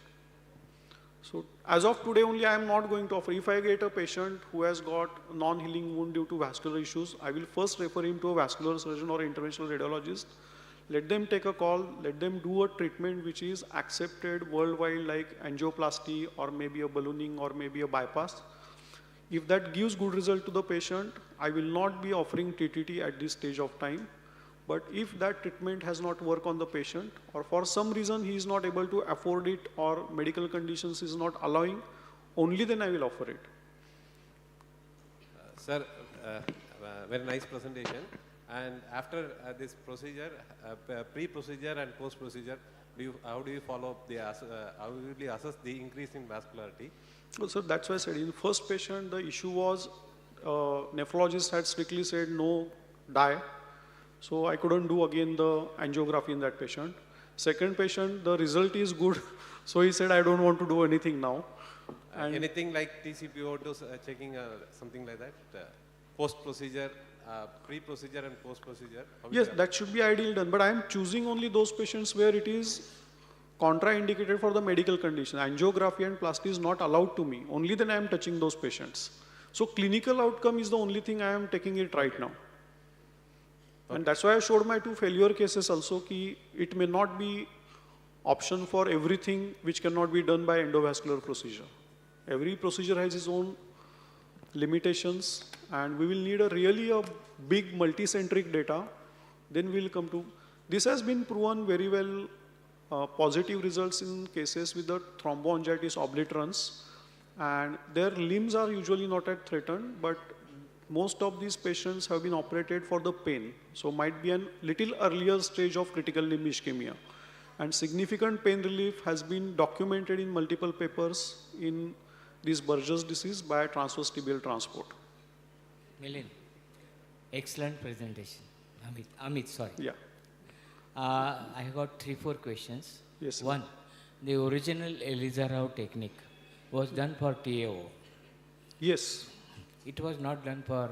So as of today only I am not going to offer. If I get a patient who has got non-healing wound due to vascular issues, I will first refer him to a vascular surgeon or interventional radiologist. Let them take a call, let them do a treatment which is accepted worldwide like angioplasty or maybe a ballooning or maybe a bypass. If that gives good result to the patient, I will not be offering TTT at this stage of time. But if that treatment has not worked on the patient, or for some reason he is not able to afford it, or medical conditions is not allowing, only then I will offer it. Sir, very nice presentation. And after this procedure, pre-procedure and post-procedure, how do you follow up how will you assess the increase in vascularity? Well, so that's why I said in the first patient, the issue was nephrologist had strictly said no dye. So I couldn't do again the angiography in that patient. Second patient, the result is good. So he said, I don't want to do anything now. And Anything like TCPO2 checking, something like that? Post-procedure, pre-procedure and post-procedure? yes, that should be ideally done. But I am choosing only those patients where it is contraindicated for the medical condition. Angiography and plasty is not allowed to me. Only then I am touching those patients. So clinical outcome is the only thing I am taking it right now. And that's why I showed my 2 failure cases also, ki it may not be option for everything which cannot be done by endovascular procedure. Every procedure has its own limitations, and we will need really a big multicentric data. Then we will come to, this has been proven very well, positive results in cases with the thromboangiitis obliterans, and their limbs are usually not at threatened, but most of these patients have been operated for the pain. So might be a little earlier stage of critical limb ischemia. And significant pain relief has been documented in multiple papers in this Burgess disease by transverse tibial transport. Milind, excellent presentation. Amit, sorry. Yeah. I got 3-4 questions. Yes, sir. One, the original Eliza Rao technique was done for TAO. Yes. It was not done for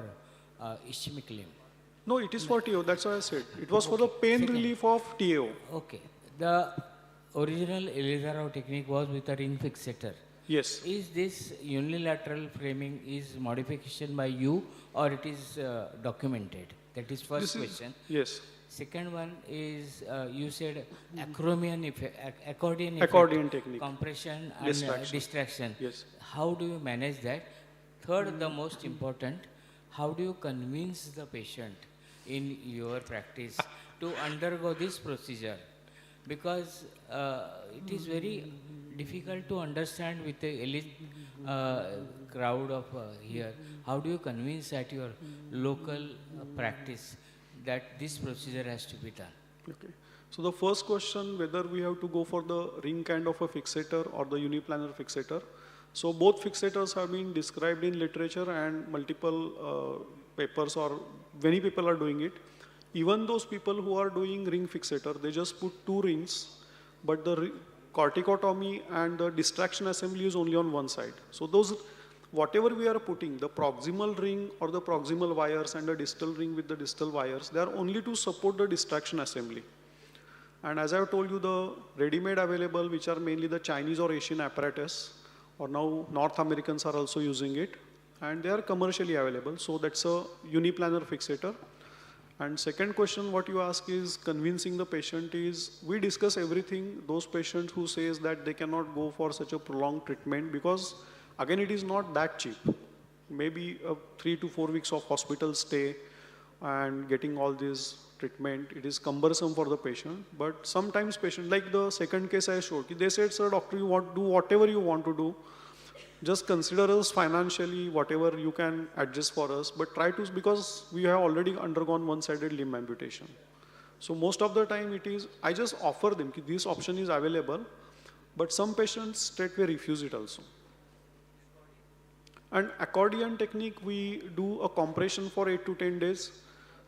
ischemic limb. No, it is for TAO, that's why I said. It was for the pain relief of TAO. Okay. The original Eliza Rao technique was with a ring fixator. Yes. Is this unilateral framing is modification by you, or it is documented? That is first question. Yes. Second one is you said accordion effect, Accordion technique. compression and distraction. Yes. How do you manage that? Third, the most important, how do you convince the patient in your practice to undergo this procedure? Because it is very difficult to understand with the elite crowd of here. How do you convince at your local practice that this procedure has to be done? Okay. So the first question, whether we have to go for the ring kind of a fixator or the uniplanar fixator. So both fixators have been described in literature, and multiple papers, or many people are doing it. Even those people who are doing ring fixator, they just put 2 rings, but the corticotomy and the distraction assembly is only on one side. So those, whatever we are putting, the proximal ring or the proximal wires and the distal ring with the distal wires, they are only to support the distraction assembly. And as I have told you, the ready-made available, which are mainly the Chinese or Asian apparatus, or now North Americans are also using it, and they are commercially available. So that's a uniplanar fixator. And second question what you ask is convincing the patient is, we discuss everything, those patients who says that they cannot go for such a prolonged treatment, because again it is not that cheap. Maybe 3 to 4 weeks of hospital stay and getting all this treatment, it is cumbersome for the patient. But sometimes patient, like the second case I showed, they said, sir, doctor, you want to do whatever you want to do. Just consider us financially, whatever you can adjust for us, but try to, because we have already undergone one-sided limb amputation. So most of the time it is, I just offer them, this option is available, but some patients straightway refuse it also. And accordion technique, we do a compression for 8 to 10 days.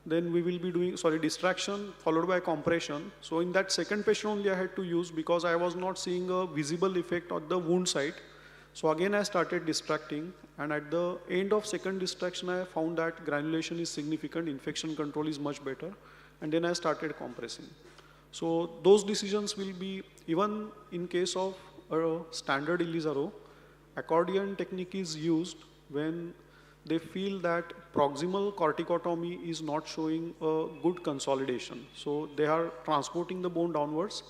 Then we will be doing, distraction followed by compression. So in that second patient only I had to use, because I was not seeing a visible effect on the wound site. So again I started distracting, and at the end of second distraction I found that granulation is significant, infection control is much better, and then I started compressing. So those decisions will be, even in case of a standard Eliza Rao, accordion technique is used when they feel that proximal corticotomy is not showing a good consolidation. So they are transporting the bone downwards.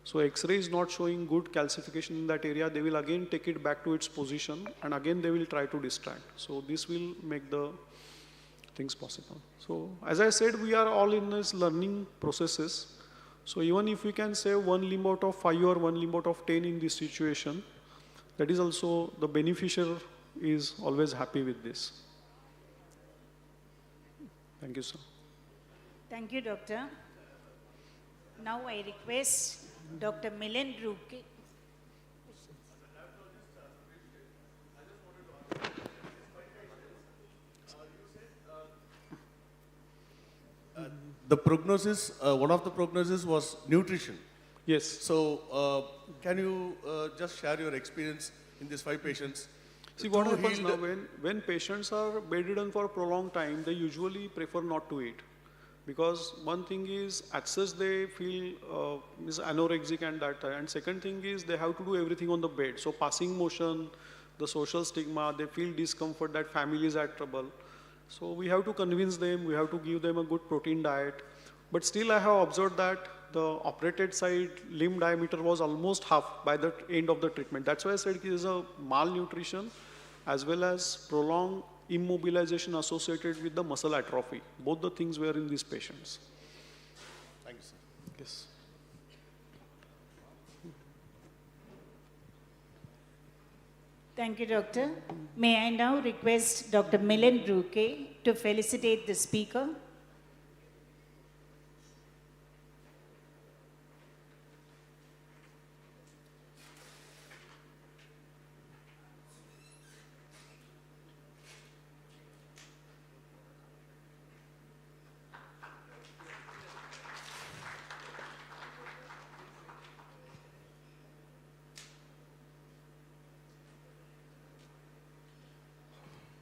So X-ray is not showing good calcification in that area. They will again take it back to its position, and again they will try to distract. So this will make the things possible. So as I said, we are all in this learning processes. So even if we can save one limb out of 5 or one limb out of 10 in this situation, that is also the beneficiary is always happy with this. Thank you, sir. Thank you, Doctor. Now I request Dr. Milan Ruke. The prognosis, one of the prognosis was nutrition. Yes. So, can you just share your experience in these 5 patients? See, what happens now, when patients are bedridden for a prolonged time, they usually prefer not to eat. Because one thing is, at such they feel is anorexic and that, and second thing is they have to do everything on the bed. So passing motion, the social stigma, they feel discomfort that family is at trouble. So we have to convince them, we have to give them a good protein diet. But still I have observed that the operated side limb diameter was almost half by the end of the treatment. That's why I said it is a malnutrition as well as prolonged immobilization associated with the muscle atrophy. Both the things were in these patients. Thank you, sir. Yes. Thank you, Doctor. May I now request Dr. Milan Ruke to felicitate the speaker?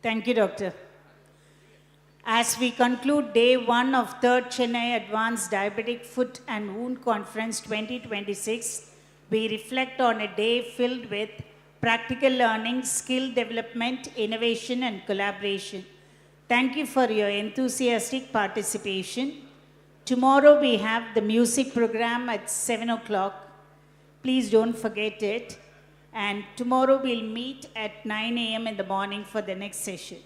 Thank you, Doctor. As we conclude day 1 of 3rd Chennai Advanced Diabetic Foot and Wound Conference 2026, we reflect on a day filled with practical learning, skill development, innovation, and collaboration. Thank you for your enthusiastic participation. Tomorrow we have the music program at 7 o'clock. Please don't forget it. And tomorrow we'll meet at 9 a.m. in the morning for the next session.